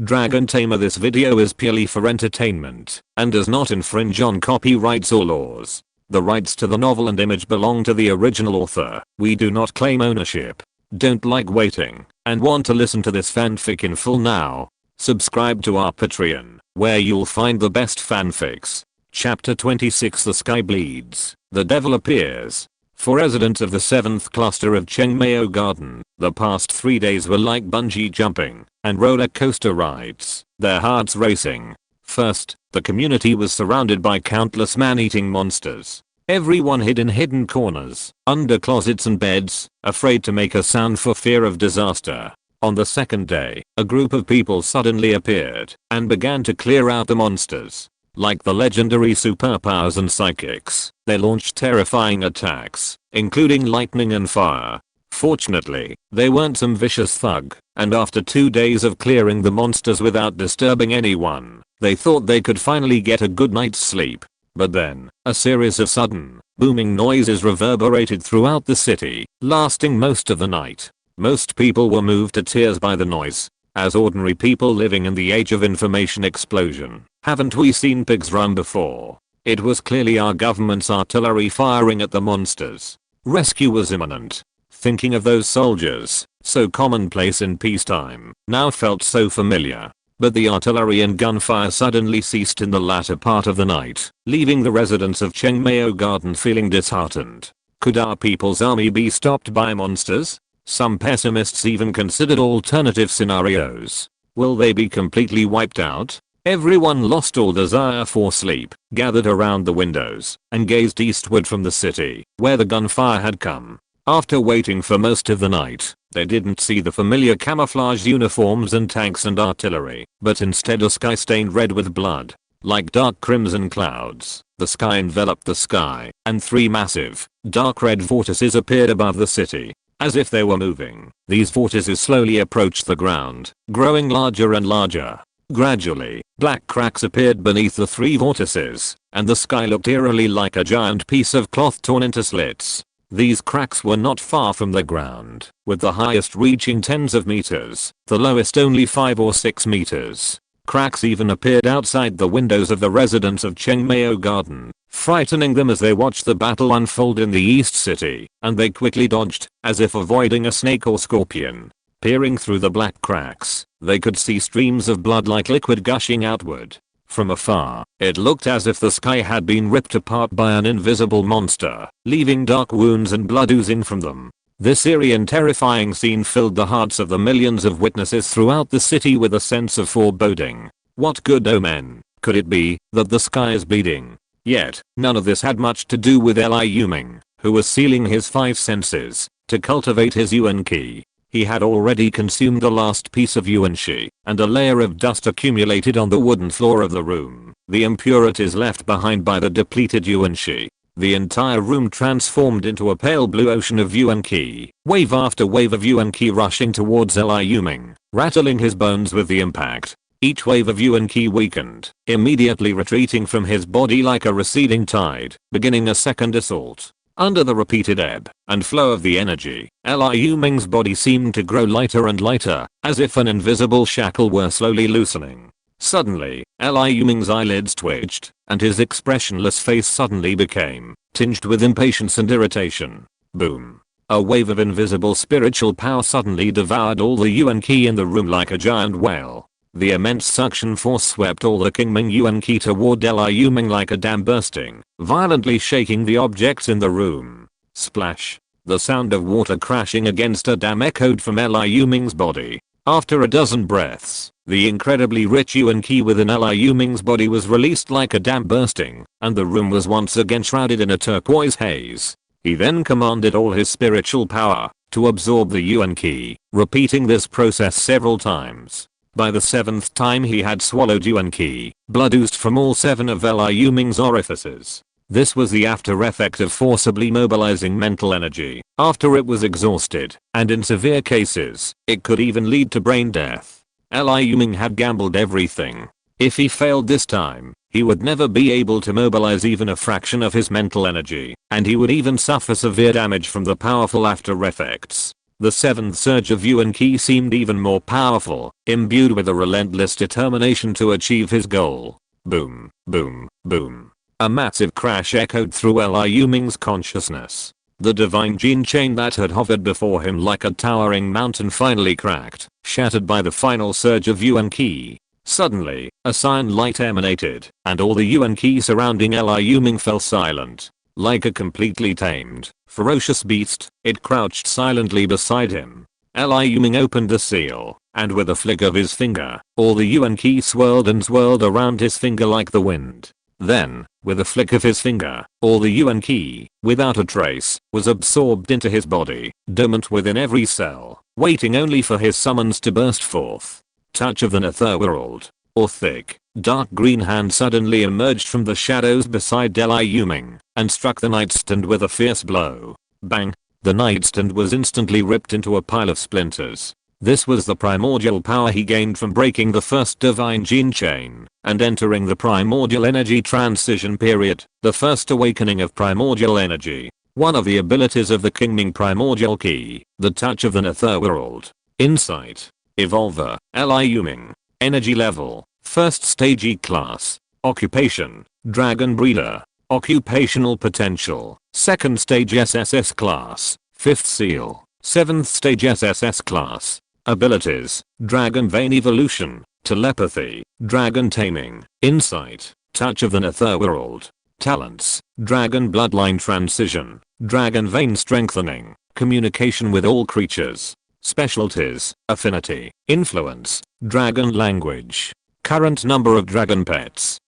Dragon Tamer. This video is purely for entertainment and does not infringe on copyrights or laws. The rights to the novel and image belong to the original author. We do not claim ownership. Don't like waiting and want to listen to this fanfic in full now? Subscribe to our Patreon, where you'll find the best fanfics. Chapter 26. The Sky Bleeds. The Devil Appears. For residents of the 7th cluster of Chengmao Garden, the past 3 days were like bungee jumping and roller coaster rides, their hearts racing. First, the community was surrounded by countless man-eating monsters. Everyone hid in hidden corners, under closets and beds, afraid to make a sound for fear of disaster. On the second day, a group of people suddenly appeared and began to clear out the monsters. Like the legendary superpowers and psychics, they launched terrifying attacks, including lightning and fire. Fortunately, they weren't some vicious thug, and after 2 days of clearing the monsters without disturbing anyone, they thought they could finally get a good night's sleep. But then, a series of sudden, booming noises reverberated throughout the city, lasting most of the night. Most people were moved to tears by the noise. As ordinary people living in the age of information explosion, haven't we seen pigs run before? It was clearly our government's artillery firing at the monsters. Rescue was imminent. Thinking of those soldiers, so commonplace in peacetime, now felt so familiar. But the artillery and gunfire suddenly ceased in the latter part of the night, leaving the residents of Chengmao Garden feeling disheartened. Could our people's army be stopped by monsters? Some pessimists even considered alternative scenarios. Will they be completely wiped out? Everyone lost all desire for sleep, gathered around the windows, and gazed eastward from the city, where the gunfire had come. After waiting for most of the night, they didn't see the familiar camouflage uniforms and tanks and artillery, but instead a sky stained red with blood. Like dark crimson clouds, the sky enveloped the sky, and 3 massive, dark red vortices appeared above the city. As if they were moving, these vortices slowly approached the ground, growing larger and larger. Gradually, black cracks appeared beneath the 3 vortices, and the sky looked eerily like a giant piece of cloth torn into slits. These cracks were not far from the ground, with the highest reaching tens of meters, the lowest only 5 or 6 meters. Cracks even appeared outside the windows of the residents of Chengmao Garden, frightening them as they watched the battle unfold in the East City, and they quickly dodged, as if avoiding a snake or scorpion. Peering through the black cracks, they could see streams of blood like liquid gushing outward. From afar, it looked as if the sky had been ripped apart by an invisible monster, leaving dark wounds and blood oozing from them. This eerie and terrifying scene filled the hearts of the millions of witnesses throughout the city with a sense of foreboding. What good omen could it be that the sky is bleeding? Yet, none of this had much to do with Liu Ming, who was sealing his 5 senses to cultivate his yuan qi. He had already consumed the last piece of yuan qi, and a layer of dust accumulated on the wooden floor of the room, the impurities left behind by the depleted yuan qi. The entire room transformed into a pale blue ocean of yuan qi, wave after wave of yuan qi rushing towards Liu Ming, rattling his bones with the impact. Each wave of yuan qi weakened, immediately retreating from his body like a receding tide, beginning a second assault. Under the repeated ebb and flow of the energy, Liu Ming's body seemed to grow lighter and lighter, as if an invisible shackle were slowly loosening. Suddenly, Liu Ming's eyelids twitched, and his expressionless face suddenly became tinged with impatience and irritation. Boom. A wave of invisible spiritual power suddenly devoured all the yuan qi in the room like a giant whale. The immense suction force swept all the Qingming yuan qi toward Liu Ming like a dam bursting, violently shaking the objects in the room. Splash. The sound of water crashing against a dam echoed from Liu Ming's body. After a dozen breaths, the incredibly rich yuan qi within Liu Ming's body was released like a dam bursting, and the room was once again shrouded in a turquoise haze. He then commanded all his spiritual power to absorb the yuan qi, repeating this process several times. By the 7th time he had swallowed yuan qi, blood oozed from all 7 of Liu Ming's orifices. This was the after effect of forcibly mobilizing mental energy after it was exhausted, and in severe cases, it could even lead to brain death. Liu Ming had gambled everything. If he failed this time, he would never be able to mobilize even a fraction of his mental energy, and he would even suffer severe damage from the powerful after effects. The seventh surge of yuan qi seemed even more powerful, imbued with a relentless determination to achieve his goal. Boom, boom, boom. A massive crash echoed through Liu Ming's consciousness. The divine gene chain that had hovered before him like a towering mountain finally cracked, shattered by the final surge of yuan qi. Suddenly, a cyan light emanated, and all the yuan qi surrounding Liu Ming fell silent. Like a completely tamed, ferocious beast, it crouched silently beside him. Liu Ming opened the seal, and with a flick of his finger, all the yuan qi swirled and swirled around his finger like the wind. Then, with a flick of his finger, all the yuan qi, without a trace, was absorbed into his body, dormant within every cell, waiting only for his summons to burst forth. Touch of the netherworld. Or thick, dark green hand suddenly emerged from the shadows beside Liu Ming, and struck the nightstand with a fierce blow. Bang! The nightstand was instantly ripped into a pile of splinters. This was the primordial power he gained from breaking the first divine gene chain, and entering the primordial energy transition period, the first awakening of primordial energy. One of the abilities of the King Ming primordial key, the touch of the netherworld. Insight. Evolver, Liu Ming. Energy level, first stage E class. Occupation, Dragon Breeder. Occupational potential, second stage SSS class. Fifth seal, seventh stage SSS class. Abilities, Dragon Vein Evolution, Telepathy, Dragon Taming, Insight, Touch of the Netherworld. Talents, Dragon Bloodline Transition, Dragon Vein Strengthening, Communication with all creatures. Specialties, Affinity, Influence, Dragon Language. Current number of dragon pets.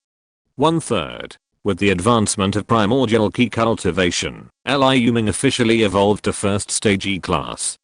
1/3. With the advancement of primordial key cultivation, Liu Ming officially evolved to first stage E class.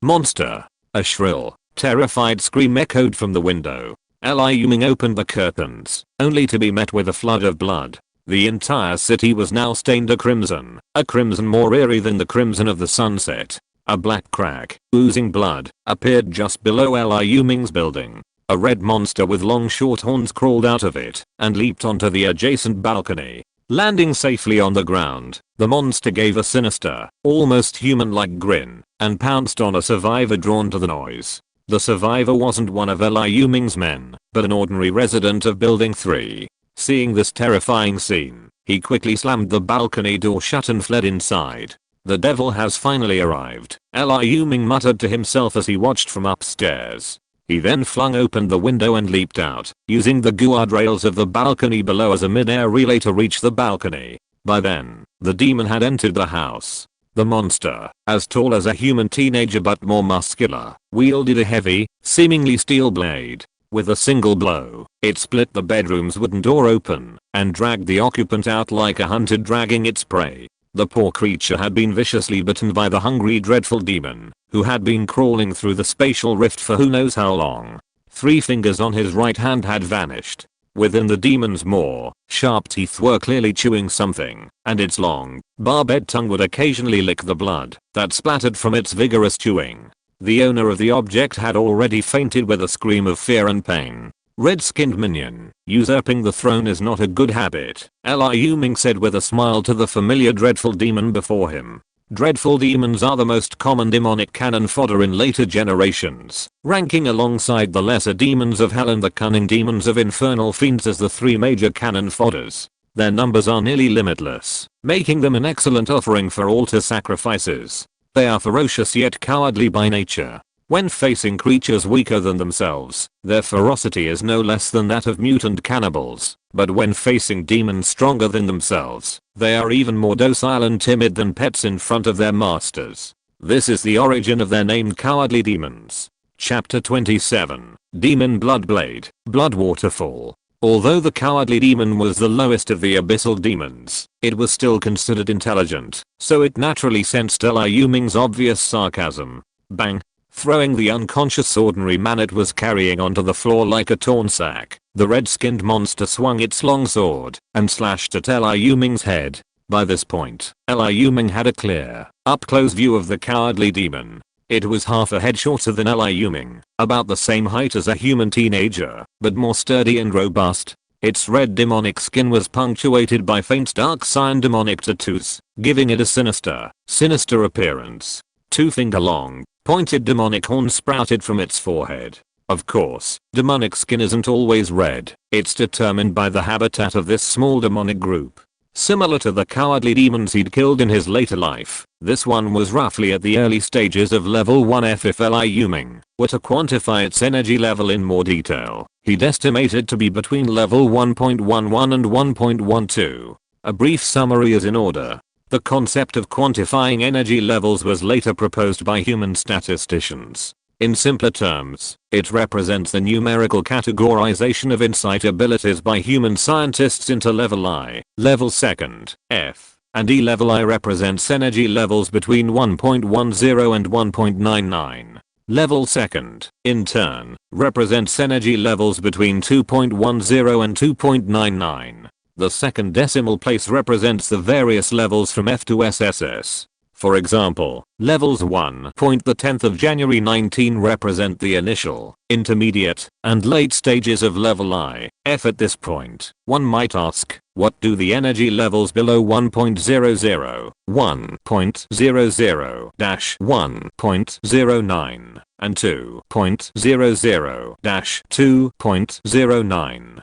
Monster. A shrill, terrified scream echoed from the window. Liu Ming opened the curtains, only to be met with a flood of blood. The entire city was now stained a crimson more eerie than the crimson of the sunset. A black crack, oozing blood, appeared just below Liu Ming's building. A red monster with long short horns crawled out of it, and leaped onto the adjacent balcony. Landing safely on the ground, the monster gave a sinister, almost human-like grin, and pounced on a survivor drawn to the noise. The survivor wasn't one of Liu Ming's men, but an ordinary resident of Building 3. Seeing this terrifying scene, he quickly slammed the balcony door shut and fled inside. The devil has finally arrived, Liu Ming muttered to himself as he watched from upstairs. He then flung open the window and leaped out, using the guardrails of the balcony below as a mid-air relay to reach the balcony. By then, the demon had entered the house. The monster, as tall as a human teenager but more muscular, wielded a heavy, seemingly steel blade. With a single blow, it split the bedroom's wooden door open, and dragged the occupant out like a hunter dragging its prey. The poor creature had been viciously bitten by the hungry dreadful demon, who had been crawling through the spatial rift for who knows how long. 3 fingers on his right hand had vanished. Within the demon's maw, sharp teeth were clearly chewing something, and its long, barbed tongue would occasionally lick the blood that splattered from its vigorous chewing. The owner of the object had already fainted with a scream of fear and pain. Red-skinned minion, usurping the throne is not a good habit, Liu Ming said with a smile to the familiar dreadful demon before him. Dreadful demons are the most common demonic cannon fodder in later generations, ranking alongside the lesser demons of hell and the cunning demons of infernal fiends as the 3 major cannon fodders. Their numbers are nearly limitless, making them an excellent offering for altar sacrifices. They are ferocious yet cowardly by nature. When facing creatures weaker than themselves, their ferocity is no less than that of mutant cannibals, but when facing demons stronger than themselves, they are even more docile and timid than pets in front of their masters. This is the origin of their name cowardly demons. Chapter 27, Demon Bloodblade, Blood Waterfall. Although the cowardly demon was the lowest of the abyssal demons, it was still considered intelligent, so it naturally sensed Liu Ming's obvious sarcasm. Bang! Throwing the unconscious ordinary man it was carrying onto the floor like a torn sack, the red-skinned monster swung its long sword and slashed at Liu Ming's head. By this point, Liu Ming had a clear, up-close view of the cowardly demon. It was half a head shorter than Liu Ming, about the same height as a human teenager, but more sturdy and robust. Its red demonic skin was punctuated by faint dark cyan demonic tattoos, giving it a sinister appearance. 2-finger-long, pointed demonic horn sprouted from its forehead. Of course, demonic skin isn't always red, it's determined by the habitat of this small demonic group. Similar to the cowardly demons he'd killed in his later life, this one was roughly at the early stages of level 1F. If Liu Ming were to quantify its energy level in more detail, he'd estimate it to be between level 1.11 and 1.12. A brief summary is in order. The concept of quantifying energy levels was later proposed by human statisticians. In simpler terms, it represents the numerical categorization of insight abilities by human scientists into level I, level 2nd, F, and E. Level I represents energy levels between 1.10 and 1.99. Level 2nd, in turn, represents energy levels between 2.10 and 2.99. The second decimal place represents the various levels from F to SSS. For example, levels 1. The 10th of January 19 represent the initial, intermediate, and late stages of level I, F. At this point, one might ask, what do the energy levels below 1.00, 1.00-1.09, and 2.00-2.09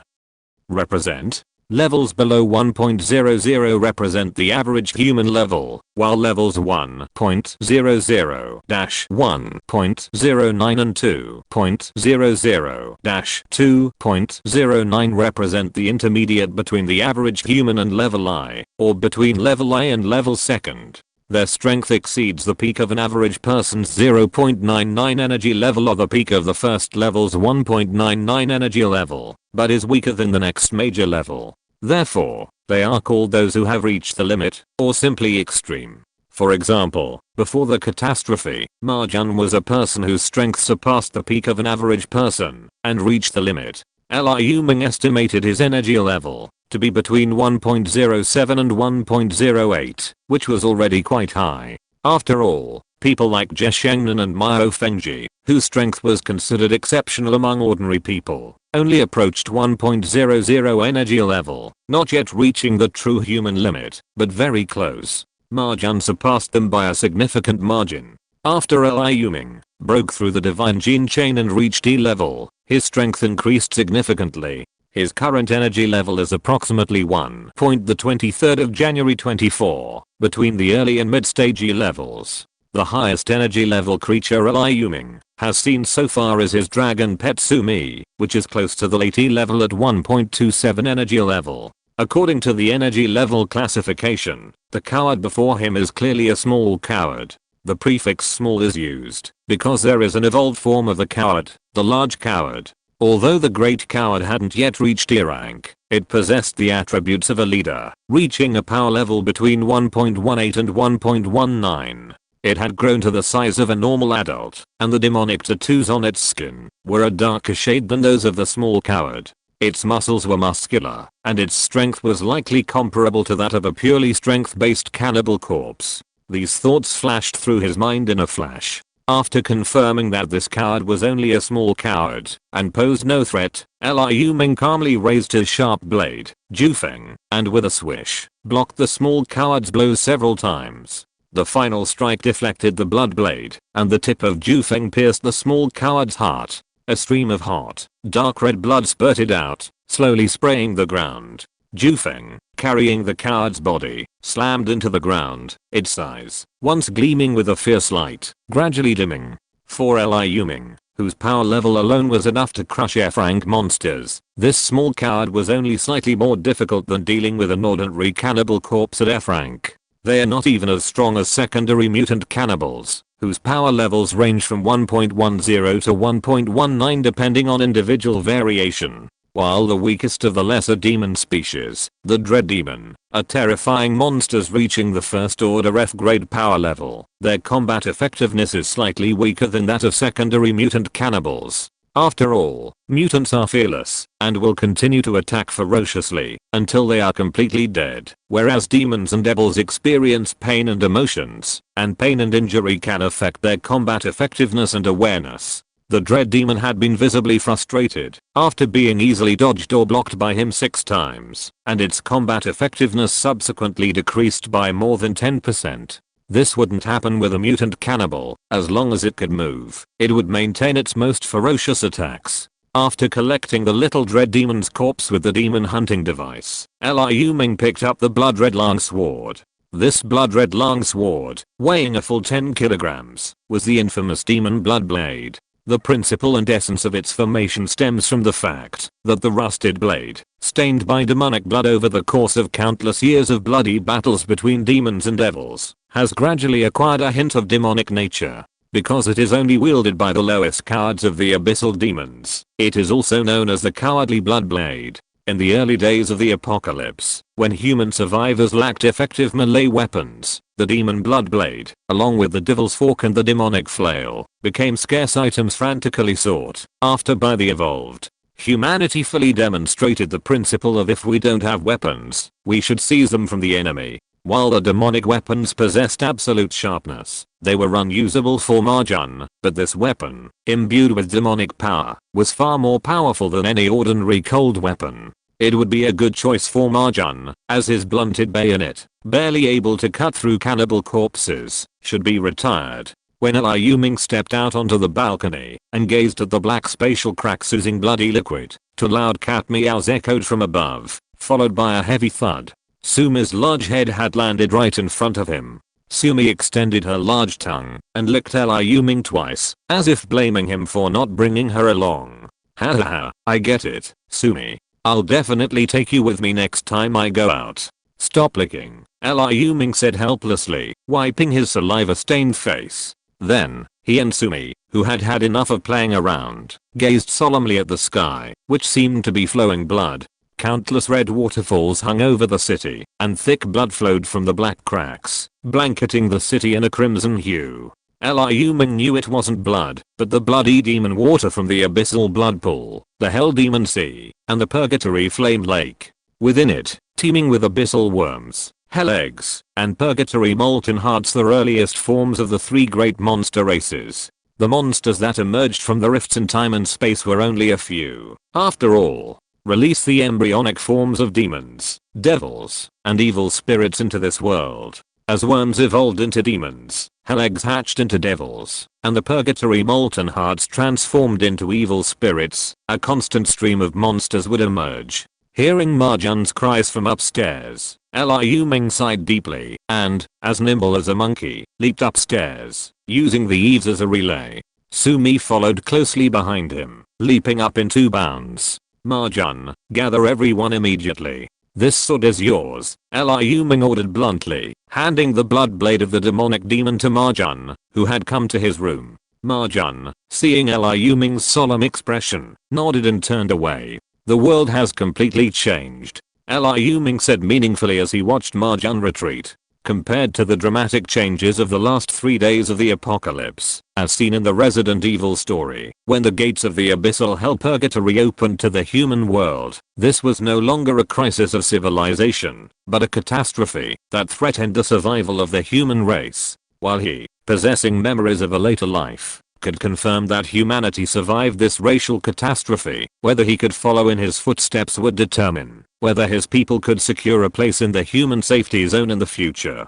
represent? Levels below 1.00 represent the average human level, while levels 1.00-1.09 and 2.00-2.09 represent the intermediate between the average human and level I, or between level I and level 2nd. Their strength exceeds the peak of an average person's 0.99 energy level or the peak of the first level's 1.99 energy level, but is weaker than the next major level. Therefore, they are called those who have reached the limit, or simply extreme. For example, before the catastrophe, Ma Jun was a person whose strength surpassed the peak of an average person, and reached the limit. Liu Ming estimated his energy level to be between 1.07 and 1.08, which was already quite high. After all, people like Jie Shengnan and Miao Fengji, whose strength was considered exceptional among ordinary people, only approached 1.00 energy level, not yet reaching the true human limit, but very close. Ma Jun surpassed them by a significant margin. After Liu Ming broke through the divine gene chain and reached E level, his strength increased significantly. His current energy level is approximately 1. The 23rd of January 24, between the early and mid-stage E levels. The highest energy level creature Liu Ming has seen so far is his dragon pet Sumi, which is close to the late E level at 1.27 energy level. According to the energy level classification, the coward before him is clearly a small coward. The prefix small is used because there is an evolved form of the coward, the large coward. Although the great coward hadn't yet reached E rank, it possessed the attributes of a leader, reaching a power level between 1.18 and 1.19. It had grown to the size of a normal adult, and the demonic tattoos on its skin were a darker shade than those of the small coward. Its muscles were muscular, and its strength was likely comparable to that of a purely strength-based cannibal corpse. These thoughts flashed through his mind in a flash. After confirming that this coward was only a small coward and posed no threat, Liu Ming calmly raised his sharp blade, Jufeng, and with a swish, blocked the small coward's blows several times. The final strike deflected the blood blade, and the tip of Jufeng pierced the small coward's heart. A stream of hot, dark red blood spurted out, slowly spraying the ground. Jufeng, carrying the coward's body, slammed into the ground, its eyes, once gleaming with a fierce light, gradually dimming. For Liu Ming, whose power level alone was enough to crush F-rank monsters, this small coward was only slightly more difficult than dealing with an ordinary cannibal corpse at F-rank. They are not even as strong as secondary mutant cannibals, whose power levels range from 1.10 to 1.19 depending on individual variation. While the weakest of the lesser demon species, the Dread Demon, are terrifying monsters reaching the first order F-grade power level, their combat effectiveness is slightly weaker than that of secondary mutant cannibals. After all, mutants are fearless and will continue to attack ferociously until they are completely dead, whereas demons and devils experience pain and emotions, and pain and injury can affect their combat effectiveness and awareness. The Dread Demon had been visibly frustrated after being easily dodged or blocked by him 6 times, and its combat effectiveness subsequently decreased by more than 10%. This wouldn't happen with a mutant cannibal. As long as it could move, it would maintain its most ferocious attacks. After collecting the little dread demon's corpse with the demon hunting device, Liu Ming picked up the blood red long sword. This blood red long sword, weighing a full 10 kilograms, was the infamous demon blood blade. The principle and essence of its formation stems from the fact that the rusted blade, stained by demonic blood over the course of countless years of bloody battles between demons and devils, has gradually acquired a hint of demonic nature. Because it is only wielded by the lowest cowards of the abyssal demons, it is also known as the cowardly blood blade. In the early days of the apocalypse, when human survivors lacked effective melee weapons, the demon blood blade, along with the devil's fork and the demonic flail, became scarce items frantically sought after by the evolved. Humanity fully demonstrated the principle of if we don't have weapons, we should seize them from the enemy. While the demonic weapons possessed absolute sharpness, they were unusable for Marjan, but this weapon, imbued with demonic power, was far more powerful than any ordinary cold weapon. It would be a good choice for Marjan, as his blunted bayonet, barely able to cut through cannibal corpses, should be retired. When Liu Ming stepped out onto the balcony and gazed at the black spatial cracks oozing bloody liquid, two loud cat meows echoed from above, followed by a heavy thud. Sumi's large head had landed right in front of him. Sumi extended her large tongue and licked Liu Ming twice, as if blaming him for not bringing her along. Haha, I get it, Sumi. I'll definitely take you with me next time I go out. Stop licking, Liu Ming said helplessly, wiping his saliva-stained face. Then, he and Sumi, who had had enough of playing around, gazed solemnly at the sky, which seemed to be flowing blood. Countless red waterfalls hung over the city, and thick blood flowed from the black cracks, blanketing the city in a crimson hue. Liu Ming knew it wasn't blood, but the bloody demon water from the abyssal blood pool, the hell demon sea, and the purgatory flame lake. Within it, teeming with abyssal worms, hell eggs, and purgatory molten hearts, the earliest forms of the three great monster races. The monsters that emerged from the rifts in time and space were only a few. After all, release the embryonic forms of demons, devils, and evil spirits into this world. As worms evolved into demons, hell eggs hatched into devils, and the purgatory molten hearts transformed into evil spirits, a constant stream of monsters would emerge. Hearing Marjan's cries from upstairs, Liu Ming sighed deeply and, as nimble as a monkey, leaped upstairs, using the eaves as a relay. Sumi followed closely behind him, leaping up in 2 bounds. Marjan, gather everyone immediately. This sword is yours, Liu Ming ordered bluntly, handing the blood blade of the demonic demon to Marjan, who had come to his room. Marjan, seeing Liu Ming's solemn expression, nodded and turned away. The world has completely changed, Liu Ming said meaningfully as he watched Marjan retreat. Compared to the dramatic changes of the last 3 days of the apocalypse, as seen in the Resident Evil story, when the gates of the abyssal hell purgatory opened to the human world, this was no longer a crisis of civilization, but a catastrophe that threatened the survival of the human race. While he, possessing memories of a later life, could confirm that humanity survived this racial catastrophe, whether he could follow in his footsteps would determine whether his people could secure a place in the human safety zone in the future.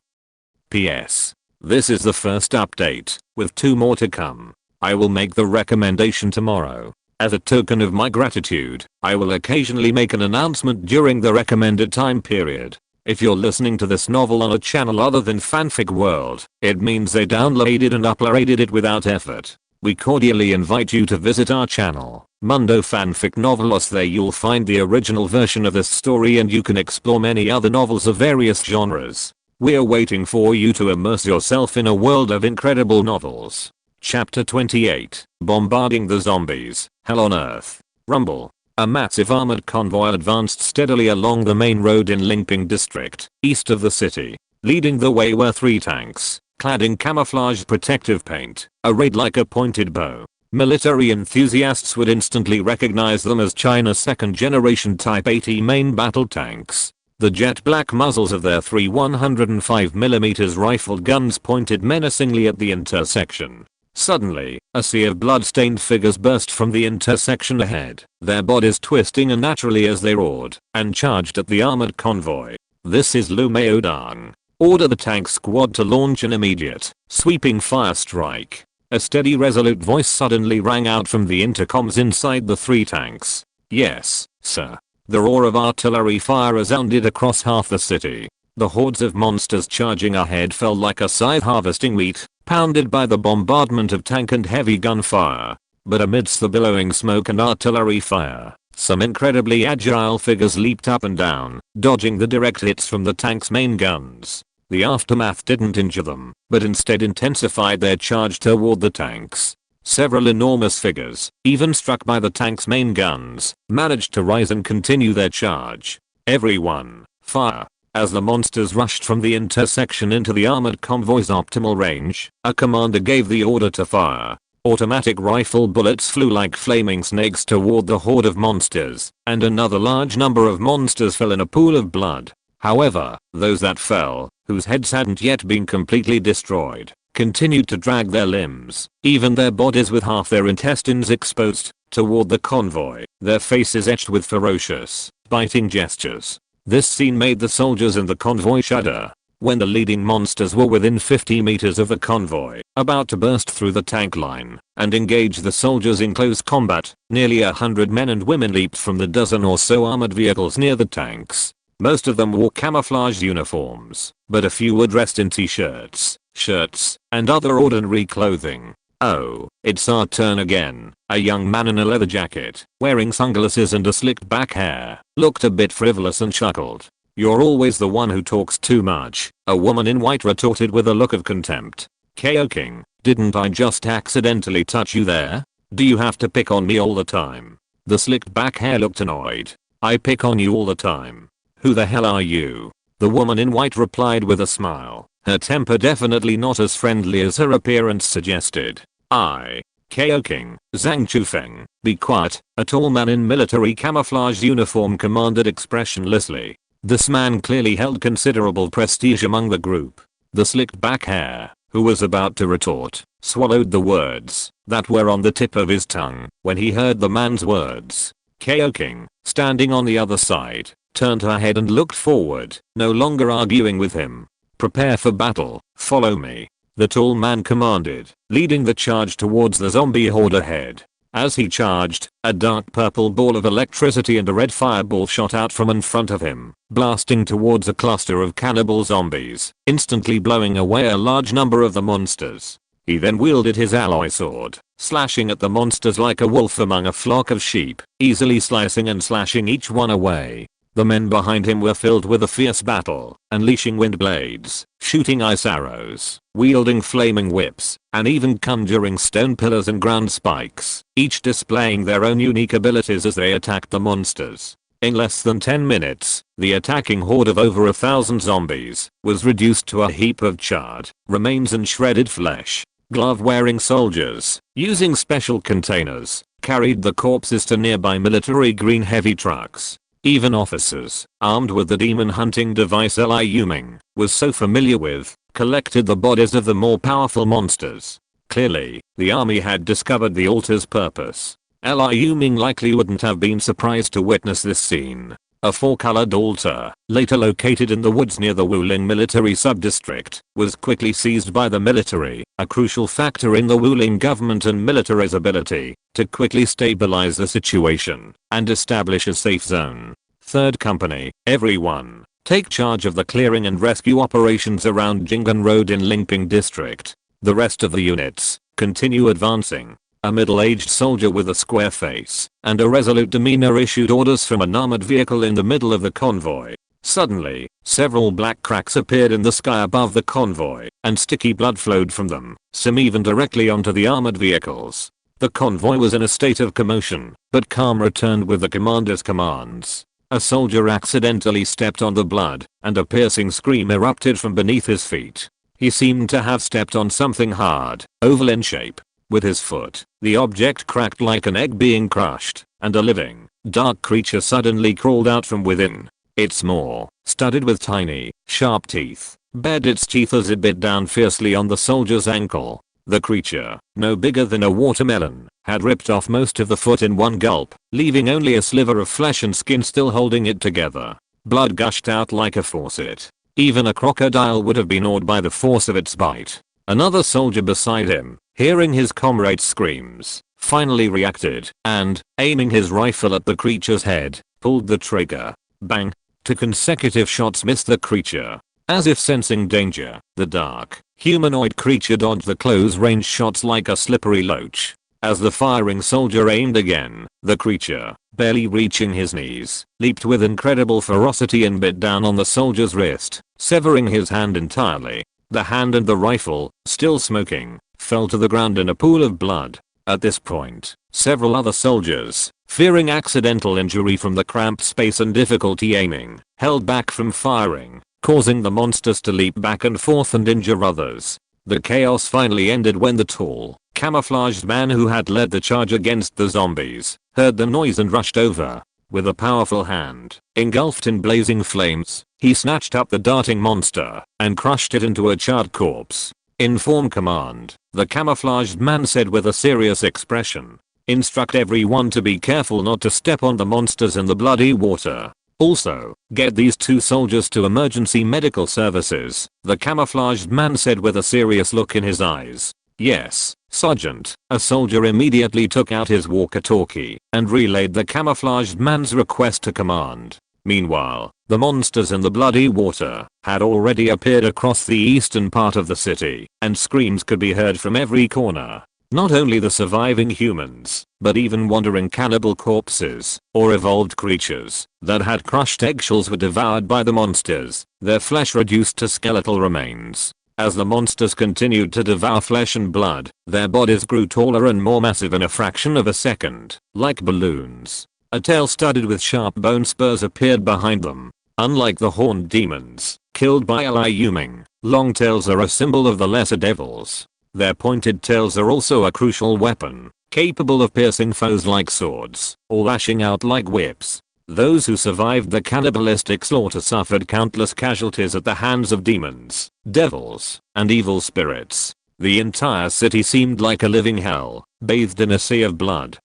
P.S. This is the first update, with 2 more to come. I will make the recommendation tomorrow. As a token of my gratitude, I will occasionally make an announcement during the recommended time period. If you're listening to this novel on a channel other than Fanfic World, it means they downloaded and uploaded it without effort. We cordially invite you to visit our channel, Mundo Fanfic Novelos. There you'll find the original version of this story and you can explore many other novels of various genres. We're waiting for you to immerse yourself in a world of incredible novels. Chapter 28, Bombarding the Zombies, Hell on Earth. Rumble. A massive armored convoy advanced steadily along the main road in Lingping district, east of the city. Leading the way were 3 tanks, clad in camouflage protective paint, arrayed like a pointed bow. Military enthusiasts would instantly recognize them as China's 2nd generation Type 80 main battle tanks. The jet black muzzles of their 3 105mm rifled guns pointed menacingly at the intersection. Suddenly, a sea of blood-stained figures burst from the intersection ahead, their bodies twisting unnaturally as they roared and charged at the armored convoy. This is Lu Maodong. Order the tank squad to launch an immediate, sweeping fire strike. A steady resolute voice suddenly rang out from the intercoms inside the 3 tanks. Yes, sir. The roar of artillery fire resounded across half the city. The hordes of monsters charging ahead felt like a scythe harvesting wheat, pounded by the bombardment of tank and heavy gunfire. But amidst the billowing smoke and artillery fire, some incredibly agile figures leaped up and down, dodging the direct hits from the tank's main guns. The aftermath didn't injure them, but instead intensified their charge toward the tanks. Several enormous figures, even struck by the tank's main guns, managed to rise and continue their charge. Everyone, fire! As the monsters rushed from the intersection into the armored convoy's optimal range, a commander gave the order to fire. Automatic rifle bullets flew like flaming snakes toward the horde of monsters, and another large number of monsters fell in a pool of blood. However, those that fell, whose heads hadn't yet been completely destroyed, continued to drag their limbs, even their bodies with half their intestines exposed, toward the convoy, their faces etched with ferocious, biting gestures. This scene made the soldiers in the convoy shudder. When the leading monsters were within 50 meters of the convoy, about to burst through the tank line and engage the soldiers in close combat, nearly 100 men and women leaped from the dozen or so armored vehicles near the tanks. Most of them wore camouflage uniforms, but a few were dressed in t-shirts, shirts, and other ordinary clothing. Oh, it's our turn again. A young man in a leather jacket, wearing sunglasses and a slicked back hair, looked a bit frivolous and chuckled. "You're always the one who talks too much," a woman in white retorted with a look of contempt. "KO King, didn't I just accidentally touch you there? Do you have to pick on me all the time?" The slicked back hair looked annoyed. "I pick on you all the time. Who the hell are you?" The woman in white replied with a smile, her temper definitely not as friendly as her appearance suggested. KO King, Zhang Chufeng, be quiet," a tall man in military camouflage uniform commanded expressionlessly. This man clearly held considerable prestige among the group. The slicked back hair, who was about to retort, swallowed the words that were on the tip of his tongue when he heard the man's words. KO King, standing on the other side, turned her head and looked forward, no longer arguing with him. "Prepare for battle, follow me," the tall man commanded, leading the charge towards the zombie horde ahead. As he charged, a dark purple ball of electricity and a red fireball shot out from in front of him, blasting towards a cluster of cannibal zombies, instantly blowing away a large number of the monsters. He then wielded his alloy sword, slashing at the monsters like a wolf among a flock of sheep, easily slicing and slashing each one away. The men behind him were filled with a fierce battle, unleashing wind blades, shooting ice arrows, wielding flaming whips, and even conjuring stone pillars and ground spikes, each displaying their own unique abilities as they attacked the monsters. In less than 10 minutes, the attacking horde of over 1,000 zombies was reduced to a heap of charred remains and shredded flesh. Glove-wearing soldiers, using special containers, carried the corpses to nearby military green heavy trucks. Even officers, armed with the demon-hunting device Liu Ming was so familiar with, collected the bodies of the more powerful monsters. Clearly, the army had discovered the altar's purpose. Liu Ming likely wouldn't have been surprised to witness this scene. A 4-colored altar, later located in the woods near the Wuling military sub-district, was quickly seized by the military, a crucial factor in the Wuling government and military's ability to quickly stabilize the situation and establish a safe zone. Third Company, everyone, take charge of the clearing and rescue operations around Jinggan Road in Lingping District. The rest of the units, continue advancing. A middle-aged soldier with a square face and a resolute demeanor issued orders from an armored vehicle in the middle of the convoy. Suddenly, several black cracks appeared in the sky above the convoy, and sticky blood flowed from them, some even directly onto the armored vehicles. The convoy was in a state of commotion, but calm returned with the commander's commands. A soldier accidentally stepped on the blood, and a piercing scream erupted from beneath his feet. He seemed to have stepped on something hard, oval in shape. With his foot, the object cracked like an egg being crushed, and a living, dark creature suddenly crawled out from within. Its maw, studded with tiny, sharp teeth, bared its teeth as it bit down fiercely on the soldier's ankle. The creature, no bigger than a watermelon, had ripped off most of the foot in one gulp, leaving only a sliver of flesh and skin still holding it together. Blood gushed out like a faucet. Even a crocodile would have been awed by the force of its bite. Another soldier beside him, hearing his comrade's screams, finally reacted and, aiming his rifle at the creature's head, pulled the trigger. Bang! Two consecutive shots missed the creature. As if sensing danger, the dark, humanoid creature dodged the close-range shots like a slippery loach. As the firing soldier aimed again, the creature, barely reaching his knees, leaped with incredible ferocity and bit down on the soldier's wrist, severing his hand entirely. The hand and the rifle, still smoking, fell to the ground in a pool of blood. At this point, several other soldiers, fearing accidental injury from the cramped space and difficulty aiming, held back from firing, causing the monsters to leap back and forth and injure others. The chaos finally ended when the tall, camouflaged man who had led the charge against the zombies, heard the noise and rushed over. With a powerful hand, engulfed in blazing flames, he snatched up the darting monster and crushed it into a charred corpse. In form command, the camouflaged man said with a serious expression, "Instruct everyone to be careful not to step on the monsters in the bloody water. Also, get these two soldiers to emergency medical services," the camouflaged man said with a serious look in his eyes. "Yes, Sergeant." A soldier immediately took out his walkie-talkie and relayed the camouflaged man's request to command. Meanwhile, the monsters in the bloody water had already appeared across the eastern part of the city, and screams could be heard from every corner. Not only the surviving humans, but even wandering cannibal corpses, or evolved creatures, that had crushed eggshells were devoured by the monsters, their flesh reduced to skeletal remains. As the monsters continued to devour flesh and blood, their bodies grew taller and more massive in a fraction of a second, like balloons. A tail studded with sharp bone spurs appeared behind them. Unlike the horned demons, killed by Liu Ming, long tails are a symbol of the lesser devils. Their pointed tails are also a crucial weapon, capable of piercing foes like swords, or lashing out like whips. Those who survived the cannibalistic slaughter suffered countless casualties at the hands of demons, devils, and evil spirits. The entire city seemed like a living hell, bathed in a sea of blood.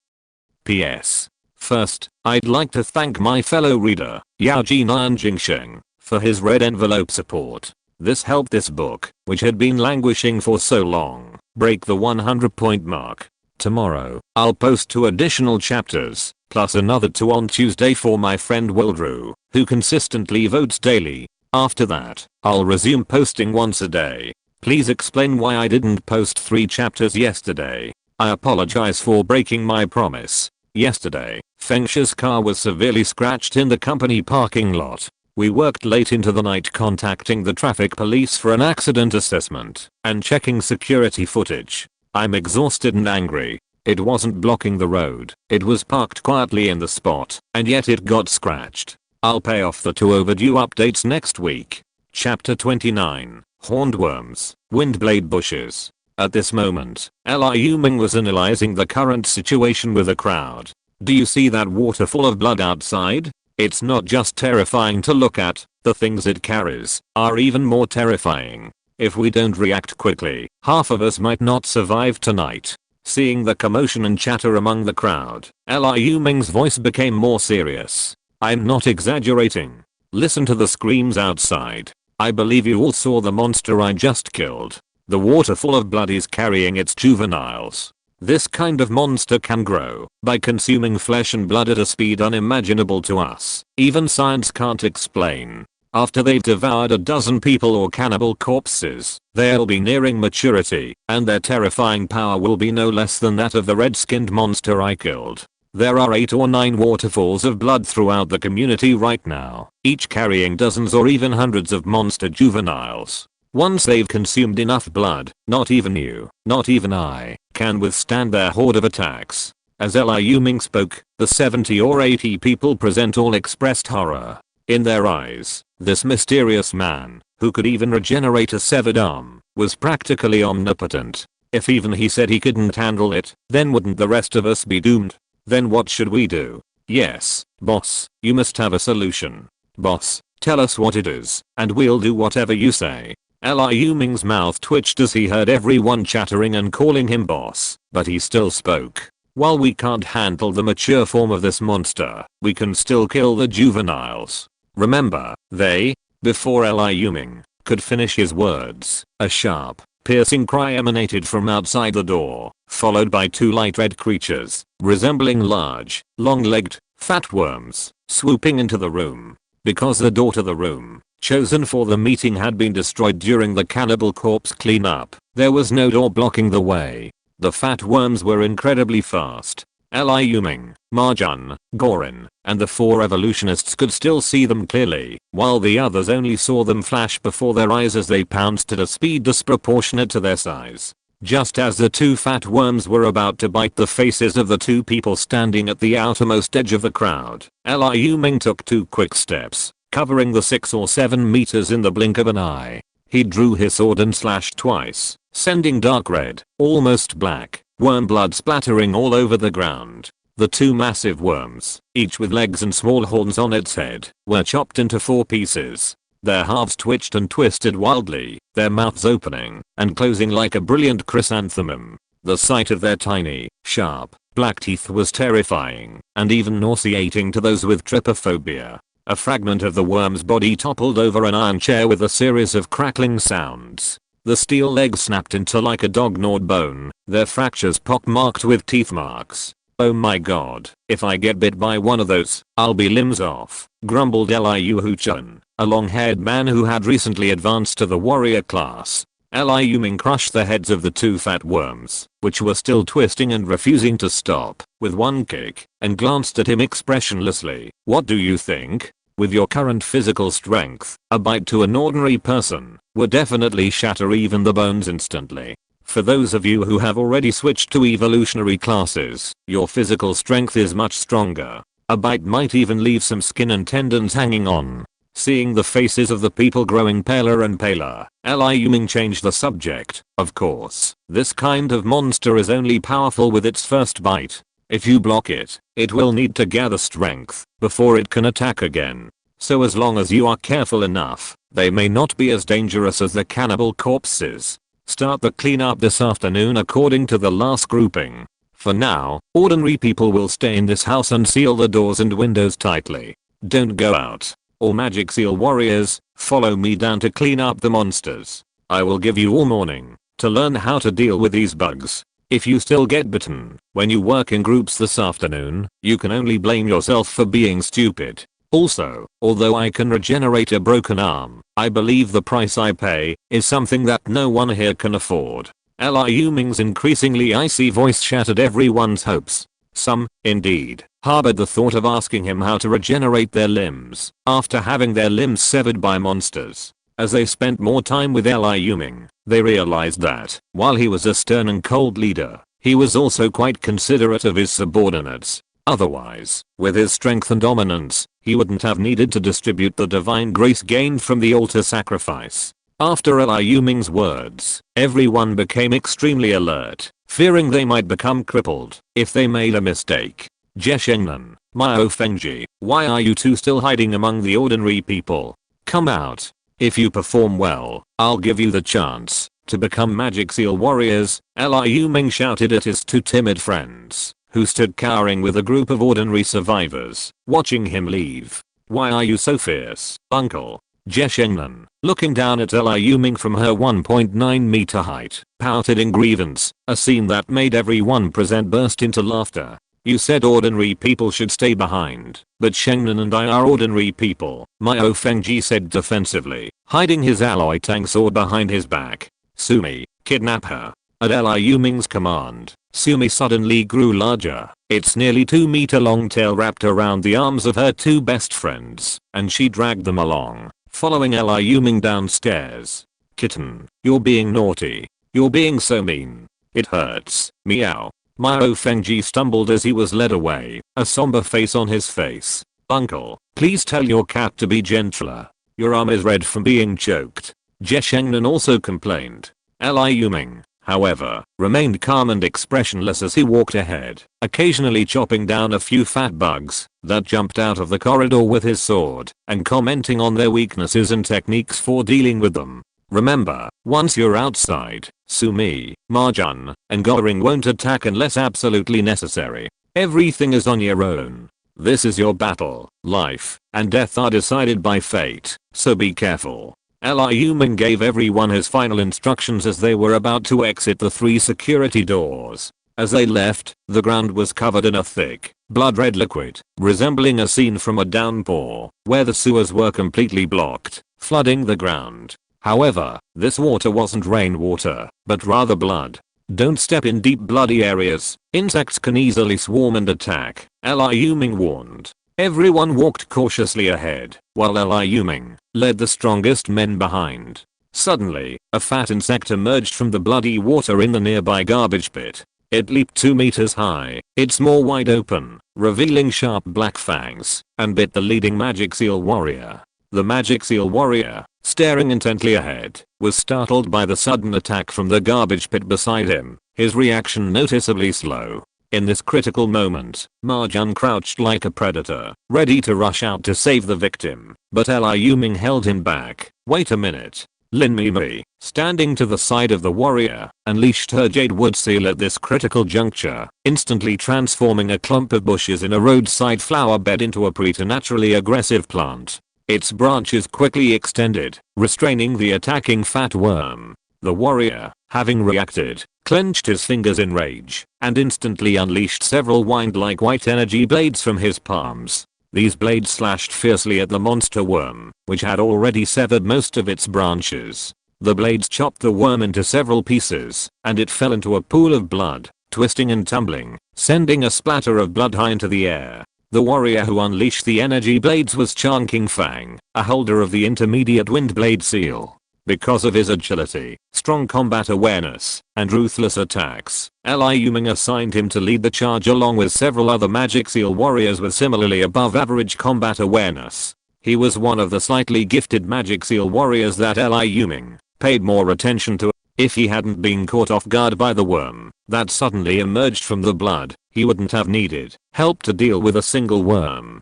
P.S. First, I'd like to thank my fellow reader, Yaoji Nanjingsheng, for his red envelope support. This helped this book, which had been languishing for so long, break the 100-point mark. Tomorrow, I'll post 2 additional chapters, plus another 2 on Tuesday for my friend Wildrew, who consistently votes daily. After that, I'll resume posting once a day. Please explain why I didn't post 3 chapters yesterday. I apologize for breaking my promise. Yesterday, Fengsha's car was severely scratched in the company parking lot. We worked late into the night contacting the traffic police for an accident assessment and checking security footage. I'm exhausted and angry. It wasn't blocking the road, it was parked quietly in the spot, and yet it got scratched. I'll pay off the 2 overdue updates next week. Chapter 29, Horned Worms, Windblade Bushes. At this moment, Liu Ming was analyzing the current situation with a crowd. Do you see that water full of blood outside? It's not just terrifying to look at, the things it carries are even more terrifying. If we don't react quickly, half of us might not survive tonight. Seeing the commotion and chatter among the crowd, Liu Ming's voice became more serious. I'm not exaggerating. Listen to the screams outside. I believe you all saw the monster I just killed. The water full of blood is carrying its juveniles. This kind of monster can grow by consuming flesh and blood at a speed unimaginable to us. Even science can't explain. After they've devoured a dozen people or cannibal corpses, they'll be nearing maturity, and their terrifying power will be no less than that of the red-skinned monster I killed. There are 8 or 9 waterfalls of blood throughout the community right now, each carrying dozens or even hundreds of monster juveniles. Once they've consumed enough blood, not even you, not even I, can withstand their horde of attacks. As Liu Ming spoke, the 70 or 80 people present all expressed horror. In their eyes, this mysterious man, who could even regenerate a severed arm, was practically omnipotent. If even he said he couldn't handle it, then wouldn't the rest of us be doomed? Then what should we do? Yes, boss, you must have a solution. Boss, tell us what it is, and we'll do whatever you say. Liu Ming's mouth twitched as he heard everyone chattering and calling him boss, but he still spoke. While we can't handle the mature form of this monster, we can still kill the juveniles. Remember, they Before Liu Ming could finish his words, a sharp, piercing cry emanated from outside the door, followed by two light red creatures, resembling large, long-legged, fat worms, swooping into the room. Because the door to the room, chosen for the meeting, had been destroyed during the cannibal corpse cleanup, there was no door blocking the way. The fat worms were incredibly fast. Liu Ming, Marjan, Gorin, and the four evolutionists could still see them clearly, while the others only saw them flash before their eyes as they pounced at a speed disproportionate to their size. Just as the two fat worms were about to bite the faces of the two people standing at the outermost edge of the crowd, Liu Ming took two quick steps, covering the 6 or 7 meters in the blink of an eye. He drew his sword and slashed twice, sending dark red, almost black, worm blood splattering all over the ground. The two massive worms, each with legs and small horns on its head, were chopped into 4 pieces. Their halves twitched and twisted wildly, their mouths opening and closing like a brilliant chrysanthemum. The sight of their tiny, sharp, black teeth was terrifying and even nauseating to those with trypophobia. A fragment of the worm's body toppled over an iron chair with a series of crackling sounds. The steel legs snapped into like a dog-gnawed bone, their fractures pock-marked with teeth marks. "Oh my god, if I get bit by one of those, I'll be limbs off," grumbled Liu Huchun, a long-haired man who had recently advanced to the warrior class. Liu Ming crushed the heads of the two fat worms, which were still twisting and refusing to stop, with one kick, and glanced at him expressionlessly. "What do you think? With your current physical strength, a bite to an ordinary person would definitely shatter even the bones instantly. For those of you who have already switched to evolutionary classes, your physical strength is much stronger. A bite might even leave some skin and tendons hanging on." Seeing the faces of the people growing paler and paler, Liu Ming changed the subject. "Of course, this kind of monster is only powerful with its first bite. If you block it, it will need to gather strength before it can attack again. So as long as you are careful enough, they may not be as dangerous as the cannibal corpses. Start the cleanup this afternoon according to the last grouping. For now, ordinary people will stay in this house and seal the doors and windows tightly. Don't go out. All magic seal warriors, follow me down to clean up the monsters. I will give you all morning to learn how to deal with these bugs. If you still get bitten when you work in groups this afternoon, you can only blame yourself for being stupid. Also, although I can regenerate a broken arm, I believe the price I pay is something that no one here can afford." Liu Ming's increasingly icy voice shattered everyone's hopes. Some, indeed, harbored the thought of asking him how to regenerate their limbs after having their limbs severed by monsters. As they spent more time with Liu Ming, they realized that, while he was a stern and cold leader, he was also quite considerate of his subordinates. Otherwise, with his strength and dominance, he wouldn't have needed to distribute the divine grace gained from the altar sacrifice. After Liu Ming's words, everyone became extremely alert, fearing they might become crippled if they made a mistake. "Jeshengnan, Miao Fengji, why are you two still hiding among the ordinary people? Come out. If you perform well, I'll give you the chance to become magic seal warriors," Liu Ming shouted at his two timid friends, who stood cowering with a group of ordinary survivors, watching him leave. "Why are you so fierce, uncle?" Jeshengnan, looking down at Liu Ming from her 1.9 meter height, pouted in grievance, a scene that made everyone present burst into laughter. "You said ordinary people should stay behind, but Shengnan and I are ordinary people," Miao Fengji said defensively, hiding his alloy tang sword behind his back. "Sumi, kidnap her." At Liu Ming's command, Sumi suddenly grew larger, its nearly 2-meter long tail wrapped around the arms of her two best friends, and she dragged them along, following Liu Ming downstairs. "Kitten, you're being naughty. You're being so mean. It hurts, meow." Miao Fengji stumbled as he was led away, a somber face on his face. "Uncle, please tell your cat to be gentler. Your arm is red from being choked." Jeshengnan also complained. Liu Ming, however, remained calm and expressionless as he walked ahead, occasionally chopping down a few fat bugs that jumped out of the corridor with his sword, and commenting on their weaknesses and techniques for dealing with them. "Remember, once you're outside, Sumi, Marjan, and Goring won't attack unless absolutely necessary. Everything is on your own." This is your battle. Life and death are decided by fate, so be careful. Liu Ming gave everyone his final instructions as they were about to exit the 3 security doors. As they left, the ground was covered in a thick, blood-red liquid, resembling a scene from a downpour, where the sewers were completely blocked, flooding the ground. However, this water wasn't rainwater, but rather blood. Don't step in deep bloody areas, insects can easily swarm and attack, Liu Ming warned. Everyone walked cautiously ahead, while Liu Ming led the strongest men behind. Suddenly, a fat insect emerged from the bloody water in the nearby garbage pit. It leaped 2 meters high, its maw wide open, revealing sharp black fangs, and bit the leading magic seal warrior. The magic seal warrior, staring intently ahead, was startled by the sudden attack from the garbage pit beside him, his reaction noticeably slow. In this critical moment, Marjan crouched like a predator, ready to rush out to save the victim, but Liu Ming held him back. Wait a minute. Lin Mimi, standing to the side of the warrior, unleashed her jade wood seal at this critical juncture, instantly transforming a clump of bushes in a roadside flower bed into a preternaturally aggressive plant. Its branches quickly extended, restraining the attacking fat worm. The warrior, having reacted, clenched his fingers in rage, and instantly unleashed several wind-like white energy blades from his palms. These blades slashed fiercely at the monster worm, which had already severed most of its branches. The blades chopped the worm into several pieces, and it fell into a pool of blood, twisting and tumbling, sending a splatter of blood high into the air. The warrior who unleashed the energy blades was Changqing Fang, a holder of the intermediate wind blade seal. Because of his agility, strong combat awareness, and ruthless attacks, Liu Ming assigned him to lead the charge along with several other magic seal warriors with similarly above average combat awareness. He was one of the slightly gifted magic seal warriors that Liu Ming paid more attention to. If he hadn't been caught off guard by the worm that suddenly emerged from the blood, he wouldn't have needed help to deal with a single worm.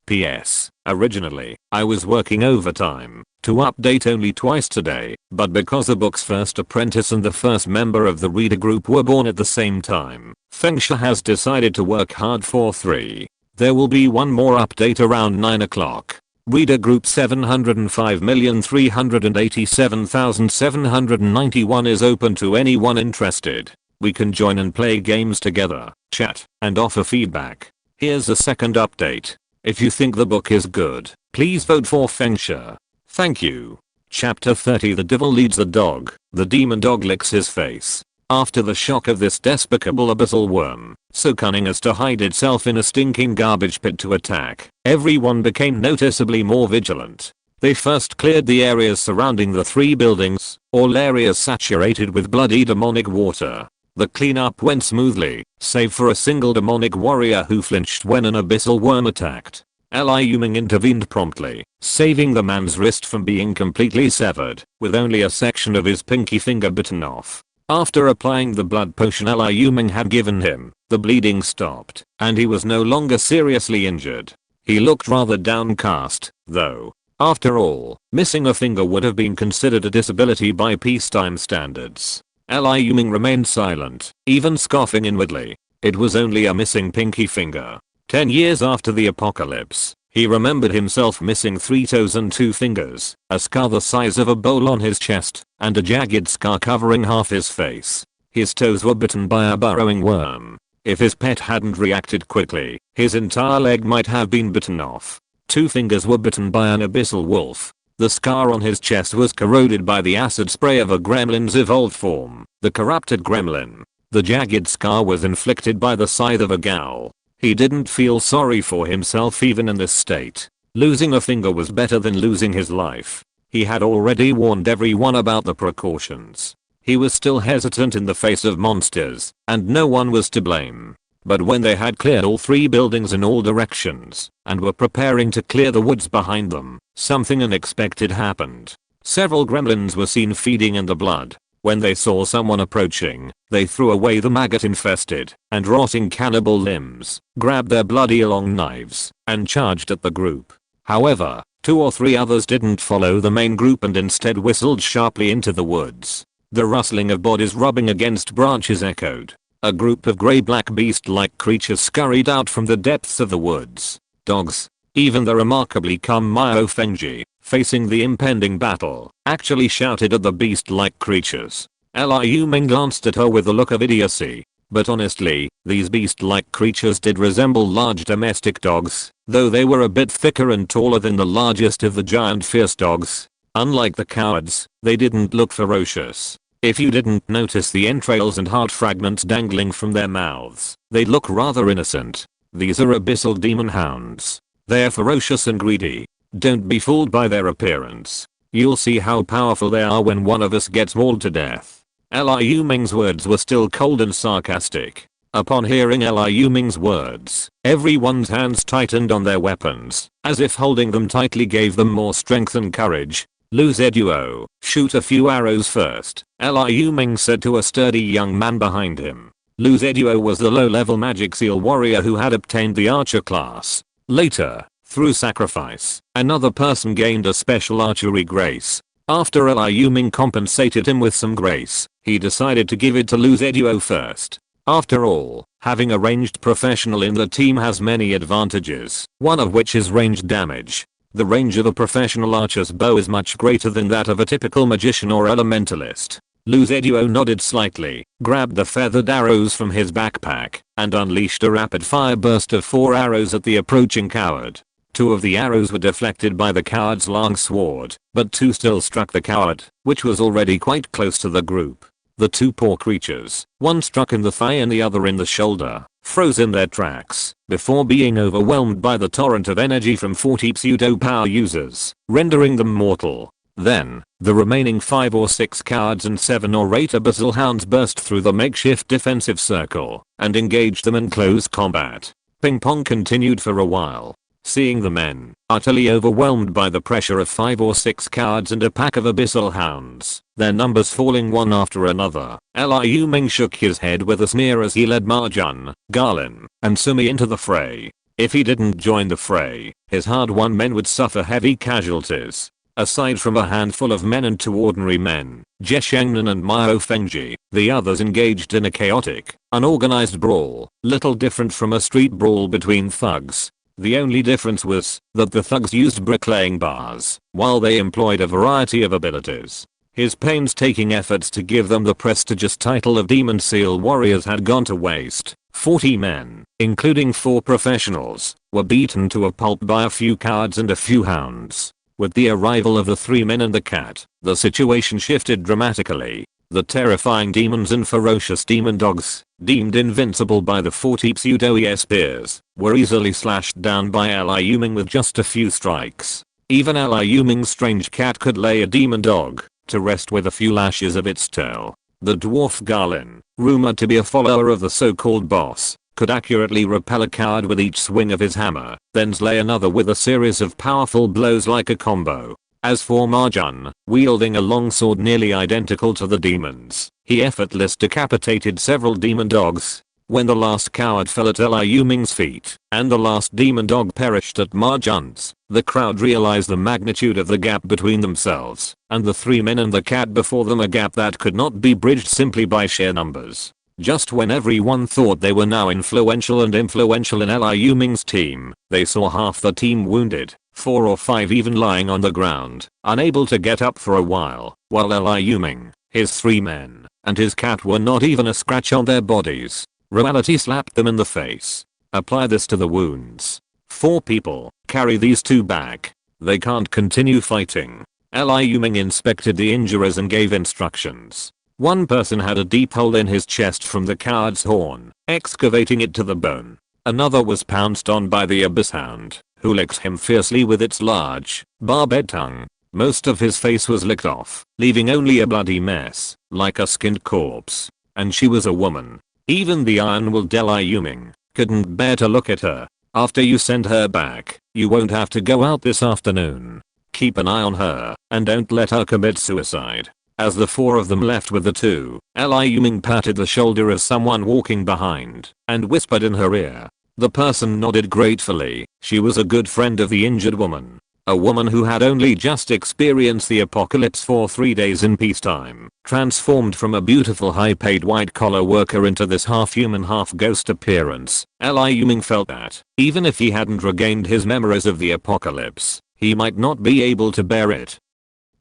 P.S. Originally, I was working overtime to update only twice today, but because the book's first apprentice and the first member of the reader group were born at the same time, Fengsha has decided to work hard for 3. There will be one more update around 9 o'clock. Reader group 705,387,791 is open to anyone interested. We can join and play games together, chat, and offer feedback. Here's the second update. If you think the book is good, please vote for Fengsha. Thank you. Chapter 30. The devil leads the dog. The demon dog licks his face. After the shock of this despicable abyssal worm, so cunning as to hide itself in a stinking garbage pit to attack, everyone became noticeably more vigilant. They first cleared the areas surrounding the 3 buildings, all areas saturated with bloody demonic water. The cleanup went smoothly, save for a single demonic warrior who flinched when an abyssal worm attacked. Liu Ming intervened promptly, saving the man's wrist from being completely severed, with only a section of his pinky finger bitten off. After applying the blood potion Liu Ming had given him, the bleeding stopped, and he was no longer seriously injured. He looked rather downcast, though. After all, missing a finger would have been considered a disability by peacetime standards. Liu Ming remained silent, even scoffing inwardly. It was only a missing pinky finger. 10 years after the apocalypse, he remembered himself missing 3 toes and 2 fingers, a scar the size of a bowl on his chest, and a jagged scar covering half his face. His toes were bitten by a burrowing worm. If his pet hadn't reacted quickly, his entire leg might have been bitten off. 2 fingers were bitten by an abyssal wolf. The scar on his chest was corroded by the acid spray of a gremlin's evolved form, the corrupted gremlin. The jagged scar was inflicted by the scythe of a ghoul. He didn't feel sorry for himself even in this state. Losing a finger was better than losing his life. He had already warned everyone about the precautions. He was still hesitant in the face of monsters, and no one was to blame. But when they had cleared all 3 buildings in all directions, and were preparing to clear the woods behind them, something unexpected happened. Several gremlins were seen feeding in the blood. When they saw someone approaching, they threw away the maggot-infested and rotting cannibal limbs, grabbed their bloody long knives, and charged at the group. However, 2 or 3 others didn't follow the main group and instead whistled sharply into the woods. The rustling of bodies rubbing against branches echoed. A group of grey-black beast-like creatures scurried out from the depths of the woods. Dogs. Even the remarkably calm Miao facing the impending battle, actually shouted at the beast-like creatures. Liu Ming glanced at her with a look of idiocy. But honestly, these beast-like creatures did resemble large domestic dogs, though they were a bit thicker and taller than the largest of the giant fierce dogs. Unlike the cowards, they didn't look ferocious. If you didn't notice the entrails and heart fragments dangling from their mouths, they look rather innocent. These are abyssal demon hounds. They're ferocious and greedy. Don't be fooled by their appearance. You'll see how powerful they are when one of us gets mauled to death. Liu Ming's words were still cold and sarcastic. Upon hearing Liu Ming's words, everyone's hands tightened on their weapons, as if holding them tightly gave them more strength and courage. Lu Zeduo, shoot a few arrows first, Liu Ming said to a sturdy young man behind him. Lu Zeduo was the low-level magic seal warrior who had obtained the archer class. Later, through sacrifice, another person gained a special archery grace. After Liu Ming compensated him with some grace, he decided to give it to Lu Zeduo first. After all, having a ranged professional in the team has many advantages, one of which is ranged damage. The range of a professional archer's bow is much greater than that of a typical magician or elementalist. Lu Zeduo nodded slightly, grabbed the feathered arrows from his backpack, and unleashed a rapid-fire burst of 4 arrows at the approaching coward. 2 of the arrows were deflected by the coward's long sword, but 2 still struck the coward, which was already quite close to the group. The 2 poor creatures, one struck in the thigh and the other in the shoulder, froze in their tracks, before being overwhelmed by the torrent of energy from 40 pseudo-power users, rendering them mortal. Then, the remaining 5 or 6 cowards and 7 or 8 abyssal hounds burst through the makeshift defensive circle, and engaged them in close combat. Ping pong continued for a while. Seeing the men, utterly overwhelmed by the pressure of 5 or 6 cowards and a pack of abyssal hounds, their numbers falling one after another, Liu Ming shook his head with a sneer as he led Marjan, Garlin, and Sumi into the fray. If he didn't join the fray, his hard-won men would suffer heavy casualties. Aside from a handful of men and 2 ordinary men, Zheshangnan and Miao Fengji, the others engaged in a chaotic, unorganized brawl, little different from a street brawl between thugs. The only difference was that the thugs used bricklaying bars, while they employed a variety of abilities. His painstaking efforts to give them the prestigious title of Demon Seal Warriors had gone to waste. 40 men, including 4 professionals, were beaten to a pulp by a few cowards and a few hounds. With the arrival of the 3 men and the cat, the situation shifted dramatically. The terrifying demons and ferocious demon dogs, deemed invincible by the 40 pseudo-ES peers, were easily slashed down by Liu Ming with just a few strikes. Even Liu Ming's strange cat could lay a demon dog to rest with a few lashes of its tail. The dwarf Garlin, rumored to be a follower of the so-called boss, could accurately repel a coward with each swing of his hammer, then slay another with a series of powerful blows like a combo. As for Marjan, wielding a longsword nearly identical to the demons, he effortlessly decapitated several demon dogs. When the last coward fell at Liu Ming's feet, and the last demon dog perished at Marjan's, the crowd realized the magnitude of the gap between themselves, and the 3 men and the cat before them, a gap that could not be bridged simply by sheer numbers. Just when everyone thought they were now influential in Liu Ming's team, they saw half the team wounded, 4 or 5 even lying on the ground, unable to get up for a while Liu Ming, his 3 men, and his cat were not even a scratch on their bodies. Reality slapped them in the face. Apply this to the wounds. 4 people, carry these 2 back. They can't continue fighting. Liu Ming inspected the injuries and gave instructions. One person had a deep hole in his chest from the coward's horn, excavating it to the bone. Another was pounced on by the abyss hound, who licked him fiercely with its large, barbed tongue. Most of his face was licked off, leaving only a bloody mess, like a skinned corpse. And she was a woman. Even the iron-willed Liu Ming couldn't bear to look at her. After you send her back, you won't have to go out this afternoon. Keep an eye on her, and don't let her commit suicide. As the 4 of them left with the 2, Liu Ming patted the shoulder of someone walking behind, and whispered in her ear. The person nodded gratefully. She was a good friend of the injured woman. a woman who had only just experienced the apocalypse for 3 days in peacetime, transformed from a beautiful high-paid white-collar worker into this half-human half-ghost appearance. Liu Ming felt that, even if he hadn't regained his memories of the apocalypse, he might not be able to bear it.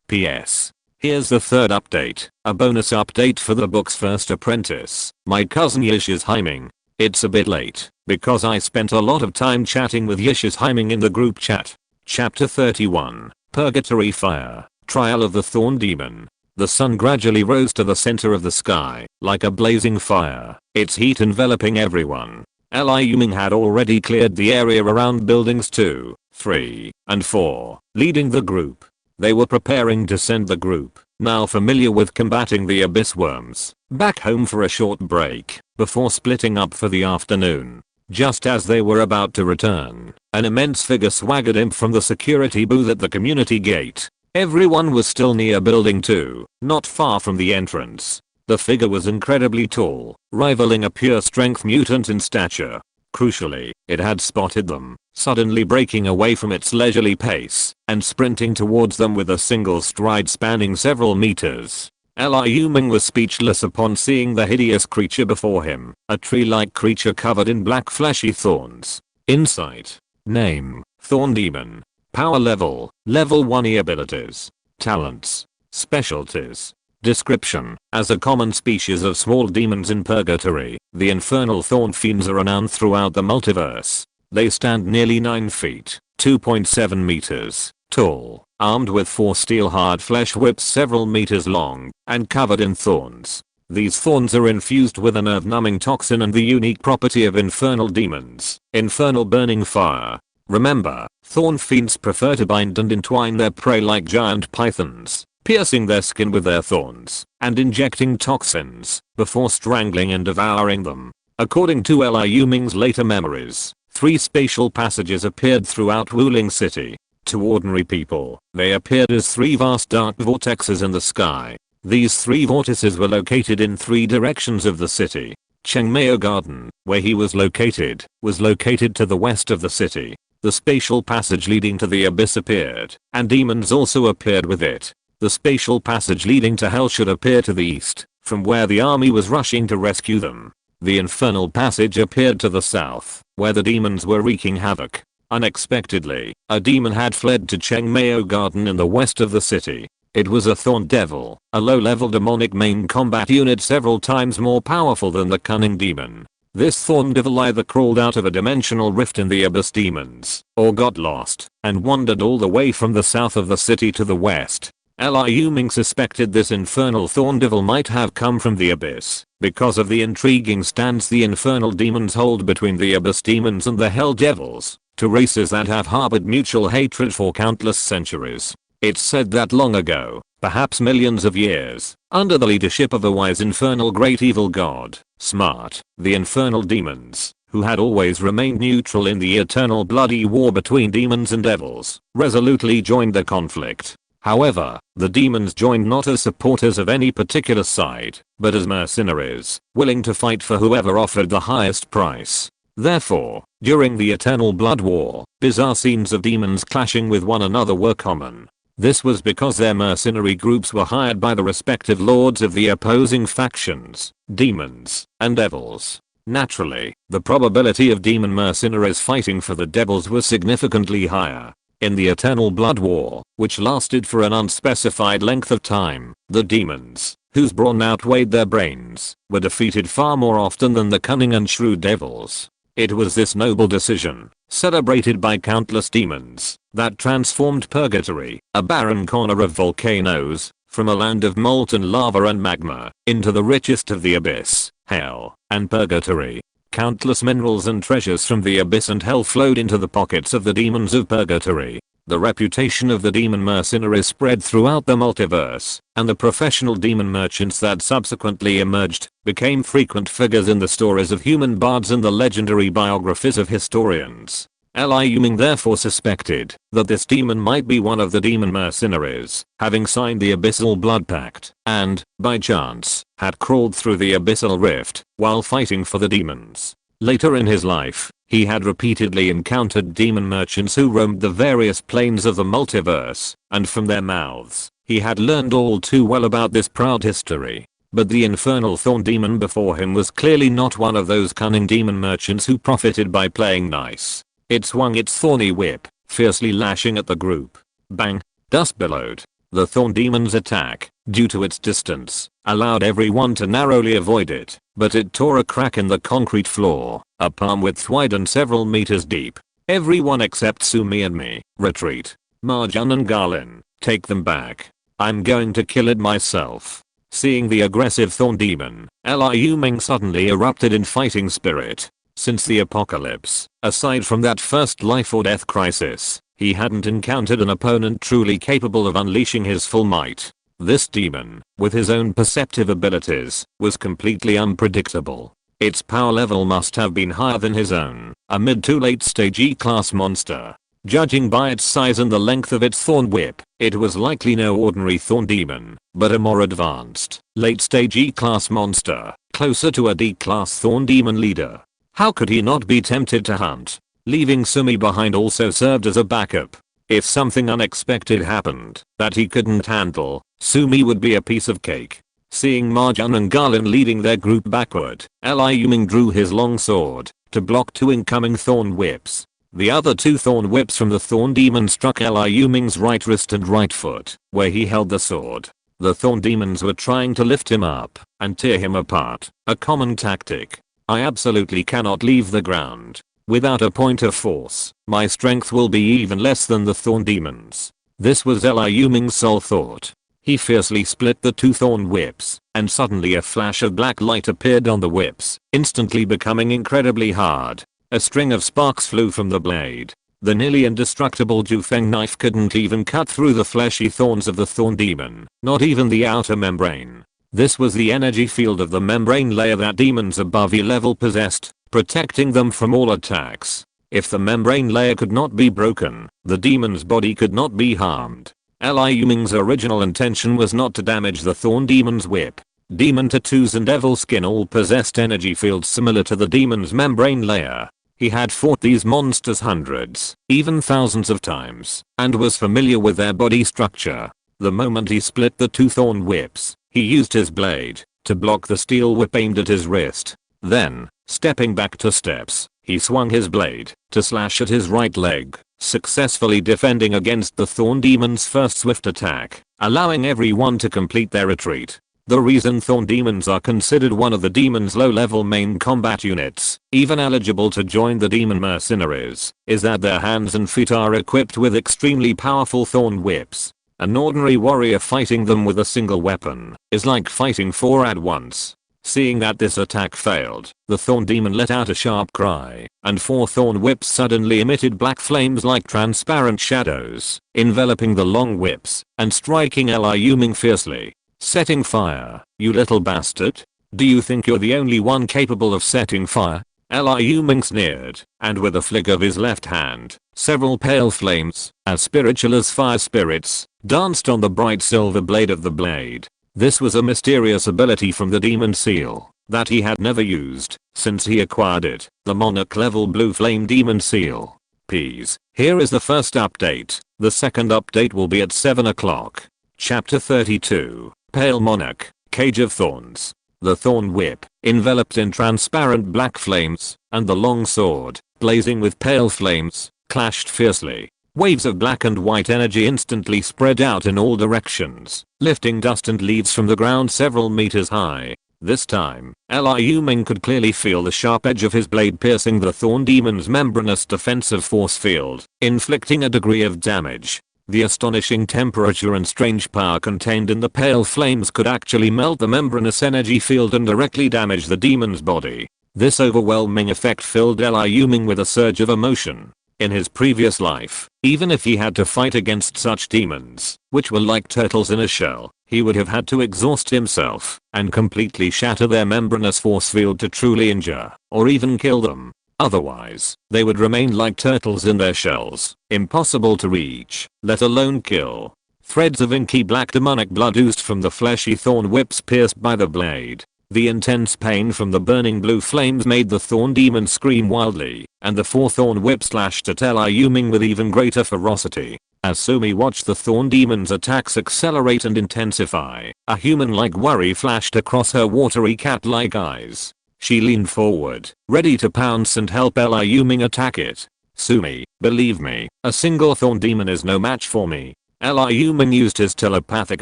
P.S. Here's the third update, a bonus update for the book's first apprentice, my cousin Yish's Haiming. It's a bit late, because I spent a lot of time chatting with Yish's Haiming in the group chat. Chapter 31, Purgatory Fire, Trial of the Thorn Demon. The sun gradually rose to the center of the sky, like a blazing fire, its heat enveloping everyone. Liu Ming had already cleared the area around buildings 2, 3, and 4, leading the group. They were preparing to send the group, now familiar with combating the abyss worms, back home for a short break, before splitting up for the afternoon. Just as they were about to return, an immense figure swaggered in from the security booth at the community gate. Everyone was still near building 2, not far from the entrance. The figure was incredibly tall, rivaling a pure strength mutant in stature. Crucially, it had spotted them, suddenly breaking away from its leisurely pace and sprinting towards them with a single stride spanning several meters. Liu Ming was speechless upon seeing the hideous creature before him, a tree-like creature covered in black fleshy thorns. Insight. Name, Thorn Demon. Power level, level 1 abilities. Talents. Specialties. Description. As a common species of small demons in purgatory, the infernal thorn fiends are renowned throughout the multiverse. They stand nearly 9 feet, 2.7 meters, tall, armed with 4 steel-hard flesh whips several meters long, and covered in thorns. These thorns are infused with a nerve-numbing toxin and the unique property of infernal demons, infernal burning fire. Remember, thorn fiends prefer to bind and entwine their prey like giant pythons, piercing their skin with their thorns, and injecting toxins, before strangling and devouring them. According to Liu Ming's later memories, 3 spatial passages appeared throughout Wuling City. To ordinary people, they appeared as 3 vast dark vortexes in the sky. These 3 vortices were located in 3 directions of the city. Chengmao Garden, where he was located to the west of the city. The spatial passage leading to the abyss appeared, and demons also appeared with it. The spatial passage leading to hell should appear to the east, from where the army was rushing to rescue them. The infernal passage appeared to the south, where the demons were wreaking havoc. Unexpectedly, a demon had fled to Chengmao Garden in the west of the city. It was a Thorn Devil, a low-level demonic main combat unit several times more powerful than the cunning demon. This Thorn Devil either crawled out of a dimensional rift in the abyss demons, or got lost, and wandered all the way from the south of the city to the west. Liu Ming suspected this infernal Thorn Devil might have come from the abyss, because of the intriguing stance the infernal demons hold between the abyss demons and the hell devils, 2 races that have harbored mutual hatred for countless centuries. It's said that long ago, perhaps millions of years, under the leadership of a wise infernal great evil god, Smart, the infernal demons, who had always remained neutral in the eternal bloody war between demons and devils, resolutely joined the conflict. However, the demons joined not as supporters of any particular side, but as mercenaries, willing to fight for whoever offered the highest price. Therefore, during the Eternal Blood War, bizarre scenes of demons clashing with one another were common. This was because their mercenary groups were hired by the respective lords of the opposing factions, demons, and devils. Naturally, the probability of demon mercenaries fighting for the devils was significantly higher. In the Eternal Blood War, which lasted for an unspecified length of time, the demons, whose brawn outweighed their brains, were defeated far more often than the cunning and shrewd devils. It was this noble decision, celebrated by countless demons, that transformed Purgatory, a barren corner of volcanoes, from a land of molten lava and magma, into the richest of the abyss, hell, and purgatory. Countless minerals and treasures from the abyss and hell flowed into the pockets of the demons of purgatory. The reputation of the demon mercenaries spread throughout the multiverse, and the professional demon merchants that subsequently emerged became frequent figures in the stories of human bards and the legendary biographies of historians. Liu Ming therefore suspected that this demon might be one of the demon mercenaries, having signed the Abyssal Blood Pact, and, by chance, had crawled through the Abyssal Rift while fighting for the demons. Later in his life, he had repeatedly encountered demon merchants who roamed the various planes of the multiverse, and from their mouths, he had learned all too well about this proud history. But the infernal thorn demon before him was clearly not one of those cunning demon merchants who profited by playing nice. It swung its thorny whip, fiercely lashing at the group. Bang! Dust billowed. The thorn demon's attack, due to its distance, allowed everyone to narrowly avoid it, but it tore a crack in the concrete floor, a palm width wide and several meters deep. Everyone except Sumi and me, retreat. Marjan and Garlin, take them back. I'm going to kill it myself. Seeing the aggressive thorn demon, Liu Ming suddenly erupted in fighting spirit. Since the apocalypse, aside from that first life or death crisis, he hadn't encountered an opponent truly capable of unleashing his full might. This demon, with his own perceptive abilities, was completely unpredictable. Its power level must have been higher than his own, a mid to late stage E-class monster. Judging by its size and the length of its thorn whip, it was likely no ordinary thorn demon, but a more advanced, late stage E-class monster, closer to a D-class thorn demon leader. How could he not be tempted to hunt? Leaving Sumi behind also served as a backup. If something unexpected happened that he couldn't handle, Sumi would be a piece of cake. Seeing Marjan and Garlin leading their group backward, Liu Ming drew his long sword to block two incoming thorn whips. The other two thorn whips from the thorn demon struck Liu Ming's right wrist and right foot, where he held the sword. The thorn demons were trying to lift him up and tear him apart, a common tactic. I absolutely cannot leave the ground. Without a point of force, my strength will be even less than the thorn demons. This was Liu Ming's sole thought. He fiercely split the two thorn whips, and suddenly a flash of black light appeared on the whips, instantly becoming incredibly hard. A string of sparks flew from the blade. The nearly indestructible Jufeng knife couldn't even cut through the fleshy thorns of the thorn demon, not even the outer membrane. This was the energy field of the membrane layer that demons above E-level possessed, protecting them from all attacks. If the membrane layer could not be broken, the demon's body could not be harmed. Liu Ming's original intention was not to damage the thorn demon's whip. Demon tattoos and devil skin all possessed energy fields similar to the demon's membrane layer. He had fought these monsters hundreds, even thousands of times, and was familiar with their body structure. The moment he split the two thorn whips, he used his blade to block the steel whip aimed at his wrist. Then, stepping back 2 steps, he swung his blade to slash at his right leg, successfully defending against the thorn demon's first swift attack, allowing everyone to complete their retreat. The reason thorn demons are considered one of the demon's low-level main combat units, even eligible to join the demon mercenaries, is that their hands and feet are equipped with extremely powerful thorn whips. An ordinary warrior fighting them with a single weapon is like fighting 4 at once. Seeing that this attack failed, the thorn demon let out a sharp cry, and 4 thorn whips suddenly emitted black flames like transparent shadows, enveloping the long whips and striking Liu Ming fiercely. Setting fire, you little bastard? Do you think you're the only one capable of setting fire? Liu Ming sneered, and with a flick of his left hand, several pale flames, as spiritual as fire spirits, danced on the bright silver blade of the blade. This was a mysterious ability from the demon seal that he had never used since he acquired it, the monarch level blue flame demon seal. Peas. Here is the first update. The second update will be at 7 o'clock. Chapter 32. Pale Monarch, Cage of Thorns. The thorn whip, enveloped in transparent black flames, and the long sword, blazing with pale flames, clashed fiercely. Waves of black and white energy instantly spread out in all directions, lifting dust and leaves from the ground several meters high. This time, Liu Ming could clearly feel the sharp edge of his blade piercing the thorn demon's membranous defensive force field, inflicting a degree of damage. The astonishing temperature and strange power contained in the pale flames could actually melt the membranous energy field and directly damage the demon's body. This overwhelming effect filled Liu Ming with a surge of emotion. In his previous life, even if he had to fight against such demons, which were like turtles in a shell, he would have had to exhaust himself and completely shatter their membranous force field to truly injure or even kill them. Otherwise, they would remain like turtles in their shells, impossible to reach, let alone kill. Threads of inky black demonic blood oozed from the fleshy thorn whips pierced by the blade. The intense pain from the burning blue flames made the thorn demon scream wildly, and the 4 thorn whips slashed at Liu Ming with even greater ferocity. As Sumi watched the thorn demon's attacks accelerate and intensify, a human-like worry flashed across her watery cat-like eyes. She leaned forward, ready to pounce and help Liu Ming attack it. "Sumi, believe me, a single thorn demon is no match for me." Liu Ming used his telepathic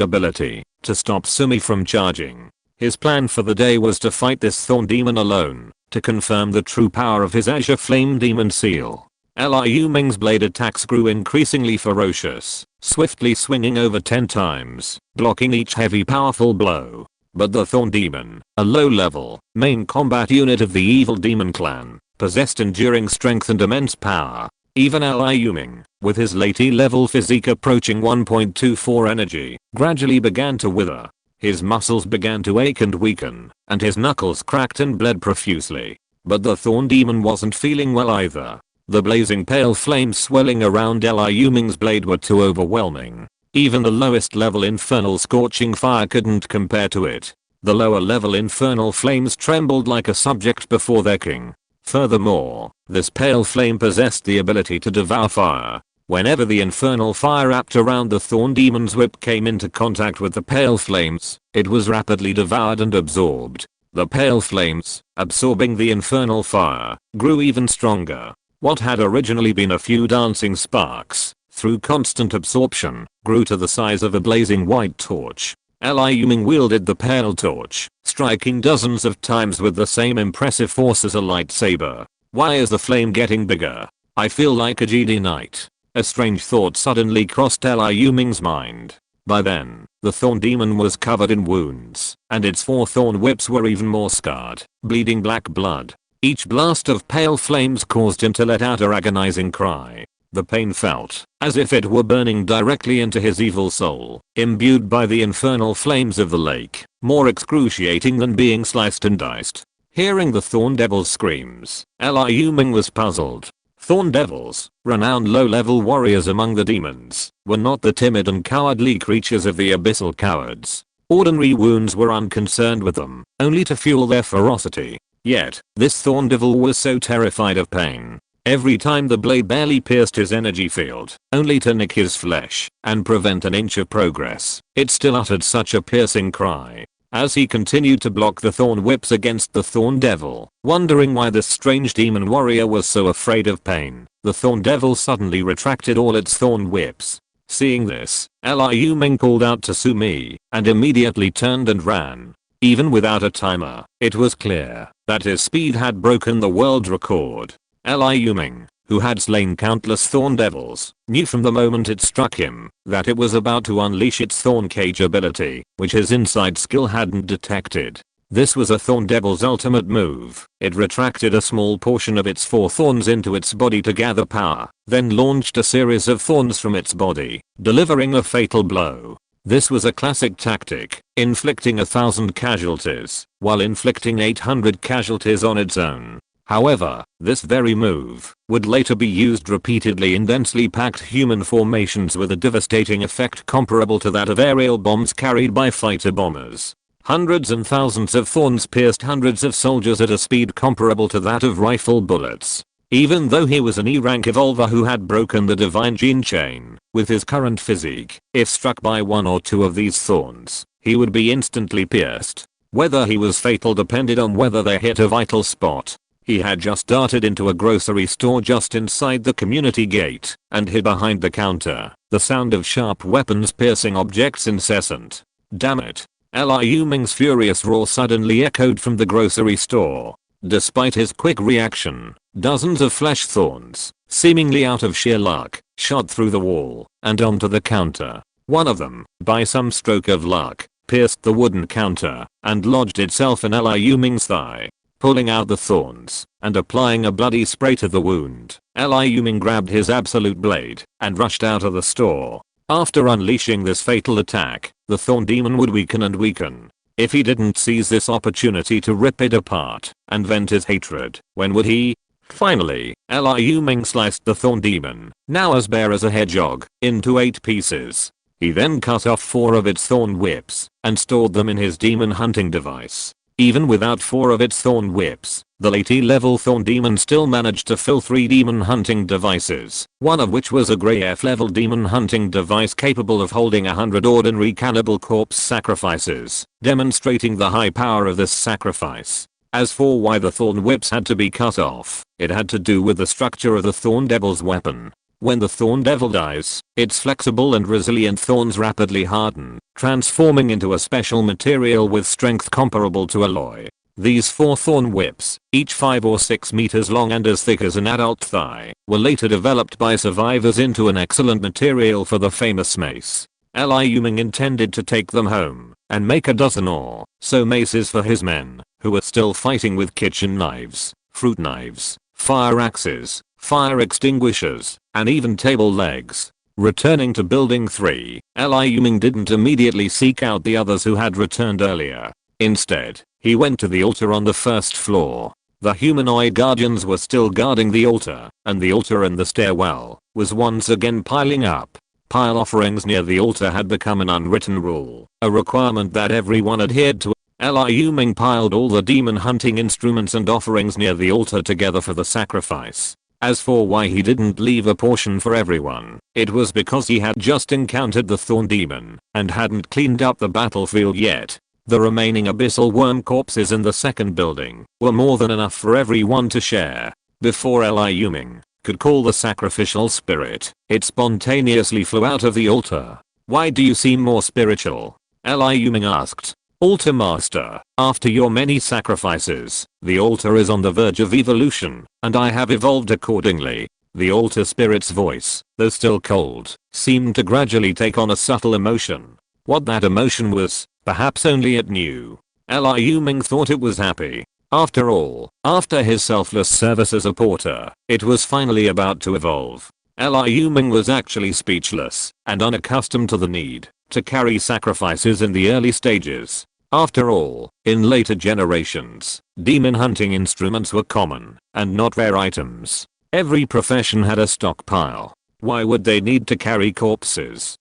ability to stop Sumi from charging. His plan for the day was to fight this thorn demon alone, to confirm the true power of his azure flame demon seal. Liu Ming's blade attacks grew increasingly ferocious, swiftly swinging over 10 times, blocking each heavy powerful blow. But the thorn demon, a low-level, main combat unit of the evil demon clan, possessed enduring strength and immense power. Even Liu Ming, with his late level physique approaching 1.24 energy, gradually began to wither. His muscles began to ache and weaken, and his knuckles cracked and bled profusely. But the thorn demon wasn't feeling well either. The blazing pale flames swelling around Liu Ming's blade were too overwhelming. Even the lowest level infernal scorching fire couldn't compare to it. The lower level infernal flames trembled like a subject before their king. Furthermore, this pale flame possessed the ability to devour fire. Whenever the infernal fire wrapped around the thorn demon's whip came into contact with the pale flames, it was rapidly devoured and absorbed. The pale flames, absorbing the infernal fire, grew even stronger. What had originally been a few dancing sparks, through constant absorption, grew to the size of a blazing white torch. Liu Ming wielded the pale torch, striking dozens of times with the same impressive force as a lightsaber. Why is the flame getting bigger? I feel like a Jedi Knight. A strange thought suddenly crossed Liu Ming's mind. By then, the thorn demon was covered in wounds, and its 4 thorn whips were even more scarred, bleeding black blood. Each blast of pale flames caused him to let out a agonizing cry. The pain felt as if it were burning directly into his evil soul, imbued by the infernal flames of the lake, more excruciating than being sliced and diced. Hearing the thorn devil's screams, Liu Ming was puzzled. Thorn devils, renowned low-level warriors among the demons, were not the timid and cowardly creatures of the abyssal cowards. Ordinary wounds were unconcerned with them, only to fuel their ferocity. Yet, this thorn devil was so terrified of pain. Every time the blade barely pierced his energy field, only to nick his flesh and prevent an inch of progress, it still uttered such a piercing cry. As he continued to block the thorn whips against the thorn devil, wondering why this strange demon warrior was so afraid of pain, the thorn devil suddenly retracted all its thorn whips. Seeing this, Liu Ming called out to Sumi, and immediately turned and ran. Even without a timer, it was clear that his speed had broken the world record. Liu Ming, who had slain countless thorn devils, knew from the moment it struck him that it was about to unleash its thorn cage ability, which his inside skill hadn't detected. This was a thorn devil's ultimate move. It retracted a small portion of its 4 thorns into its body to gather power, then launched a series of thorns from its body, delivering a fatal blow. This was a classic tactic, inflicting 1,000 casualties, while inflicting 800 casualties on its own. However, this very move would later be used repeatedly in densely packed human formations with a devastating effect comparable to that of aerial bombs carried by fighter bombers. Hundreds and thousands of thorns pierced hundreds of soldiers at a speed comparable to that of rifle bullets. Even though he was an E-rank evolver who had broken the divine gene chain, with his current physique, if struck by 1 or 2 of these thorns, he would be instantly pierced. Whether he was fatal depended on whether they hit a vital spot. He had just darted into a grocery store just inside the community gate and hid behind the counter, the sound of sharp weapons piercing objects incessant. Damn it. Liu Ming's furious roar suddenly echoed from the grocery store. Despite his quick reaction, dozens of flesh thorns, seemingly out of sheer luck, shot through the wall and onto the counter. One of them, by some stroke of luck, pierced the wooden counter and lodged itself in Liu Ming's thigh. Pulling out the thorns and applying a bloody spray to the wound, Liu Ming grabbed his absolute blade and rushed out of the store. After unleashing this fatal attack, the thorn demon would weaken and weaken. If he didn't seize this opportunity to rip it apart and vent his hatred, when would he? Finally, Liu Ming sliced the thorn demon, now as bare as a hedgehog, into 8 pieces. He then cut off 4 of its thorn whips and stored them in his demon hunting device. Even without 4 of its thorn whips, the late E-level thorn demon still managed to fill 3 demon hunting devices, one of which was a grey F-level demon hunting device capable of holding 100 ordinary cannibal corpse sacrifices, demonstrating the high power of this sacrifice. As for why the thorn whips had to be cut off, it had to do with the structure of the thorn devil's weapon. When the thorn devil dies, its flexible and resilient thorns rapidly harden, transforming into a special material with strength comparable to alloy. These 4 thorn whips, each 5 or 6 meters long and as thick as an adult thigh, were later developed by survivors into an excellent material for the famous mace. Liu Ming intended to take them home and make a dozen or so maces for his men, who were still fighting with kitchen knives, fruit knives, fire axes, fire extinguishers, and even table legs. Returning to building 3, Liu Ming didn't immediately seek out the others who had returned earlier. Instead, he went to the altar on the first floor. The humanoid guardians were still guarding the altar, and the altar in the stairwell was once again piling up. Pile offerings near the altar had become an unwritten rule, a requirement that everyone adhered to. Liu Ming piled all the demon hunting instruments and offerings near the altar together for the sacrifice. As for why he didn't leave a portion for everyone, it was because he had just encountered the thorn demon and hadn't cleaned up the battlefield yet. The remaining abyssal worm corpses in the second building were more than enough for everyone to share. Before Liu Ming could call the sacrificial spirit, it spontaneously flew out of the altar. "Why do you seem more spiritual?" Liu Ming asked. "Altar master, after your many sacrifices, the altar is on the verge of evolution, and I have evolved accordingly." The altar spirit's voice, though still cold, seemed to gradually take on a subtle emotion. What that emotion was, perhaps only it knew. Liu Ming thought it was happy. After all, after his selfless service as a porter, it was finally about to evolve. Liu Ming was actually speechless and unaccustomed to the need to carry sacrifices in the early stages. After all, in later generations, demon hunting instruments were common and not rare items. Every profession had a stockpile. Why would they need to carry corpses?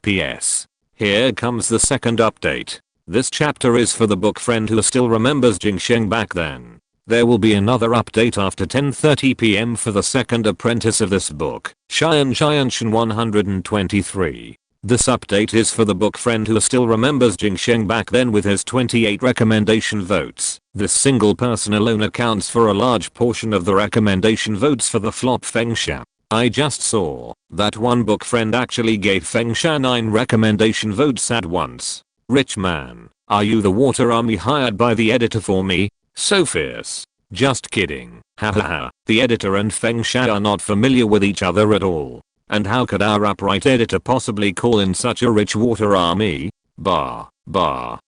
P.S. Here comes the second update. This chapter is for the book friend who still remembers Jingsheng back then. There will be another update after 10:30 PM for the second apprentice of this book, Xianshen 123. This update is for the book friend who still remembers Jingsheng back then with his 28 recommendation votes. This single person alone accounts for a large portion of the recommendation votes for the flop Fengsha. I just saw that one book friend actually gave Fengsha 9 recommendation votes at once. Rich man, are you the water army hired by the editor for me? So fierce. Just kidding. Hahaha. The editor and Fengsha are not familiar with each other at all. And how could our upright editor possibly call in such a rich water army? Bah,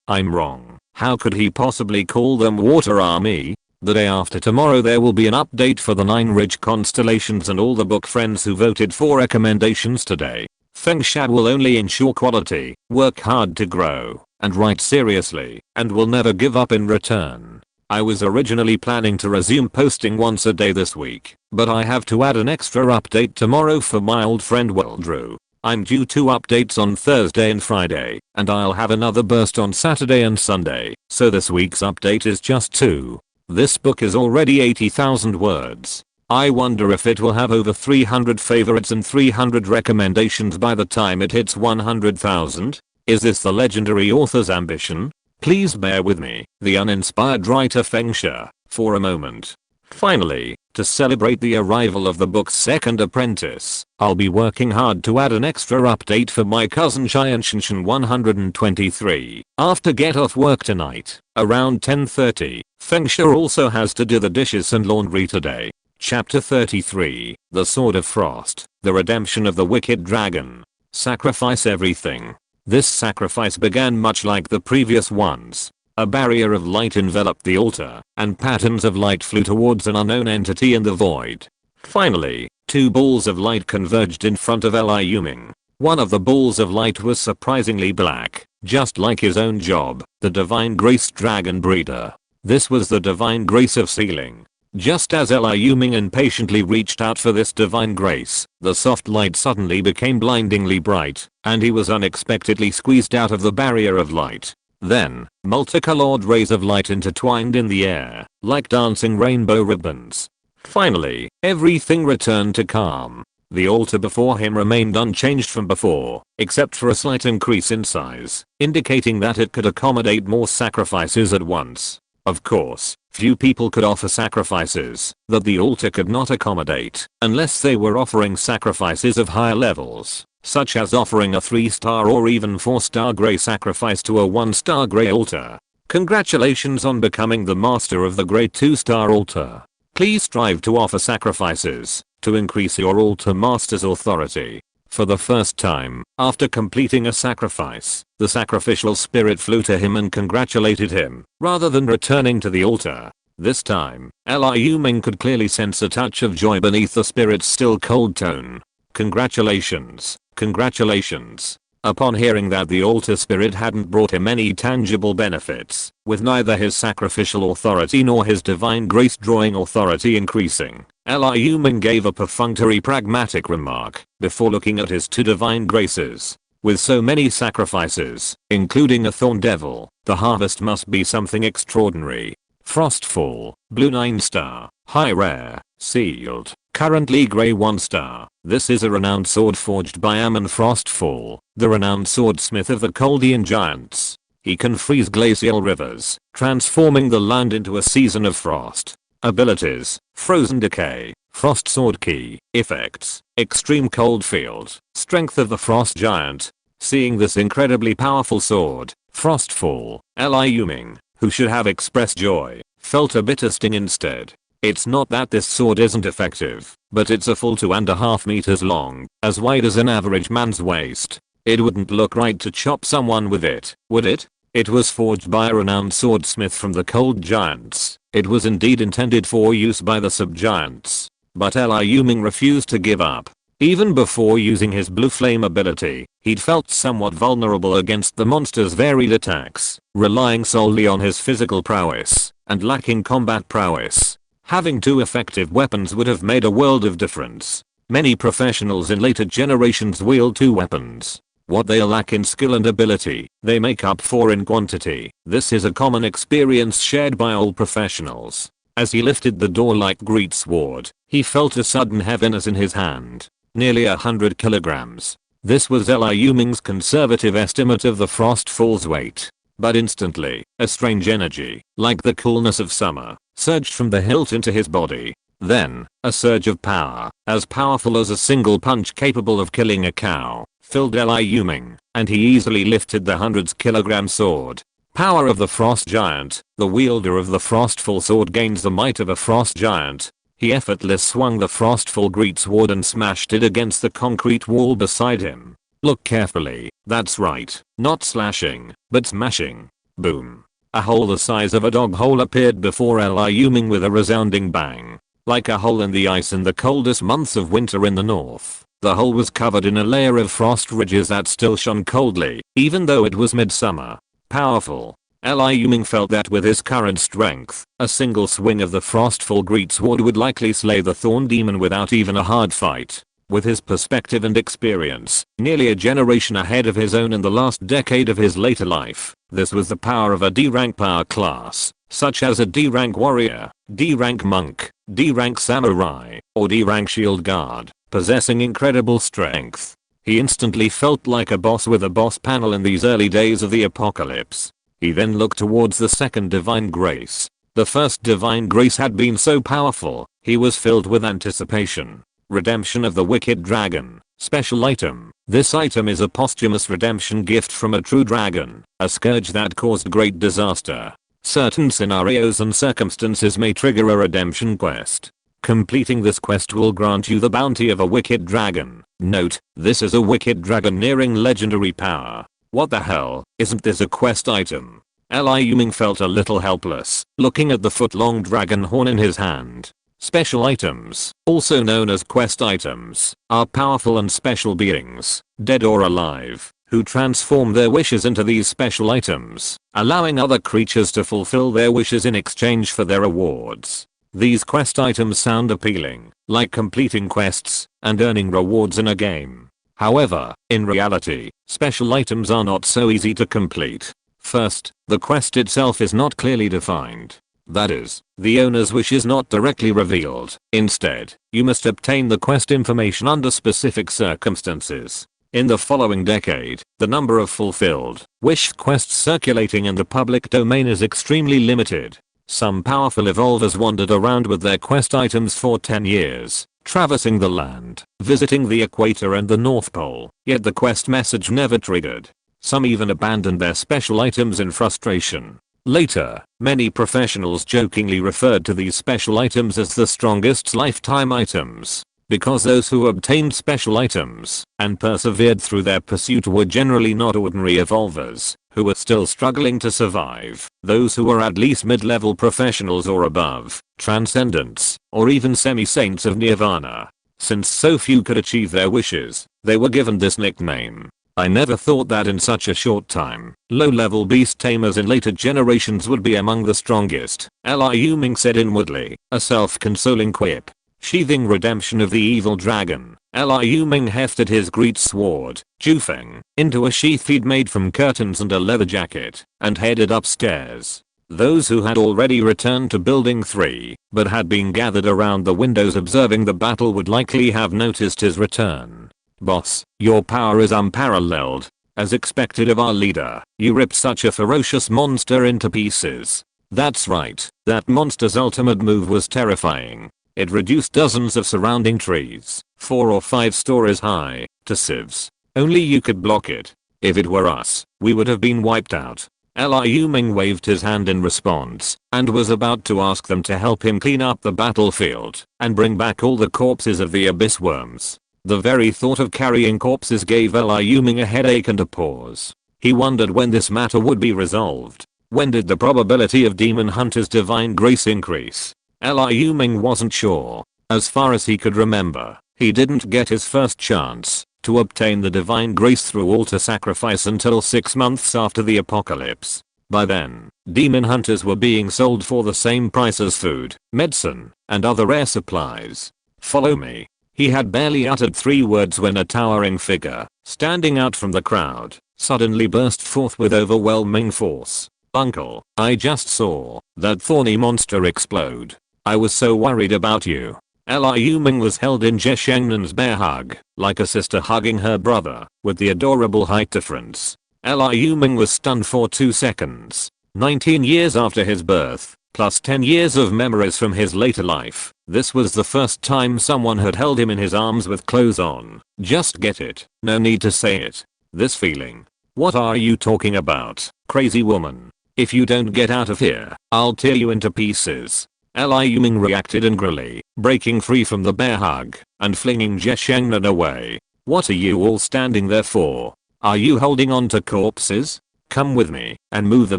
I'm wrong. How could he possibly call them water army? The day after tomorrow there will be an update for the 9 rich constellations and all the book friends who voted for recommendations today. Fengsha will only ensure quality, work hard to grow, and write seriously, and will never give up in return. I was originally planning to resume posting once a day this week, but I have to add an extra update tomorrow for my old friend Wildrew. I'm due 2 updates on Thursday and Friday, and I'll have another burst on Saturday and Sunday, so this week's update is just 2. This book is already 80,000 words. I wonder if it will have over 300 favorites and 300 recommendations by the time it hits 100,000. Is this the legendary author's ambition? Please bear with me, the uninspired writer Fengsha, for a moment. Finally, to celebrate the arrival of the book's second apprentice, I'll be working hard to add an extra update for my cousin Xianshen 123. After get off work tonight, around 10:30, Fengsha also has to do the dishes and laundry today. Chapter 33, The Sword of Frost, The Redemption of the Wicked Dragon. Sacrifice everything. This sacrifice began much like the previous ones. A barrier of light enveloped the altar, and patterns of light flew towards an unknown entity in the void. Finally, 2 balls of light converged in front of Liu Ming. One of the balls of light was surprisingly black, just like his own job, the Divine Grace Dragon Breeder. This was the Divine Grace of Sealing. Just as Liu Ming impatiently reached out for this divine grace, the soft light suddenly became blindingly bright, and he was unexpectedly squeezed out of the barrier of light. Then, multicolored rays of light intertwined in the air, like dancing rainbow ribbons. Finally, everything returned to calm. The altar before him remained unchanged from before, except for a slight increase in size, indicating that it could accommodate more sacrifices at once. Of course, few people could offer sacrifices that the altar could not accommodate, unless they were offering sacrifices of higher levels, such as offering a 3-star or even 4-star grey sacrifice to a 1-star grey altar. Congratulations on becoming the master of the grey 2-star altar. Please strive to offer sacrifices to increase your altar master's authority. For the first time, after completing a sacrifice, the sacrificial spirit flew to him and congratulated him, rather than returning to the altar. This time, Liu Ming could clearly sense a touch of joy beneath the spirit's still cold tone. Congratulations, congratulations. Upon hearing that the altar spirit hadn't brought him any tangible benefits, with neither his sacrificial authority nor his divine grace drawing authority increasing, Liu Ming gave a perfunctory pragmatic remark before looking at his 2 divine graces. With so many sacrifices, including a thorn devil, the harvest must be something extraordinary. Frostfall, blue 9-star, high rare, sealed, currently grey 1-star. This is a renowned sword forged by Ammon Frostfall, the renowned swordsmith of the Chaldean giants. He can freeze glacial rivers, transforming the land into a season of frost. Abilities: Frozen Decay, Frost Sword Key. Effects: Extreme Cold Field, Strength of the Frost Giant. Seeing this incredibly powerful sword, Frostfall, Liu Ming, who should have expressed joy, felt a bitter sting instead. It's not that this sword isn't effective, but it's a full 2.5 meters long, as wide as an average man's waist. It wouldn't look right to chop someone with it, would it? It was forged by a renowned swordsmith from the cold giants. It was indeed intended for use by the subgiants. But Liu Ming refused to give up. Even before using his blue flame ability, he'd felt somewhat vulnerable against the monster's varied attacks, relying solely on his physical prowess, and lacking combat prowess. Having 2 effective weapons would have made a world of difference. Many professionals in later generations wield 2 weapons. What they lack in skill and ability, they make up for in quantity. This is a common experience shared by all professionals. As he lifted the door-like great sword, he felt a sudden heaviness in his hand. Nearly 100 kilograms. This was Liu Ming's conservative estimate of the Frostfall's weight. But instantly, a strange energy, like the coolness of summer, surged from the hilt into his body. Then, a surge of power, as powerful as a single punch capable of killing a cow, filled Liu Ming, and he easily lifted the 100-kilogram sword. Power of the Frost Giant. The wielder of the Frostfall sword gains the might of a Frost Giant. He effortlessly swung the Frostfall greatsword and smashed it against the concrete wall beside him. Look carefully, that's right, not slashing, but smashing. Boom. A hole the size of a dog hole appeared before Liu Ming with a resounding bang. Like a hole in the ice in the coldest months of winter in the north. The hole was covered in a layer of frost ridges that still shone coldly, even though it was midsummer. Powerful. Liu Ming felt that with his current strength, a single swing of the Frostfall greatsword would likely slay the Thorn Demon without even a hard fight. With his perspective and experience, nearly a generation ahead of his own in the last decade of his later life, this was the power of a D-rank power class, such as a D-rank warrior, D-rank monk, D-rank samurai, or D-rank shield guard, possessing incredible strength. He instantly felt like a boss with a boss panel in these early days of the apocalypse. He then looked towards the second divine grace. The first divine grace had been so powerful, he was filled with anticipation. Redemption of the Wicked Dragon. Special item. This item is a posthumous redemption gift from a true dragon, a scourge that caused great disaster. Certain scenarios and circumstances may trigger a redemption quest. Completing this quest will grant you the bounty of a wicked dragon. Note, this is a wicked dragon nearing legendary power. What the hell, isn't this a quest item? Liu Ming felt a little helpless, looking at the foot-long dragon horn in his hand. Special items, also known as quest items, are powerful and special beings, dead or alive, who transform their wishes into these special items, allowing other creatures to fulfill their wishes in exchange for their rewards. These quest items sound appealing, like completing quests and earning rewards in a game. However, in reality, special items are not so easy to complete. First, the quest itself is not clearly defined. That is, the owner's wish is not directly revealed. Instead, you must obtain the quest information under specific circumstances. In the following decade, the number of fulfilled wish quests circulating in the public domain is extremely limited. Some powerful evolvers wandered around with their quest items for 10 years, traversing the land, visiting the equator and the North Pole, yet the quest message never triggered. Some even abandoned their special items in frustration. Later, many professionals jokingly referred to these special items as the strongest lifetime items, because those who obtained special items and persevered through their pursuit were generally not ordinary evolvers who were still struggling to survive. Those who were at least mid-level professionals or above, transcendents, or even semi-saints of nirvana. Since so few could achieve their wishes, they were given this nickname. I never thought that in such a short time, low-level beast tamers in later generations would be among the strongest, Liu Ming said inwardly, a self-consoling quip. Sheathing redemption of the evil dragon, Liu Ming hefted his great sword, Jufeng, into a sheath he'd made from curtains and a leather jacket, and headed upstairs. Those who had already returned to Building 3, but had been gathered around the windows observing the battle would likely have noticed his return. Boss, your power is unparalleled. As expected of our leader, you ripped such a ferocious monster into pieces. That's right, that monster's ultimate move was terrifying. It reduced dozens of surrounding trees, 4 or 5 stories high, to sieves. Only you could block it. If it were us, we would have been wiped out. Liu Ming waved his hand in response, and was about to ask them to help him clean up the battlefield, and bring back all the corpses of the abyss worms. The very thought of carrying corpses gave Liu Ming a headache and a pause. He wondered when this matter would be resolved. When did the probability of demon hunters' divine grace increase? Liu Ming wasn't sure. As far as he could remember, he didn't get his first chance to obtain the divine grace through altar sacrifice until 6 months after the apocalypse. By then, demon hunters were being sold for the same price as food, medicine, and other rare supplies. Follow me. He had barely uttered 3 words when a towering figure, standing out from the crowd, suddenly burst forth with overwhelming force. Uncle, I just saw that thorny monster explode. I was so worried about you. Liu Ming was held in Jie Shengnan's bear hug, like a sister hugging her brother, with the adorable height difference. Liu Ming was stunned for 2 seconds. 19 years after his birth, plus 10 years of memories from his later life, this was the first time someone had held him in his arms with clothes on. Just get it. No need to say it. This feeling. What are you talking about, crazy woman? If you don't get out of here, I'll tear you into pieces. Liu Ming reacted angrily, breaking free from the bear hug and flinging Jie Shengnan away. What are you all standing there for? Are you holding on to corpses? Come with me and move the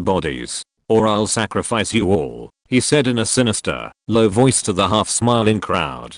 bodies, or I'll sacrifice you all, he said in a sinister, low voice to the half-smiling crowd.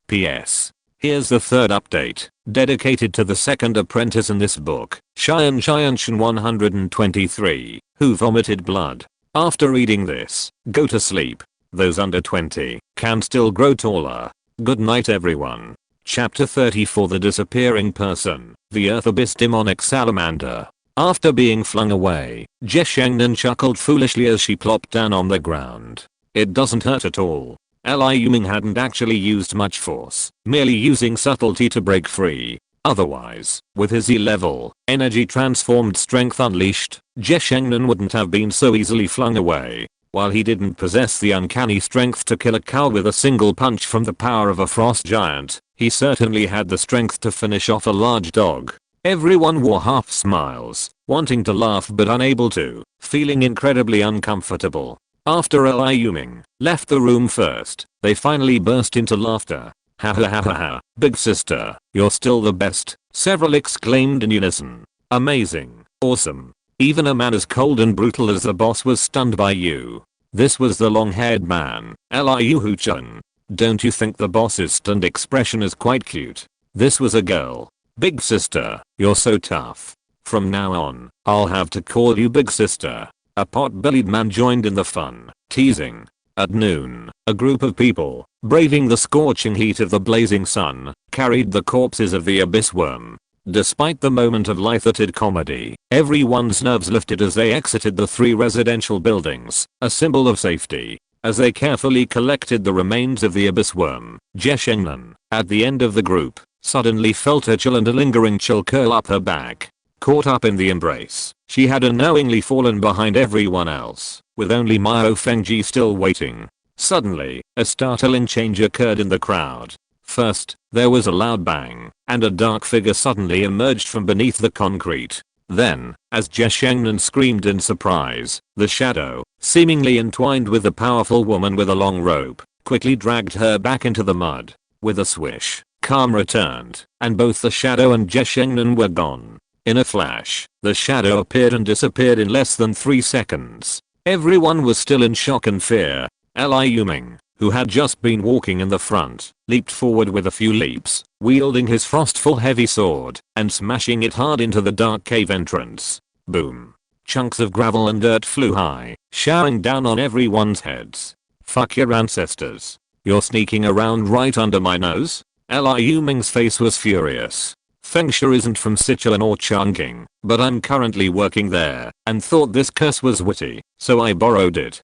P.S. Here's the 3rd update, dedicated to the 2nd apprentice in this book, Xian Xianshan 123, who vomited blood. After reading this, go to sleep. Those under 20 can still grow taller. Good night everyone. Chapter 34 The Disappearing Person, the Earth Abyss Demonic Salamander. After being flung away, Jie Shengnan chuckled foolishly as she plopped down on the ground. It doesn't hurt at all. Liu Ming hadn't actually used much force, merely using subtlety to break free. Otherwise, with his E-level, energy transformed strength unleashed, Jie Shengnan wouldn't have been so easily flung away. While he didn't possess the uncanny strength to kill a cow with a single punch from the power of a frost giant, he certainly had the strength to finish off a large dog. Everyone wore half smiles, wanting to laugh but unable to, feeling incredibly uncomfortable. After Liu Ming left the room first, they finally burst into laughter. Ha ha ha ha ha, big sister, you're still the best, several exclaimed in unison. Amazing, awesome. Even a man as cold and brutal as the boss was stunned by you. This was the long-haired man, Liu Huchun. Don't you think the boss's stunned expression is quite cute? This was a girl. Big sister, you're so tough. From now on, I'll have to call you big sister. A pot-bellied man joined in the fun, teasing. At noon, a group of people, braving the scorching heat of the blazing sun, carried the corpses of the abyss worm. Despite the moment of light-hearted comedy, everyone's nerves lifted as they exited the 3 residential buildings, a symbol of safety. As they carefully collected the remains of the abyss worm, Jeshengnan, at the end of the group, suddenly felt a chill and a lingering chill curl up her back. Caught up in the embrace, she had unknowingly fallen behind everyone else, with only Miao Fengji still waiting. Suddenly, a startling change occurred in the crowd. First, there was a loud bang, and a dark figure suddenly emerged from beneath the concrete. Then, as Jeshengnan screamed in surprise, the shadow, seemingly entwined with the powerful woman with a long rope, quickly dragged her back into the mud. With a swish, calm returned, and both the shadow and Jeshengnan were gone. In a flash, the shadow appeared and disappeared in less than 3 seconds. Everyone was still in shock and fear. Liu Ming, who had just been walking in the front, leaped forward with a few leaps, wielding his frostful heavy sword, and smashing it hard into the dark cave entrance. Boom. Chunks of gravel and dirt flew high, showering down on everyone's heads. Fuck your ancestors. You're sneaking around right under my nose? Liu Ming's face was furious. Fengsha isn't from Sichuan or Chongqing, but I'm currently working there, and thought this curse was witty, so I borrowed it.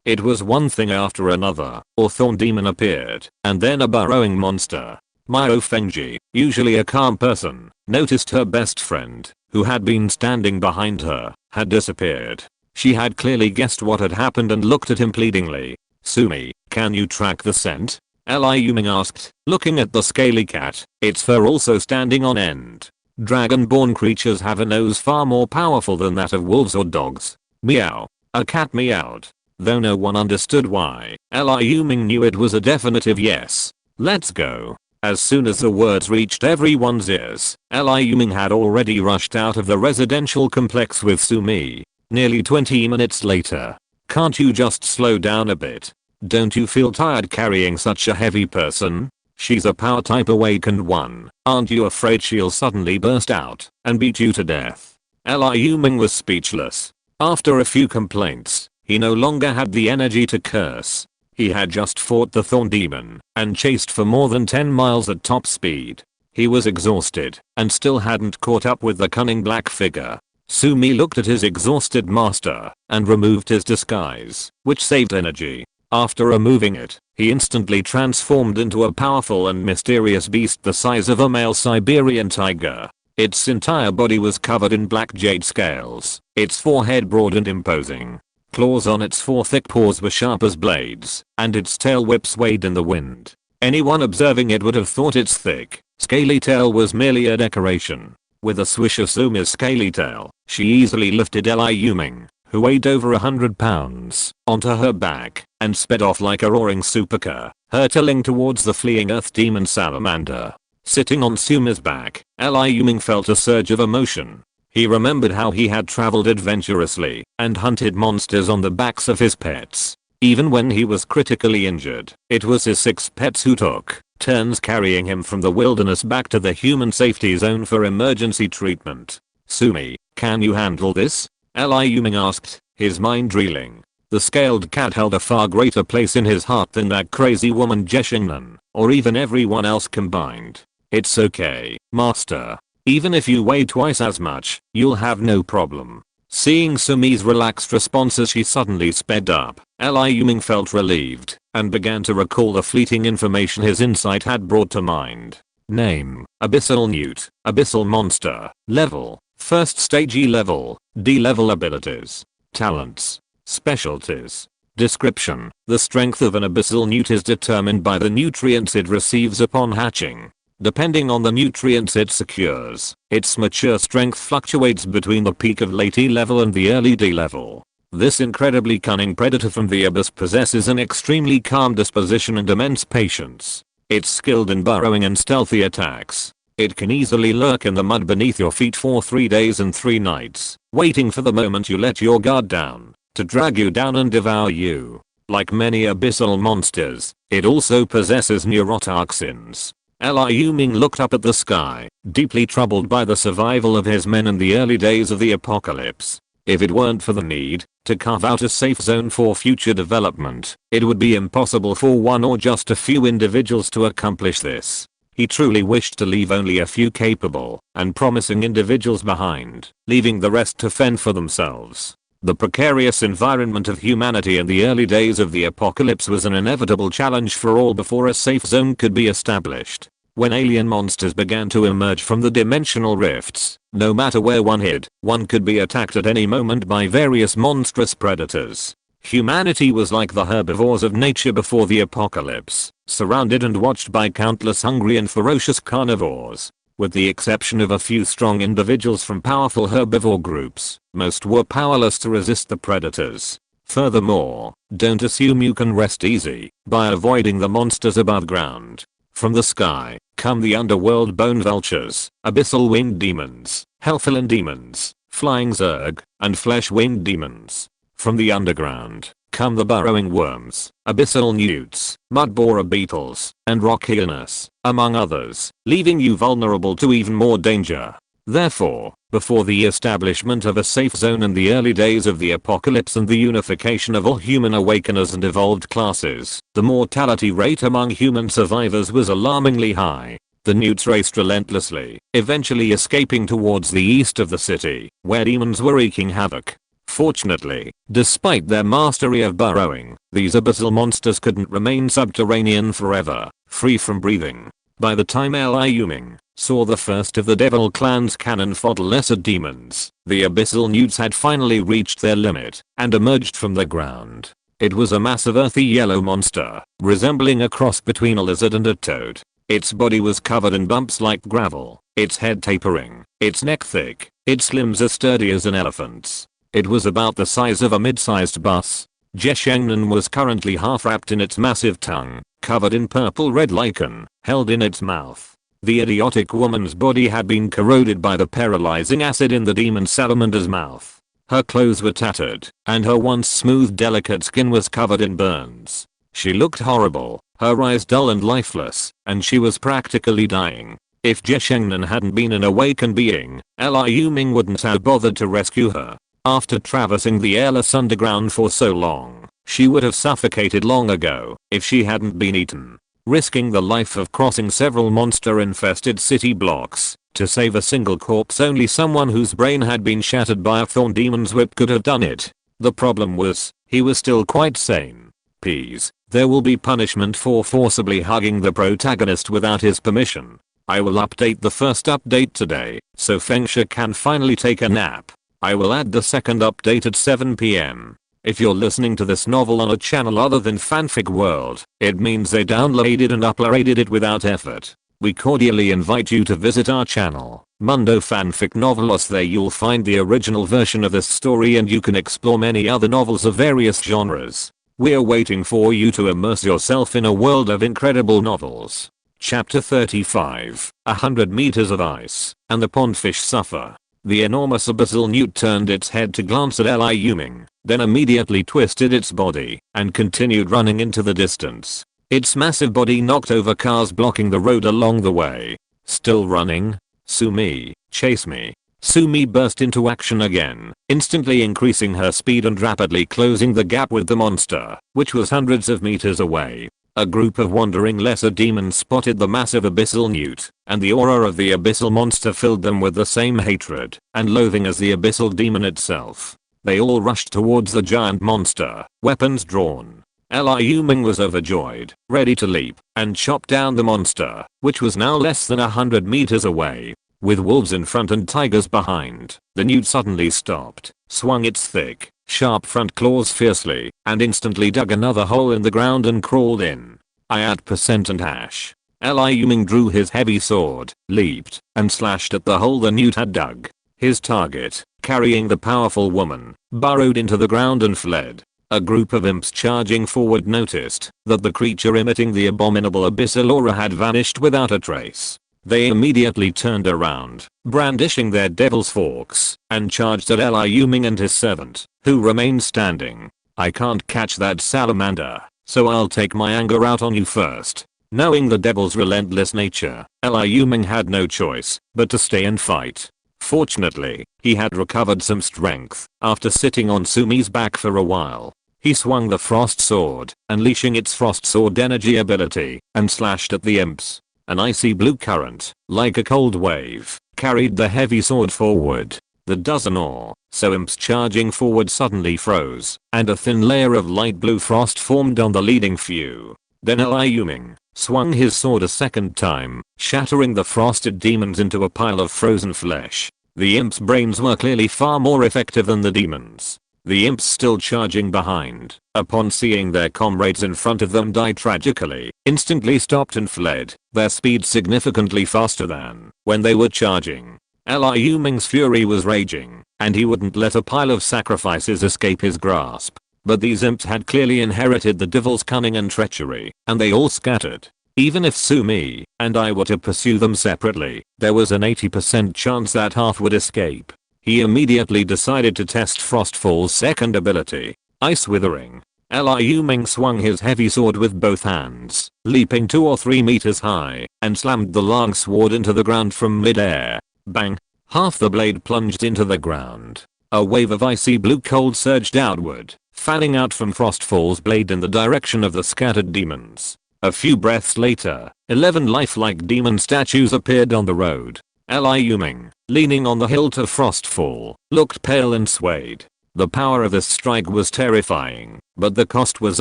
It was one thing after another. A thorn demon appeared, and then a burrowing monster. Miao Fengji, usually a calm person, noticed her best friend, who had been standing behind her, had disappeared. She had clearly guessed what had happened and looked at him pleadingly. Sumi, can you track the scent? Liu Ming asked, looking at the scaly cat, its fur also standing on end. Dragon-born creatures have a nose far more powerful than that of wolves or dogs. Meow. A cat meowed. Though no one understood why, Liu Ming knew it was a definitive yes. Let's go. As soon as the words reached everyone's ears, Liu Ming had already rushed out of the residential complex with Sumi. Nearly 20 minutes later. Can't you just slow down a bit? Don't you feel tired carrying such a heavy person? She's a power type awakened one. Aren't you afraid she'll suddenly burst out and beat you to death? Liu Ming was speechless. After a few complaints, he no longer had the energy to curse. He had just fought the thorn demon and chased for more than 10 miles at top speed. He was exhausted and still hadn't caught up with the cunning black figure. Sumi looked at his exhausted master and removed his disguise, which saved energy. After removing it, he instantly transformed into a powerful and mysterious beast the size of a male Siberian tiger. Its entire body was covered in black jade scales, its forehead broad and imposing. Claws on its 4 thick paws were sharp as blades, and its tail whip swayed in the wind. Anyone observing it would have thought its thick, scaly tail was merely a decoration. With a swish of Sumi's scaly tail, she easily lifted Liu Ming, who weighed over 100 pounds, onto her back, and sped off like a roaring supercar, hurtling towards the fleeing earth demon salamander. Sitting on Sumi's back, Liu Ming felt a surge of emotion. He remembered how he had traveled adventurously and hunted monsters on the backs of his pets. Even when he was critically injured, it was his 6 pets who took turns carrying him from the wilderness back to the human safety zone for emergency treatment. Sumi, can you handle this? Liu Ming asked, his mind reeling. The scaled cat held a far greater place in his heart than that crazy woman Jeshengnan, or even everyone else combined. It's okay, master. Even if you weigh twice as much, you'll have no problem. Seeing Sumi's relaxed response as she suddenly sped up, Liu Ming felt relieved and began to recall the fleeting information his insight had brought to mind. Name, Abyssal Newt, Abyssal Monster, Level, First Stage E level, D level abilities. Talents. Specialties. Description, the strength of an Abyssal Newt is determined by the nutrients it receives upon hatching. Depending on the nutrients it secures, its mature strength fluctuates between the peak of late E level and the early D level. This incredibly cunning predator from the abyss possesses an extremely calm disposition and immense patience. It's skilled in burrowing and stealthy attacks. It can easily lurk in the mud beneath your feet for 3 days and 3 nights, waiting for the moment you let your guard down, to drag you down and devour you. Like many abyssal monsters, it also possesses neurotoxins. Liu Ming looked up at the sky, deeply troubled by the survival of his men in the early days of the apocalypse. If it weren't for the need to carve out a safe zone for future development, it would be impossible for one or just a few individuals to accomplish this. He truly wished to leave only a few capable and promising individuals behind, leaving the rest to fend for themselves. The precarious environment of humanity in the early days of the apocalypse was an inevitable challenge for all before a safe zone could be established. When alien monsters began to emerge from the dimensional rifts, no matter where one hid, one could be attacked at any moment by various monstrous predators. Humanity was like the herbivores of nature before the apocalypse, surrounded and watched by countless hungry and ferocious carnivores. With the exception of a few strong individuals from powerful herbivore groups, most were powerless to resist the predators. Furthermore, don't assume you can rest easy by avoiding the monsters above ground. From the sky come the underworld bone vultures, abyssal winged demons, hellfelon demons, flying zerg, and flesh-winged demons. From the underground come the burrowing worms, abyssal newts, mudborer beetles, and rock hyenas, among others, leaving you vulnerable to even more danger. Therefore, before the establishment of a safe zone in the early days of the apocalypse and the unification of all human awakeners and evolved classes, the mortality rate among human survivors was alarmingly high. The newts raced relentlessly, eventually escaping towards the east of the city, where demons were wreaking havoc. Fortunately, despite their mastery of burrowing, these abyssal monsters couldn't remain subterranean forever, free from breathing. By the time Liu Ming saw the first of the Devil Clan's cannon fodder lesser demons, the abyssal newts had finally reached their limit and emerged from the ground. It was a massive earthy yellow monster, resembling a cross between a lizard and a toad. Its body was covered in bumps like gravel, its head tapering, its neck thick, its limbs as sturdy as an elephant's. It was about the size of a mid-sized bus. Jeshengnan was currently half wrapped in its massive tongue, covered in purple-red lichen, held in its mouth. The idiotic woman's body had been corroded by the paralyzing acid in the demon salamander's mouth. Her clothes were tattered, and her once smooth delicate skin was covered in burns. She looked horrible, her eyes dull and lifeless, and she was practically dying. If Jeshengnan hadn't been an awakened being, Liu Ming wouldn't have bothered to rescue her. After traversing the airless underground for so long, she would have suffocated long ago if she hadn't been eaten. Risking the life of crossing several monster-infested city blocks to save a single corpse, only someone whose brain had been shattered by a thorn demon's whip could have done it. The problem was, he was still quite sane. Please, there will be punishment for forcibly hugging the protagonist without his permission. I will update the first update today, so Fengsha can finally take a nap. I will add the second update at 7 PM. If you're listening to this novel on a channel other than Fanfic World, it means they downloaded and uploaded it without effort. We cordially invite you to visit our channel, Mundo Fanfic Novelos. There you'll find the original version of this story and you can explore many other novels of various genres. We're waiting for you to immerse yourself in a world of incredible novels. Chapter 35, 100 meters of ice, and the pondfish suffer. The enormous abyssal newt turned its head to glance at Liu Ming, then immediately twisted its body and continued running into the distance. Its massive body knocked over cars blocking the road along the way. Still running? Sue me, chase me. Sumi burst into action again, instantly increasing her speed and rapidly closing the gap with the monster, which was hundreds of meters away. A group of wandering lesser demons spotted the massive abyssal newt, and the aura of the abyssal monster filled them with the same hatred and loathing as the abyssal demon itself. They all rushed towards the giant monster, weapons drawn. Liu Ming was overjoyed, ready to leap and chop down the monster, which was now less than 100 meters away. With wolves in front and tigers behind, the newt suddenly stopped, swung its thick, sharp front claws fiercely, and instantly dug another hole in the ground and crawled in. I add % and hash. Liu Ming drew his heavy sword, leaped, and slashed at the hole the newt had dug. His target, carrying the powerful woman, burrowed into the ground and fled. A group of imps charging forward noticed that the creature emitting the abominable abyssal aura had vanished without a trace. They immediately turned around, brandishing their devil's forks, and charged at Liu Ming and his servant, who remained standing. I can't catch that salamander, so I'll take my anger out on you first. Knowing the devil's relentless nature, Liu Ming had no choice but to stay and fight. Fortunately, he had recovered some strength after sitting on Sumi's back for a while. He swung the frost sword, unleashing its frost sword energy ability, and slashed at the imps. An icy blue current, like a cold wave, carried the heavy sword forward. The dozen or so imps charging forward suddenly froze, and a thin layer of light blue frost formed on the leading few. Then Liu Ming swung his sword a second time, shattering the frosted demons into a pile of frozen flesh. The imps' brains were clearly far more effective than the demons. The imps still charging behind, upon seeing their comrades in front of them die tragically, instantly stopped and fled, their speed significantly faster than when they were charging. Liu Ming's fury was raging, and he wouldn't let a pile of sacrifices escape his grasp. But these imps had clearly inherited the devil's cunning and treachery, and they all scattered. Even if Sumi and I were to pursue them separately, there was an 80% chance that half would escape. He immediately decided to test Frostfall's second ability, Ice Withering. Liu Ming swung his heavy sword with both hands, leaping 2 or 3 meters high, and slammed the long sword into the ground from midair. Bang! Half the blade plunged into the ground. A wave of icy blue cold surged outward, fanning out from Frostfall's blade in the direction of the scattered demons. A few breaths later, 11 lifelike demon statues appeared on the road. Liu Ming, leaning on the hilt of Frostfall, looked pale and swayed. The power of this strike was terrifying, but the cost was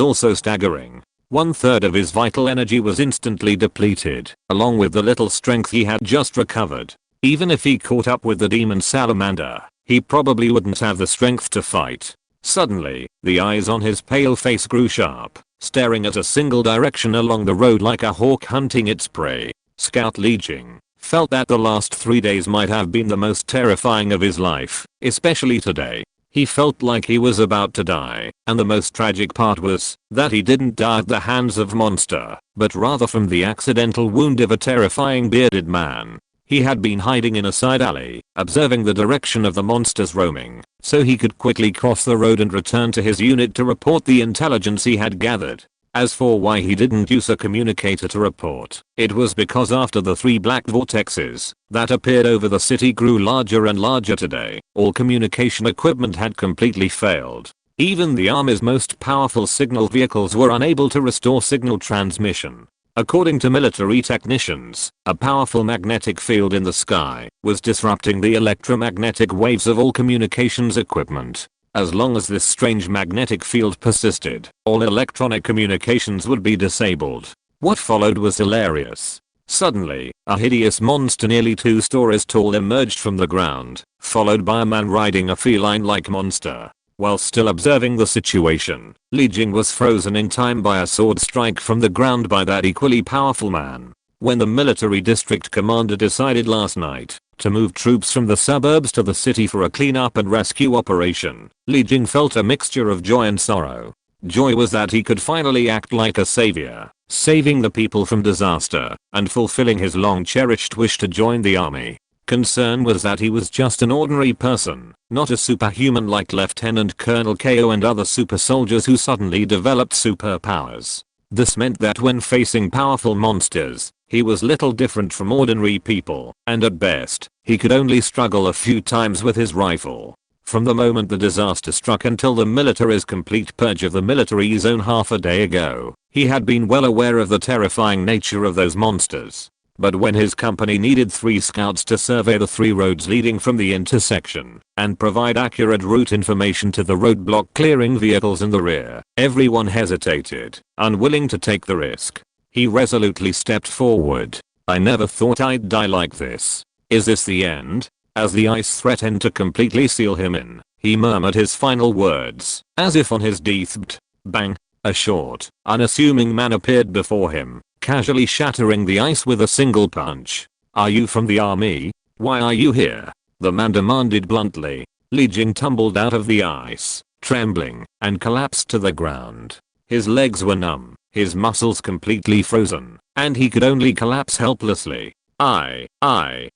also staggering. 1/3 of his vital energy was instantly depleted, along with the little strength he had just recovered. Even if he caught up with the demon salamander, he probably wouldn't have the strength to fight. Suddenly, the eyes on his pale face grew sharp, staring at a single direction along the road like a hawk hunting its prey. Scout Li Jing felt that the last 3 days might have been the most terrifying of his life, especially today. He felt like he was about to die, and the most tragic part was that he didn't die at the hands of monster, but rather from the accidental wound of a terrifying bearded man. He had been hiding in a side alley, observing the direction of the monsters roaming, so he could quickly cross the road and return to his unit to report the intelligence he had gathered. As for why he didn't use a communicator to report, it was because after the 3 black vortexes that appeared over the city grew larger and larger today, all communication equipment had completely failed. Even the army's most powerful signal vehicles were unable to restore signal transmission. According to military technicians, a powerful magnetic field in the sky was disrupting the electromagnetic waves of all communications equipment. As long as this strange magnetic field persisted, all electronic communications would be disabled. What followed was hilarious. Suddenly, a hideous monster nearly 2 stories tall emerged from the ground, followed by a man riding a feline-like monster. While still observing the situation, Li Jing was frozen in time by a sword strike from the ground by that equally powerful man. When the military district commander decided last night to move troops from the suburbs to the city for a cleanup and rescue operation, Li Jing felt a mixture of joy and sorrow. Joy was that he could finally act like a savior, saving the people from disaster and fulfilling his long-cherished wish to join the army. Concern was that he was just an ordinary person, not a superhuman like Lieutenant Colonel KO and other super soldiers who suddenly developed superpowers. This meant that when facing powerful monsters, he was little different from ordinary people, and at best, he could only struggle a few times with his rifle. From the moment the disaster struck until the military's complete purge of the military zone half a day ago, he had been well aware of the terrifying nature of those monsters. But when his company needed 3 scouts to survey the 3 roads leading from the intersection and provide accurate route information to the roadblock clearing vehicles in the rear, everyone hesitated, unwilling to take the risk. He resolutely stepped forward. I never thought I'd die like this. Is this the end? As the ice threatened to completely seal him in, he murmured his final words, as if on his deathbed. Bang! A short, unassuming man appeared before him, casually shattering the ice with a single punch. Are you from the army? Why are you here? The man demanded bluntly. Li Jing tumbled out of the ice, trembling, and collapsed to the ground. His legs were numb, his muscles completely frozen, and he could only collapse helplessly. I'm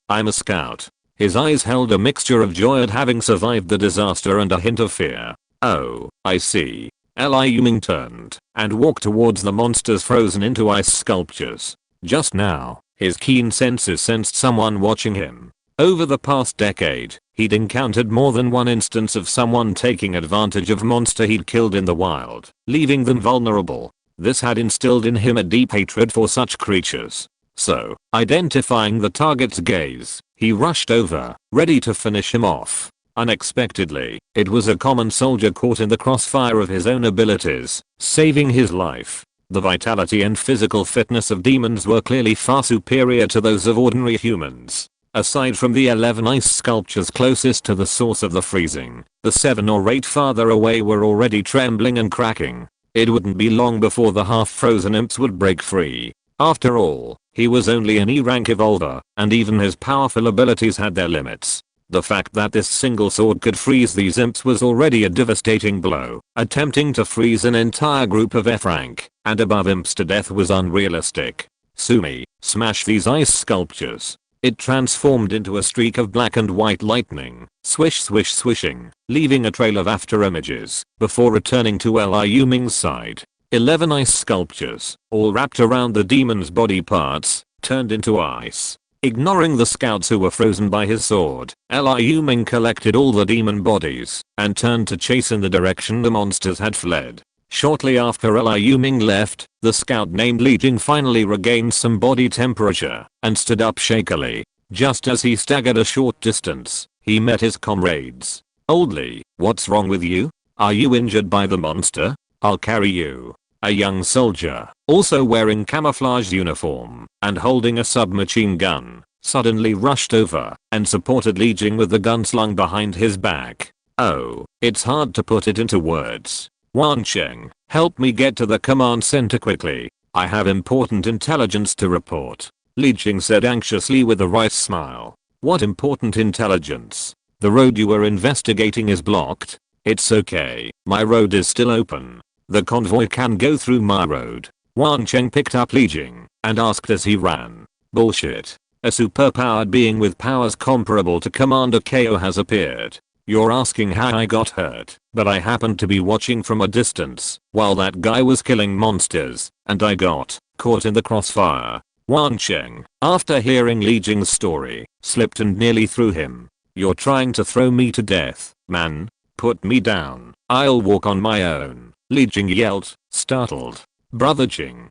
a scout. His eyes held a mixture of joy at having survived the disaster and a hint of fear. Oh, I see. Liu Ming turned and walked towards the monsters frozen into ice sculptures. Just now, his keen senses sensed someone watching him. Over the past decade, he'd encountered more than one instance of someone taking advantage of monster he'd killed in the wild, leaving them vulnerable. This had instilled in him a deep hatred for such creatures. So, identifying the target's gaze, he rushed over, ready to finish him off. Unexpectedly, it was a common soldier caught in the crossfire of his own abilities, saving his life. The vitality and physical fitness of demons were clearly far superior to those of ordinary humans. Aside from the 11 ice sculptures closest to the source of the freezing, the 7 or 8 farther away were already trembling and cracking. It wouldn't be long before the half-frozen imps would break free. After all, he was only an E-rank evolver, and even his powerful abilities had their limits. The fact that this single sword could freeze these imps was already a devastating blow. Attempting to freeze an entire group of F-rank and above imps to death was unrealistic. Sumi, smash these ice sculptures. It transformed into a streak of black and white lightning, swish swish swishing, leaving a trail of after images, before returning to Liu Ming's side. 11 ice sculptures, all wrapped around the demon's body parts, turned into ice. Ignoring the scouts who were frozen by his sword, Liu Ming collected all the demon bodies, and turned to chase in the direction the monsters had fled. Shortly after Liu Ming left, the scout named Li Jing finally regained some body temperature, and stood up shakily. Just as he staggered a short distance, he met his comrades. "Old Li, what's wrong with you? Are you injured by the monster? I'll carry you." A young soldier, also wearing camouflage uniform, and holding a submachine gun, suddenly rushed over, and supported Li Jing with the gun slung behind his back. Oh, it's hard to put it into words. "Wancheng, help me get to the command center quickly. I have important intelligence to report," Li Jing said anxiously with a wry smile. "What important intelligence? The road you were investigating is blocked." "It's okay, my road is still open. The convoy can go through my road." Wancheng picked up Li Jing and asked as he ran. "Bullshit. A superpowered being with powers comparable to Commander KO has appeared. You're asking how I got hurt, but I happened to be watching from a distance while that guy was killing monsters, and I got caught in the crossfire." Wancheng, after hearing Li Jing's story, slipped and nearly threw him. "You're trying to throw me to death, man. Put me down. I'll walk on my own," Li Jing yelled, startled. Brother Jing,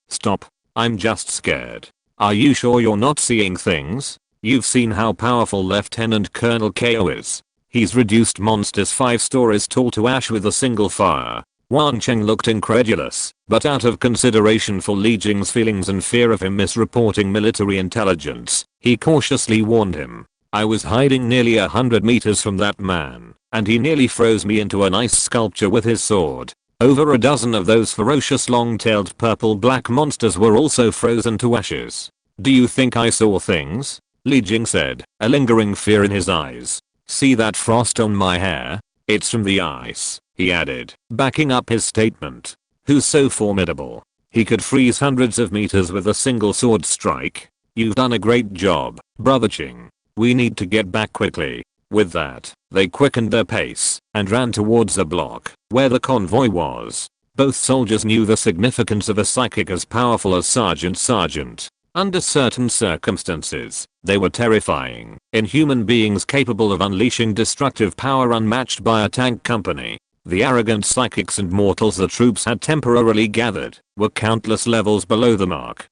stop. I'm just scared. Are you sure you're not seeing things? You've seen how powerful Lieutenant Colonel KO is. He's reduced monsters 5 stories tall to ash with a single fire. Wancheng looked incredulous, but out of consideration for Li Jing's feelings and fear of him misreporting military intelligence, he cautiously warned him. "I was hiding nearly 100 meters from that man, and he nearly froze me into an ice sculpture with his sword. Over a dozen of those ferocious long-tailed purple-black monsters were also frozen to ashes. Do you think I saw things?" Li Jing said, a lingering fear in his eyes. "See that frost on my hair? It's from the ice," he added, backing up his statement. "Who's so formidable? He could freeze hundreds of meters with a single sword strike. You've done a great job, Brother Jing. We need to get back quickly." With that, they quickened their pace and ran towards the block where the convoy was. Both soldiers knew the significance of a psychic as powerful as Sergeant. Under certain circumstances, they were terrifying, inhuman beings capable of unleashing destructive power unmatched by a tank company. The arrogant psychics and mortals the troops had temporarily gathered were countless levels below the mark.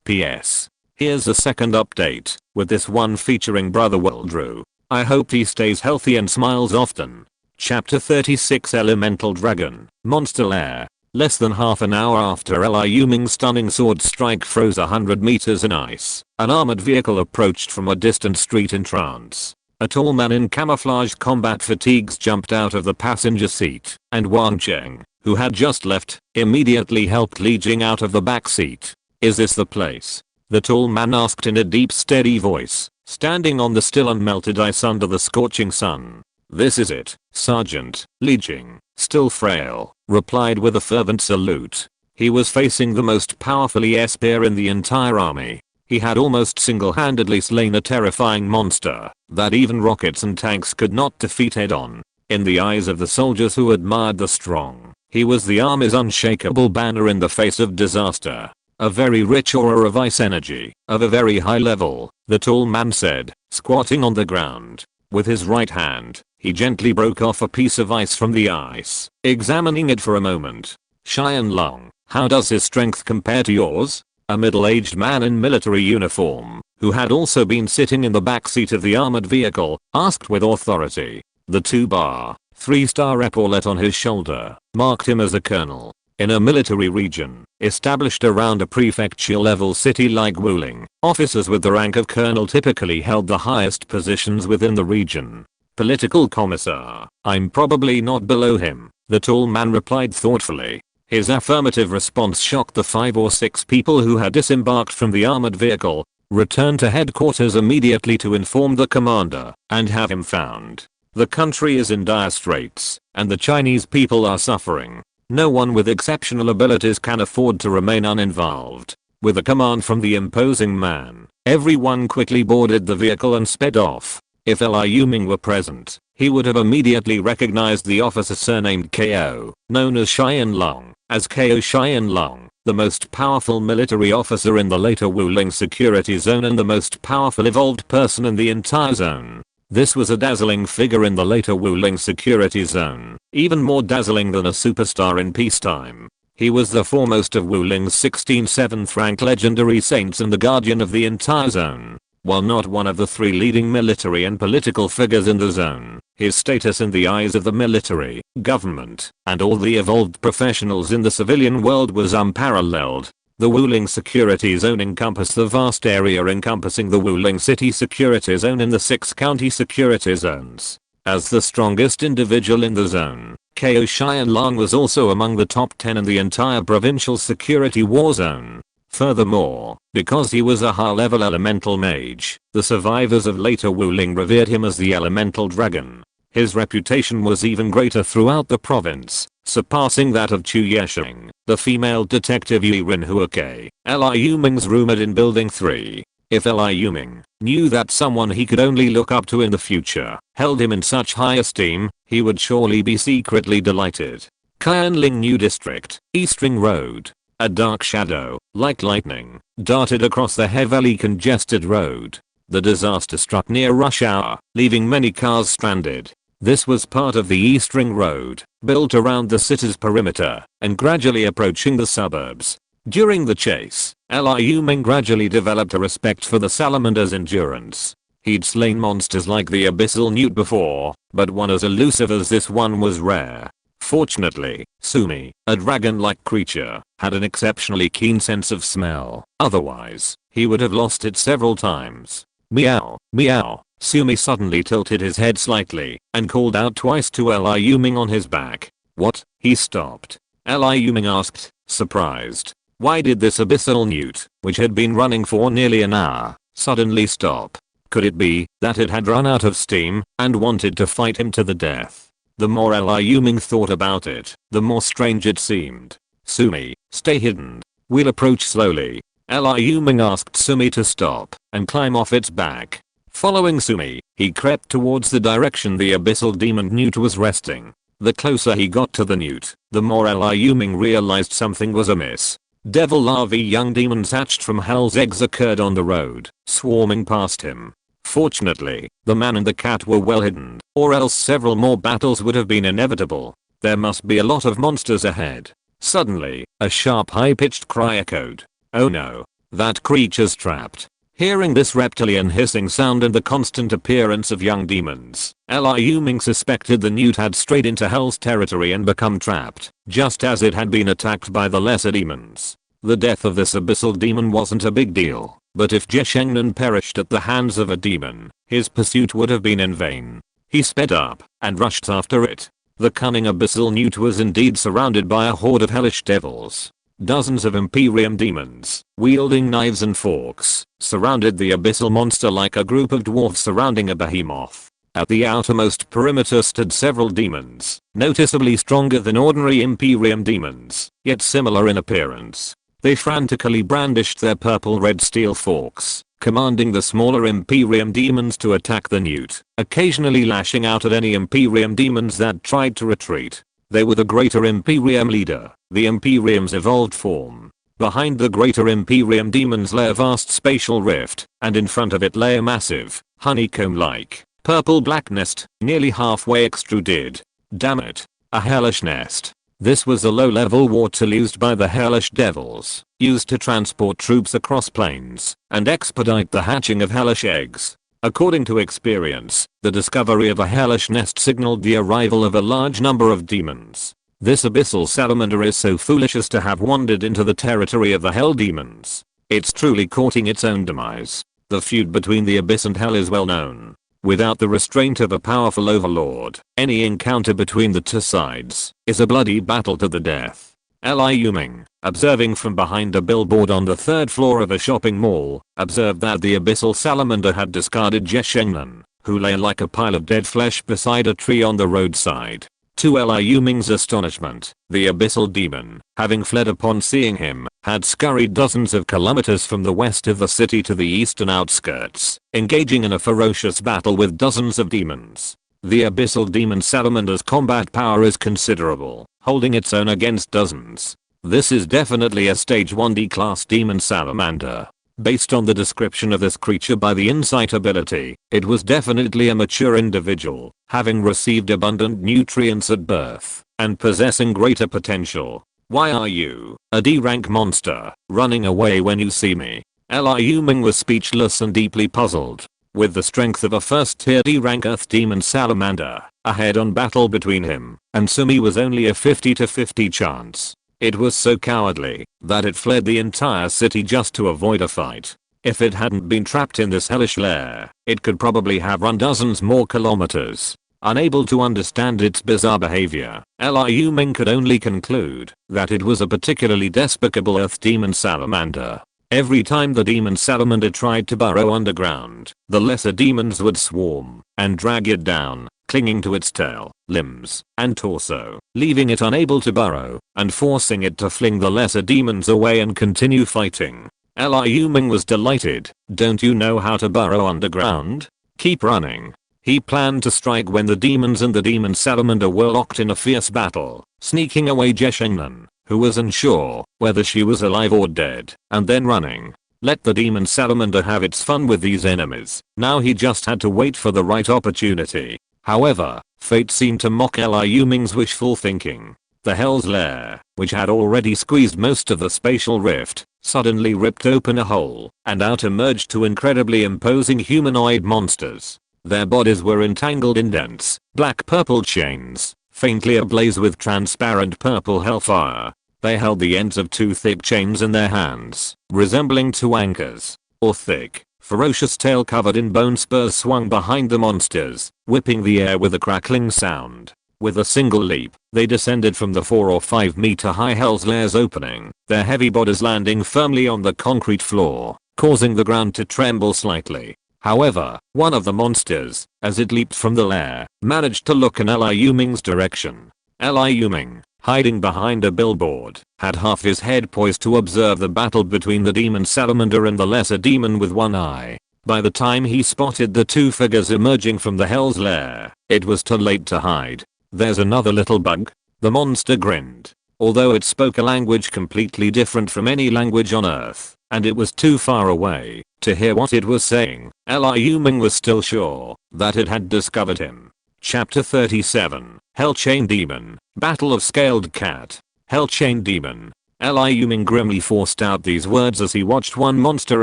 P.S. Here's a second update, with this one featuring Brother Wildrew. I hope he stays healthy and smiles often. Chapter 36 Elemental Dragon, Monster Lair. Less than half an hour after Liu Ming's stunning sword strike froze 100 meters in ice, an armored vehicle approached from a distant street in trance. A tall man in camouflaged combat fatigues jumped out of the passenger seat, and Wancheng, who had just left, immediately helped Li Jing out of the back seat. "Is this the place?" the tall man asked in a deep steady voice, standing on the still unmelted ice under the scorching sun. "This is it, Sergeant," Li Jing, still frail, replied with a fervent salute. He was facing the most powerful ES-peer in the entire army. He had almost single-handedly slain a terrifying monster that even rockets and tanks could not defeat head-on. In the eyes of the soldiers who admired the strong, he was the army's unshakable banner in the face of disaster. "A very rich aura of ice energy, of a very high level," the tall man said, squatting on the ground. With his right hand, he gently broke off a piece of ice from the ice, examining it for a moment. "Xian Long, how does his strength compare to yours?" A middle-aged man in military uniform, who had also been sitting in the back seat of the armored vehicle, asked with authority. The 3-star epaulet on his shoulder marked him as a colonel. In a military region established around a prefecture-level city like Wuling, officers with the rank of colonel typically held the highest positions within the region. Political commissar, I'm probably not below him, the tall man replied thoughtfully. His affirmative response shocked the 5 or 6 people who had disembarked from the armored vehicle. Return to headquarters immediately to inform the commander and have him found. The country is in dire straits, and the Chinese people are suffering. No one with exceptional abilities can afford to remain uninvolved. With a command from the imposing man, everyone quickly boarded the vehicle and sped off. If Liu Ming were present, he would have immediately recognized the officer surnamed Ko, known as Xianlong, as Ko Xianlong, the most powerful military officer in the later Wuling security zone and the most powerful evolved person in the entire zone. This was a dazzling figure in the later Wuling security zone, even more dazzling than a superstar in peacetime. He was the foremost of Wuling's 16 7th rank legendary saints and the guardian of the entire zone. While not one of the 3 leading military and political figures in the zone, his status in the eyes of the military, government, and all the evolved professionals in the civilian world was unparalleled. The Wuling security zone encompassed the vast area encompassing the Wuling city security zone and the 6 county security zones. As the strongest individual in the zone, Ko Xianlong was also among the top 10 in the entire provincial security war zone. Furthermore, because he was a high-level elemental mage, the survivors of later Wuling revered him as the elemental dragon. His reputation was even greater throughout the province, surpassing that of Chu Yesheng, the female detective Yirin Huake, Liu Ming's rumored in Building 3. If Liu Ming knew that someone he could only look up to in the future held him in such high esteem, he would surely be secretly delighted. Qianling New District, East Ring Road. A dark shadow, like lightning, darted across the heavily congested road. The disaster struck near rush hour, leaving many cars stranded. This was part of the East Ring Road, built around the city's perimeter and gradually approaching the suburbs. During the chase, Liu Ming gradually developed a respect for the salamander's endurance. He'd slain monsters like the abyssal newt before, but one as elusive as this one was rare. Fortunately, Sumi, a dragon-like creature, had an exceptionally keen sense of smell. Otherwise, he would have lost it several times. Meow, meow. Sumi suddenly tilted his head slightly and called out twice to Liu Ming on his back. What? He stopped. Liu Ming asked, surprised. Why did this abyssal newt, which had been running for nearly an hour, suddenly stop? Could it be that it had run out of steam and wanted to fight him to the death? The more Liu Ming thought about it, the more strange it seemed. Sumi, stay hidden. We'll approach slowly. Liu Ming asked Sumi to stop and climb off its back. Following Sumi, he crept towards the direction the abyssal demon newt was resting. The closer he got to the newt, the more Liu Ming realized something was amiss. Devil larvae young demons hatched from hell's eggs occurred on the road, swarming past him. Fortunately, the man and the cat were well hidden, or else several more battles would have been inevitable. There must be a lot of monsters ahead. Suddenly, a sharp high-pitched cry echoed. Oh no, that creature's trapped. Hearing this reptilian hissing sound and the constant appearance of young demons, Liu Ming suspected the newt had strayed into hell's territory and become trapped, just as it had been attacked by the lesser demons. The death of this abyssal demon wasn't a big deal, but if Jeshengnan perished at the hands of a demon, his pursuit would have been in vain. He sped up and rushed after it. The cunning abyssal newt was indeed surrounded by a horde of hellish devils. Dozens of Imperium demons, wielding knives and forks, surrounded the abyssal monster like a group of dwarfs surrounding a behemoth. At the outermost perimeter stood several demons, noticeably stronger than ordinary Imperium demons, yet similar in appearance. They frantically brandished their purple-red steel forks, commanding the smaller Imperium demons to attack the newt, occasionally lashing out at any Imperium demons that tried to retreat. They were the greater Imperium leader, the Imperium's evolved form. Behind the greater Imperium demons lay a vast spatial rift, and in front of it lay a massive, honeycomb-like, purple black nest, nearly halfway extruded. Damn it. A hellish nest. This was a low-level war tool used by the hellish devils, used to transport troops across plains and expedite the hatching of hellish eggs. According to experience, the discovery of a hellish nest signaled the arrival of a large number of demons. This abyssal salamander is so foolish as to have wandered into the territory of the hell demons. It's truly courting its own demise. The feud between the abyss and hell is well known. Without the restraint of a powerful overlord, any encounter between the two sides is a bloody battle to the death. Liu Ming, observing from behind a billboard on the third floor of a shopping mall, observed that the abyssal salamander had discarded Zheshengnan, who lay like a pile of dead flesh beside a tree on the roadside. To Liu Ming's astonishment, the abyssal demon, having fled upon seeing him, had scurried dozens of kilometers from the west of the city to the eastern outskirts, engaging in a ferocious battle with dozens of demons. The abyssal demon salamander's combat power is considerable, holding its own against dozens. This is definitely a stage 1D class demon salamander. Based on the description of this creature by the insight ability, it was definitely a mature individual, having received abundant nutrients at birth, and possessing greater potential. Why are you, a D-rank monster, running away when you see me? Liu Ming was speechless and deeply puzzled. With the strength of a first-tier D-rank Earth Demon Salamander, a head-on battle between him and Sumi was only a 50-50 chance. It was so cowardly that it fled the entire city just to avoid a fight. If it hadn't been trapped in this hellish lair, it could probably have run dozens more kilometers. Unable to understand its bizarre behavior, Liu Ming could only conclude that it was a particularly despicable Earth Demon Salamander. Every time the demon salamander tried to burrow underground, the lesser demons would swarm and drag it down, clinging to its tail, limbs, and torso, leaving it unable to burrow and forcing it to fling the lesser demons away and continue fighting. Liu Ming was delighted. Don't you know how to burrow underground? Keep running. He planned to strike when the demons and the demon salamander were locked in a fierce battle, sneaking away Zheshengnan, who was unsure whether she was alive or dead, and then running. Let the demon salamander have its fun with these enemies. Now he just had to wait for the right opportunity. However, fate seemed to mock Liu Ming's wishful thinking. The Hell's Lair, which had already squeezed most of the spatial rift, suddenly ripped open a hole, and out emerged two incredibly imposing humanoid monsters. Their bodies were entangled in dense, black-purple chains, faintly ablaze with transparent purple hellfire. They held the ends of two thick chains in their hands, resembling two anchors, or thick, ferocious tail covered in bone spurs swung behind the monsters, whipping the air with a crackling sound. With a single leap, they descended from the 4 or 5 meter high Hell's Lair's opening, their heavy bodies landing firmly on the concrete floor, causing the ground to tremble slightly. However, one of the monsters, as it leaped from the lair, managed to look in Liu Ming's direction. Liu Ming, hiding behind a billboard, had half his head poised to observe the battle between the demon salamander and the lesser demon with one eye. By the time he spotted the two figures emerging from the Hell's Lair, it was too late to hide. There's another little bug? The monster grinned. Although it spoke a language completely different from any language on Earth, and it was too far away to hear what it was saying, Liu Ming was still sure that it had discovered him. Chapter 37, Hellchain Demon, Battle of Scaled Cat. Hellchain Demon. Liu Ming grimly forced out these words as he watched one monster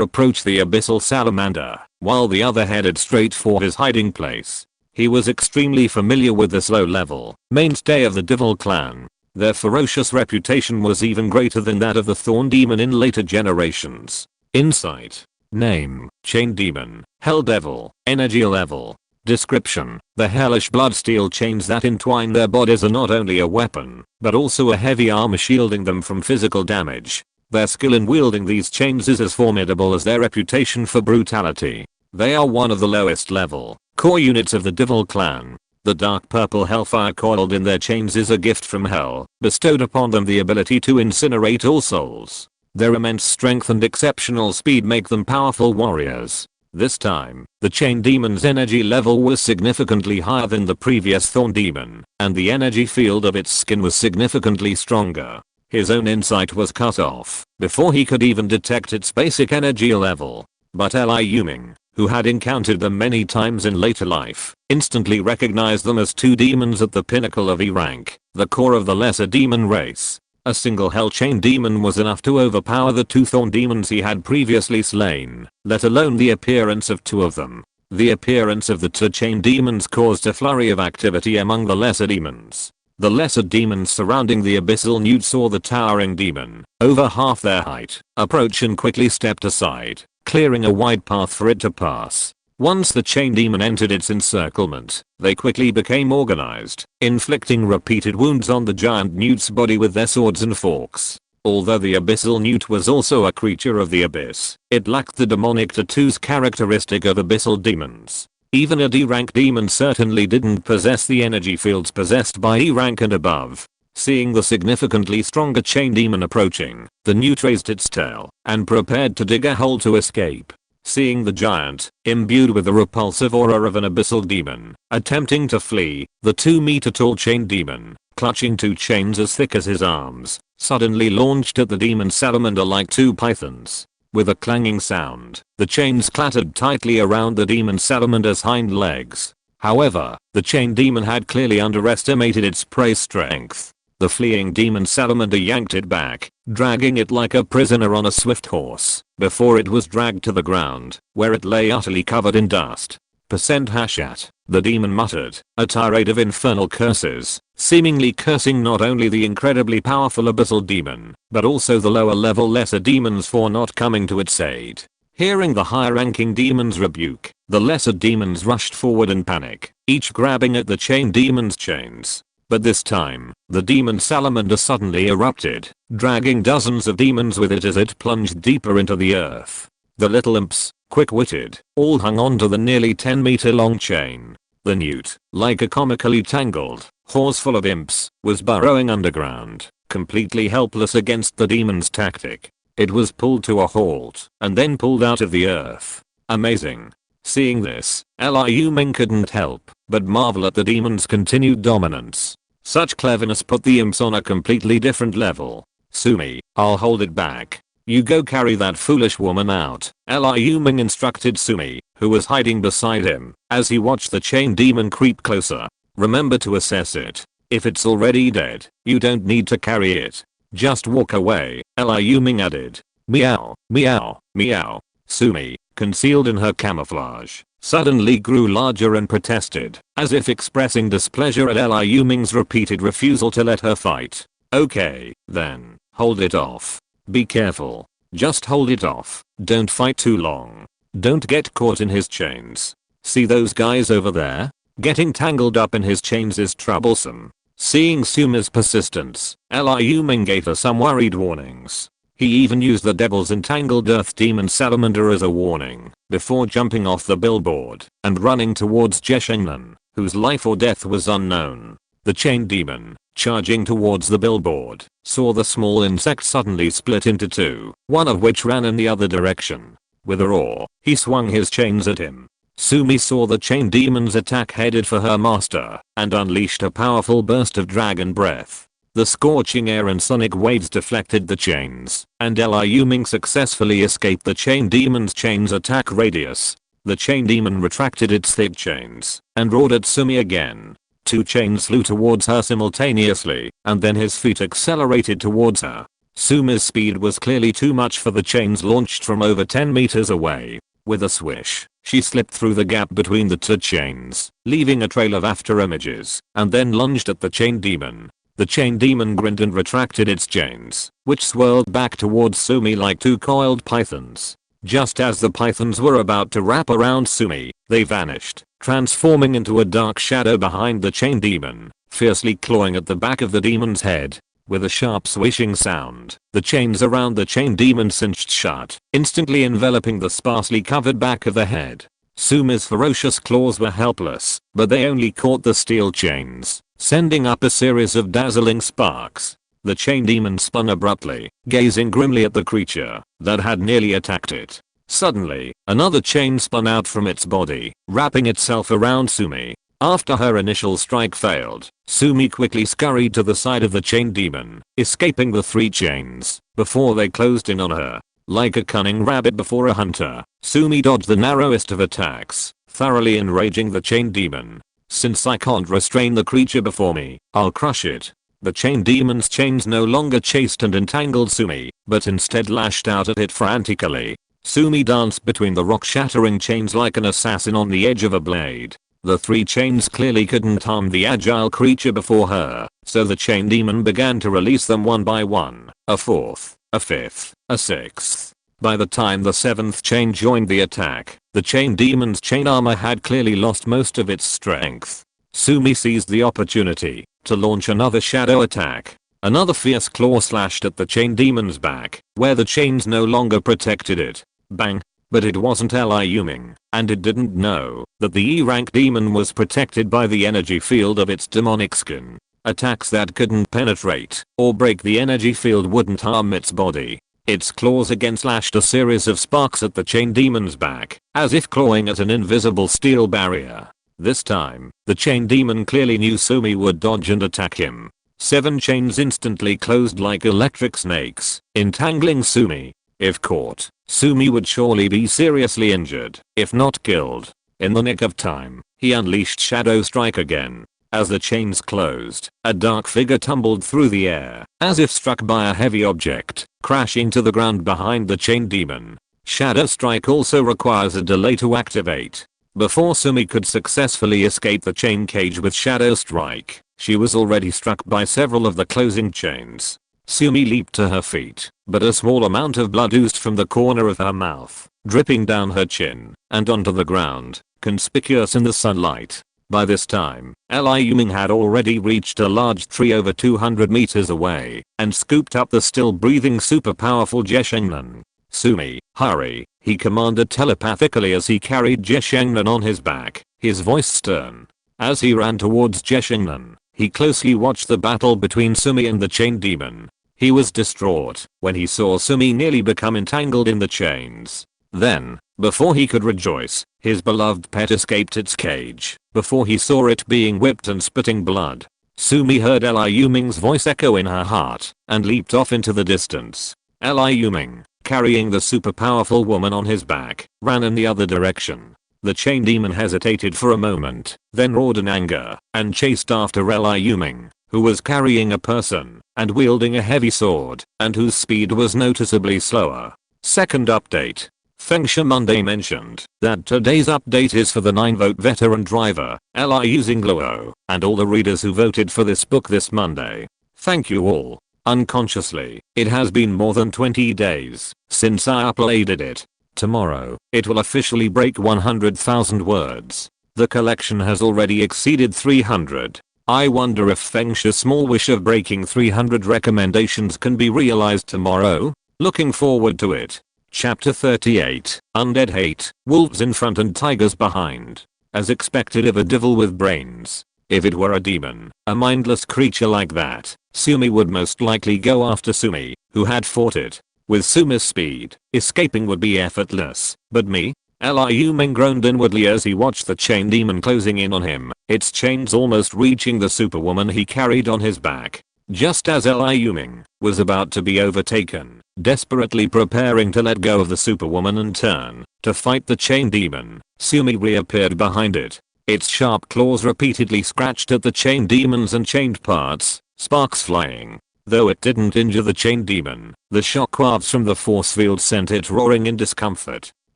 approach the abyssal salamander, while the other headed straight for his hiding place. He was extremely familiar with this low-level mainstay of the Devil clan. Their ferocious reputation was even greater than that of the Thorn Demon in later generations. Insight. Name, Chain Demon, Hell Devil, Energy Level. Description. The hellish bloodsteel chains that entwine their bodies are not only a weapon, but also a heavy armor shielding them from physical damage. Their skill in wielding these chains is as formidable as their reputation for brutality. They are one of the lowest level core units of the Devil clan. The dark purple hellfire coiled in their chains is a gift from hell, bestowed upon them the ability to incinerate all souls. Their immense strength and exceptional speed make them powerful warriors. This time, the Chain Demon's energy level was significantly higher than the previous Thorn Demon, and the energy field of its skin was significantly stronger. His own insight was cut off before he could even detect its basic energy level. But Liu Ming, who had encountered them many times in later life, instantly recognized them as two demons at the pinnacle of E rank. the core of the lesser demon race. A single hell chain demon was enough to overpower the two thorn demons he had previously slain, let alone the appearance of two of them. The appearance of the two chain demons caused a flurry of activity among the lesser demons. The lesser demons surrounding the abyssal newt saw the towering demon, over half their height, approach and quickly stepped aside, clearing a wide path for it to pass. Once the chain demon entered its encirclement, they quickly became organized, inflicting repeated wounds on the giant newt's body with their swords and forks. Although the abyssal newt was also a creature of the abyss, it lacked the demonic tattoos characteristic of abyssal demons. Even a D-rank demon certainly didn't possess the energy fields possessed by E-rank and above. Seeing the significantly stronger chain demon approaching, the newt raised its tail and prepared to dig a hole to escape. Seeing the giant, imbued with the repulsive aura of an abyssal demon, attempting to flee, the 2-meter-tall chain demon, clutching two chains as thick as his arms, suddenly launched at the demon salamander like two pythons. With a clanging sound, the chains clattered tightly around the demon salamander's hind legs. However, the chain demon had clearly underestimated its prey's strength. The fleeing demon salamander yanked it back, dragging it like a prisoner on a swift horse, before it was dragged to the ground, where it lay utterly covered in dust. Hashat, the demon muttered, a tirade of infernal curses, seemingly cursing not only the incredibly powerful abyssal demon, but also the lower level lesser demons for not coming to its aid. Hearing the higher ranking demon's rebuke, the lesser demons rushed forward in panic, each grabbing at the chain demon's chains. But this time, the demon salamander suddenly erupted, dragging dozens of demons with it as it plunged deeper into the earth. The little imps, quick-witted, all hung onto the nearly 10-meter long chain. The newt, like a comically tangled horse full of imps, was burrowing underground, completely helpless against the demon's tactic. It was pulled to a halt, and then pulled out of the earth. Amazing. Seeing this, Liu Ming couldn't help but marvel at the demon's continued dominance. Such cleverness put the imps on a completely different level. Sumi, I'll hold it back. You go carry that foolish woman out, Liu Ming instructed Sumi, who was hiding beside him, as he watched the chain demon creep closer. Remember to assess it. If it's already dead, you don't need to carry it. Just walk away, Liu Ming added. Meow, meow, meow. Sumi, concealed in her camouflage, suddenly grew larger and protested, as if expressing displeasure at Liu Ming's repeated refusal to let her fight. Okay, then, hold it off. Be careful. Just hold it off. Don't fight too long. Don't get caught in his chains. See those guys over there? Getting tangled up in his chains is troublesome. Seeing Sumi's persistence, Liu Ming gave her some worried warnings. He even used the devil's entangled earth demon salamander as a warning, before jumping off the billboard and running towards Jeshengnan, whose life or death was unknown. The chain demon, charging towards the billboard, saw the small insect suddenly split into two, one of which ran in the other direction. With a roar, he swung his chains at him. Sumi saw the chain demon's attack headed for her master, and unleashed a powerful burst of dragon breath. The scorching air and sonic waves deflected the chains, and Liu Ming successfully escaped the chain demon's chain's attack radius. The chain demon retracted its thick chains, and roared at Sumi again. Two chains flew towards her simultaneously, and then his feet accelerated towards her. Sumi's speed was clearly too much for the chains launched from over 10 meters away. With a swish, she slipped through the gap between the two chains, leaving a trail of after images, and then lunged at the chain demon. The chain demon grinned and retracted its chains, which swirled back towards Sumi like two coiled pythons. Just as the pythons were about to wrap around Sumi, they vanished, transforming into a dark shadow behind the chain demon, fiercely clawing at the back of the demon's head. With a sharp swishing sound, the chains around the chain demon cinched shut, instantly enveloping the sparsely covered back of the head. Sumi's ferocious claws were helpless, but they only caught the steel chains, sending up a series of dazzling sparks. The chain demon spun abruptly, gazing grimly at the creature that had nearly attacked it. Suddenly, another chain spun out from its body, wrapping itself around Sumi. After her initial strike failed, Sumi quickly scurried to the side of the chain demon, escaping the three chains before they closed in on her. Like a cunning rabbit before a hunter, Sumi dodged the narrowest of attacks, thoroughly enraging the chain demon. Since I can't restrain the creature before me, I'll crush it. The chain demon's chains no longer chased and entangled Sumi, but instead lashed out at it frantically. Sumi danced between the rock-shattering chains like an assassin on the edge of a blade. The 3 chains clearly couldn't harm the agile creature before her, so the chain demon began to release them one by one, a 4th, a 5th, a 6th. By the time the 7th chain joined the attack, the chain demon's chain armor had clearly lost most of its strength. Sumi seized the opportunity to launch another shadow attack. Another fierce claw slashed at the chain demon's back, where the chains no longer protected it. Bang! But it wasn't Liu Ming, and it didn't know that the E-rank demon was protected by the energy field of its demonic skin. Attacks that couldn't penetrate or break the energy field wouldn't harm its body. Its claws again slashed a series of sparks at the chain demon's back, as if clawing at an invisible steel barrier. This time, the chain demon clearly knew Sumi would dodge and attack him. 7 chains instantly closed like electric snakes, entangling Sumi. If caught, Sumi would surely be seriously injured, if not killed. In the nick of time, he unleashed Shadow Strike again. As the chains closed, a dark figure tumbled through the air, as if struck by a heavy object, crashing to the ground behind the chain demon. Shadow Strike also requires a delay to activate. Before Sumi could successfully escape the chain cage with Shadow Strike, she was already struck by several of the closing chains. Sumi leaped to her feet, but a small amount of blood oozed from the corner of her mouth, dripping down her chin and onto the ground, conspicuous in the sunlight. By this time, Liu Ming had already reached a large tree over 200 meters away and scooped up the still breathing super powerful Jeshengnan. Sumi, hurry, he commanded telepathically as he carried Jeshengnan on his back, his voice stern. As he ran towards Jeshengnan, he closely watched the battle between Sumi and the chain demon. He was distraught when he saw Sumi nearly become entangled in the chains. Then, before he could rejoice, his beloved pet escaped its cage, before he saw it being whipped and spitting blood. Sumi heard Liu Ming's voice echo in her heart, and leaped off into the distance. Liu Ming, carrying the super powerful woman on his back, ran in the other direction. The chain demon hesitated for a moment, then roared in anger, and chased after Liu Ming, who was carrying a person, and wielding a heavy sword, and whose speed was noticeably slower. Second update. Fengsha Monday mentioned that today's update is for the 9-vote veteran driver, Liu Zingluo, and all the readers who voted for this book this Monday. Thank you all. Unconsciously, it has been more than 20 days since I uploaded it. Tomorrow, it will officially break 100,000 words. The collection has already exceeded 300. I wonder if Fengsha's small wish of breaking 300 recommendations can be realized tomorrow? Looking forward to it. Chapter 38, Undead Hate, Wolves in Front and Tigers Behind. As expected of a devil with brains. If it were a demon, a mindless creature like that, Sumi would most likely go after Sumi, who had fought it. With Sumi's speed, escaping would be effortless, but me? Liu Ming groaned inwardly as he watched the chain demon closing in on him, its chains almost reaching the superwoman he carried on his back. Just as Liu Ming was about to be overtaken, desperately preparing to let go of the superwoman and turn to fight the chain demon, Sumi reappeared behind it. Its sharp claws repeatedly scratched at the chain demon's unchained parts, sparks flying. Though it didn't injure the chain demon, the shockwaves from the force field sent it roaring in discomfort.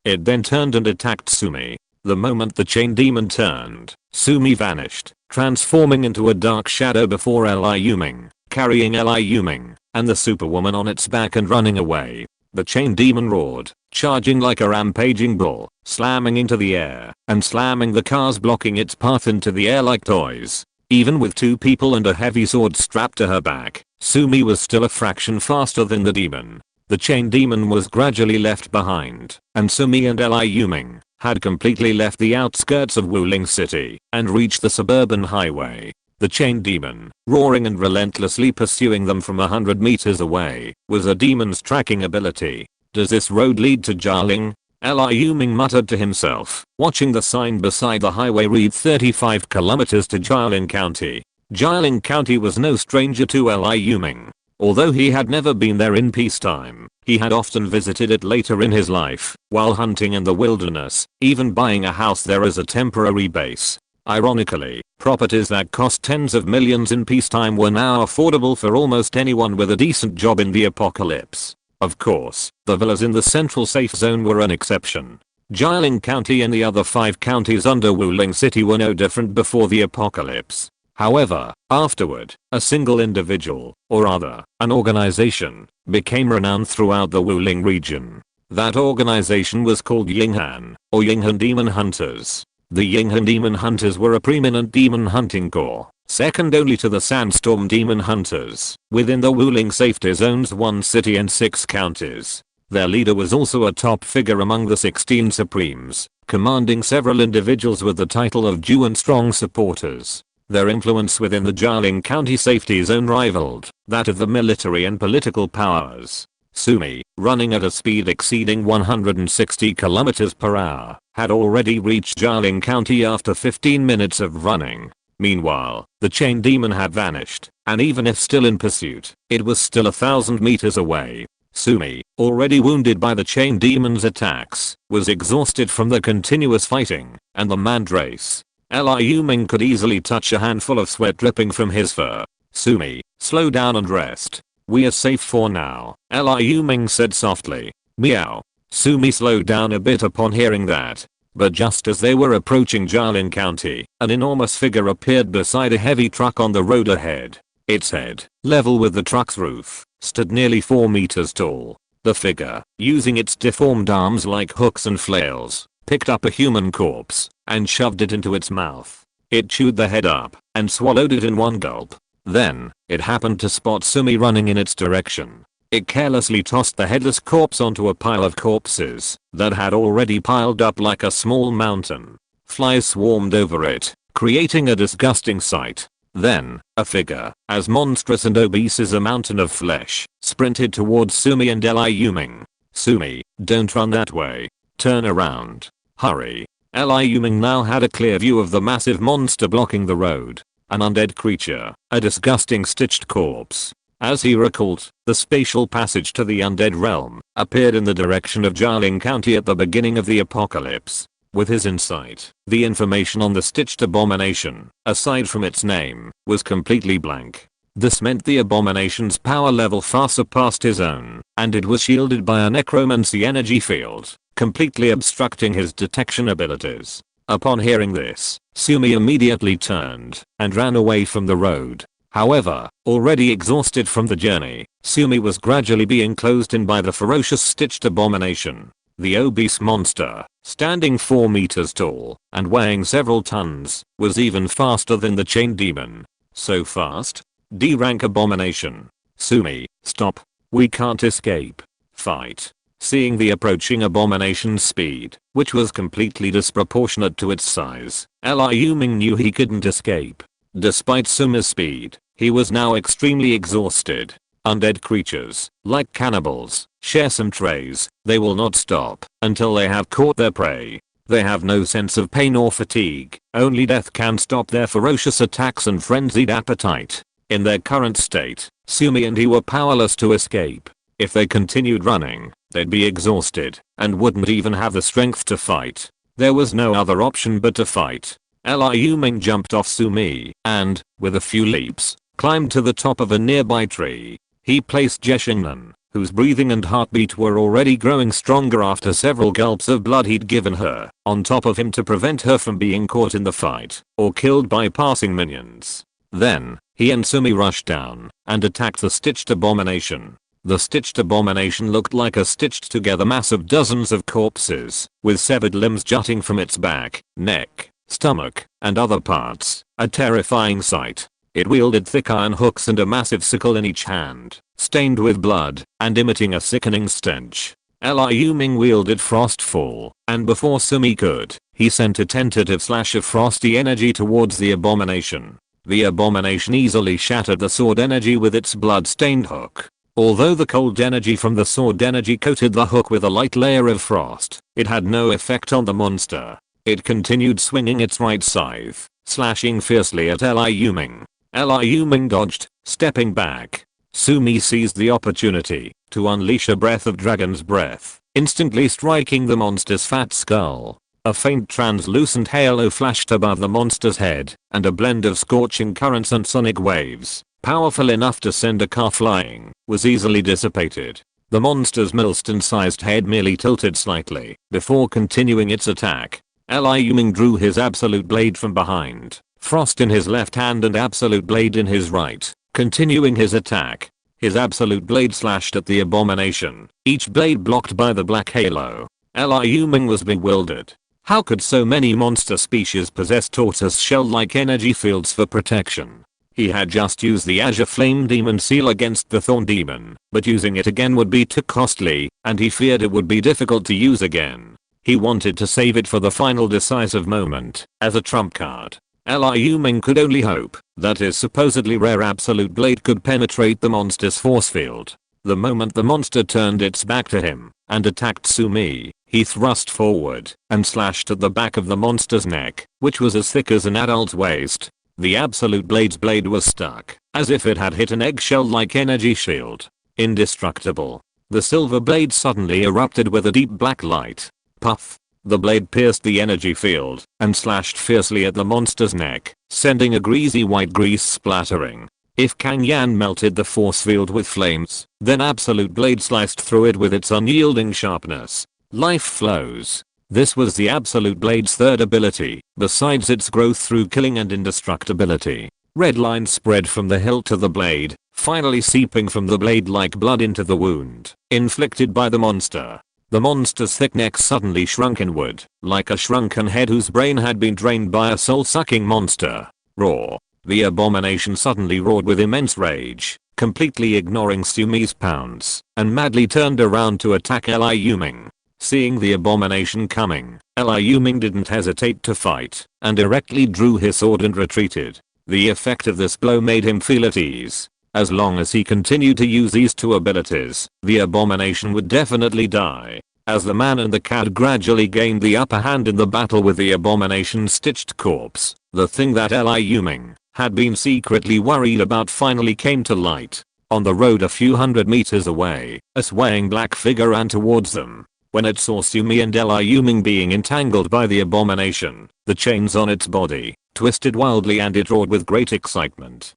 It then turned and attacked Sumi. The moment the chain demon turned, Sumi vanished, transforming into a dark shadow before Liu Ming, carrying Liu Ming and the superwoman on its back and running away. The chain demon roared, charging like a rampaging bull, slamming into the air and slamming the cars blocking its path into the air like toys. Even with 2 people and a heavy sword strapped to her back, Sumi was still a fraction faster than the demon. The chain demon was gradually left behind, and Sumi and Liu Ming had completely left the outskirts of Wuling City and reached the suburban highway. The chain demon, roaring and relentlessly pursuing them from 100 meters away, was a demon's tracking ability. Does this road lead to Jialing? Liu Ming muttered to himself, watching the sign beside the highway read 35 kilometers to Jialing County. Jialing County was no stranger to Liu Ming. Although he had never been there in peacetime, he had often visited it later in his life, while hunting in the wilderness, even buying a house there as a temporary base. Ironically, properties that cost tens of millions in peacetime were now affordable for almost anyone with a decent job in the apocalypse. Of course, the villas in the central safe zone were an exception. Jialing County and the other 5 counties under Wuling City were no different before the apocalypse. However, afterward, a single individual, or rather, an organization, became renowned throughout the Wuling region. That organization was called Yinghan, or Yinghan Demon Hunters. The Yinghan Demon Hunters were a preeminent demon hunting corps, second only to the Sandstorm Demon Hunters, within the Wuling safety zone's 1 city and 6 counties. Their leader was also a top figure among the 16 Supremes, commanding several individuals with the title of Ju and strong supporters. Their influence within the Jialing County safety zone rivaled that of the military and political powers. Sumi, running at a speed exceeding 160 km per hour, had already reached Jialing County after 15 minutes of running. Meanwhile, the chain demon had vanished, and even if still in pursuit, it was still 1,000 meters away. Sumi, already wounded by the chain demon's attacks, was exhausted from the continuous fighting, and the mandrace, Liu Ming, could easily touch a handful of sweat dripping from his fur. Sumi, slow down and rest. We are safe for now, Liu Ming said softly. Meow. Sumi slowed down a bit upon hearing that. But just as they were approaching Jialing County, an enormous figure appeared beside a heavy truck on the road ahead. Its head, level with the truck's roof, stood nearly 4 meters tall. The figure, using its deformed arms like hooks and flails, picked up a human corpse and shoved it into its mouth. It chewed the head up and swallowed it in one gulp. Then, it happened to spot Sumi running in its direction. It carelessly tossed the headless corpse onto a pile of corpses that had already piled up like a small mountain. Flies swarmed over it, creating a disgusting sight. Then, a figure, as monstrous and obese as a mountain of flesh, sprinted towards Sumi and Liu Ming. Sumi, don't run that way. Turn around. Hurry. Liu Ming now had a clear view of the massive monster blocking the road. An undead creature, a disgusting stitched corpse. As he recalled, the spatial passage to the undead realm appeared in the direction of Jialing County at the beginning of the apocalypse. With his insight, the information on the stitched abomination, aside from its name, was completely blank. This meant the abomination's power level far surpassed his own, and it was shielded by a necromancy energy field, completely obstructing his detection abilities. Upon hearing this, Sumi immediately turned and ran away from the road. However, already exhausted from the journey, Sumi was gradually being closed in by the ferocious stitched abomination. The obese monster, standing 4 meters tall and weighing several tons, was even faster than the chain demon. So fast? D-rank abomination. Sumi, stop. We can't escape. Fight. Seeing the approaching abomination's speed, which was completely disproportionate to its size, Liu Ming knew he couldn't escape. Despite Sumi's speed, he was now extremely exhausted. Undead creatures, like cannibals, share some traits. They will not stop until they have caught their prey. They have no sense of pain or fatigue. Only death can stop their ferocious attacks and frenzied appetite. In their current state, Sumi and he were powerless to escape. If they continued running, they'd be exhausted and wouldn't even have the strength to fight. There was no other option but to fight. Liu Ming jumped off Sumi and, with a few leaps, climbed to the top of a nearby tree. He placed Jeshingnan, whose breathing and heartbeat were already growing stronger after several gulps of blood he'd given her, on top of him to prevent her from being caught in the fight or killed by passing minions. Then, he and Sumi rushed down and attacked the stitched abomination. The stitched abomination looked like a stitched together mass of dozens of corpses, with severed limbs jutting from its back, neck, stomach, and other parts. A terrifying sight. It wielded thick iron hooks and a massive sickle in each hand, stained with blood and emitting a sickening stench. Liu Ming wielded Frostfall, and before Sumi could, he sent a tentative slash of frosty energy towards the abomination. The abomination easily shattered the sword energy with its blood-stained hook. Although the cold energy from the sword energy coated the hook with a light layer of frost, it had no effect on the monster. It continued swinging its right scythe, slashing fiercely at Liu Ming. Liu Ming dodged, stepping back. Sumi seized the opportunity to unleash a breath of dragon's breath, instantly striking the monster's fat skull. A faint translucent halo flashed above the monster's head, and a blend of scorching currents and sonic waves, powerful enough to send a car flying, was easily dissipated. The monster's millstone-sized head merely tilted slightly before continuing its attack. Liu Ming drew his absolute blade from behind, frost in his left hand and absolute blade in his right, continuing his attack. His absolute blade slashed at the abomination, each blade blocked by the black halo. Liu Ming was bewildered. How could so many monster species possess tortoise shell-like energy fields for protection? He had just used the Azure Flame Demon Seal against the Thorn Demon, but using it again would be too costly, and he feared it would be difficult to use again. He wanted to save it for the final decisive moment, as a trump card. Liu Ming could only hope that his supposedly rare absolute blade could penetrate the monster's force field. The moment the monster turned its back to him and attacked Sumi, he thrust forward and slashed at the back of the monster's neck, which was as thick as an adult's waist. The absolute blade's blade was stuck, as if it had hit an eggshell-like energy shield. Indestructible. The silver blade suddenly erupted with a deep black light. Puff. The blade pierced the energy field and slashed fiercely at the monster's neck, sending a greasy white grease splattering. If Kang Yan melted the force field with flames, then absolute blade sliced through it with its unyielding sharpness. Life flows. This was the absolute blade's third ability, besides its growth through killing and indestructibility. Red lines spread from the hilt to the blade, finally seeping from the blade like blood into the wound inflicted by the monster. The monster's thick neck suddenly shrunk inward, like a shrunken head whose brain had been drained by a soul-sucking monster. Roar. The abomination suddenly roared with immense rage, completely ignoring Sumi's pounds, and madly turned around to attack Liu Ming. Seeing the abomination coming, Liu Ming didn't hesitate to fight, and directly drew his sword and retreated. The effect of this blow made him feel at ease. As long as he continued to use these two abilities, the abomination would definitely die. As the man and the cat gradually gained the upper hand in the battle with the abomination's stitched corpse, the thing that Liu Ming had been secretly worried about finally came to light. On the road a few hundred meters away, a swaying black figure ran towards them. When it saw Sumi and Liu Ming being entangled by the abomination, the chains on its body twisted wildly and it roared with great excitement.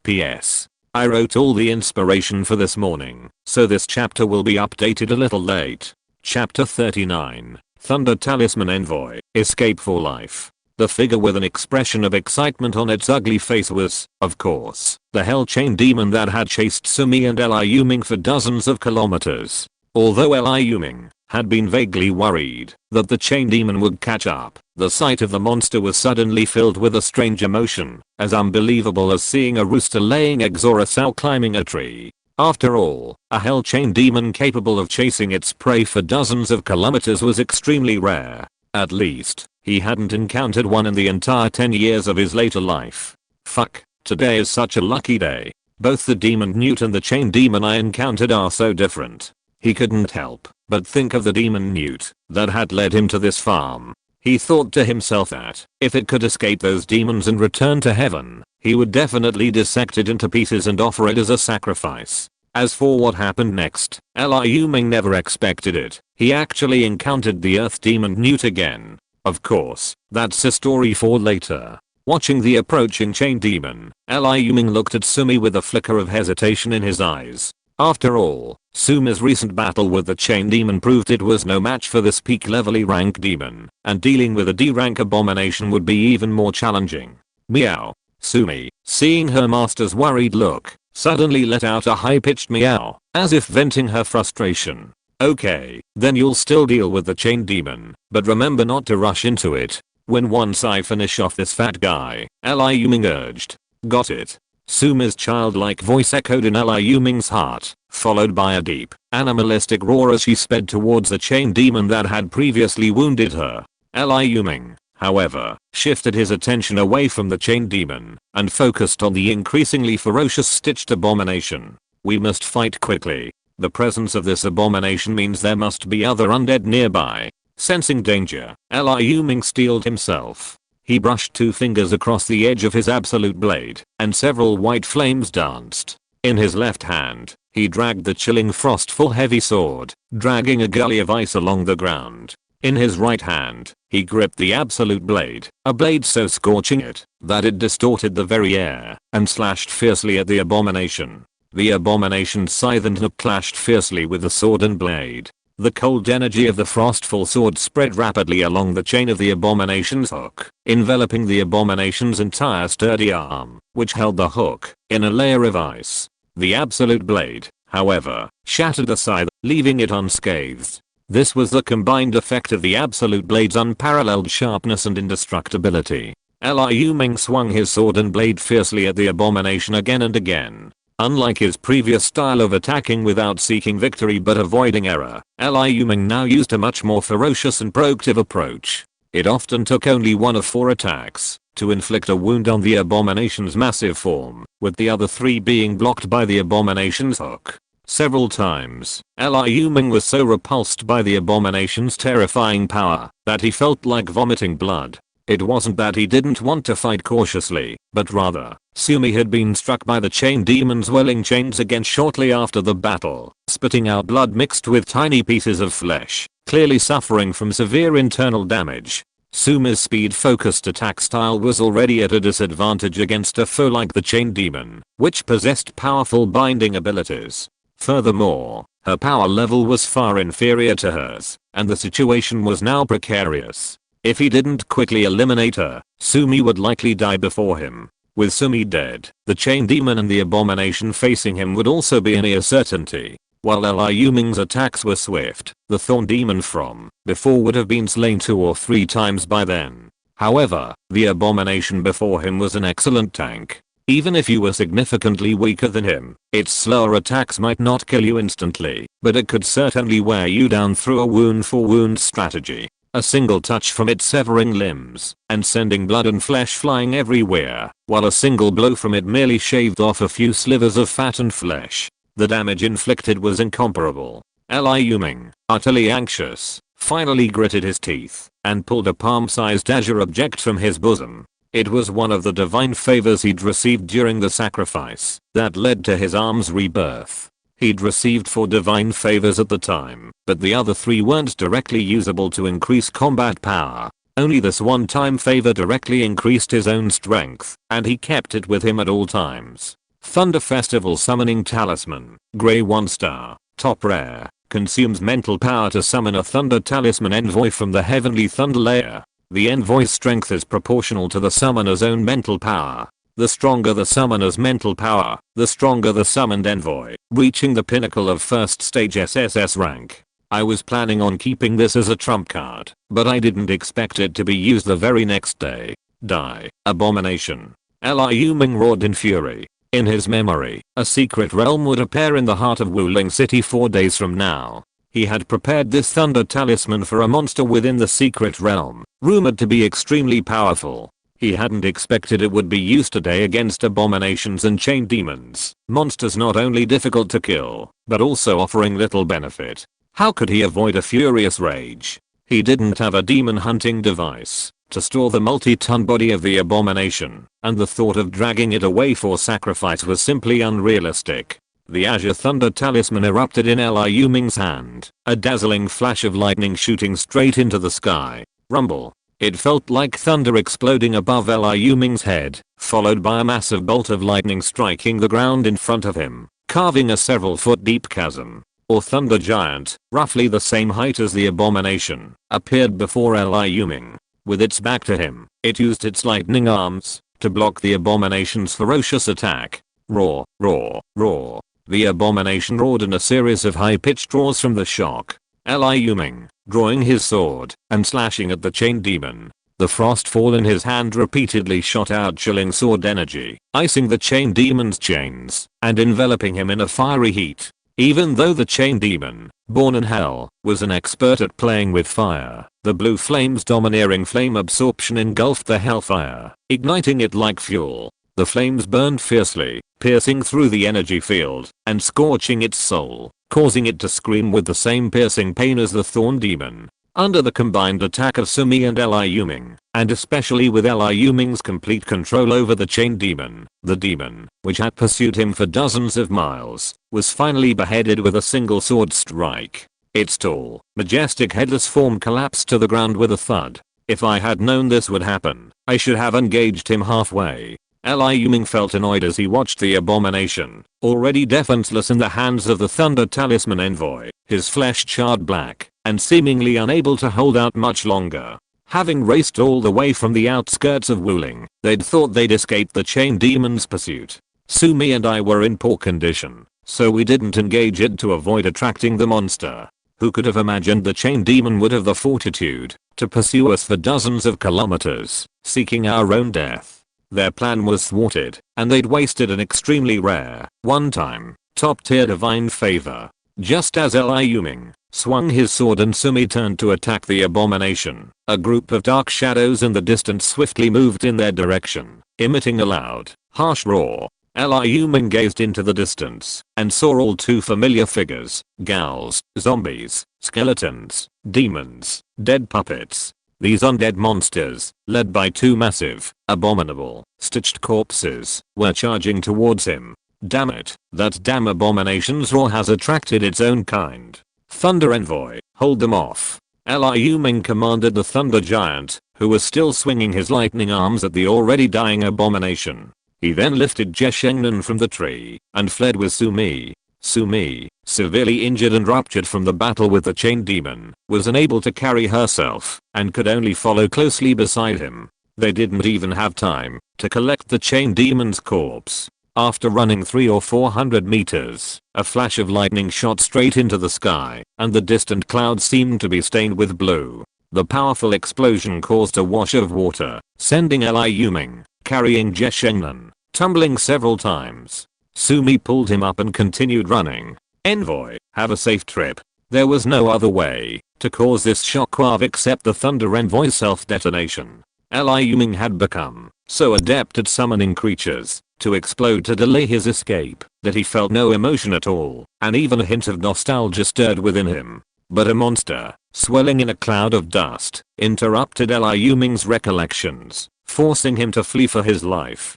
P.S. I wrote all the inspiration for this morning, so this chapter will be updated a little late. Chapter 39, Thunder Talisman Envoy, Escape for Life. The figure with an expression of excitement on its ugly face was, of course, the Hell Chain Demon that had chased Sumi and Liu Ming for dozens of kilometers. Although Liu Ming had been vaguely worried that the Chain Demon would catch up, the sight of the monster was suddenly filled with a strange emotion, as unbelievable as seeing a rooster laying eggs or a sow climbing a tree. After all, a Hell Chain Demon capable of chasing its prey for dozens of kilometers was extremely rare. At least, he hadn't encountered one in the entire 10 years of his later life. Fuck, today is such a lucky day. Both the Demon Newt and the Chain Demon I encountered are so different. He couldn't help but think of the Demon Newt that had led him to this farm. He thought to himself that if it could escape those demons and return to heaven, he would definitely dissect it into pieces and offer it as a sacrifice. As for what happened next, Liu Ming never expected it. He actually encountered the Earth Demon Newt again. Of course, that's a story for later. Watching the approaching Chain Demon, Liu Ming looked at Sumi with a flicker of hesitation in his eyes. After all, Sumi's recent battle with the Chain Demon proved it was no match for this peak level E rank demon, and dealing with a D rank abomination would be even more challenging. Meow. Sumi, seeing her master's worried look, suddenly let out a high-pitched meow, as if venting her frustration. Okay, then you'll still deal with the Chain Demon, but remember not to rush into it. Once I finish off this fat guy, Liu Ming urged. Got it. Sumi's childlike voice echoed in Liu Ming's heart, followed by a deep, animalistic roar as she sped towards the Chain Demon that had previously wounded her. Liu Ming, however, shifted his attention away from the Chain Demon and focused on the increasingly ferocious stitched abomination. We must fight quickly. The presence of this abomination means there must be other undead nearby. Sensing danger, Liu Ming steeled himself. He brushed two fingers across the edge of his absolute blade, and several white flames danced. In his left hand, he dragged the chilling frostful heavy sword, dragging a gully of ice along the ground. In his right hand, he gripped the absolute blade, a blade so scorching it that it distorted the very air, and slashed fiercely at the abomination. The abomination's scythe and hook clashed fiercely with the sword and blade. The cold energy of the frostful sword spread rapidly along the chain of the abomination's hook, enveloping the abomination's entire sturdy arm, which held the hook, in a layer of ice. The absolute blade, however, shattered the scythe, leaving it unscathed. This was the combined effect of the absolute blade's unparalleled sharpness and indestructibility. Liu Ming swung his sword and blade fiercely at the abomination again and again. Unlike his previous style of attacking without seeking victory but avoiding error, Liu Ming now used a much more ferocious and proactive approach. It often took only one of 4 attacks to inflict a wound on the abomination's massive form, with the other 3 being blocked by the abomination's hook. Several times, Liu Ming was so repulsed by the abomination's terrifying power that he felt like vomiting blood. It wasn't that he didn't want to fight cautiously, but rather, Sumi had been struck by the chain demon's welling chains again shortly after the battle, spitting out blood mixed with tiny pieces of flesh, clearly suffering from severe internal damage. Sumi's speed-focused attack style was already at a disadvantage against a foe like the chain demon, which possessed powerful binding abilities. Furthermore, her power level was far inferior to hers, and the situation was now precarious. If he didn't quickly eliminate her, Sumi would likely die before him. With Sumi dead, the chain demon and the abomination facing him would also be a near certainty. While Liu Ming's attacks were swift, the thorn demon from before would have been slain 2 or 3 times by then. However, the abomination before him was an excellent tank. Even if you were significantly weaker than him, its slower attacks might not kill you instantly, but it could certainly wear you down through a wound-for-wound strategy. A single touch from it severing limbs and sending blood and flesh flying everywhere, while a single blow from it merely shaved off a few slivers of fat and flesh. The damage inflicted was incomparable. Liu Ming, utterly anxious, finally gritted his teeth and pulled a palm-sized azure object from his bosom. It was one of the divine favors he'd received during the sacrifice that led to his arm's rebirth. He'd received 4 divine favors at the time, but the other 3 weren't directly usable to increase combat power. Only this one-time favor directly increased his own strength, and he kept it with him at all times. Thunder Festival Summoning Talisman, Grey 1 star, top rare, consumes mental power to summon a Thunder Talisman envoy from the Heavenly Thunder layer. The envoy's strength is proportional to the summoner's own mental power. The stronger the summoner's mental power, the stronger the summoned envoy, reaching the pinnacle of first stage SSS rank. I was planning on keeping this as a trump card, but I didn't expect it to be used the very next day. Die, abomination. Liu Ming roared in fury. In his memory, a secret realm would appear in the heart of Wuling City 4 days from now. He had prepared this Thunder Talisman for a monster within the secret realm, rumored to be extremely powerful. He hadn't expected it would be used today against abominations and chain demons, monsters not only difficult to kill, but also offering little benefit. How could he avoid a furious rage? He didn't have a demon hunting device to store the multi-ton body of the abomination, and the thought of dragging it away for sacrifice was simply unrealistic. The Azure Thunder Talisman erupted in Liu Ming's hand, a dazzling flash of lightning shooting straight into the sky. Rumble. It felt like thunder exploding above Liu Ming's head, followed by a massive bolt of lightning striking the ground in front of him, carving a several-foot-deep chasm. A thunder giant, roughly the same height as the abomination, appeared before Liu Ming. With its back to him, it used its lightning arms to block the abomination's ferocious attack. Roar, roar, roar. The abomination roared in a series of high-pitched roars from the shock. Liu Ming, drawing his sword and slashing at the chain demon. The frostfall in his hand repeatedly shot out chilling sword energy, icing the chain demon's chains and enveloping him in a fiery heat. Even though the chain demon, born in hell, was an expert at playing with fire, the blue flame's domineering flame absorption engulfed the hellfire, igniting it like fuel. The flames burned fiercely, piercing through the energy field and scorching its soul, causing it to scream with the same piercing pain as the thorn demon. Under the combined attack of Sumi and Liu Ming, and especially with Liu Ming's complete control over the chain demon, the demon, which had pursued him for dozens of miles, was finally beheaded with a single sword strike. Its tall, majestic headless form collapsed to the ground with a thud. If I had known this would happen, I should have engaged him halfway. Liu Ming felt annoyed as he watched the abomination, already defenseless in the hands of the Thunder Talisman envoy, his flesh charred black, and seemingly unable to hold out much longer. Having raced all the way from the outskirts of Wuling, they'd thought they'd escaped the chain demon's pursuit. Sumi and I were in poor condition, so we didn't engage it to avoid attracting the monster. Who could have imagined the chain demon would have the fortitude to pursue us for dozens of kilometers, seeking our own death? Their plan was thwarted, and they'd wasted an extremely rare, one-time, top-tier divine favor. Just as Liu Ming swung his sword and Sumi turned to attack the abomination, a group of dark shadows in the distance swiftly moved in their direction, emitting a loud, harsh roar. Liu Ming gazed into the distance and saw all too familiar figures: ghouls, zombies, skeletons, demons, dead puppets. These undead monsters, led by two massive, abominable, stitched corpses, were charging towards him. Damn it, that damn abomination's roar has attracted its own kind. Thunder Envoy, hold them off. Liu Ming commanded the Thunder Giant, who was still swinging his lightning arms at the already dying abomination. He then lifted Zheshengnan from the tree and fled with Sumi. Sumi, severely injured and ruptured from the battle with the chain demon, was unable to carry herself and could only follow closely beside him. They didn't even have time to collect the chain demon's corpse. After running 300 or 400 meters, a flash of lightning shot straight into the sky, and the distant clouds seemed to be stained with blue. The powerful explosion caused a wash of water, sending Liu Ming, carrying Zheshengnan, tumbling several times. Sumi pulled him up and continued running. Envoy, have a safe trip. There was no other way to cause this shockwave except the Thunder Envoy's self-detonation. Liu Ming had become so adept at summoning creatures to explode to delay his escape that he felt no emotion at all, and even a hint of nostalgia stirred within him. But a monster, swelling in a cloud of dust, interrupted Liu Ming's recollections, forcing him to flee for his life.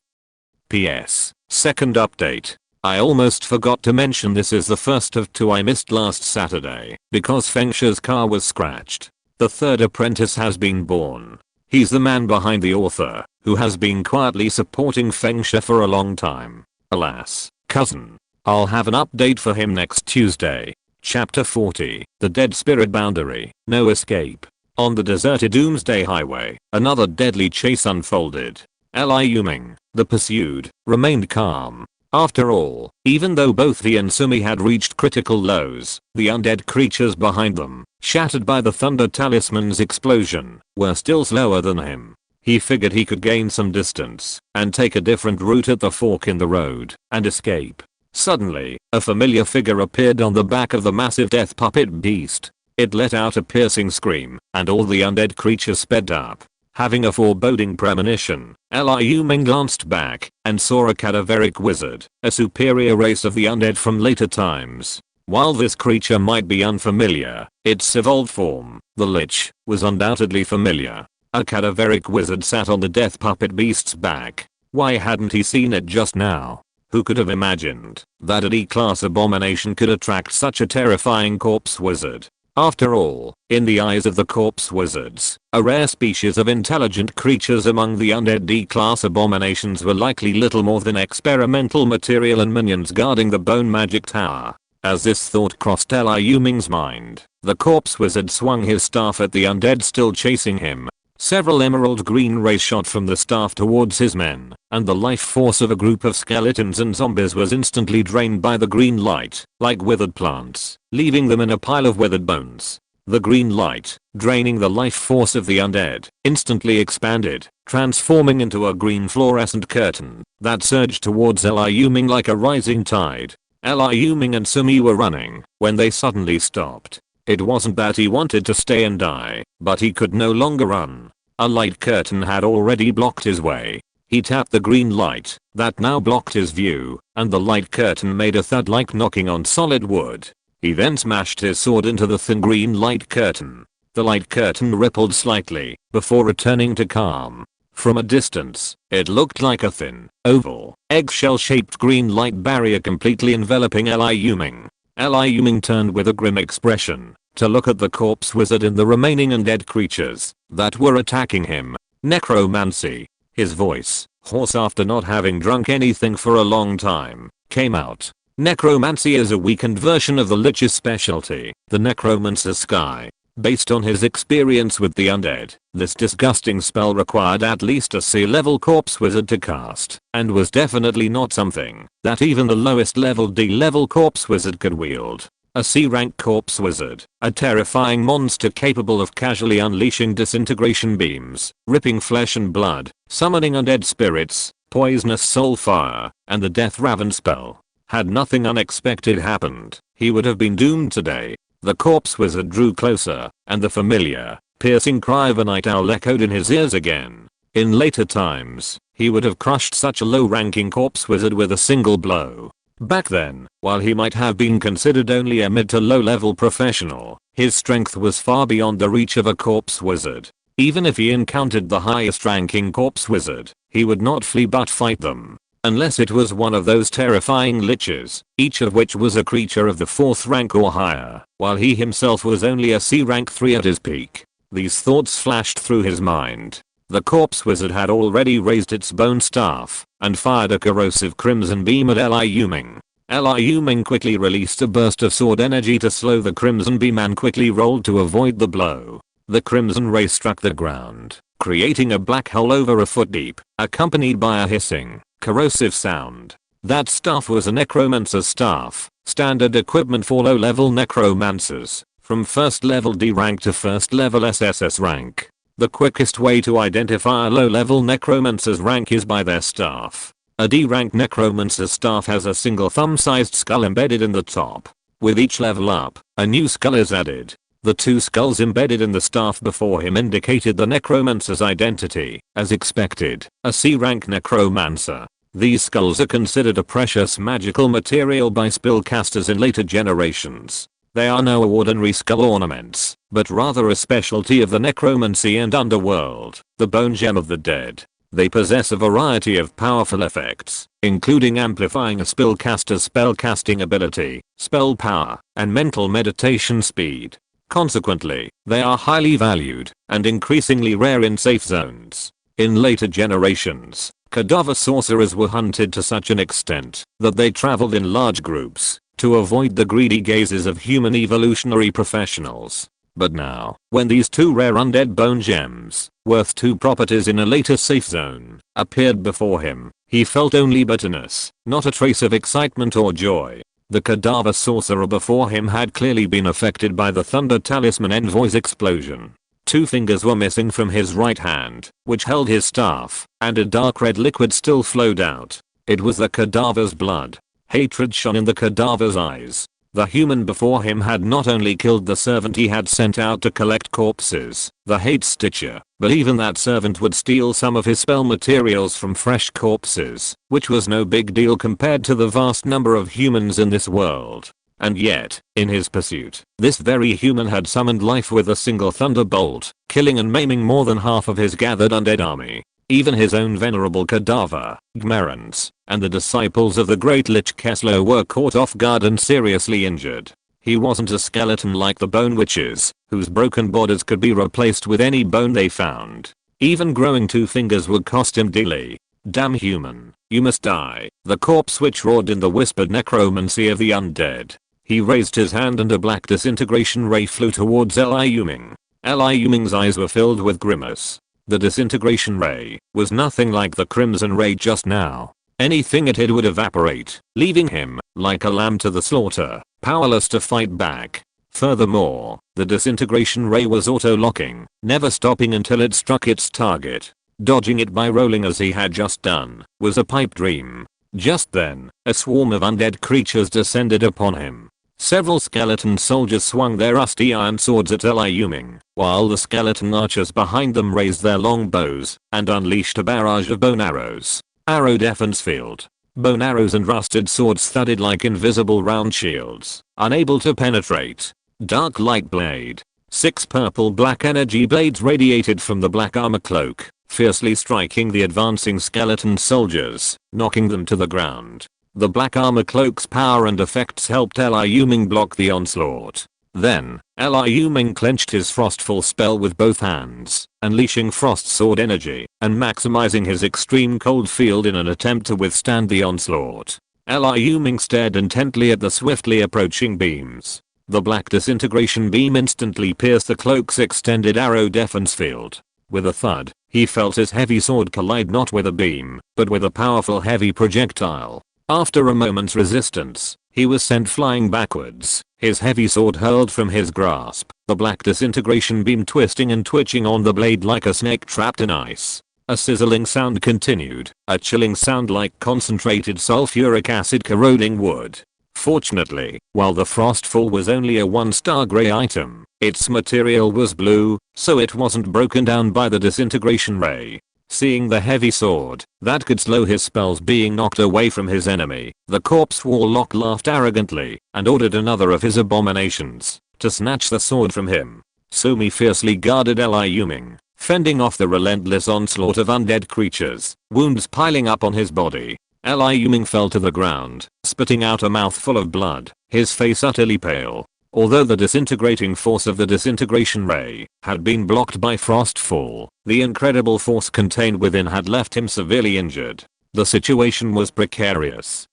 PS. Second update. I almost forgot to mention this is the first of two I missed last Saturday because Fengshe's car was scratched. The third apprentice has been born. He's the man behind the author, who has been quietly supporting Fengshe for a long time. Alas, cousin. I'll have an update for him next Tuesday. Chapter 40, The Dead Spirit Boundary, No Escape. On the deserted Doomsday Highway, another deadly chase unfolded. Liu Ming, the pursued, remained calm. After all, even though both he and Sumi had reached critical lows, the undead creatures behind them, shattered by the Thunder Talisman's explosion, were still slower than him. He figured he could gain some distance and take a different route at the fork in the road and escape. Suddenly, a familiar figure appeared on the back of the massive death puppet beast. It let out a piercing scream, and all the undead creatures sped up. Having a foreboding premonition, Liu Ming glanced back and saw a cadaveric wizard, a superior race of the undead from later times. While this creature might be unfamiliar, its evolved form, the Lich, was undoubtedly familiar. A cadaveric wizard sat on the death puppet beast's back. Why hadn't he seen it just now? Who could have imagined that a D-class abomination could attract such a terrifying corpse wizard? After all, in the eyes of the corpse wizards, a rare species of intelligent creatures among the undead D-class abominations were likely little more than experimental material and minions guarding the bone magic tower. As this thought crossed Liu Ming's mind, the corpse wizard swung his staff at the undead still chasing him. Several emerald green rays shot from the staff towards his men, and the life force of a group of skeletons and zombies was instantly drained by the green light, like withered plants, leaving them in a pile of withered bones. The green light, draining the life force of the undead, instantly expanded, transforming into a green fluorescent curtain that surged towards Liu Ming like a rising tide. Liu Ming and Sumi were running when they suddenly stopped. It wasn't that he wanted to stay and die, but he could no longer run. A light curtain had already blocked his way. He tapped the green light that now blocked his view, and the light curtain made a thud like knocking on solid wood. He then smashed his sword into the thin green light curtain. The light curtain rippled slightly before returning to calm. From a distance, it looked like a thin, oval, eggshell-shaped green light barrier completely enveloping Liu Ming. Liu Ming turned with a grim expression, to look at the corpse wizard and the remaining undead creatures that were attacking him. Necromancy. His voice, hoarse after not having drunk anything for a long time, came out. Necromancy is a weakened version of the Lich's specialty, the Necromancer's Sky. Based on his experience with the undead, this disgusting spell required at least a C-level corpse wizard to cast, and was definitely not something that even the lowest level D-level corpse wizard could wield. A C-rank corpse wizard, a terrifying monster capable of casually unleashing disintegration beams, ripping flesh and blood, summoning undead spirits, poisonous soul fire, and the death raven spell. Had nothing unexpected happened, he would have been doomed today. The corpse wizard drew closer, and the familiar, piercing cry of a night owl echoed in his ears again. In later times, he would have crushed such a low-ranking corpse wizard with a single blow. Back then, while he might have been considered only a mid to low-level professional, his strength was far beyond the reach of a corpse wizard. Even if he encountered the highest-ranking corpse wizard, he would not flee but fight them. Unless it was one of those terrifying liches, each of which was a creature of the 4th rank or higher, while he himself was only a C rank 3 at his peak. These thoughts flashed through his mind. The corpse wizard had already raised its bone staff and fired a corrosive crimson beam at Liu Ming. Liu Ming quickly released a burst of sword energy to slow the crimson beam and quickly rolled to avoid the blow. The crimson ray struck the ground, creating a black hole over a foot deep, accompanied by a hissing, corrosive sound. That staff was a necromancer's staff, standard equipment for low-level necromancers, from 1st level D rank to 1st level SSS rank. The quickest way to identify a low-level necromancer's rank is by their staff. A D rank necromancer's staff has a single thumb-sized skull embedded in the top. With each level up, a new skull is added. The 2 skulls embedded in the staff before him indicated the necromancer's identity. As expected, a C-rank necromancer. These skulls are considered a precious magical material by spellcasters in later generations. They are no ordinary skull ornaments, but rather a specialty of the necromancy and underworld, the bone gem of the dead. They possess a variety of powerful effects, including amplifying a spellcaster's spellcasting ability, spell power, and mental meditation speed. Consequently, they are highly valued and increasingly rare in safe zones. In later generations, cadaver sorcerers were hunted to such an extent that they traveled in large groups to avoid the greedy gazes of human evolutionary professionals. But now, when these 2 rare undead bone gems, worth 2 properties in a later safe zone, appeared before him, he felt only bitterness, not a trace of excitement or joy. The cadaver sorcerer before him had clearly been affected by the Thunder Talisman Envoy's explosion. 2 fingers were missing from his right hand, which held his staff, and a dark red liquid still flowed out. It was the cadaver's blood. Hatred shone in the cadaver's eyes. The human before him had not only killed the servant he had sent out to collect corpses, the hate stitcher, but even that servant would steal some of his spell materials from fresh corpses, which was no big deal compared to the vast number of humans in this world. And yet, in his pursuit, this very human had summoned life with a single thunderbolt, killing and maiming more than half of his gathered undead army. Even his own venerable cadaver, Gmerans, and the disciples of the great Lich Kessler were caught off guard and seriously injured. He wasn't a skeleton like the bone witches, whose broken bodies could be replaced with any bone they found. Even growing 2 fingers would cost him dearly. Damn human, you must die. The corpse witch roared in the whispered necromancy of the undead. He raised his hand and a black disintegration ray flew towards Liu Ming. Liu Ming's eyes were filled with grimace. The disintegration ray was nothing like the crimson ray just now. Anything it hit would evaporate, leaving him, like a lamb to the slaughter, powerless to fight back. Furthermore, the disintegration ray was auto-locking, never stopping until it struck its target. Dodging it by rolling as he had just done was a pipe dream. Just then, a swarm of undead creatures descended upon him. Several skeleton soldiers swung their rusty iron swords at Liu Ming, while the skeleton archers behind them raised their long bows and unleashed a barrage of bone arrows. Arrow defense field. Bone arrows and rusted swords thudded like invisible round shields, unable to penetrate. Dark light blade. 6 purple black energy blades radiated from the black armor cloak, fiercely striking the advancing skeleton soldiers, knocking them to the ground. The black armor cloak's power and effects helped Liu Ming block the onslaught. Then, Liu Ming clenched his frostful spell with both hands, unleashing frost sword energy and maximizing his extreme cold field in an attempt to withstand the onslaught. Liu Ming stared intently at the swiftly approaching beams. The black disintegration beam instantly pierced the cloak's extended arrow defense field. With a thud, he felt his heavy sword collide not with a beam, but with a powerful heavy projectile. After a moment's resistance, he was sent flying backwards, his heavy sword hurled from his grasp, the black disintegration beam twisting and twitching on the blade like a snake trapped in ice. A sizzling sound continued, a chilling sound like concentrated sulfuric acid corroding wood. Fortunately, while the frostfall was only a 1-star grey item, its material was blue, so it wasn't broken down by the disintegration ray. Seeing the heavy sword that could slow his spells being knocked away from his enemy, the corpse warlock laughed arrogantly and ordered another of his abominations to snatch the sword from him. Sumi fiercely guarded Liu Ming, fending off the relentless onslaught of undead creatures, wounds piling up on his body. Liu Ming fell to the ground, spitting out a mouthful of blood, his face utterly pale. Although the disintegrating force of the disintegration ray had been blocked by frostfall, the incredible force contained within had left him severely injured. The situation was precarious.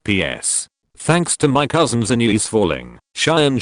P.S. Thanks to my cousins Anuis Falling, Cheyenne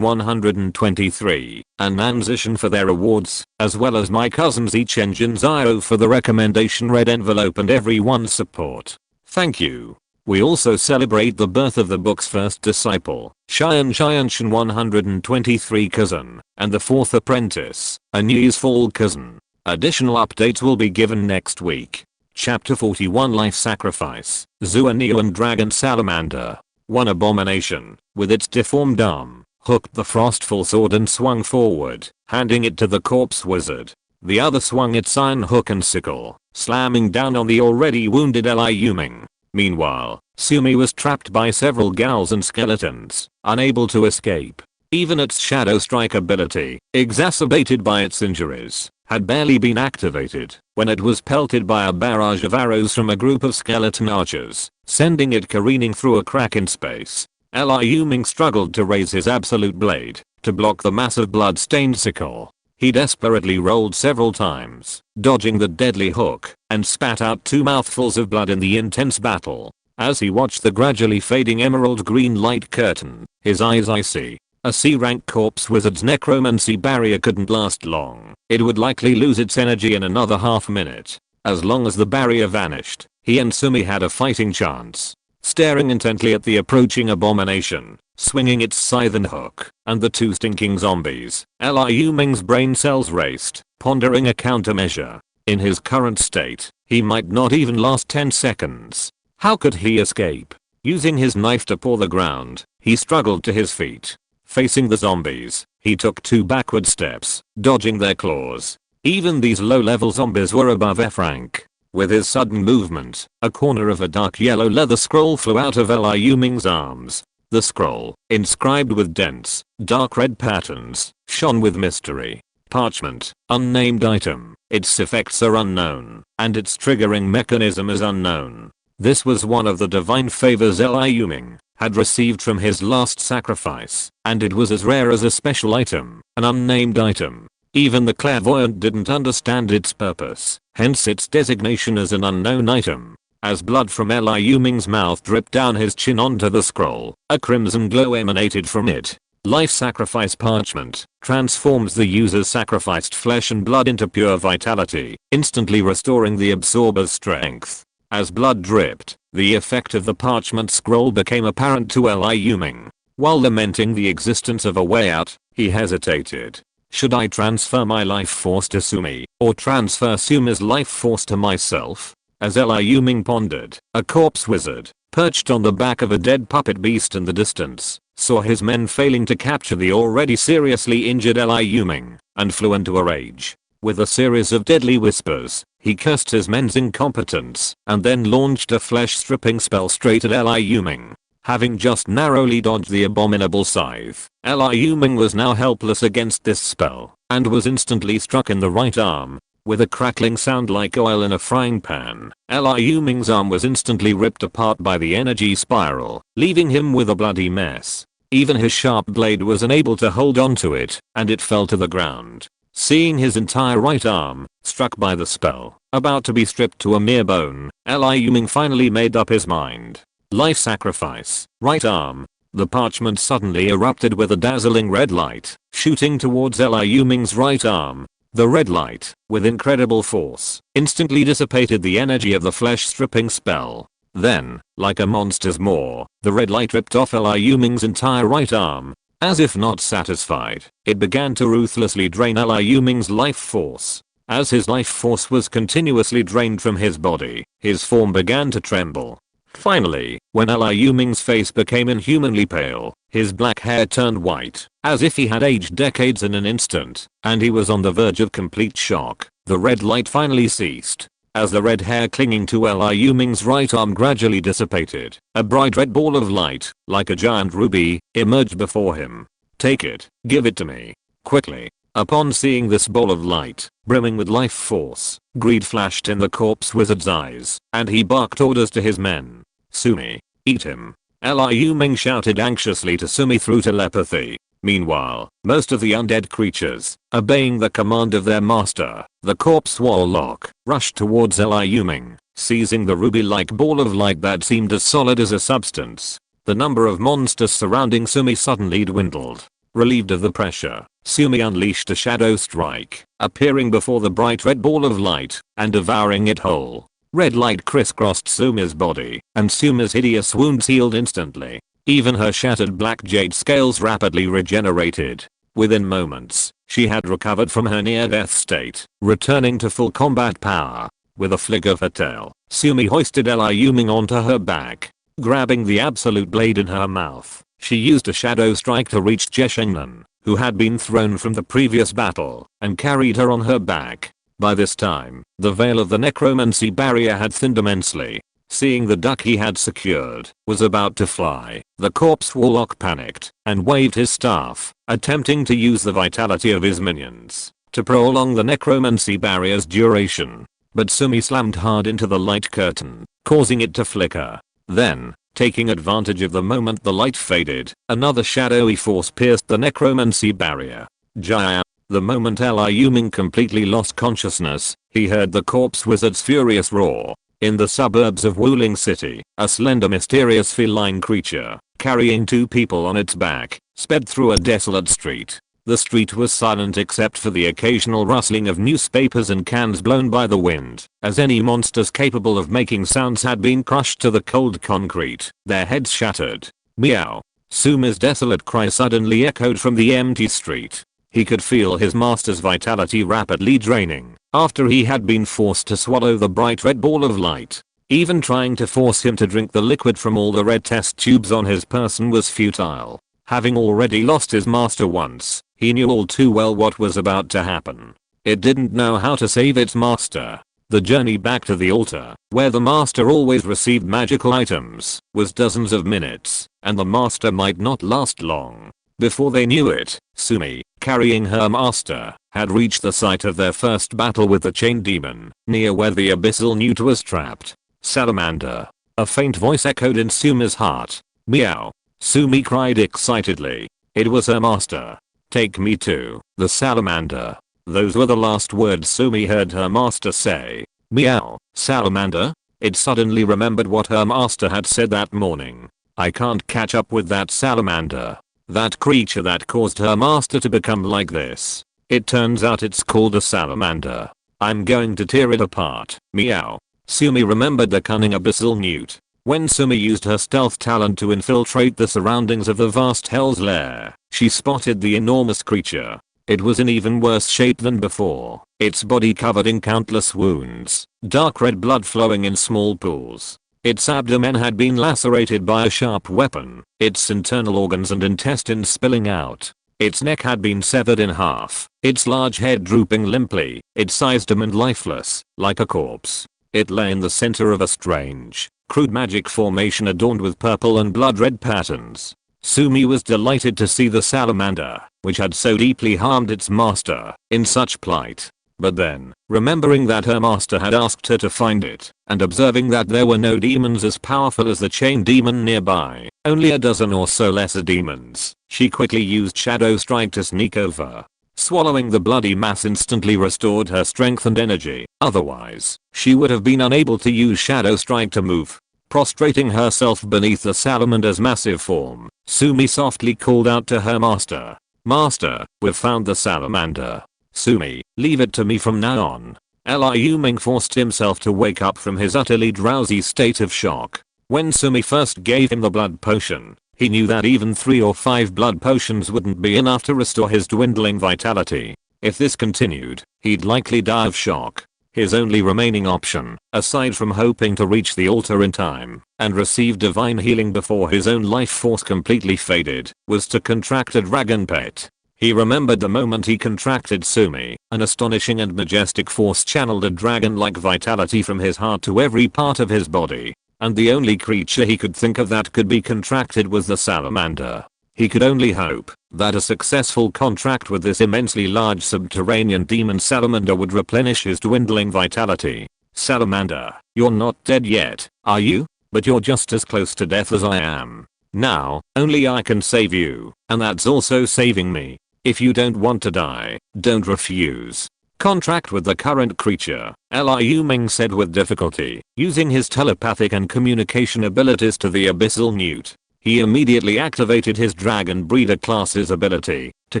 123, and Nanzishan for their awards, as well as my cousins Each Engine Zio for the recommendation red envelope and everyone's support. Thank you. We also celebrate the birth of the book's first disciple, Cheyenne 123 cousin, and the fourth apprentice, Anuis Fall cousin. Additional updates will be given next week. Chapter 41 Life Sacrifice, Zua Neo and Dragon Salamander. One abomination, with its deformed arm, hooked the frostful sword and swung forward, handing it to the corpse wizard. The other swung its iron hook and sickle, slamming down on the already wounded Liu Ming. Meanwhile, Sumi was trapped by several ghouls and skeletons, unable to escape. Even its Shadow Strike ability, exacerbated by its injuries, had barely been activated when it was pelted by a barrage of arrows from a group of skeleton archers, sending it careening through a crack in space. Liu Ming struggled to raise his absolute blade to block the massive blood-stained sickle. He desperately rolled several times, dodging the deadly hook, and spat out 2 mouthfuls of blood in the intense battle. As he watched the gradually fading emerald green light curtain, his eyes icy. A C-rank corpse wizard's necromancy barrier couldn't last long. It would likely lose its energy in another half minute. As long as the barrier vanished, he and Sumi had a fighting chance. Staring intently at the approaching abomination, swinging its scythe and hook, and the 2 stinking zombies, Liu Ming's brain cells raced, pondering a countermeasure. In his current state, he might not even last 10 seconds. How could he escape? Using his knife to paw the ground, he struggled to his feet. Facing the zombies, he took 2 backward steps, dodging their claws. Even these low-level zombies were above F rank. With his sudden movement, a corner of a dark yellow leather scroll flew out of Liu Ming's arms. The scroll, inscribed with dense, dark red patterns, shone with mystery. Parchment, unnamed item. Its effects are unknown, and its triggering mechanism is unknown. This was one of the divine favors Liu Ming had received from his last sacrifice, and it was as rare as a special item, an unnamed item. Even the clairvoyant didn't understand its purpose, hence its designation as an unknown item. As blood from Liu Ming's mouth dripped down his chin onto the scroll, a crimson glow emanated from it. Life Sacrifice Parchment transforms the user's sacrificed flesh and blood into pure vitality, instantly restoring the absorber's strength. As blood dripped, the effect of the parchment scroll became apparent to Liu Ming. While lamenting the existence of a way out, he hesitated. Should I transfer my life force to Sumi, or transfer Sumi's life force to myself? As Liu Ming pondered, a corpse wizard, perched on the back of a dead puppet beast in the distance, saw his men failing to capture the already seriously injured Liu Ming, and flew into a rage. With a series of deadly whispers, he cursed his men's incompetence, and then launched a flesh-stripping spell straight at Liu Ming. Having just narrowly dodged the abominable scythe, Liu Ming was now helpless against this spell, and was instantly struck in the right arm. With a crackling sound like oil in a frying pan, Liu Ming's arm was instantly ripped apart by the energy spiral, leaving him with a bloody mess. Even his sharp blade was unable to hold onto it, and it fell to the ground. Seeing his entire right arm, struck by the spell, about to be stripped to a mere bone, Liu Ming finally made up his mind. Life sacrifice, right arm. The parchment suddenly erupted with a dazzling red light, shooting towards Liu Ming's right arm. The red light, with incredible force, instantly dissipated the energy of the flesh-stripping spell. Then, like a monster's maw, the red light ripped off Liu Ming's entire right arm. As if not satisfied, it began to ruthlessly drain Liu Ming's life force. As his life force was continuously drained from his body, his form began to tremble. Finally, when Liu Ming's face became inhumanly pale, his black hair turned white, as if he had aged decades in an instant, and he was on the verge of complete shock. The red light finally ceased. As the red hair clinging to Liu Ming's right arm gradually dissipated, a bright red ball of light, like a giant ruby, emerged before him. "Take it, give it to me. Quickly." Upon seeing this ball of light, brimming with life force, greed flashed in the corpse wizard's eyes, and he barked orders to his men. "Sumi, eat him." Liu Ming shouted anxiously to Sumi through telepathy. Meanwhile, most of the undead creatures, obeying the command of their master, the corpse warlock, rushed towards Liu Ming, seizing the ruby-like ball of light that seemed as solid as a substance. The number of monsters surrounding Sumi suddenly dwindled. Relieved of the pressure, Sumi unleashed a shadow strike, appearing before the bright red ball of light, and devouring it whole. Red light crisscrossed Sumi's body, and Sumi's hideous wounds healed instantly. Even her shattered black jade scales rapidly regenerated. Within moments, she had recovered from her near-death state, returning to full combat power. With a flick of her tail, Sumi hoisted Liu Ming onto her back. Grabbing the absolute blade in her mouth, she used a shadow strike to reach Jeshengnan, who had been thrown from the previous battle, and carried her on her back. By this time, the veil of the necromancy barrier had thinned immensely. Seeing the duck he had secured was about to fly, the corpse warlock panicked and waved his staff, attempting to use the vitality of his minions to prolong the necromancy barrier's duration. But Sumi slammed hard into the light curtain, causing it to flicker. Then, taking advantage of the moment the light faded, another shadowy force pierced the necromancy barrier. Jaya. The moment Liu Ming completely lost consciousness, he heard the corpse wizard's furious roar. In the suburbs of Wuling City, a slender mysterious feline creature, carrying two people on its back, sped through a desolate street. The street was silent except for the occasional rustling of newspapers and cans blown by the wind, as any monsters capable of making sounds had been crushed to the cold concrete, their heads shattered. Meow. Sumi's desolate cry suddenly echoed from the empty street. He could feel his master's vitality rapidly draining after he had been forced to swallow the bright red ball of light. Even trying to force him to drink the liquid from all the red test tubes on his person was futile. Having already lost his master once, he knew all too well what was about to happen. It didn't know how to save its master. The journey back to the altar, where the master always received magical items, was dozens of minutes, and the master might not last long. Before they knew it, Sumi, carrying her master, had reached the site of their first battle with the chained demon, near where the abyssal newt was trapped. Salamander. A faint voice echoed in Sumi's heart. Meow. Sumi cried excitedly. It was her master. "Take me to the salamander." Those were the last words Sumi heard her master say. Meow. Salamander? It suddenly remembered what her master had said that morning. "I can't catch up with that salamander. That creature that caused her master to become like this. It turns out it's called a salamander. I'm going to tear it apart." Meow. Sumi remembered the cunning abyssal newt. When Sumi used her stealth talent to infiltrate the surroundings of the vast hell's lair, she spotted the enormous creature. It was in even worse shape than before, its body covered in countless wounds, dark red blood flowing in small pools. Its abdomen had been lacerated by a sharp weapon, its internal organs and intestines spilling out. Its neck had been severed in half, its large head drooping limply, its eyes dim and lifeless, like a corpse. It lay in the center of a strange, crude magic formation adorned with purple and blood-red patterns. Sumi was delighted to see the salamander, which had so deeply harmed its master, in such plight. But then, remembering that her master had asked her to find it, and observing that there were no demons as powerful as the chain demon nearby, only a dozen or so lesser demons, she quickly used Shadow Strike to sneak over. Swallowing the bloody mass instantly restored her strength and energy, otherwise, she would have been unable to use Shadow Strike to move. Prostrating herself beneath the salamander's massive form, Sumi softly called out to her master. "Master, we've found the salamander. Sumi, leave it to me from now on." Liu Ming forced himself to wake up from his utterly drowsy state of shock. When Sumi first gave him the blood potion, he knew that even 3 or 5 blood potions wouldn't be enough to restore his dwindling vitality. If this continued, he'd likely die of shock. His only remaining option, aside from hoping to reach the altar in time and receive divine healing before his own life force completely faded, was to contract a dragon pet. He remembered the moment he contracted Sumi, an astonishing and majestic force channeled a dragon-like vitality from his heart to every part of his body, and the only creature he could think of that could be contracted was the salamander. He could only hope that a successful contract with this immensely large subterranean demon salamander would replenish his dwindling vitality. "Salamander, you're not dead yet, are you? But you're just as close to death as I am. Now, only I can save you, and that's also saving me. If you don't want to die, don't refuse. Contract with the current creature," Liu Ming said with difficulty, using his telepathic and communication abilities to the abyssal newt. He immediately activated his dragon breeder class's ability to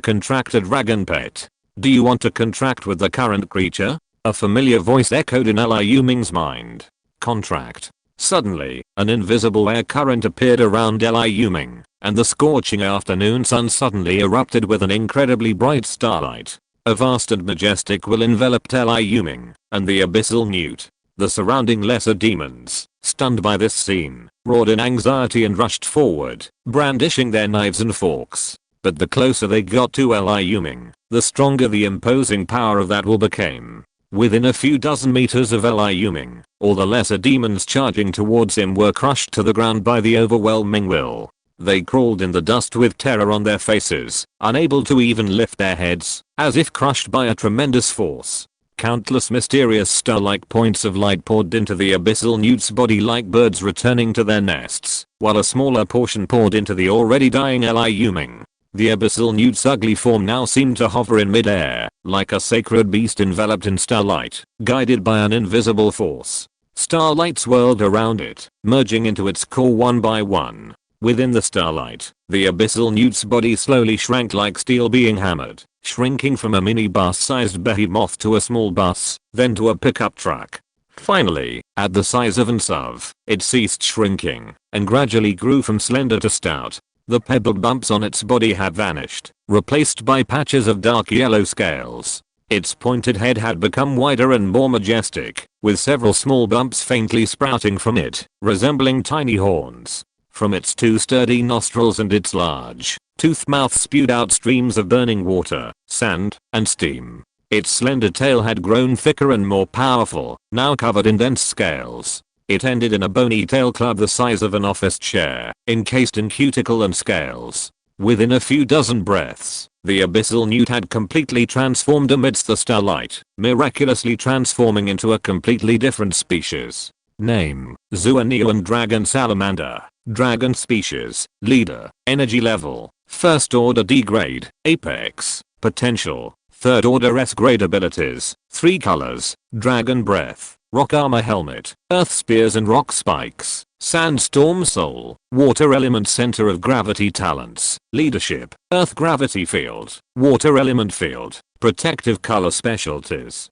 contract a dragon pet. "Do you want to contract with the current creature?" A familiar voice echoed in Liu Ming's mind. Contract. Suddenly, an invisible air current appeared around Liu Ming, and the scorching afternoon sun suddenly erupted with an incredibly bright starlight. A vast and majestic will enveloped Liu Ming and the abyssal newt. The surrounding lesser demons, stunned by this scene, roared in anxiety and rushed forward, brandishing their knives and forks. But the closer they got to Liu Ming, the stronger the imposing power of that will became. Within a few dozen meters of Liu Ming, all the lesser demons charging towards him were crushed to the ground by the overwhelming will. They crawled in the dust with terror on their faces, unable to even lift their heads, as if crushed by a tremendous force. Countless mysterious star-like points of light poured into the abyssal newt's body like birds returning to their nests, while a smaller portion poured into the already dying Liu Ming. The abyssal newt's ugly form now seemed to hover in mid-air, like a sacred beast enveloped in starlight, guided by an invisible force. Starlight swirled around it, merging into its core one by one. Within the starlight, the abyssal newt's body slowly shrank like steel being hammered, shrinking from a minibus-sized behemoth to a small bus, then to a pickup truck. Finally, at the size of an SUV, it ceased shrinking, and gradually grew from slender to stout. The pebbled bumps on its body had vanished, replaced by patches of dark yellow scales. Its pointed head had become wider and more majestic, with several small bumps faintly sprouting from it, resembling tiny horns. From its 2 sturdy nostrils and its large, toothed mouth spewed out streams of burning water, sand, and steam. Its slender tail had grown thicker and more powerful, now covered in dense scales. It ended in a bony tail club the size of an office chair, encased in cuticle and scales. Within a few dozen breaths, the abyssal newt had completely transformed amidst the starlight, miraculously transforming into a completely different species. Name: Zuanian Dragon Salamander. Dragon species, leader, energy level, first order D grade, apex, potential, third order S grade abilities, 3 colors, dragon breath, rock armor helmet, earth spears and rock spikes, sandstorm soul, water element center of gravity talents, leadership, earth gravity field, water element field, protective color specialties.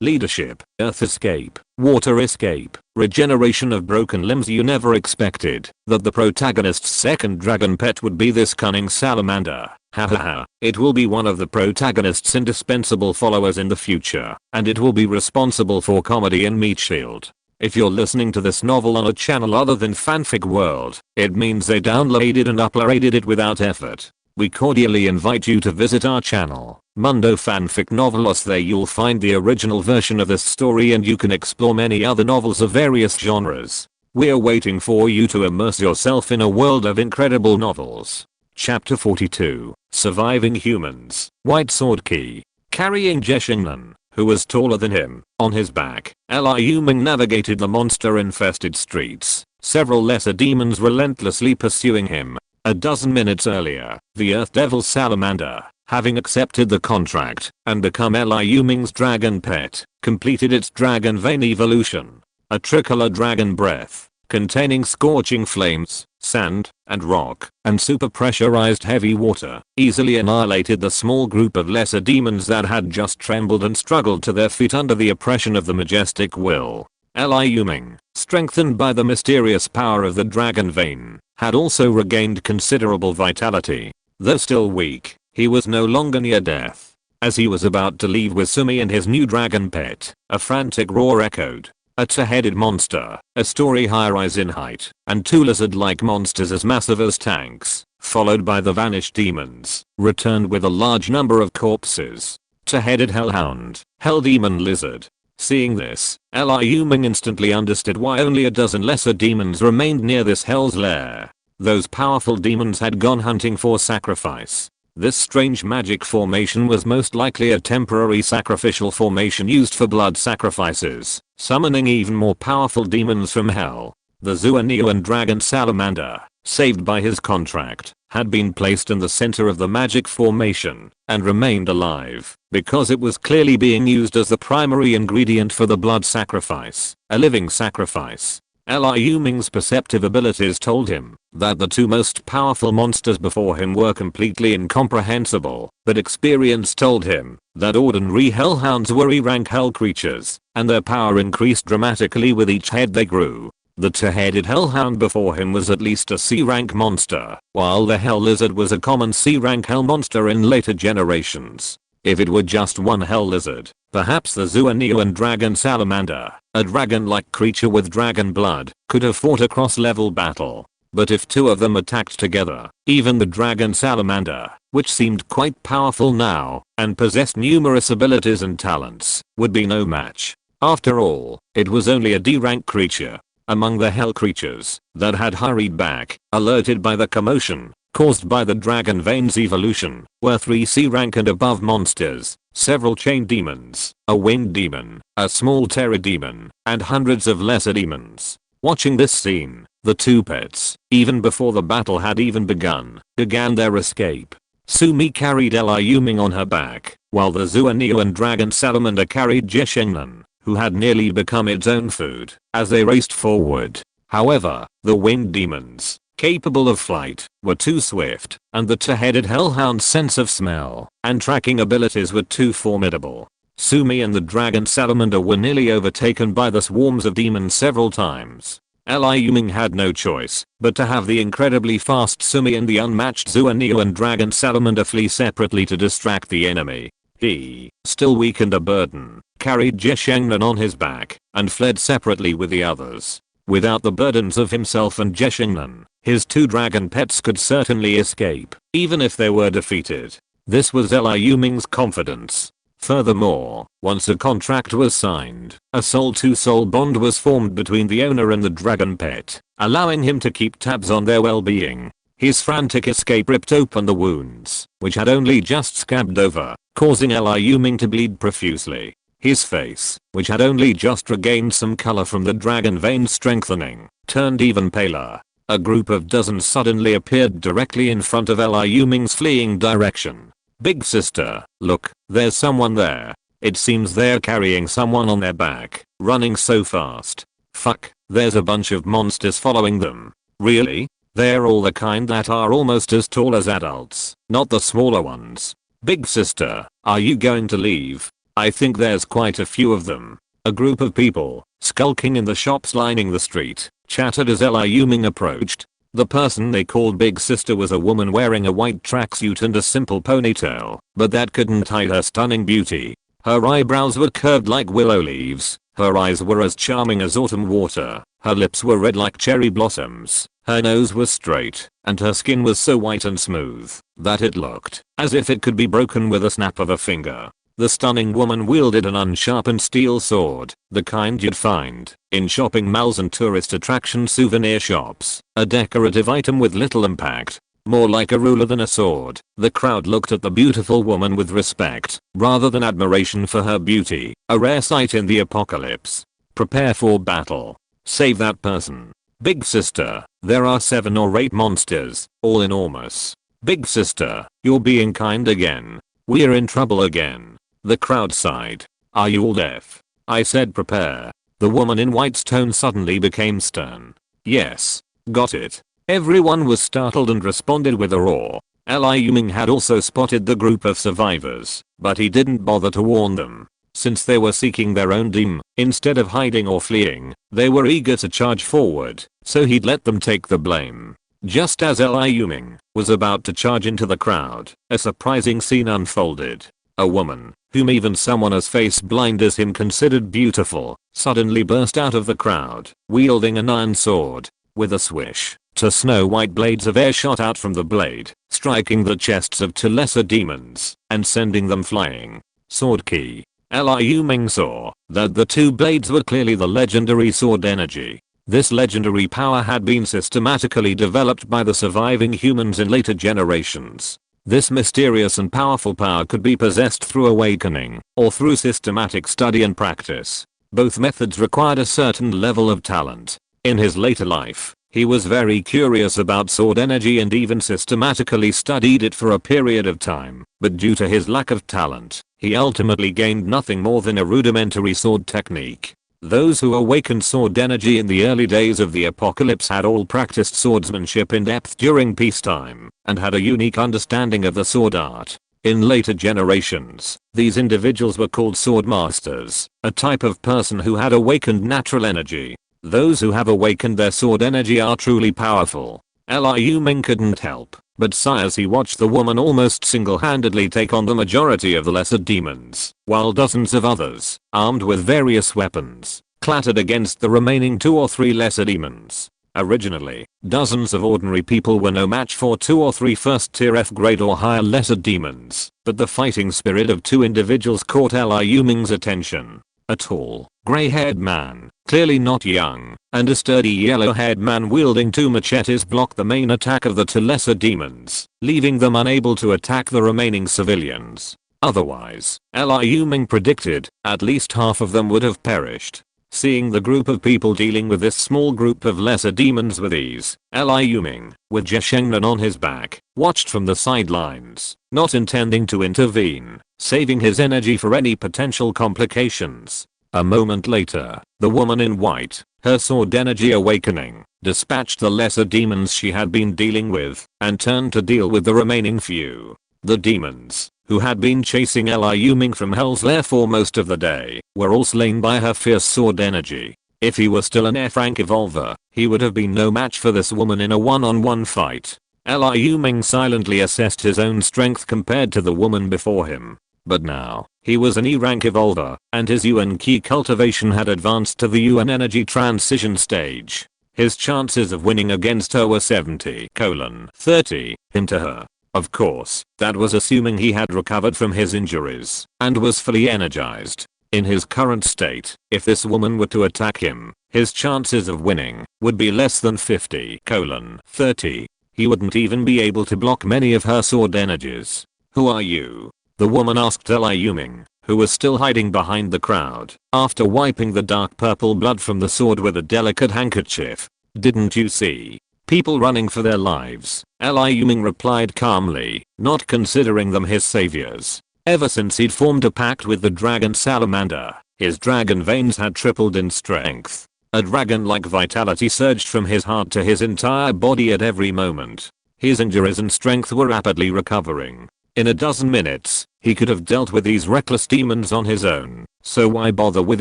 Leadership, earth escape, water escape, regeneration of broken limbs. You never expected that the protagonist's second dragon pet would be this cunning salamander. Hahaha, it will be one of the protagonist's indispensable followers in the future, and it will be responsible for comedy in Meat Shield. If you're listening to this novel on a channel other than Fanfic World, it means they downloaded and uploaded it without effort. We cordially invite you to visit our channel, Mundo Fanfic Novelos. There you'll find the original version of this story and you can explore many other novels of various genres. We're waiting for you to immerse yourself in a world of incredible novels. Chapter 42, Surviving Humans, White Sword Key. Carrying Jeshingnan, who was taller than him. On his back, Liu Ming navigated the monster-infested streets, several lesser demons relentlessly pursuing him. A dozen minutes earlier, the Earth Devil Salamander, having accepted the contract and become Liu Ming's dragon pet, completed its dragon vein evolution. A tricolor dragon breath, containing scorching flames, sand, and rock, and super pressurized heavy water, easily annihilated the small group of lesser demons that had just trembled and struggled to their feet under the oppression of the majestic will. Liu Ming, strengthened by the mysterious power of the dragon vein, had also regained considerable vitality. Though still weak, he was no longer near death. As he was about to leave with Sumi and his new dragon pet, a frantic roar echoed. A two-headed monster, a story high-rise in height, and two lizard-like monsters as massive as tanks, followed by the vanished demons, returned with a large number of corpses. Two-headed hellhound, hell demon lizard. Seeing this, Liu Ming instantly understood why only a dozen lesser demons remained near this hell's lair. Those powerful demons had gone hunting for sacrifice. This strange magic formation was most likely a temporary sacrificial formation used for blood sacrifices, summoning even more powerful demons from hell. The Zuanian dragon salamander, saved by his contract, had been placed in the center of the magic formation and remained alive because it was clearly being used as the primary ingredient for the blood sacrifice, a living sacrifice. Liu Ming's perceptive abilities told him that the two most powerful monsters before him were completely incomprehensible, but experience told him that ordinary hellhounds were E-rank hell creatures, and their power increased dramatically with each head they grew. The two-headed hellhound before him was at least a C-rank monster, while the hell lizard was a common C-rank hell monster in later generations. If it were just one hell lizard, perhaps the Zuanian dragon salamander, a dragon-like creature with dragon blood, could have fought a cross-level battle. But if two of them attacked together, even the dragon salamander, which seemed quite powerful now, and possessed numerous abilities and talents, would be no match. After all, it was only a D-rank creature. Among the hell creatures that had hurried back, alerted by the commotion caused by the dragon vein's evolution, were 3 C-rank and above monsters, several chain demons, a winged demon, a small terror demon, and hundreds of lesser demons. Watching this scene, the two pets, even before the battle had even begun, began their escape. Sumi carried Liu Ming on her back, while the Zuanian dragon salamander carried Jeshengnan, who had nearly become its own food, as they raced forward. However, the winged demons, capable of flight, were too swift, and the two-headed hellhound's sense of smell and tracking abilities were too formidable. Sumi and the dragon salamander were nearly overtaken by the swarms of demons several times. Liu Ming had no choice but to have the incredibly fast Sumi and the unmatched Zuanian dragon salamander flee separately to distract the enemy. He, still weak and a burden, carried Jeshengnan on his back and fled separately with the others. Without the burdens of himself and Jeshengnan, his two dragon pets could certainly escape, even if they were defeated. This was Liu Ming's confidence. Furthermore, once a contract was signed, a soul-to-soul bond was formed between the owner and the dragon pet, allowing him to keep tabs on their well-being. His frantic escape ripped open the wounds, which had only just scabbed over, causing Liu Ming to bleed profusely. His face, which had only just regained some color from the dragon vein strengthening, turned even paler. A group of dozens suddenly appeared directly in front of Liu Ming's fleeing direction. Big sister, look, there's someone there. It seems they're carrying someone on their back, running so fast. Fuck, there's a bunch of monsters following them. Really? They're all the kind that are almost as tall as adults, not the smaller ones. Big sister, are you going to leave? I think there's quite a few of them. A group of people, skulking in the shops lining the street, chattered as Liu Ming approached. The person they called Big Sister was a woman wearing a white tracksuit and a simple ponytail, but that couldn't hide her stunning beauty. Her eyebrows were curved like willow leaves, her eyes were as charming as autumn water, her lips were red like cherry blossoms, her nose was straight, and her skin was so white and smooth that it looked as if it could be broken with a snap of a finger. The stunning woman wielded an unsharpened steel sword, the kind you'd find in shopping malls and tourist attraction souvenir shops, a decorative item with little impact. more like a ruler than a sword. The crowd looked at the beautiful woman with respect, rather than admiration for her beauty, a rare sight in the apocalypse. Prepare for battle. Save that person. Big sister, there are 7 or 8 monsters, all enormous. Big sister, you're being kind again. We're in trouble again. The crowd sighed. Are you all deaf? I said prepare. The woman in white's tone suddenly became stern. Yes. Got it. Everyone was startled and responded with a roar. Liu Ming had also spotted the group of survivors, but he didn't bother to warn them. Since they were seeking their own doom, instead of hiding or fleeing, they were eager to charge forward, so he'd let them take the blame. Just as Liu Ming was about to charge into the crowd, a surprising scene unfolded. A woman, whom even someone as face blind as him considered beautiful, suddenly burst out of the crowd, wielding an iron sword. With a swish, 2 snow-white blades of air shot out from the blade, striking the chests of 2 lesser demons, and sending them flying. Sword key. Liu Ming saw that the 2 blades were clearly the legendary sword energy. This legendary power had been systematically developed by the surviving humans in later generations. This mysterious and powerful power could be possessed through awakening, or through systematic study and practice. Both methods required a certain level of talent. In his later life, he was very curious about sword energy and even systematically studied it for a period of time, but due to his lack of talent, he ultimately gained nothing more than a rudimentary sword technique. Those who awakened sword energy in the early days of the apocalypse had all practiced swordsmanship in depth during peacetime, and had a unique understanding of the sword art. In later generations, these individuals were called sword masters, a type of person who had awakened natural energy. Those who have awakened their sword energy are truly powerful. Liu Ming couldn't help but sigh as he watched the woman almost single-handedly take on the majority of the lesser demons, while dozens of others, armed with various weapons, clattered against the remaining 2 or 3 lesser demons. Originally, dozens of ordinary people were no match for 2 or 3 first-tier F-grade or higher lesser demons, but the fighting spirit of 2 individuals caught Liu Ming's attention. A tall, gray-haired man, clearly not young, and a sturdy yellow-haired man wielding 2 machetes blocked the main attack of the 2 lesser demons, leaving them unable to attack the remaining civilians. Otherwise, Liu Ming predicted, at least half of them would have perished. Seeing the group of people dealing with this small group of lesser demons with ease, Liu Ming, with Zheshengnan on his back, watched from the sidelines, not intending to intervene, saving his energy for any potential complications. A moment later, the woman in white, her sword energy awakening, dispatched the lesser demons she had been dealing with, and turned to deal with the remaining few. The demons, who had been chasing Liu Ming from Hell's Lair for most of the day, were all slain by her fierce sword energy. If he were still an F-rank evolver, he would have been no match for this woman in a one-on-one fight. Liu Ming silently assessed his own strength compared to the woman before him. But now, he was an E-rank evolver, and his Yuan Qi cultivation had advanced to the Yuan energy transition stage. His chances of winning against her were 70:30 into her. Of course, that was assuming he had recovered from his injuries and was fully energized. In his current state, if this woman were to attack him, his chances of winning would be less than 50:30. He wouldn't even be able to block many of her sword energies. Who are you? The woman asked Liu Ming, who was still hiding behind the crowd, after wiping the dark purple blood from the sword with a delicate handkerchief. Didn't you see people running for their lives? Liu Ming replied calmly, not considering them his saviors. Ever since he'd formed a pact with the dragon salamander, his dragon veins had tripled in strength. A dragon-like vitality surged from his heart to his entire body at every moment. His injuries and strength were rapidly recovering. In a dozen minutes, he could have dealt with these reckless demons on his own, so why bother with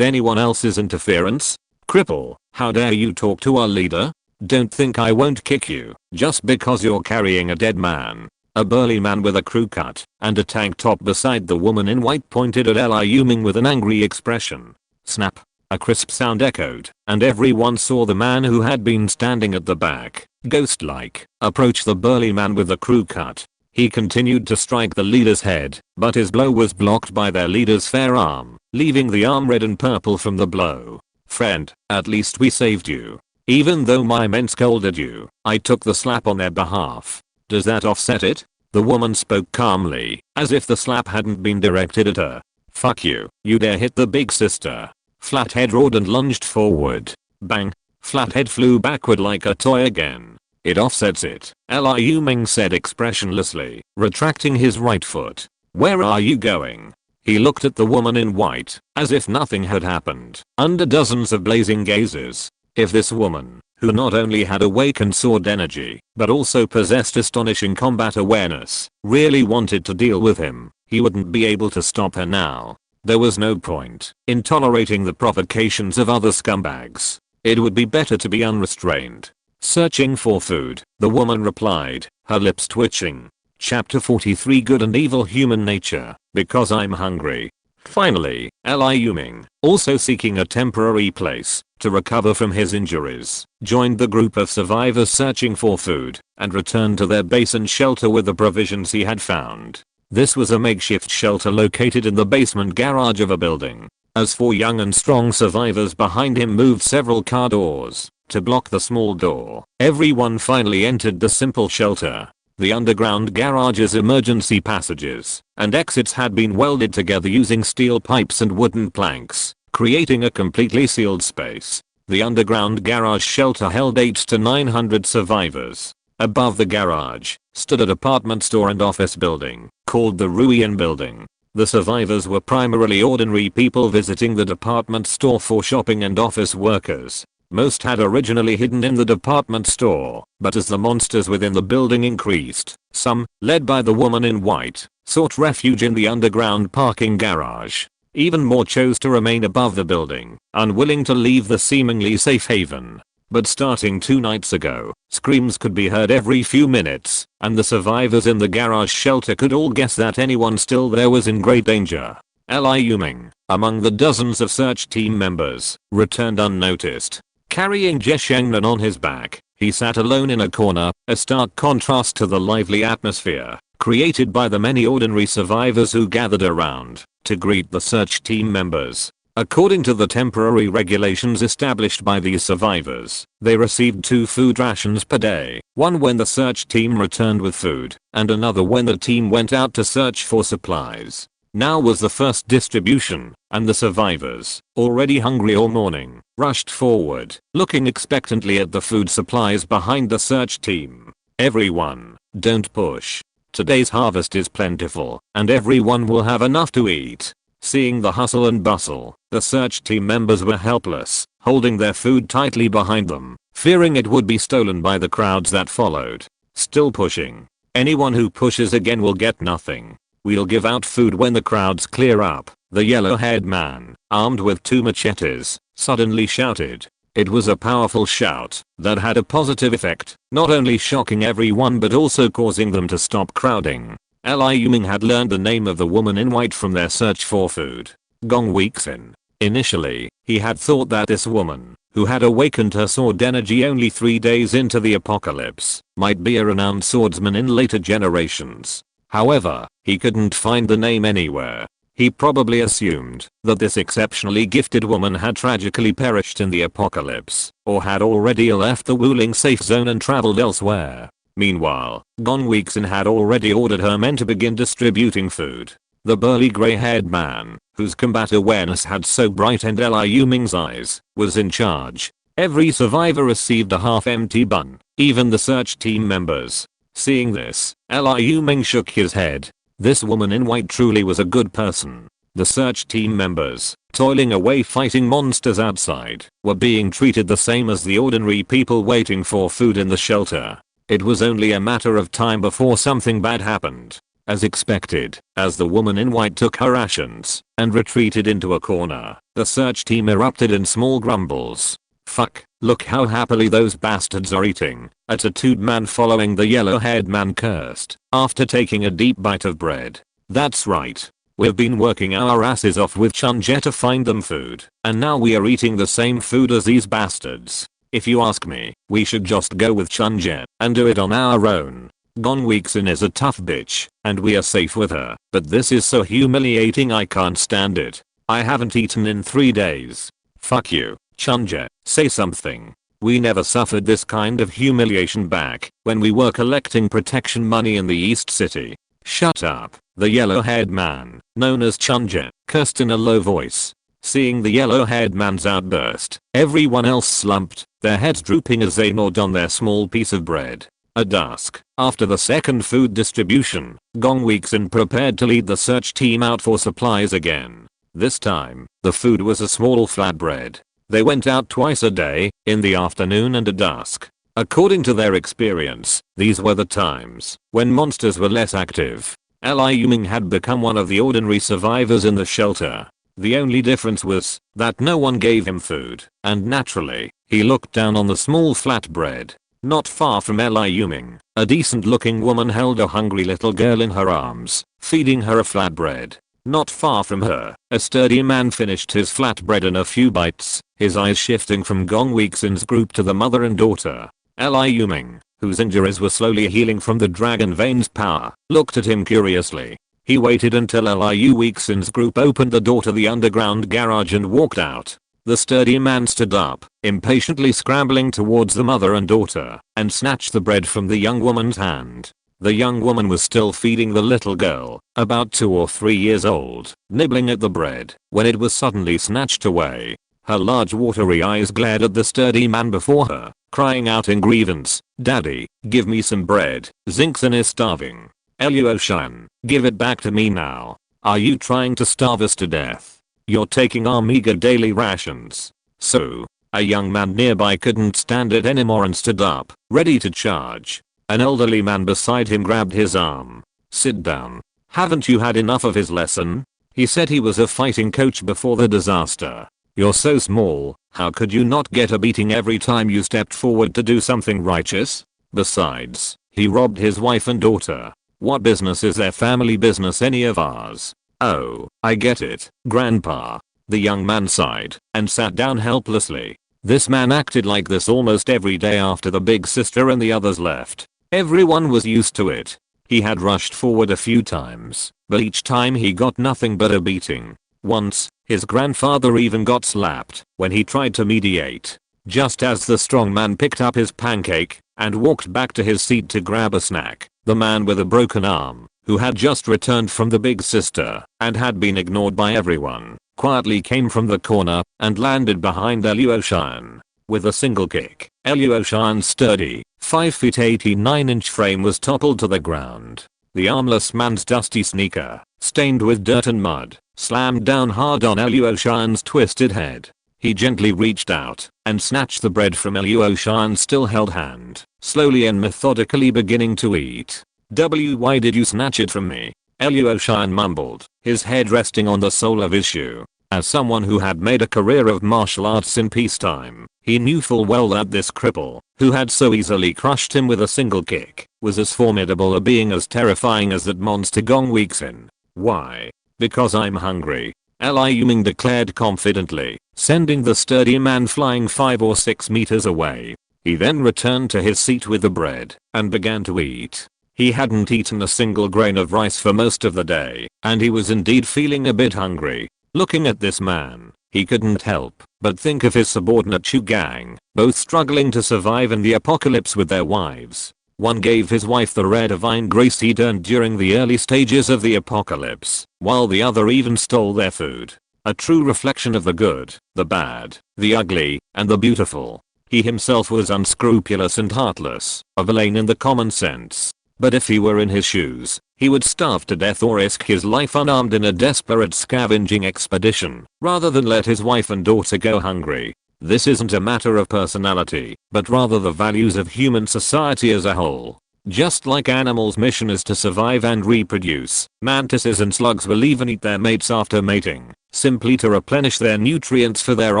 anyone else's interference? Cripple, how dare you talk to our leader? Don't think I won't kick you, just because you're carrying a dead man. A burly man with a crew cut and a tank top beside the woman in white pointed at Liu Ming with an angry expression. Snap. A crisp sound echoed, and everyone saw the man who had been standing at the back, ghost-like, approach the burly man with the crew cut. He continued to strike the leader's head, but his blow was blocked by their leader's fair arm, leaving the arm red and purple from the blow. Friend, at least we saved you. Even though my men scolded you, I took the slap on their behalf. Does that offset it? The woman spoke calmly, as if the slap hadn't been directed at her. Fuck you, you dare hit the big sister. Flathead roared and lunged forward. Bang. Flathead flew backward like a toy again. It offsets it, Liu Ming said expressionlessly, retracting his right foot. Where are you going? He looked at the woman in white, as if nothing had happened, under dozens of blazing gazes. If this woman, who not only had awakened sword energy, but also possessed astonishing combat awareness, really wanted to deal with him, he wouldn't be able to stop her now. There was no point in tolerating the provocations of other scumbags. It would be better to be unrestrained. Searching for food, the woman replied, her lips twitching. Chapter 43 Good and Evil Human Nature, because I'm hungry. Finally, Liu Ming, also seeking a temporary place to recover from his injuries, joined the group of survivors searching for food, and returned to their base and shelter with the provisions he had found. This was a makeshift shelter located in the basement garage of a building. As 4 young and strong survivors behind him moved several car doors to block the small door, everyone finally entered the simple shelter. The underground garage's emergency passages and exits had been welded together using steel pipes and wooden planks, creating a completely sealed space. The underground garage shelter held 800 to 900 survivors. Above the garage stood a department store and office building called the Ruin Building. The survivors were primarily ordinary people visiting the department store for shopping and office workers. Most had originally hidden in the department store, but as the monsters within the building increased, some, led by the woman in white, sought refuge in the underground parking garage. Even more chose to remain above the building, unwilling to leave the seemingly safe haven. But starting 2 nights ago, screams could be heard every few minutes, and the survivors in the garage shelter could all guess that anyone still there was in great danger. Liu Ming, among the dozens of search team members, returned unnoticed. Carrying Jie Shengnan on his back, he sat alone in a corner, a stark contrast to the lively atmosphere created by the many ordinary survivors who gathered around to greet the search team members. According to the temporary regulations established by these survivors, they received 2 food rations per day, one when the search team returned with food, and another when the team went out to search for supplies. Now was the first distribution, and the survivors, already hungry all morning, rushed forward, looking expectantly at the food supplies behind the search team. Everyone, don't push. Today's harvest is plentiful, and everyone will have enough to eat. Seeing the hustle and bustle, the search team members were helpless, holding their food tightly behind them, fearing it would be stolen by the crowds that followed. Still pushing. Anyone who pushes again will get nothing. We'll give out food when the crowds clear up, the yellow-haired man, armed with 2 machetes, suddenly shouted. It was a powerful shout that had a positive effect, not only shocking everyone but also causing them to stop crowding. Liu Ming had learned the name of the woman in white from their search for food. Gong Weixin. Initially, he had thought that this woman, who had awakened her sword energy only 3 days into the apocalypse, might be a renowned swordsman in later generations. However, he couldn't find the name anywhere. He probably assumed that this exceptionally gifted woman had tragically perished in the apocalypse, or had already left the Wuling safe zone and traveled elsewhere. Meanwhile, Gong Weixin had already ordered her men to begin distributing food. The burly grey-haired man, whose combat awareness had so brightened Liu Ming's eyes, was in charge. Every survivor received a half-empty bun, even the search team members. Seeing this, Liu Ming shook his head. This woman in white truly was a good person. The search team members, toiling away fighting monsters outside, were being treated the same as the ordinary people waiting for food in the shelter. It was only a matter of time before something bad happened. As expected, as the woman in white took her rations and retreated into a corner, the search team erupted in small grumbles. Fuck, look how happily those bastards are eating, a tattooed man following the yellow-haired man cursed, after taking a deep bite of bread. That's right. We've been working our asses off with Chunje to find them food, and now we are eating the same food as these bastards. If you ask me, we should just go with Chunje and do it on our own. Gong Weixin is a tough bitch, and we are safe with her, but this is so humiliating I can't stand it. I haven't eaten in 3 days. Fuck you, Chunje, say something. We never suffered this kind of humiliation back when we were collecting protection money in the East City. Shut up, the yellow-haired man, known as Chunja, cursed in a low voice. Seeing the yellow-haired man's outburst, everyone else slumped, their heads drooping as they gnawed on their small piece of bread. At dusk, after the second food distribution, Gong Weeksin prepared to lead the search team out for supplies again. This time, the food was a small flatbread. They went out twice a day, in the afternoon and at dusk. According to their experience, these were the times when monsters were less active. Liu Ming had become one of the ordinary survivors in the shelter. The only difference was that no one gave him food, and naturally, he looked down on the small flatbread. Not far from Liu Ming, a decent-looking woman held a hungry little girl in her arms, feeding her a flatbread. Not far from her, a sturdy man finished his flatbread in a few bites, his eyes shifting from Gong Weeksin's group to the mother and daughter. Liu Ming, whose injuries were slowly healing from the dragon vein's power, looked at him curiously. He waited until Liu Weeksin's group opened the door to the underground garage and walked out. The sturdy man stood up, impatiently scrambling towards the mother and daughter, and snatched the bread from the young woman's hand. The young woman was still feeding the little girl, about 2 or 3 years old, nibbling at the bread, when it was suddenly snatched away. Her large watery eyes glared at the sturdy man before her, crying out in grievance, "Daddy, give me some bread, Xingxin is starving. Eluoshan, give it back to me now. Are you trying to starve us to death? You're taking our meager daily rations." So, a young man nearby couldn't stand it anymore and stood up, ready to charge. An elderly man beside him grabbed his arm. "Sit down. Haven't you had enough of his lesson? He said he was a fighting coach before the disaster. You're so small, how could you not get a beating every time you stepped forward to do something righteous? Besides, he robbed his wife and daughter. What business is their family business any of ours?" "Oh, I get it, Grandpa." The young man sighed and sat down helplessly. This man acted like this almost every day after the big sister and the others left. Everyone was used to it. He had rushed forward a few times, but each time he got nothing but a beating. Once, his grandfather even got slapped when he tried to mediate. Just as the strong man picked up his pancake and walked back to his seat to grab a snack, the man with a broken arm, who had just returned from the big sister and had been ignored by everyone, quietly came from the corner and landed behind Eluoshan. With a single kick, Eluoshan's sturdy, 5 feet 89-inch frame was toppled to the ground. The armless man's dusty sneaker, stained with dirt and mud, slammed down hard on Eluoshan's twisted head. He gently reached out and snatched the bread from Eluoshan's still-held hand, slowly and methodically beginning to eat. "Why did you snatch it from me?" Eluoshan mumbled, his head resting on the sole of his shoe. As someone who had made a career of martial arts in peacetime, he knew full well that this cripple, who had so easily crushed him with a single kick, was as formidable a being as terrifying as that monster Gong Weeksin. "Why? Because I'm hungry," Liu Ming declared confidently, sending the sturdy man flying 5 or 6 meters away. He then returned to his seat with the bread and began to eat. He hadn't eaten a single grain of rice for most of the day, and he was indeed feeling a bit hungry. Looking at this man, he couldn't help but think of his subordinate Chu gang, both struggling to survive in the apocalypse with their wives. One gave his wife the rare divine grace he'd earned during the early stages of the apocalypse, while the other even stole their food. A true reflection of the good, the bad, the ugly, and the beautiful. He himself was unscrupulous and heartless, a villain in the common sense. But if he were in his shoes, he would starve to death or risk his life unarmed in a desperate scavenging expedition, rather than let his wife and daughter go hungry. This isn't a matter of personality, but rather the values of human society as a whole. Just like animals' mission is to survive and reproduce, mantises and slugs will even eat their mates after mating, simply to replenish their nutrients for their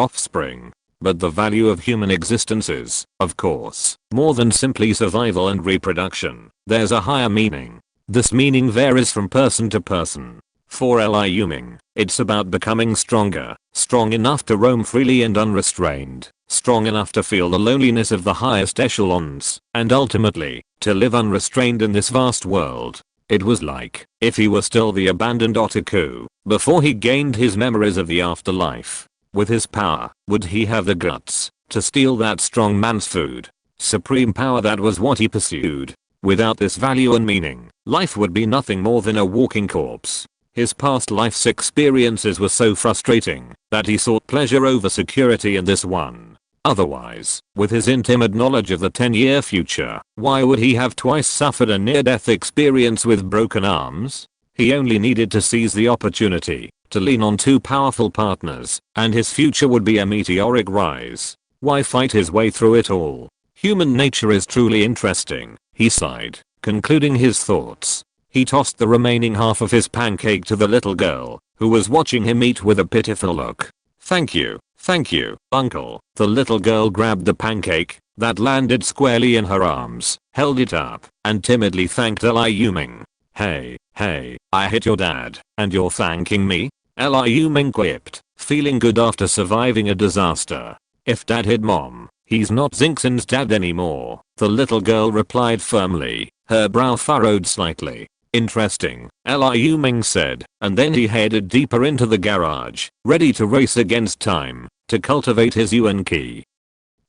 offspring. But the value of human existence is, of course, more than simply survival and reproduction. There's a higher meaning. This meaning varies from person to person. For Liu Ming, it's about becoming stronger, strong enough to roam freely and unrestrained, strong enough to feel the loneliness of the highest echelons, and ultimately, to live unrestrained in this vast world. It was like if he were still the abandoned otaku, before he gained his memories of the afterlife. With his power, would he have the guts to steal that strong man's food. Supreme power, that was what he pursued. Without this value and meaning, life would be nothing more than a walking corpse. His past life's experiences were so frustrating that he sought pleasure over security in this one. Otherwise, with his intimate knowledge of the 10-year future, why would he have twice suffered a near-death experience with broken arms? He only needed to seize the opportunity, to lean on two powerful partners, and his future would be a meteoric rise. Why fight his way through it all? Human nature is truly interesting, he sighed, concluding his thoughts. He tossed the remaining half of his pancake to the little girl, who was watching him eat with a pitiful look. Thank you, uncle." The little girl grabbed the pancake that landed squarely in her arms, held it up, and timidly thanked Liu Ming. Hey, I hit your dad, and you're thanking me?" Liu Ming quipped, feeling good after surviving a disaster. "If dad hit mom, he's not Xingxin's dad anymore," the little girl replied firmly, her brow furrowed slightly. "Interesting," Liu Ming said, and then he headed deeper into the garage, ready to race against time, to cultivate his yuan qi.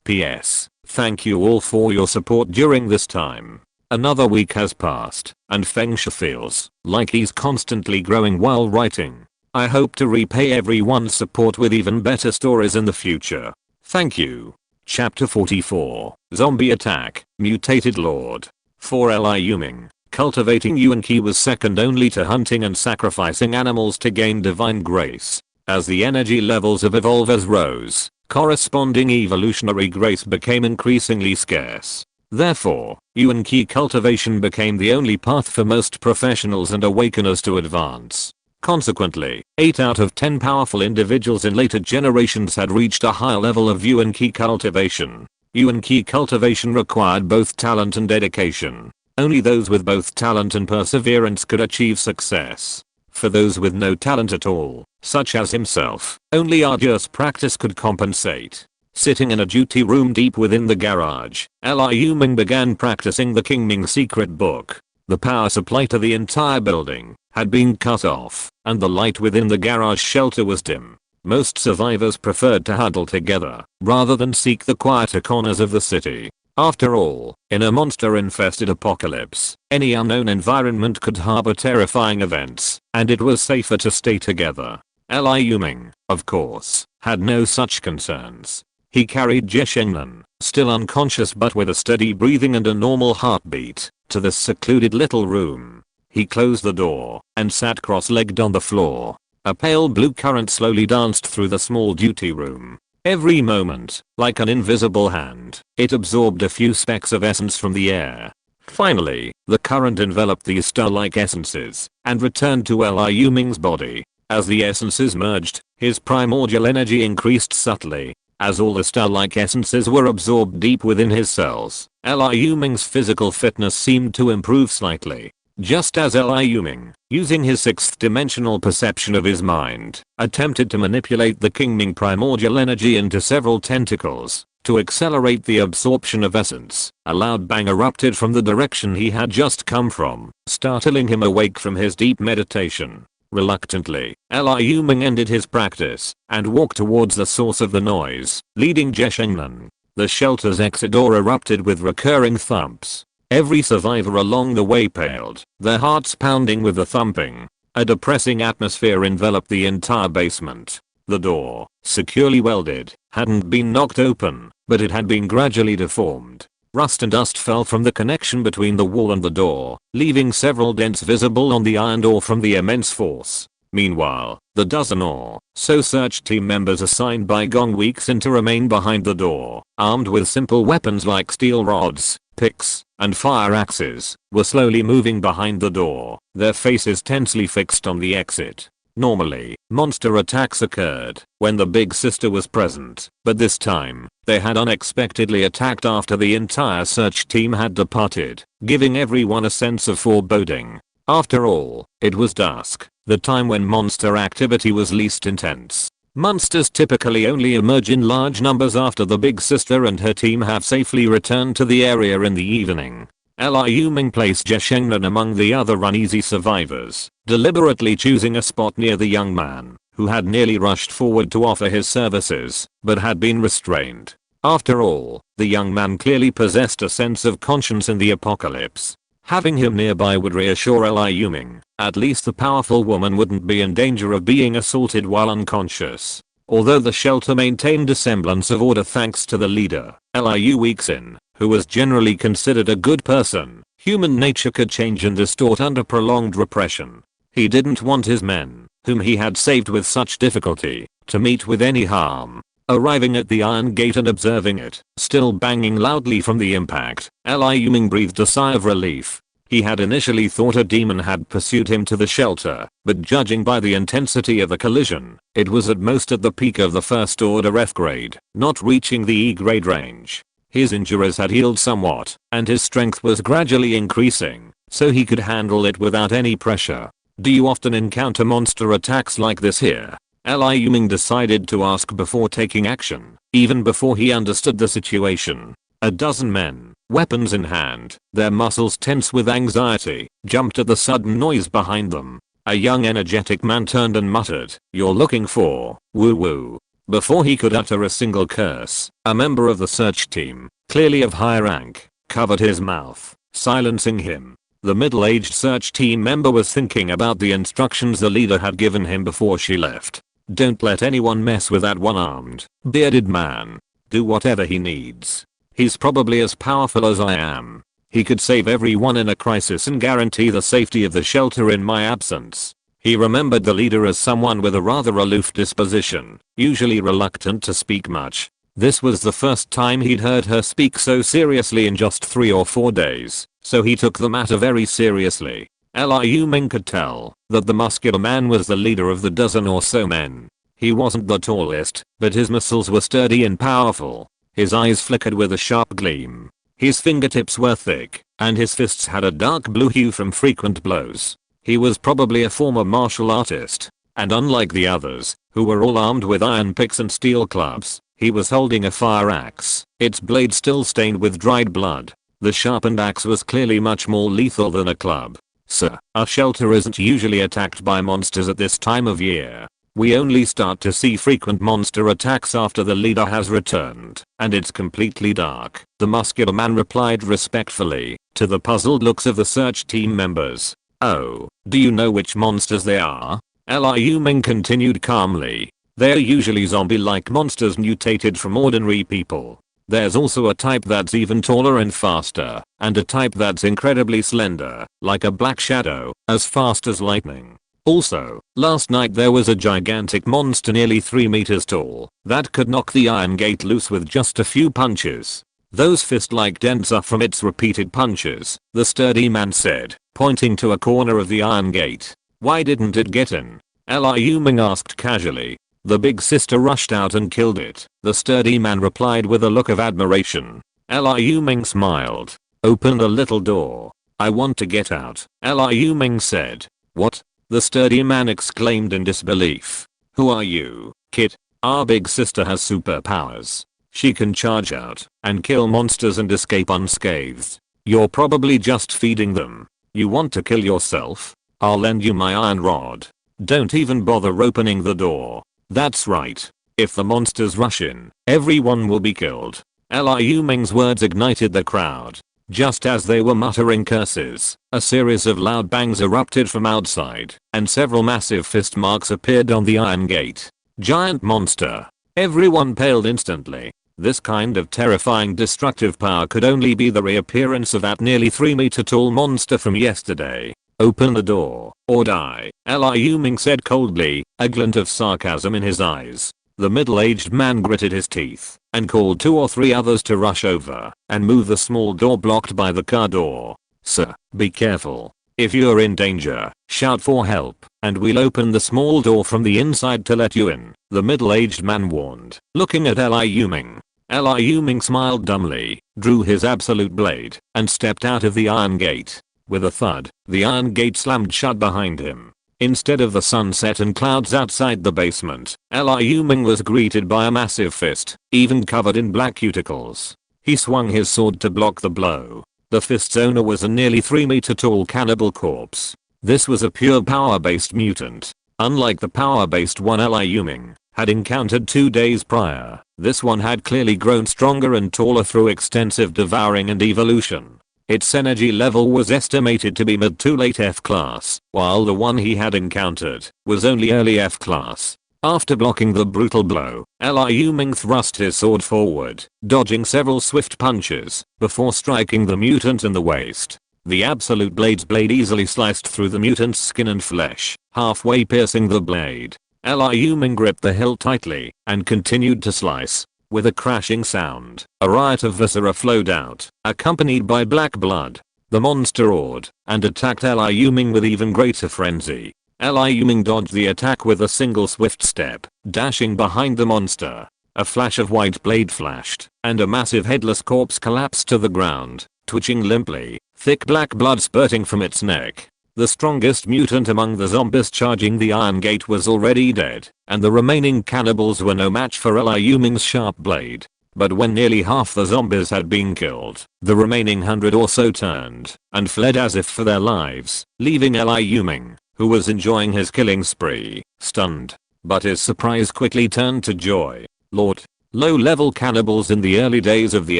P.S. Thank you all for your support during this time. Another week has passed, and Feng Shi feels like he's constantly growing while writing. I hope to repay everyone's support with even better stories in the future. Thank you. Chapter 44, Zombie Attack, Mutated Lord. For Liu Ming, cultivating yuan qi was second only to hunting and sacrificing animals to gain divine grace. As the energy levels of evolvers rose, corresponding evolutionary grace became increasingly scarce. Therefore, yuan qi cultivation became the only path for most professionals and awakeners to advance. Consequently, 8 out of 10 powerful individuals in later generations had reached a higher level of yuan qi cultivation. Yuan qi cultivation required both talent and dedication. Only those with both talent and perseverance could achieve success. For those with no talent at all, such as himself, only arduous practice could compensate. Sitting in a duty room deep within the garage, Liu Ming began practicing the King Ming secret book. The power supply to the entire building had been cut off, and the light within the garage shelter was dim. Most survivors preferred to huddle together, rather than seek the quieter corners of the city. After all, in a monster-infested apocalypse, any unknown environment could harbor terrifying events, and it was safer to stay together. Liu Ming, of course, had no such concerns. He carried Jie Shengnan, still unconscious but with a steady breathing and a normal heartbeat, to this secluded little room. He closed the door and sat cross-legged on the floor. A pale blue current slowly danced through the small duty room. Every moment, like an invisible hand, it absorbed a few specks of essence from the air. Finally, the current enveloped these star-like essences and returned to Liu Ming's body. As the essences merged, his primordial energy increased subtly. As all the star-like essences were absorbed deep within his cells, Liu Ming's physical fitness seemed to improve slightly. Just as Liu Ming, using his 6th dimensional perception of his mind, attempted to manipulate the King Ming primordial energy into several tentacles to accelerate the absorption of essence, a loud bang erupted from the direction he had just come from, startling him awake from his deep meditation. Reluctantly, Liu Ming ended his practice and walked towards the source of the noise, leading Jie Shengnan. The shelter's exit door erupted with recurring thumps. Every survivor along the way paled, their hearts pounding with the thumping. A depressing atmosphere enveloped the entire basement. The door, securely welded, hadn't been knocked open, but it had been gradually deformed. Rust and dust fell from the connection between the wall and the door, leaving several dents visible on the iron door from the immense force. Meanwhile, the dozen or so search team members assigned by Gong weeks in to remain behind the door, armed with simple weapons like steel rods, picks, and fire axes, were slowly moving behind the door, their faces tensely fixed on the exit. Normally, monster attacks occurred when the big sister was present, but this time, they had unexpectedly attacked after the entire search team had departed, giving everyone a sense of foreboding. After all, it was dusk, the time when monster activity was least intense. Monsters typically only emerge in large numbers after the big sister and her team have safely returned to the area in the evening. Liu Ming placed Jie Shengnan among the other uneasy survivors, deliberately choosing a spot near the young man, who had nearly rushed forward to offer his services, but had been restrained. After all, the young man clearly possessed a sense of conscience in the apocalypse. Having him nearby would reassure Liu Ming. At least the powerful woman wouldn't be in danger of being assaulted while unconscious. Although the shelter maintained a semblance of order thanks to the leader, Liu Weixin, who was generally considered a good person, human nature could change and distort under prolonged repression. He didn't want his men, whom he had saved with such difficulty, to meet with any harm. Arriving at the iron gate and observing it, still banging loudly from the impact, Liu Ming breathed a sigh of relief. He had initially thought a demon had pursued him to the shelter, but judging by the intensity of the collision, it was at most at the peak of the first order F grade, not reaching the E grade range. His injuries had healed somewhat, and his strength was gradually increasing, so he could handle it without any pressure. Do you often encounter monster attacks like this here? Liu Ming decided to ask before taking action, even before he understood the situation. A dozen men, weapons in hand, their muscles tense with anxiety, jumped at the sudden noise behind them. A young energetic man turned and muttered, "You're looking for, woo woo." Before he could utter a single curse, a member of the search team, clearly of high rank, covered his mouth, silencing him. The middle-aged search team member was thinking about the instructions the leader had given him before she left. Don't let anyone mess with that one-armed, bearded man. Do whatever he needs. He's probably as powerful as I am. He could save everyone in a crisis and guarantee the safety of the shelter in my absence. He remembered the leader as someone with a rather aloof disposition, usually reluctant to speak much. This was the first time he'd heard her speak so seriously in just 3 or 4 days, so he took the matter very seriously. Liu Ming could tell that the muscular man was the leader of the dozen or so men. He wasn't the tallest, but his muscles were sturdy and powerful. His eyes flickered with a sharp gleam. His fingertips were thick, and his fists had a dark blue hue from frequent blows. He was probably a former martial artist, and unlike the others, who were all armed with iron picks and steel clubs, he was holding a fire axe, its blade still stained with dried blood. The sharpened axe was clearly much more lethal than a club. "Sir, our shelter isn't usually attacked by monsters at this time of year. We only start to see frequent monster attacks after the leader has returned, and it's completely dark," the muscular man replied respectfully, to the puzzled looks of the search team members. "Oh, do you know which monsters they are?" Liu Ming continued calmly. "They're usually zombie-like monsters mutated from ordinary people. There's also a type that's even taller and faster, and a type that's incredibly slender, like a black shadow, as fast as lightning. Also, last night there was a gigantic monster nearly 3 meters tall that could knock the iron gate loose with just a few punches. Those fist-like dents are from its repeated punches," the sturdy man said, pointing to a corner of the iron gate. "Why didn't it get in?" Liu Ming asked casually. "The big sister rushed out and killed it," the sturdy man replied with a look of admiration. Liu Ming smiled. "Open the little door. I want to get out," Liu Ming said. "What?" the sturdy man exclaimed in disbelief. "Who are you, kid? Our big sister has superpowers. She can charge out and kill monsters and escape unscathed. You're probably just feeding them. You want to kill yourself? I'll lend you my iron rod. Don't even bother opening the door. That's right. If the monsters rush in, everyone will be killed." Liu Ming's words ignited the crowd. Just as they were muttering curses, a series of loud bangs erupted from outside, and several massive fist marks appeared on the iron gate. Giant monster. Everyone paled instantly. This kind of terrifying destructive power could only be the reappearance of that nearly 3-meter tall monster from yesterday. "Open the door, or die," Liu Ming said coldly, a glint of sarcasm in his eyes. The middle-aged man gritted his teeth and called 2 or 3 others to rush over and move the small door blocked by the car door. "Sir, be careful. If you're in danger, shout for help, and we'll open the small door from the inside to let you in," the middle-aged man warned, looking at Liu Ming. Liu Ming smiled dumbly, drew his absolute blade, and stepped out of the iron gate. With a thud, the iron gate slammed shut behind him. Instead of the sunset and clouds outside the basement, Liu Ming was greeted by a massive fist, even covered in black cuticles. He swung his sword to block the blow. The fist's owner was a nearly 3-meter tall cannibal corpse. This was a pure power-based mutant. Unlike the power-based one Liu Ming had encountered 2 days prior. This one had clearly grown stronger and taller through extensive devouring and evolution. Its energy level was estimated to be mid to late F class, while the one he had encountered was only early F class. After blocking the brutal blow, Liu Ming thrust his sword forward, dodging several swift punches, before striking the mutant in the waist. The absolute blade's blade easily sliced through the mutant's skin and flesh, halfway piercing the blade. Liu Ming gripped the hilt tightly, and continued to slice. With a crashing sound, a riot of viscera flowed out, accompanied by black blood. The monster roared, and attacked Liu Ming with even greater frenzy. Liu Ming dodged the attack with a single swift step, dashing behind the monster. A flash of white blade flashed, and a massive headless corpse collapsed to the ground, twitching limply, thick black blood spurting from its neck. The strongest mutant among the zombies charging the iron gate was already dead, and the remaining cannibals were no match for Liu Ming's sharp blade. But when nearly half the zombies had been killed, the remaining 100 or so turned and fled as if for their lives, leaving Liu Ming, who was enjoying his killing spree, stunned. But his surprise quickly turned to joy. Low-level cannibals in the early days of the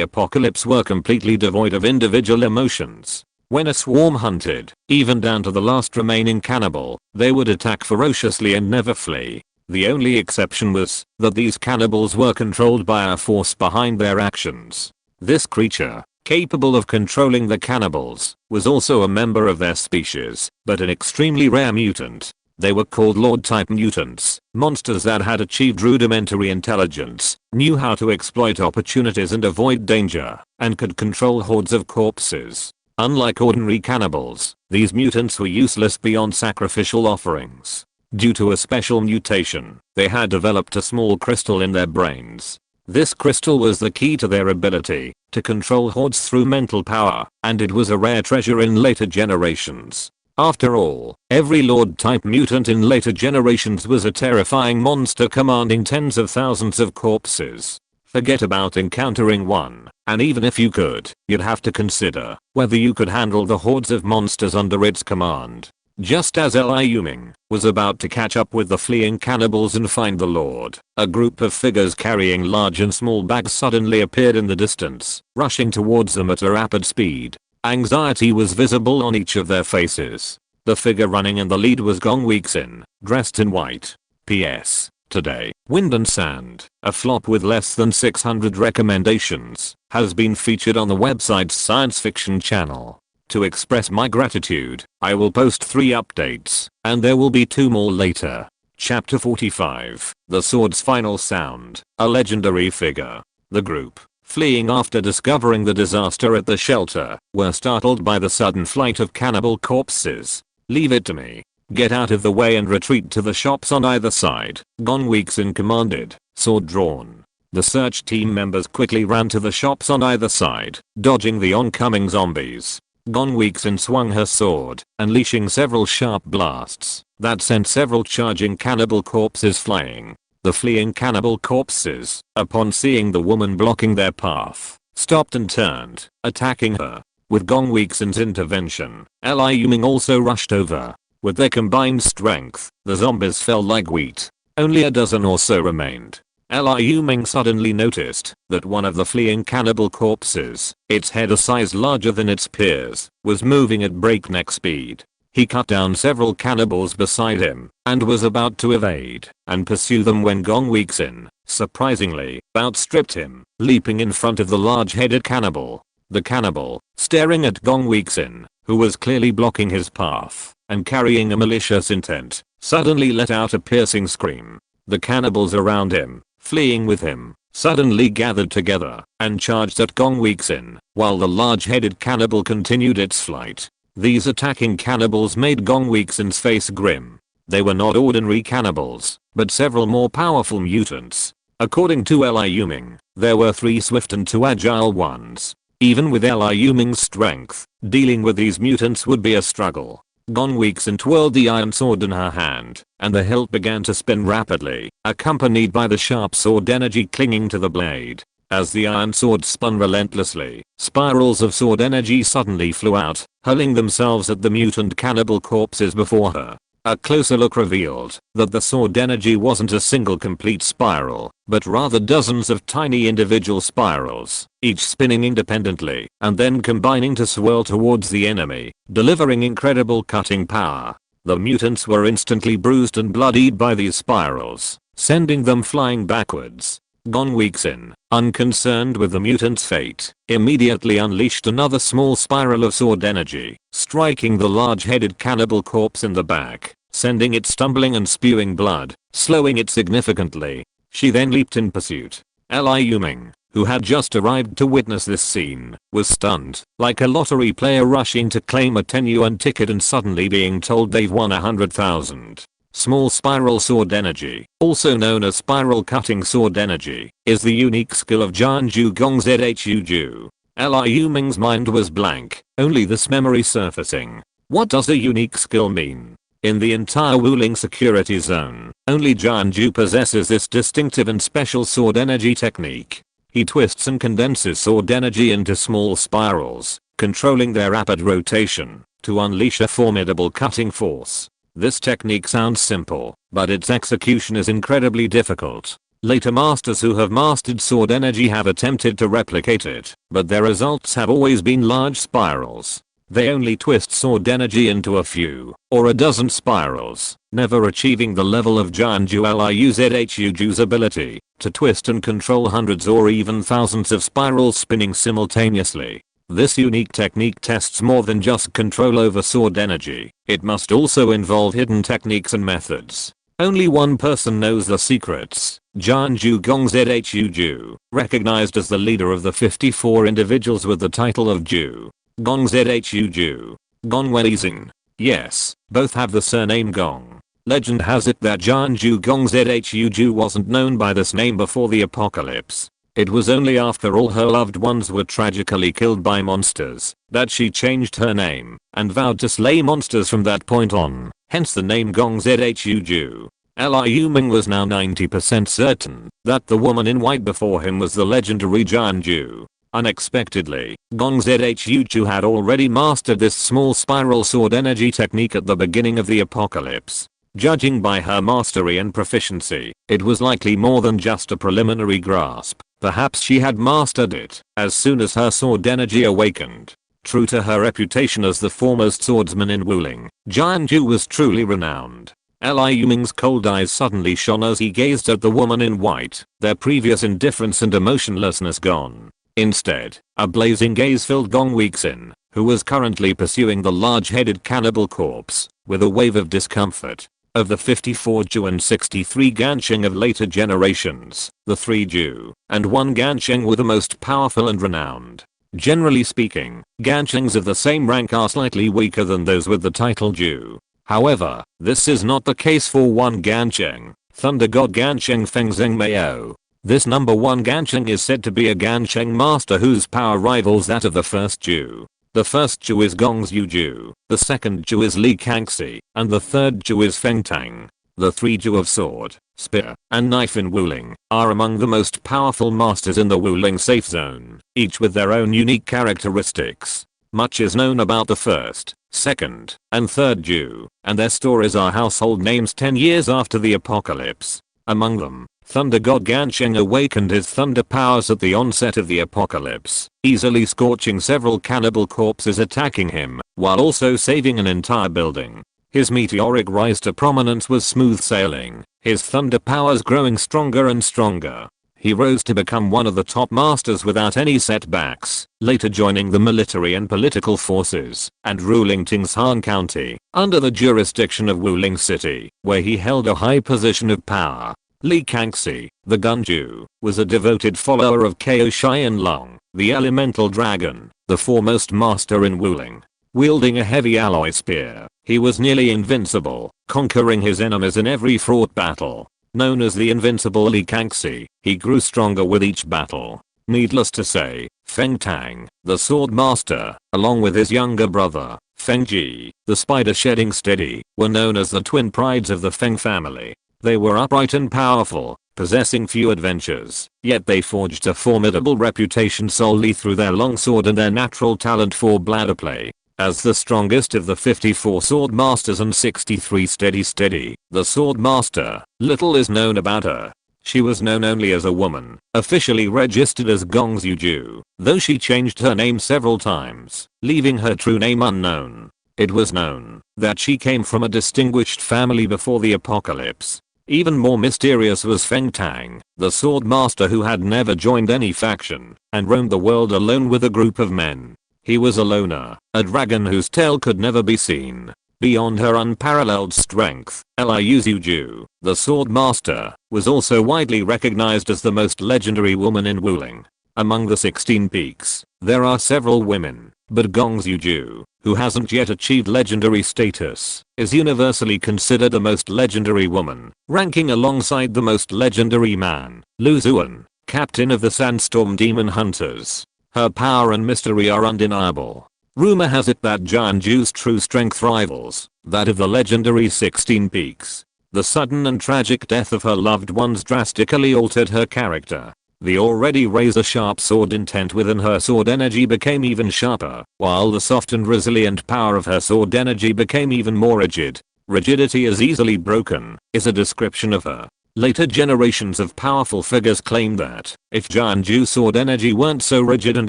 apocalypse were completely devoid of individual emotions. When a swarm hunted, even down to the last remaining cannibal, they would attack ferociously and never flee. The only exception was that these cannibals were controlled by a force behind their actions. This creature, capable of controlling the cannibals, was also a member of their species, but an extremely rare mutant. They were called Lord-type mutants, monsters that had achieved rudimentary intelligence, knew how to exploit opportunities and avoid danger, and could control hordes of corpses. Unlike ordinary cannibals, these mutants were useless beyond sacrificial offerings. Due to a special mutation, they had developed a small crystal in their brains. This crystal was the key to their ability to control hordes through mental power, and it was a rare treasure in later generations. After all, every Lord-type mutant in later generations was a terrifying monster commanding tens of thousands of corpses. Forget about encountering one, and even if you could, you'd have to consider whether you could handle the hordes of monsters under its command. Just as Liu Ming was about to catch up with the fleeing cannibals and find the Lord, a group of figures carrying large and small bags suddenly appeared in the distance, rushing towards them at a rapid speed. Anxiety was visible on each of their faces. The figure running in the lead was Gong Weixin, dressed in white. P.S. Today, Wind and Sand, a flop with less than 600 recommendations, has been featured on the website's science fiction channel. To express my gratitude, I will post 3 updates, and there will be 2 more later. Chapter 45, The Sword's Final Sound, a legendary figure. The group, fleeing after discovering the disaster at the shelter, were startled by the sudden flight of cannibal corpses. Leave it to me. Get out of the way and retreat to the shops on either side, Gong Weixin commanded, sword drawn. The search team members quickly ran to the shops on either side, dodging the oncoming zombies. Gong Weixin swung her sword, unleashing several sharp blasts that sent several charging cannibal corpses flying. The fleeing cannibal corpses, upon seeing the woman blocking their path, stopped and turned, attacking her. With Gong Weixin's intervention, Liu Ming also rushed over. With their combined strength, the zombies fell like wheat. Only a dozen or so remained. Liu Ming suddenly noticed that one of the fleeing cannibal corpses, its head a size larger than its peers, was moving at breakneck speed. He cut down several cannibals beside him, and was about to evade and pursue them when Gong Weixin, surprisingly, outstripped him, leaping in front of the large-headed cannibal. The cannibal, staring at Gong Weixin, who was clearly blocking his path and carrying a malicious intent, suddenly let out a piercing scream. The cannibals around him, fleeing with him, suddenly gathered together and charged at Gong Weixin, while the large-headed cannibal continued its flight. These attacking cannibals made Gong Weixin's face grim. They were not ordinary cannibals, but several more powerful mutants. According to Liu Ming, there were 3 swift and 2 agile ones. Even with Liu Ming's strength, dealing with these mutants would be a struggle. Gong Weixin twirled the iron sword in her hand, and the hilt began to spin rapidly, accompanied by the sharp sword energy clinging to the blade. As the iron sword spun relentlessly, spirals of sword energy suddenly flew out, hurling themselves at the mutant cannibal corpses before her. A closer look revealed that the sword energy wasn't a single complete spiral, but rather dozens of tiny individual spirals, each spinning independently and then combining to swirl towards the enemy, delivering incredible cutting power. The mutants were instantly bruised and bloodied by these spirals, sending them flying backwards. Gong Weixin, unconcerned with the mutant's fate, immediately unleashed another small spiral of sword energy, striking the large-headed cannibal corpse in the back, sending it stumbling and spewing blood, slowing it significantly. She then leaped in pursuit. Liu Ming, who had just arrived to witness this scene, was stunned, like a lottery player rushing to claim a 10 yuan ticket and suddenly being told they've won 100,000. Small spiral sword energy, also known as spiral cutting sword energy, is the unique skill of Jianju Gong Zhu. Liu Ming's mind was blank, only this memory surfacing. What does a unique skill mean? In the entire Wuling security zone, only Jianju possesses this distinctive and special sword energy technique. He twists and condenses sword energy into small spirals, controlling their rapid rotation, to unleash a formidable cutting force. This technique sounds simple, but its execution is incredibly difficult. Later masters who have mastered sword energy have attempted to replicate it, but their results have always been large spirals. They only twist sword energy into a few, or a dozen spirals, never achieving the level of Jianju Liu Zhu's ability to twist and control hundreds or even thousands of spirals spinning simultaneously. This unique technique tests more than just control over sword energy, it must also involve hidden techniques and methods. Only one person knows the secrets, Jianju Gong Zhu, recognized as the leader of the 54 individuals with the title of Zhu. Gong Zhu. Gong Weizing. Yes, both have the surname Gong. Legend has it that Jianju Gong Zhu wasn't known by this name before the apocalypse. It was only after all her loved ones were tragically killed by monsters that she changed her name and vowed to slay monsters from that point on, hence the name Gong Zhu. Liu Ming was now 90% certain that the woman in white before him was the legendary Jianju. Unexpectedly, Gong Zhu had already mastered this small spiral sword energy technique at the beginning of the apocalypse. Judging by her mastery and proficiency, it was likely more than just a preliminary grasp. Perhaps she had mastered it as soon as her sword energy awakened. True to her reputation as the foremost swordsman in Wuling, Jianju was truly renowned. Liu Ming's cold eyes suddenly shone as he gazed at the woman in white, their previous indifference and emotionlessness gone. Instead, a blazing gaze filled Gong Weixin, who was currently pursuing the large-headed cannibal corpse, with a wave of discomfort. Of the 54 Zhu and 63 Gansheng of later generations, the 3 Zhu and 1 Gansheng were the most powerful and renowned. Generally speaking, Ganshengs of the same rank are slightly weaker than those with the title Zhu. However, this is not the case for 1 Gansheng, Thunder God Gansheng Fengzheng Mayo. This number 1 Gansheng is said to be a Gansheng master whose power rivals that of the first Zhu. The first Zhu is Gong Zhu, the second Zhu is Li Kangxi, and the third Zhu is Feng Tang. The 3 Zhu of sword, spear, and knife in Wuling are among the most powerful masters in the Wuling safe zone, each with their own unique characteristics. Much is known about the first, second, and third Zhu, and their stories are household names 10 years after the apocalypse. Among them, Thunder God Gansheng awakened his thunder powers at the onset of the apocalypse, easily scorching several cannibal corpses attacking him, while also saving an entire building. His meteoric rise to prominence was smooth sailing, his thunder powers growing stronger and stronger. He rose to become one of the top masters without any setbacks, later joining the military and political forces, and ruling Tingshan County, under the jurisdiction of Wuling City, where he held a high position of power. Li Kangxi, the Gunju, was a devoted follower of Kao Xianlong, the elemental dragon, the foremost master in Wuling. Wielding a heavy alloy spear, he was nearly invincible, conquering his enemies in every fraught battle. Known as the invincible Li Kangxi, he grew stronger with each battle. Needless to say, Feng Tang, the sword master, along with his younger brother, Feng Ji, the spider shedding steady, were known as the twin prides of the Feng family. They were upright and powerful, possessing few adventures, yet they forged a formidable reputation solely through their longsword and their natural talent for bladder play. as the strongest of the 54 sword masters and 63 steady. The sword master, little is known about her. She was known only as a woman, officially registered as Gong Xiuju, though she changed her name several times, leaving her true name unknown. It was known that she came from a distinguished family before the apocalypse. Even more mysterious was Feng Tang, the sword master who had never joined any faction and roamed the world alone with a group of men. He was a loner, a dragon whose tail could never be seen. Beyond her unparalleled strength, Liu Xiuju, the sword master, was also widely recognized as the most legendary woman in Wuling. Among the 16 peaks, there are several women, but Gong Xiuju, who hasn't yet achieved legendary status, is universally considered the most legendary woman, ranking alongside the most legendary man, Lu Zuan, captain of the Sandstorm Demon Hunters. Her power and mystery are undeniable. Rumor has it that Jianju's true strength rivals that of the legendary 16 peaks. The sudden and tragic death of her loved ones drastically altered her character. The already razor-sharp sword intent within her sword energy became even sharper, while the soft and resilient power of her sword energy became even more rigid. Rigidity is easily broken is a description of her. Later generations of powerful figures claim that, if Jianju's sword energy weren't so rigid and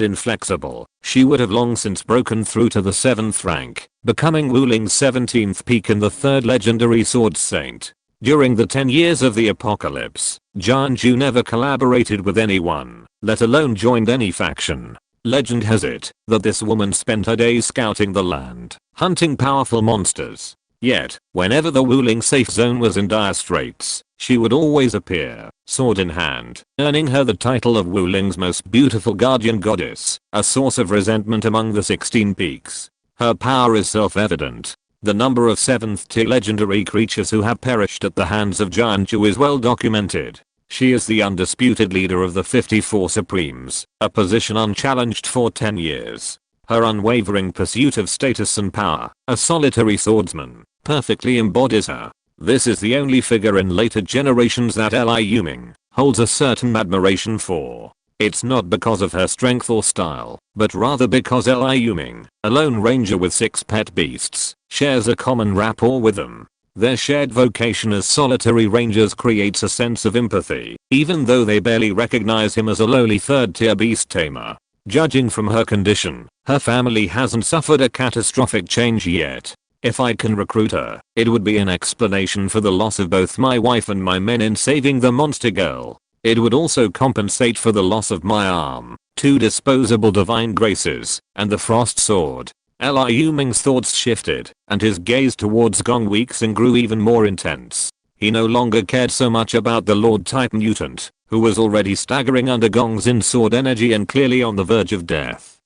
inflexible, she would have long since broken through to the 7th rank, becoming Wuling's 17th peak and the 3rd legendary sword saint. During the 10 years of the apocalypse, Jianju never collaborated with anyone, let alone joined any faction. Legend has it that this woman spent her days scouting the land, hunting powerful monsters. Yet, whenever the Wuling safe zone was in dire straits, she would always appear, sword in hand, earning her the title of Wuling's most beautiful guardian goddess, a source of resentment among the 16 peaks. Her power is self-evident. The number of 7th tier legendary creatures who have perished at the hands of Jianju is well documented. She is the undisputed leader of the 54 Supremes, a position unchallenged for 10 years. Her unwavering pursuit of status and power, a solitary swordsman, perfectly embodies her. This is the only figure in later generations that Liu Ming holds a certain admiration for. It's not because of her strength or style, but rather because Liu Ming, a lone ranger with 6 pet beasts, shares a common rapport with them. Their shared vocation as solitary rangers creates a sense of empathy, even though they barely recognize him as a lowly 3rd tier beast tamer. Judging from her condition, her family hasn't suffered a catastrophic change yet. If I can recruit her, it would be an explanation for the loss of both my wife and my men in saving the monster girl. It would also compensate for the loss of my arm, 2 disposable divine graces, and the frost sword. Liu Ming's thoughts shifted, and his gaze towards Gong Weixin grew even more intense. He no longer cared so much about the Lord type mutant, who was already staggering under Gong Xin's sword energy and clearly on the verge of death.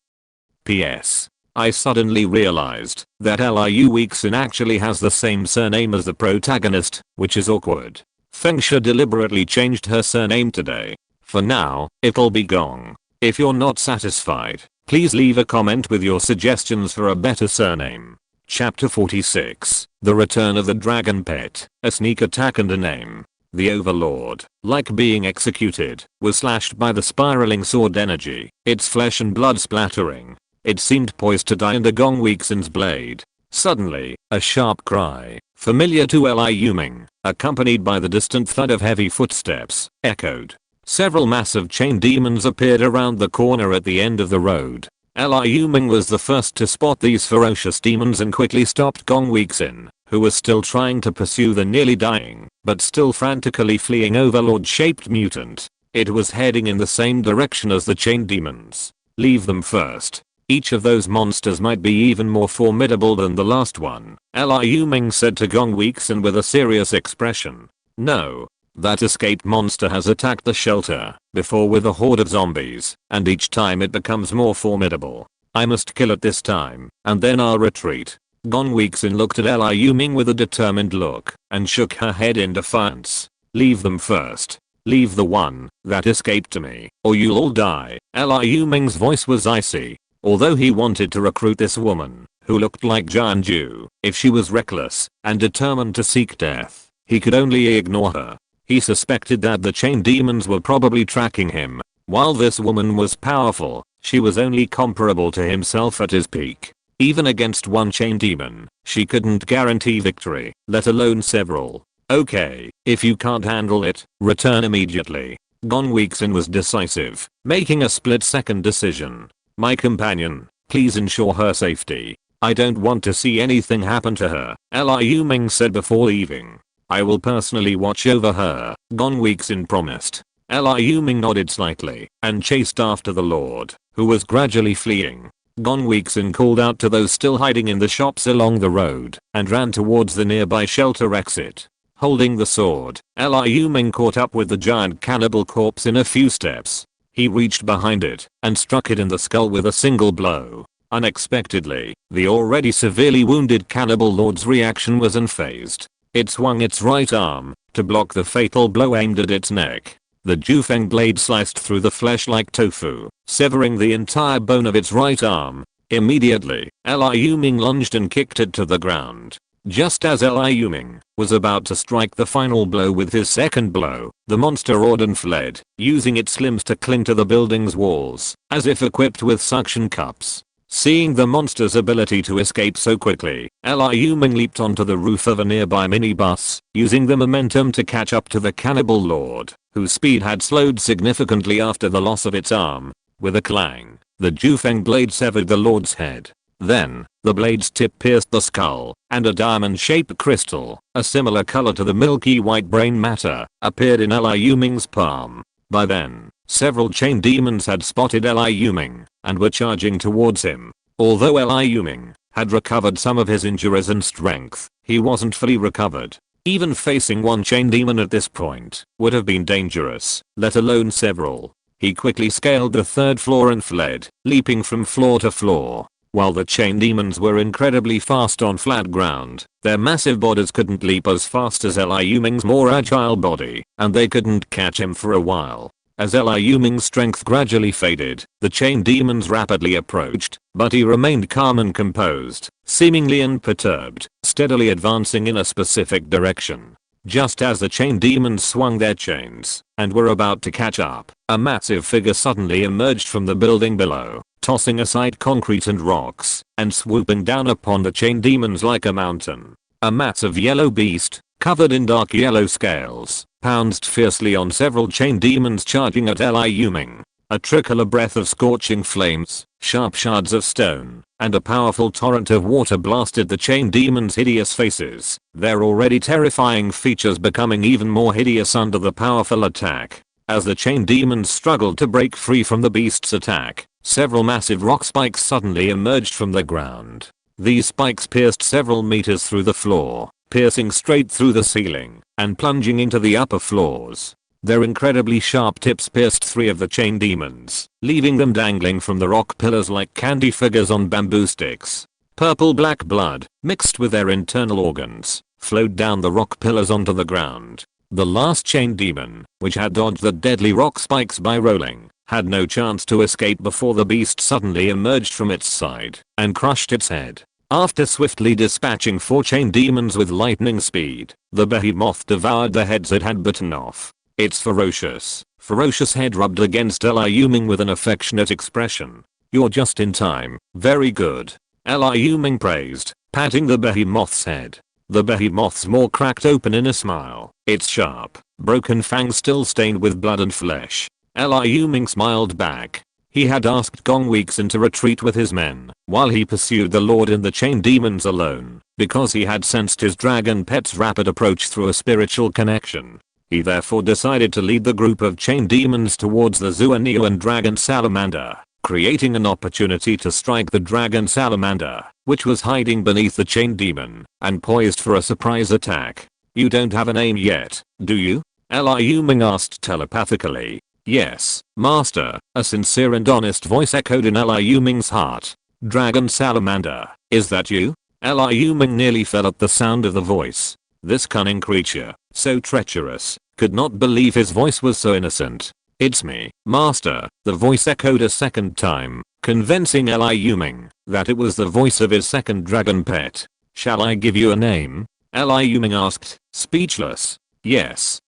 P.S. I suddenly realized that Liu Ming actually has the same surname as the protagonist, which is awkward. Feng Shi deliberately changed her surname today. For now, it'll be Gong. If you're not satisfied, please leave a comment with your suggestions for a better surname. Chapter 46, The Return of the Dragon Pet, a sneak attack and a name. The Overlord, like being executed, was slashed by the spiraling sword energy, its flesh and blood splattering. It seemed poised to die under Gong Weixin's blade. Suddenly, a sharp cry, familiar to Liu Ming, accompanied by the distant thud of heavy footsteps, echoed. Several massive chain demons appeared around the corner at the end of the road. Liu Ming was the first to spot these ferocious demons and quickly stopped Gong Weixin, who was still trying to pursue the nearly dying, but still frantically fleeing overlord-shaped mutant. It was heading in the same direction as the chain demons. Leave them first. Each of those monsters might be even more formidable than the last one, Liu Ming said to Gong Weixin with a serious expression. No. That escaped monster has attacked the shelter before with a horde of zombies, and each time it becomes more formidable. I must kill it this time, and then I'll retreat. Gong Weixin looked at Liu Ming with a determined look, and shook her head in defiance. Leave them first. Leave the one that escaped to me, or you'll all die. Liu Ming's voice was icy. Although he wanted to recruit this woman, who looked like Jianju, if she was reckless and determined to seek death, he could only ignore her. He suspected that the chain demons were probably tracking him. While this woman was powerful, she was only comparable to himself at his peak. Even against one chain demon, she couldn't guarantee victory, let alone several. Okay, if you can't handle it, return immediately. Gong Weeksin was decisive, making a split-second decision. My companion, please ensure her safety. I don't want to see anything happen to her, Liu Ming said before leaving. I will personally watch over her, Gong Weeksin promised. Liu Ming nodded slightly and chased after the lord, who was gradually fleeing. Gong Weeksin called out to those still hiding in the shops along the road and ran towards the nearby shelter exit. Holding the sword, Liu Ming caught up with the giant cannibal corpse in a few steps. He reached behind it and struck it in the skull with a single blow. Unexpectedly, the already severely wounded cannibal lord's reaction was unfazed. It swung its right arm to block the fatal blow aimed at its neck. The Jufeng blade sliced through the flesh like tofu, severing the entire bone of its right arm. Immediately, Liu Ming lunged and kicked it to the ground. Just as Liu Ming was about to strike the final blow with his second blow, the monster roared and fled, using its limbs to cling to the building's walls, as if equipped with suction cups. Seeing the monster's ability to escape so quickly, Liu Ming leaped onto the roof of a nearby minibus, using the momentum to catch up to the cannibal lord, whose speed had slowed significantly after the loss of its arm. With a clang, the Jufeng blade severed the lord's head. Then, the blade's tip pierced the skull, and a diamond-shaped crystal, a similar color to the milky white brain matter, appeared in Liu Ming's palm. By then, several chain demons had spotted Liu Ming and were charging towards him. Although Liu Ming had recovered some of his injuries and strength, he wasn't fully recovered. Even facing one chain demon at this point would have been dangerous, let alone several. He quickly scaled the third floor and fled, leaping from floor to floor. While the chain demons were incredibly fast on flat ground, their massive bodies couldn't leap as fast as Liu Ming's more agile body, and they couldn't catch him for a while. As Liu Ming's strength gradually faded, the chain demons rapidly approached, but he remained calm and composed, seemingly unperturbed, steadily advancing in a specific direction. Just as the chain demons swung their chains and were about to catch up, a massive figure suddenly emerged from the building below, tossing aside concrete and rocks and swooping down upon the chain demons like a mountain. A massive yellow beast, covered in dark yellow scales, pounced fiercely on several chain demons charging at Liu Ming. A trickle of breath of scorching flames, sharp shards of stone, and a powerful torrent of water blasted the chain demons' hideous faces, their already terrifying features becoming even more hideous under the powerful attack. As the chain demons struggled to break free from the beast's attack, several massive rock spikes suddenly emerged from the ground. These spikes pierced several meters through the floor, piercing straight through the ceiling and plunging into the upper floors. Their incredibly sharp tips pierced 3 of the chain demons, leaving them dangling from the rock pillars like candy figures on bamboo sticks. Purple-black blood, mixed with their internal organs, flowed down the rock pillars onto the ground. The last chain demon, which had dodged the deadly rock spikes by rolling, had no chance to escape before the beast suddenly emerged from its side and crushed its head. After swiftly dispatching 4 chain demons with lightning speed, the behemoth devoured the heads it had bitten off. Its ferocious head rubbed against Liu Ming with an affectionate expression. "You're just in time, very good," Liu Ming praised, patting the behemoth's head. The behemoth's maw cracked open in a smile, its sharp, broken fangs still stained with blood and flesh. Liu Ming smiled back. He had asked Gong Weeksin to retreat with his men while he pursued the lord and the chain demons alone, because he had sensed his dragon pet's rapid approach through a spiritual connection. He therefore decided to lead the group of chain demons towards the Zuanio and dragon salamander, creating an opportunity to strike the dragon salamander, which was hiding beneath the chain demon and poised for a surprise attack. "You don't have a name yet, do you?" Liu Ming asked telepathically. "Yes, master," a sincere and honest voice echoed in Liu Ming's heart. "Dragon salamander, is that you?" Liu Ming nearly fell at the sound of the voice. This cunning creature, so treacherous, could not believe his voice was so innocent. "It's me, master," the voice echoed a second time, convincing Liu Ming that it was the voice of his second dragon pet. "Shall I give you a name?" Liu Ming asked, speechless. "Yes,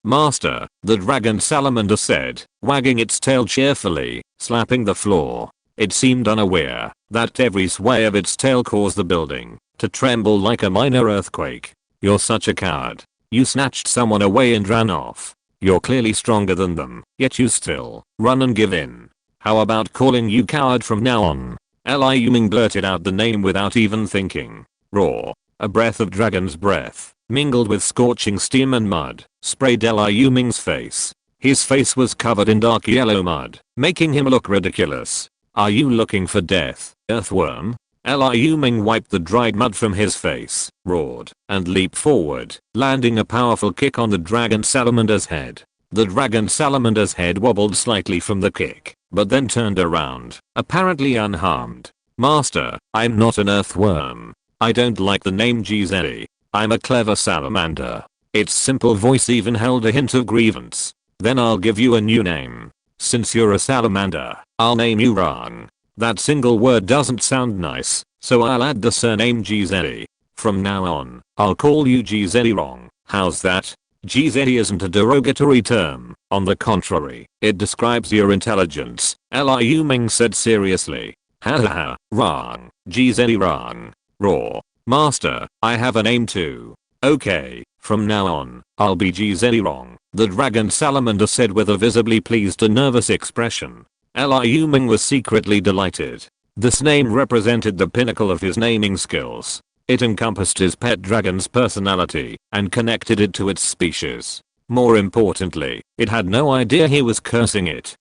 master," the dragon salamander said, wagging its tail cheerfully, slapping the floor. It seemed unaware that every sway of its tail caused the building to tremble like a minor earthquake. You're such a coward. You snatched someone away and ran off. You're clearly stronger than them, yet you still run and give in. How about calling you coward from now on? Liu Ming blurted out the name without even thinking. Raw. A breath of dragon's breath, mingled with scorching steam and mud, sprayed Liu Ming's face. His face was covered in dark yellow mud, making him look ridiculous. Are you looking for death, earthworm? Liu Ming wiped the dried mud from his face, roared, and leaped forward, landing a powerful kick on the dragon salamander's head. The dragon salamander's head wobbled slightly from the kick, but then turned around, apparently unharmed. Master, I'm not an earthworm. I don't like the name GZ. I'm a clever salamander. Its simple voice even held a hint of grievance. Then I'll give you a new name. Since you're a salamander, I'll name you Ran. That single word doesn't sound nice, so I'll add the surname GZ. From now on, I'll call you GZ Wrong. How's that? GZ isn't a derogatory term. On the contrary, it describes your intelligence, Liu Ming said seriously. Hahaha, wrong. GZ wrong. Raw. Master, I have a name too. Okay, from now on, I'll be GZ Wrong, the dragon salamander said with a visibly pleased and nervous expression. Liu Ming was secretly delighted. This name represented the pinnacle of his naming skills. It encompassed his pet dragon's personality and connected it to its species. More importantly, it had no idea he was cursing it.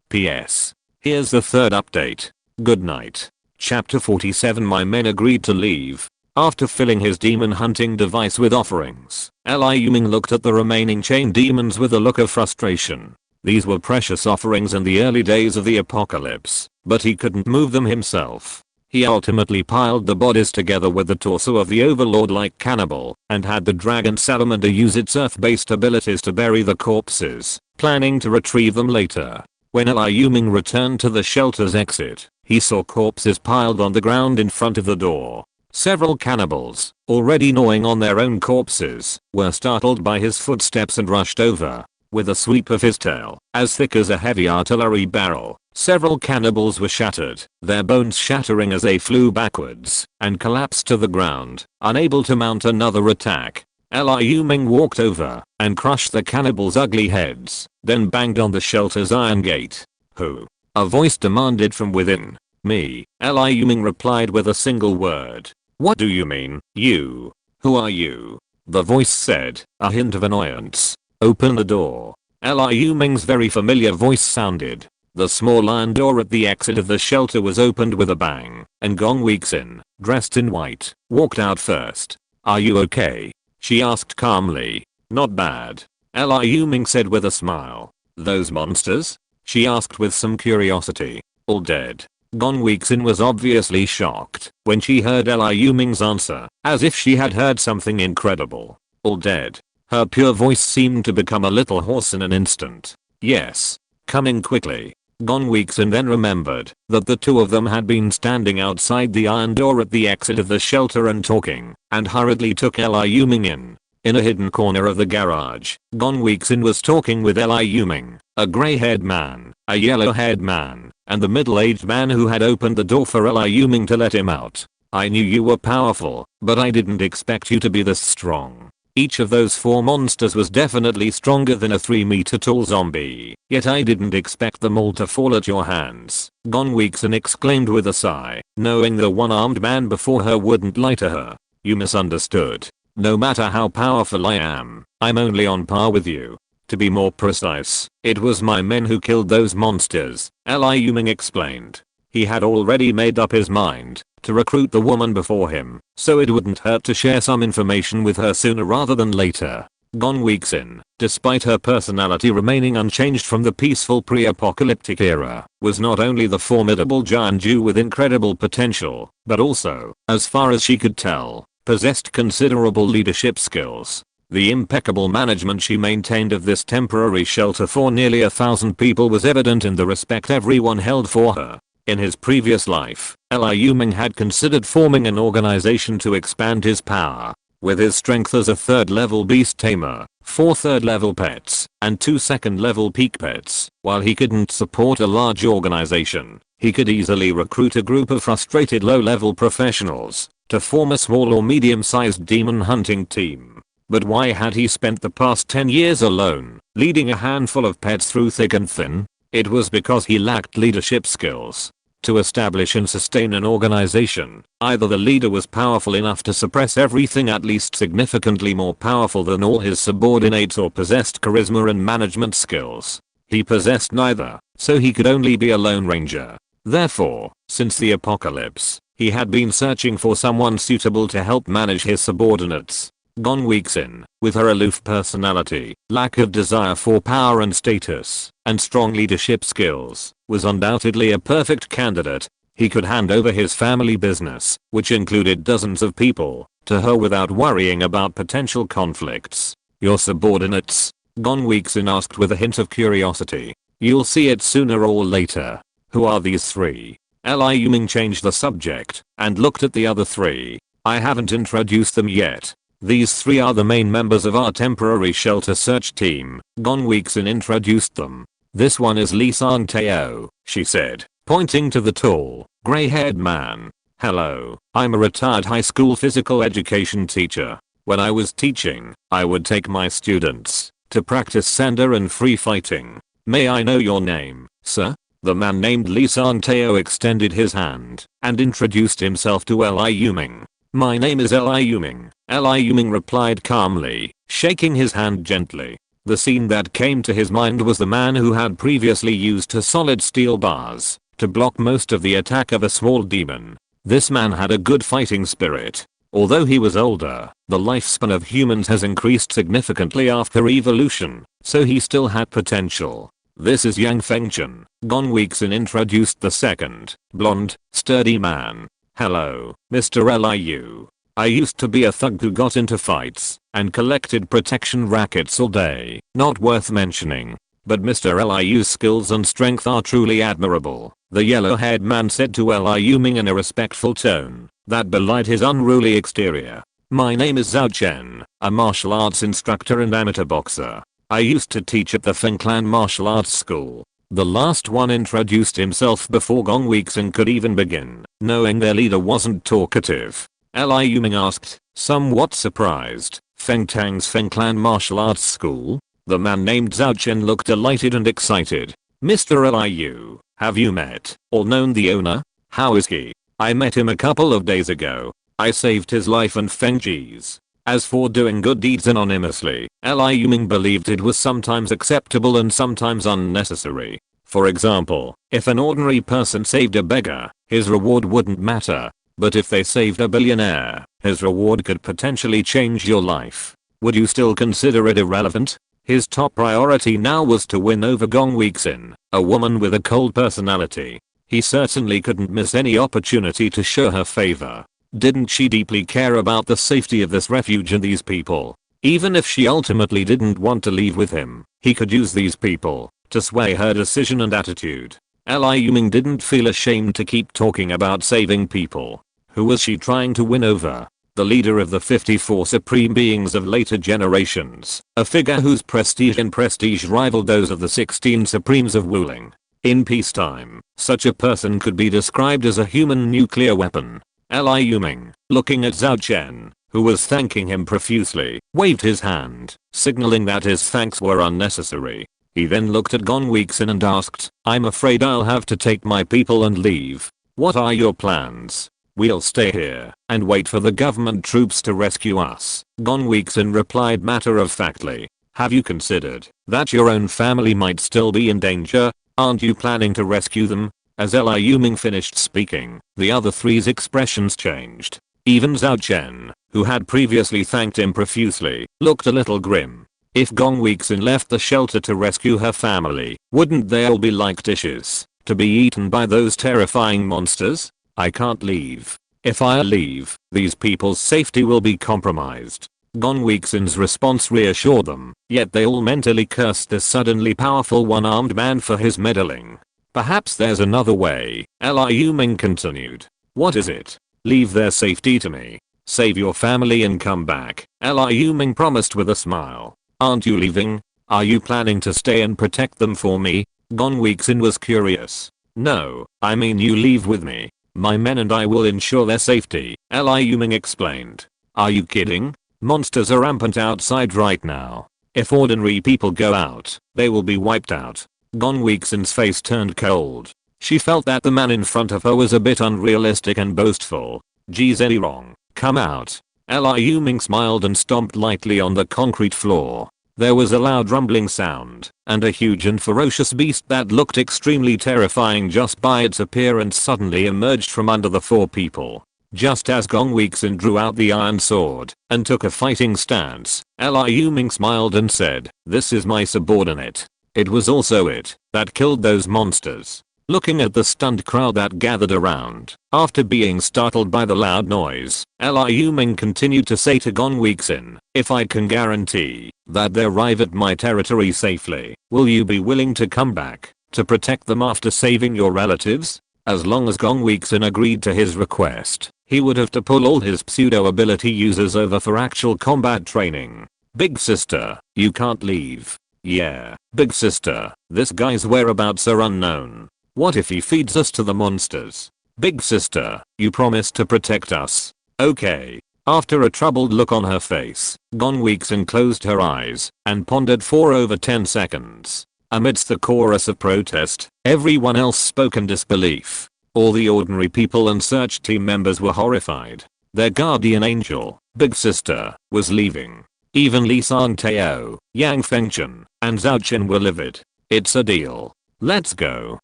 P.S. Here's the third update. Good night. Chapter 47. My men agreed to leave. After filling his demon hunting device with offerings, Liu Ming looked at the remaining chain demons with a look of frustration. These were precious offerings in the early days of the apocalypse, but he couldn't move them himself. He ultimately piled the bodies together with the torso of the overlord like cannibal, and had the dragon salamander use its earth-based abilities to bury the corpses, planning to retrieve them later. When Liu Ming returned to the shelter's exit, he saw corpses piled on the ground in front of the door. Several cannibals, already gnawing on their own corpses, were startled by his footsteps and rushed over. With a sweep of his tail, as thick as a heavy artillery barrel, several cannibals were shattered, their bones shattering as they flew backwards, and collapsed to the ground, unable to mount another attack. Liu Ming walked over, and crushed the cannibals' ugly heads, then banged on the shelter's iron gate. Who? A voice demanded from within. Me, Liu Ming replied with a single word. What do you mean, you? Who are you? The voice said, a hint of annoyance. Open the door. Liu Ming's very familiar voice sounded. The small iron door at the exit of the shelter was opened with a bang, and Gong Weeksin, dressed in white, walked out first. Are you okay? She asked calmly. Not bad. Liu Ming said with a smile. Those monsters? She asked with some curiosity. All dead. Gong Weeksin was obviously shocked when she heard Liu Ming's answer, as if she had heard something incredible. All dead. Her pure voice seemed to become a little hoarse in an instant. Yes. Coming quickly. Gong Weeksin then remembered that the two of them had been standing outside the iron door at the exit of the shelter and talking, and hurriedly took Liu Ming in. In a hidden corner of the garage, Gong Weeksin was talking with Liu Ming, a grey-haired man, a yellow-haired man, and the middle-aged man who had opened the door for Liu Ming to let him out. I knew you were powerful, but I didn't expect you to be this strong. Each of those four monsters was definitely stronger than a 3-meter tall zombie, yet I didn't expect them all to fall at your hands. Gong Weeksin exclaimed with a sigh, knowing the one-armed man before her wouldn't lie to her. You misunderstood. No matter how powerful I am, I'm only on par with you. To be more precise, it was my men who killed those monsters, Liu Ming explained. He had already made up his mind to recruit the woman before him, so it wouldn't hurt to share some information with her sooner rather than later. Gong Weeksin, despite her personality remaining unchanged from the peaceful pre-apocalyptic era, was not only the formidable giant Jew with incredible potential, but also, as far as she could tell, possessed considerable leadership skills. The impeccable management she maintained of this temporary shelter for nearly 1,000 people was evident in the respect everyone held for her. In his previous life, Liu Ming had considered forming an organization to expand his power. With his strength as a 3rd-level beast tamer, 4 3rd-level pets, and 2 2nd-level peak pets, while he couldn't support a large organization, He could easily recruit a group of frustrated low-level professionals to form a small or medium-sized demon hunting team. But why had he spent the past 10 years alone, leading a handful of pets through thick and thin? It was because he lacked leadership skills. To establish and sustain an organization, either the leader was powerful enough to suppress everything at least significantly more powerful than all his subordinates, or possessed charisma and management skills. He possessed neither, so he could only be a lone ranger. Therefore, since the apocalypse, he had been searching for someone suitable to help manage his subordinates. Gone weeks in, with her aloof personality, lack of desire for power and status, and strong leadership skills, was undoubtedly a perfect candidate. He could hand over his family business, which included dozens of people, to her without worrying about potential conflicts. Your subordinates? Gone weeks in asked with a hint of curiosity. You'll see it sooner or later. Who are these three? Liu Ming changed the subject, and looked at the other three. I haven't introduced them yet. These three are the main members of our temporary shelter search team. Gone weeks in introduced them. This one is Liu Ming, she said, pointing to the tall, gray-haired man. Hello, I'm a retired high school physical education teacher. When I was teaching, I would take my students to practice sanda and free fighting. May I know your name, sir? The man named Liu Ming extended his hand and introduced himself to Liu Ming. My name is Liu Ming. Liu Ming replied calmly, shaking his hand gently. The scene that came to his mind was the man who had previously used two solid steel bars to block most of the attack of a small demon. This man had a good fighting spirit. Although he was older, the lifespan of humans has increased significantly after evolution, so he still had potential. This is Yang Fengchen. Gone weeks in introduced the second, blonde, sturdy man. Hello, Mr. Liu. I used to be a thug who got into fights and collected protection rackets all day. Not worth mentioning. But Mr. Liu's skills and strength are truly admirable, the yellow-haired man said to Liu Ming in a respectful tone that belied his unruly exterior. My name is Zhao Chen, a martial arts instructor and amateur boxer. I used to teach at the Feng Clan martial arts school. The last one introduced himself before Gong Weeksin could even begin, knowing their leader wasn't talkative. Liu Ming asked, somewhat surprised, Feng Tang's Feng Clan martial arts school? The man named Zhao Chen looked delighted and excited. Mr. Liu, have you met or known the owner? How is he? I met him a couple of days ago. I saved his life and Feng Ji's. As for doing good deeds anonymously, Liu Ming believed it was sometimes acceptable and sometimes unnecessary. For example, if an ordinary person saved a beggar, his reward wouldn't matter. But if they saved a billionaire, his reward could potentially change your life. Would you still consider it irrelevant? His top priority now was to win over Gong Weeksin, a woman with a cold personality. He certainly couldn't miss any opportunity to show her favor. Didn't she deeply care about the safety of this refuge and these people? Even if she ultimately didn't want to leave with him, he could use these people to sway her decision and attitude. Liu Ming didn't feel ashamed to keep talking about saving people. Who was she trying to win over? The leader of the 54 supreme beings of later generations, a figure whose prestige rivaled those of the 16 supremes of Wuling. In peacetime, such a person could be described as a human nuclear weapon. Liu Ming, looking at Zhao Chen, who was thanking him profusely, waved his hand, signaling that his thanks were unnecessary. He then looked at Gong Weeksin and asked, I'm afraid I'll have to take my people and leave. What are your plans? We'll stay here and wait for the government troops to rescue us. Gong Weeksin replied matter-of-factly. Have you considered that your own family might still be in danger? Aren't you planning to rescue them? As Liu Ming finished speaking, the other three's expressions changed. Even Zhao Chen, who had previously thanked him profusely, looked a little grim. If Gong Weeksin left the shelter to rescue her family, wouldn't they all be like dishes to be eaten by those terrifying monsters? I can't leave. If I leave, these people's safety will be compromised. Gong Weeksin's response reassured them, yet they all mentally cursed this suddenly powerful one-armed man for his meddling. Perhaps there's another way, Liu Ming continued. What is it? Leave their safety to me. Save your family and come back, Liu Ming promised with a smile. Aren't you leaving? Are you planning to stay and protect them for me? Gong Weeksin was curious. No, I mean you leave with me. My men and I will ensure their safety, Liu Ming explained. Are you kidding? Monsters are rampant outside right now. If ordinary people go out, they will be wiped out. Gong Weixin's face turned cold. She felt that the man in front of her was a bit unrealistic and boastful. Zedong, come out. Liu Ming smiled and stomped lightly on the concrete floor. There was a loud rumbling sound, and a huge and ferocious beast that looked extremely terrifying just by its appearance suddenly emerged from under the four people. Just as Gong Weixin drew out the iron sword and took a fighting stance, Liu Ming smiled and said, "This is my subordinate." It was also it that killed those monsters. Looking at the stunned crowd that gathered around, after being startled by the loud noise, Liu Ming continued to say to Gong Weixin, "If I can guarantee that they arrive at my territory safely, will you be willing to come back to protect them after saving your relatives?" As long as Gong Weixin agreed to his request, he would have to pull all his pseudo-ability users over for actual combat training. "Big sister, you can't leave." "Yeah, big sister, this guy's whereabouts are unknown. What if he feeds us to the monsters?" "Big sister, you promised to protect us." "Okay." After a troubled look on her face, Gong Weixin closed her eyes and pondered for over 10 seconds. Amidst the chorus of protest, everyone else spoke in disbelief. All the ordinary people and search team members were horrified. Their guardian angel, Big Sister, was leaving. Even Li Sangtao, Yang Fengchen, and Zhao Qin were livid. "It's a deal. Let's go."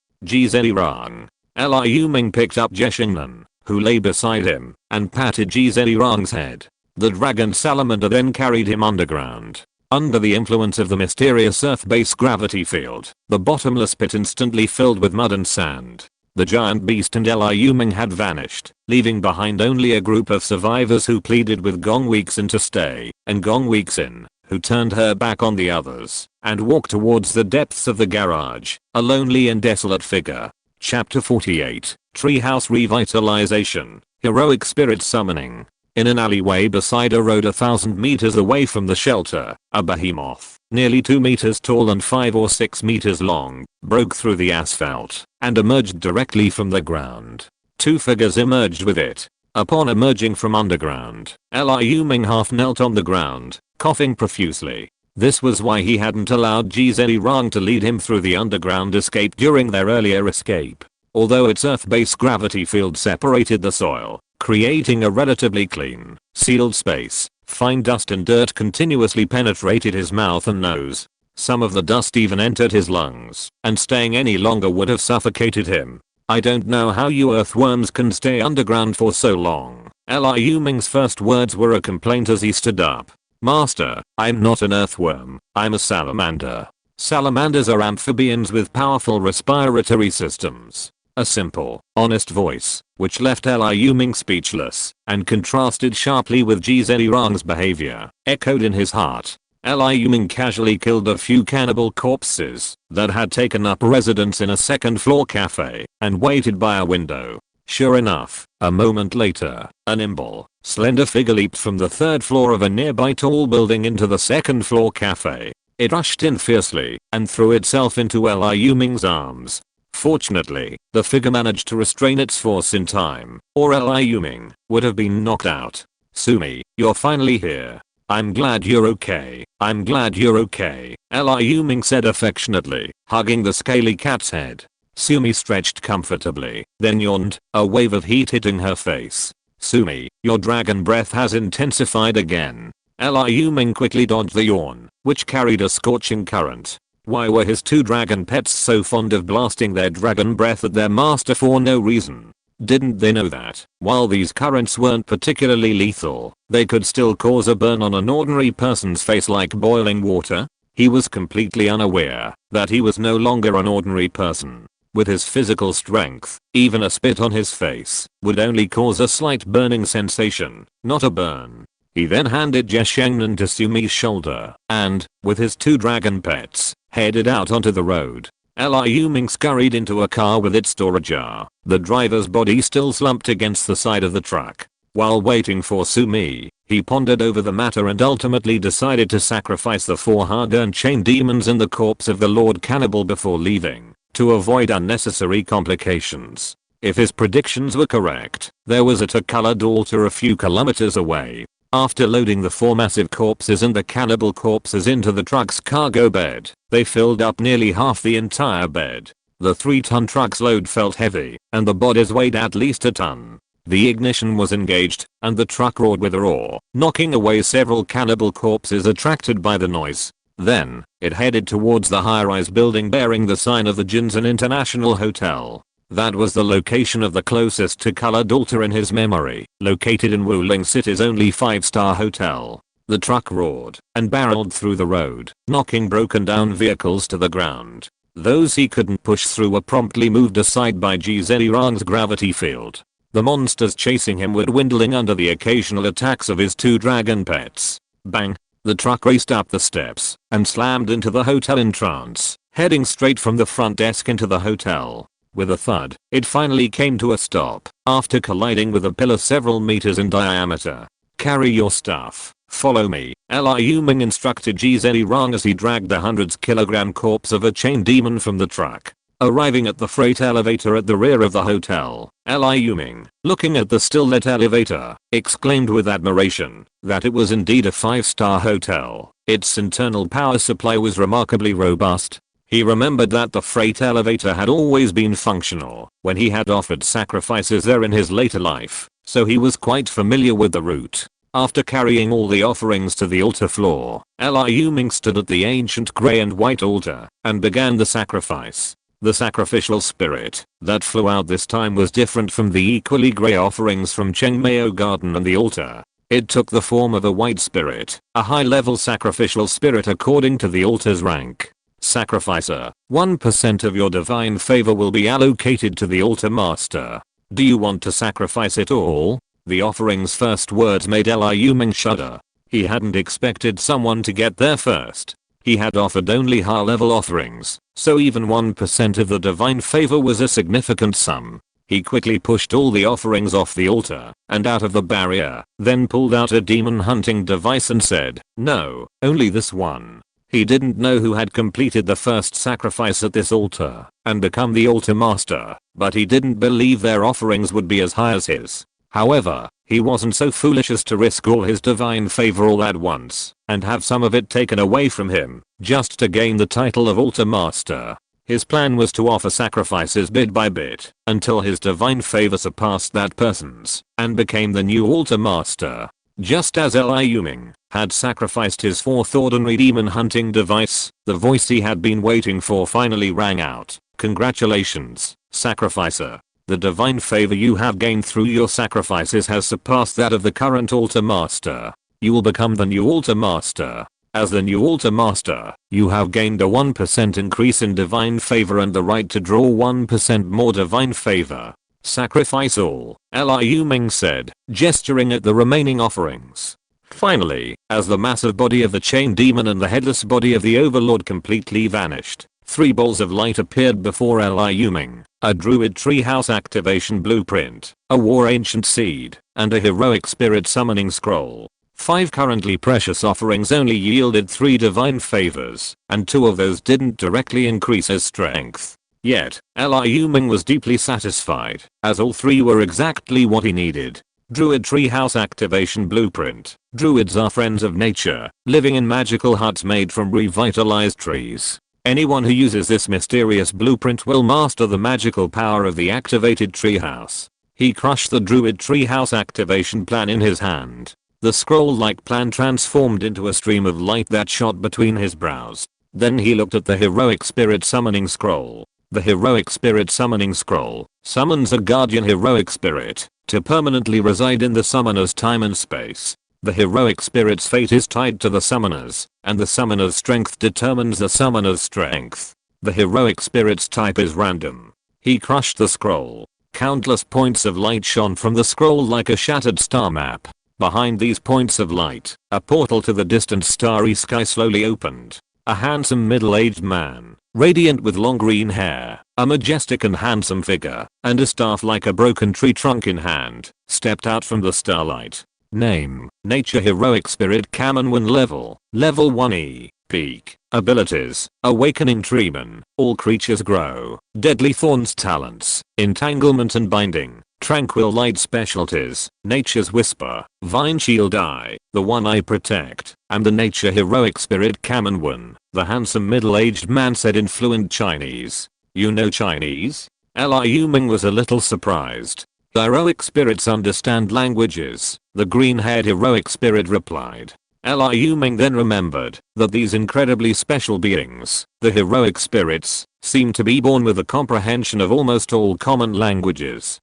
Zedong. Liu Ming picked up Zheshengnan, who lay beside him, and patted Zedong's head. The dragon salamander then carried him underground. Under the influence of the mysterious Earth-based gravity field, the bottomless pit instantly filled with mud and sand. The giant beast and Liu Ming had vanished, leaving behind only a group of survivors who pleaded with Gong Weixin to stay, and Gong Weixin, who turned her back on the others and walked towards the depths of the garage, a lonely and desolate figure. Chapter 48, Treehouse Revitalization, Heroic Spirit Summoning. In an alleyway beside a road 1,000 meters away from the shelter, a behemoth, nearly 2 meters tall and 5 or 6 meters long, broke through the asphalt and emerged directly from the ground. Two figures emerged with it. Upon emerging from underground, Liu Ming half knelt on the ground, coughing profusely. This was why he hadn't allowed Zedong to lead him through the underground escape during their earlier escape. Although its Earth-based gravity field separated the soil, creating a relatively clean, sealed space, fine dust and dirt continuously penetrated his mouth and nose. Some of the dust even entered his lungs, and staying any longer would have suffocated him. "I don't know how you earthworms can stay underground for so long." Liu Ming's first words were a complaint as he stood up. "Master, I'm not an earthworm, I'm a salamander." Salamanders are amphibians with powerful respiratory systems. A simple, honest voice, which left Liu Ming speechless, and contrasted sharply with Zedong's behavior, echoed in his heart. Liu Ming casually killed a few cannibal corpses that had taken up residence in a second-floor cafe and waited by a window. Sure enough, a moment later, a nimble, slender figure leaped from the third floor of a nearby tall building into the second-floor cafe. It rushed in fiercely and threw itself into Liu Ming's arms. Fortunately, the figure managed to restrain its force in time, or Liu Ming would have been knocked out. "Sumi, you're finally here. I'm glad you're okay. I'm glad you're okay," Liu Ming said affectionately, hugging the scaly cat's head. Sumi stretched comfortably, then yawned, a wave of heat hitting her face. "Sumi, your dragon breath has intensified again." Liu Ming quickly dodged the yawn, which carried a scorching current. Why were his two dragon pets so fond of blasting their dragon breath at their master for no reason? Didn't they know that, while these currents weren't particularly lethal, they could still cause a burn on an ordinary person's face like boiling water? He was completely unaware that he was no longer an ordinary person. With his physical strength, even a spit on his face would only cause a slight burning sensation, not a burn. He then handed Zheshengnan to Sumi's shoulder and, with his two dragon pets, headed out onto the road. Liu Ming scurried into a car with its door ajar, the driver's body still slumped against the side of the truck. While waiting for Sumi, he pondered over the matter and ultimately decided to sacrifice the 4 hard-earned chain demons and the corpse of the Lord Cannibal before leaving. to avoid unnecessary complications. If his predictions were correct, there was a colored altar a few kilometers away. After loading the 4 massive corpses and the cannibal corpses into the truck's cargo bed, they filled up nearly half the entire bed. The 3-ton truck's load felt heavy, and the bodies weighed at least a ton. The ignition was engaged, and the truck roared with a roar, knocking away several cannibal corpses attracted by the noise. Then, it headed towards the high-rise building bearing the sign of the Jinzan International Hotel. That was the location of the closest to colored altar in his memory, located in Wuling City's only 5-star hotel. The truck roared and barreled through the road, knocking broken down vehicles to the ground. Those he couldn't push through were promptly moved aside by Zherirang's gravity field. The monsters chasing him were dwindling under the occasional attacks of his 2 dragon pets. Bang! The truck raced up the steps and slammed into the hotel in trance, heading straight from the front desk into the hotel. With a thud, it finally came to a stop after colliding with a pillar several meters in diameter. "Carry your stuff. Follow me," Liu Ming instructed Zherirang as he dragged the hundreds kilogram corpse of a chain demon from the truck. Arriving at the freight elevator at the rear of the hotel, Liu Ming, looking at the still-lit elevator, exclaimed with admiration that it was indeed a 5-star hotel. Its internal power supply was remarkably robust. He remembered that the freight elevator had always been functional when he had offered sacrifices there in his later life, so he was quite familiar with the route. After carrying all the offerings to the altar floor, Liu Ming stood at the ancient grey and white altar and began the sacrifice. The sacrificial spirit that flew out this time was different from the equally grey offerings from Chengmao Garden and the altar. It took the form of a white spirit, a high-level sacrificial spirit according to the altar's rank. Sacrificer, 1% of your divine favor will be allocated to the altar master. Do you want to sacrifice it all? The offering's first words made Liu Ming shudder. He hadn't expected someone to get there first. He had offered only high-level offerings, so even 1% of the divine favor was a significant sum. He quickly pushed all the offerings off the altar and out of the barrier, then pulled out a demon hunting device and said, "No, only this one." He didn't know who had completed the first sacrifice at this altar and become the altar master, but he didn't believe their offerings would be as high as his. However, he wasn't so foolish as to risk all his divine favor all at once and have some of it taken away from him just to gain the title of altar master. His plan was to offer sacrifices bit by bit until his divine favor surpassed that person's and became the new altar master. Just as Liu Ming had sacrificed his 4th ordinary demon hunting device, the voice he had been waiting for finally rang out. "Congratulations, sacrificer. The divine favor you have gained through your sacrifices has surpassed that of the current altar master. You will become the new altar master. As the new altar master, you have gained a 1% increase in divine favor and the right to draw 1% more divine favor. Sacrifice all," Liu Ming said, gesturing at the remaining offerings. Finally, as the massive body of the chain demon and the headless body of the overlord completely vanished, 3 balls of light appeared before Liu Ming, a druid treehouse activation blueprint, a war ancient seed, and a heroic spirit summoning scroll. 5 currently precious offerings only yielded 3 divine favors, and 2 of those didn't directly increase his strength. Yet, Liu Ming was deeply satisfied, as all 3 were exactly what he needed. Druid treehouse activation blueprint. Druids are friends of nature, living in magical huts made from revitalized trees. Anyone who uses this mysterious blueprint will master the magical power of the activated treehouse. He crushed the druid treehouse activation plan in his hand. The scroll-like plan transformed into a stream of light that shot between his brows. Then he looked at the heroic spirit summoning scroll. The heroic spirit summoning scroll summons a guardian heroic spirit to permanently reside in the summoner's time and space. The heroic spirit's fate is tied to the summoners, and the summoner's strength determines the summoner's strength. The heroic spirit's type is random. He crushed the scroll. Countless points of light shone from the scroll like a shattered star map. Behind these points of light, a portal to the distant starry sky slowly opened. A handsome middle-aged man, radiant with long green hair, a majestic and handsome figure, and a staff like a broken tree trunk in hand, stepped out from the starlight. Name: Nature Heroic Spirit Kamen 1 Level 1E. Peak. Abilities. Awakening Treeman. All creatures grow. Deadly Thorns talents. Entanglement and binding. Tranquil Light specialties. Nature's Whisper. Vine Shield Eye. The one I protect. I'm the nature heroic spirit Kamenwen. The handsome middle-aged man said in fluent Chinese. You know Chinese? Liu Ming was a little surprised. Heroic spirits understand languages, the green-haired heroic spirit replied. Liu Ming then remembered that these incredibly special beings, the heroic spirits, seem to be born with a comprehension of almost all common languages.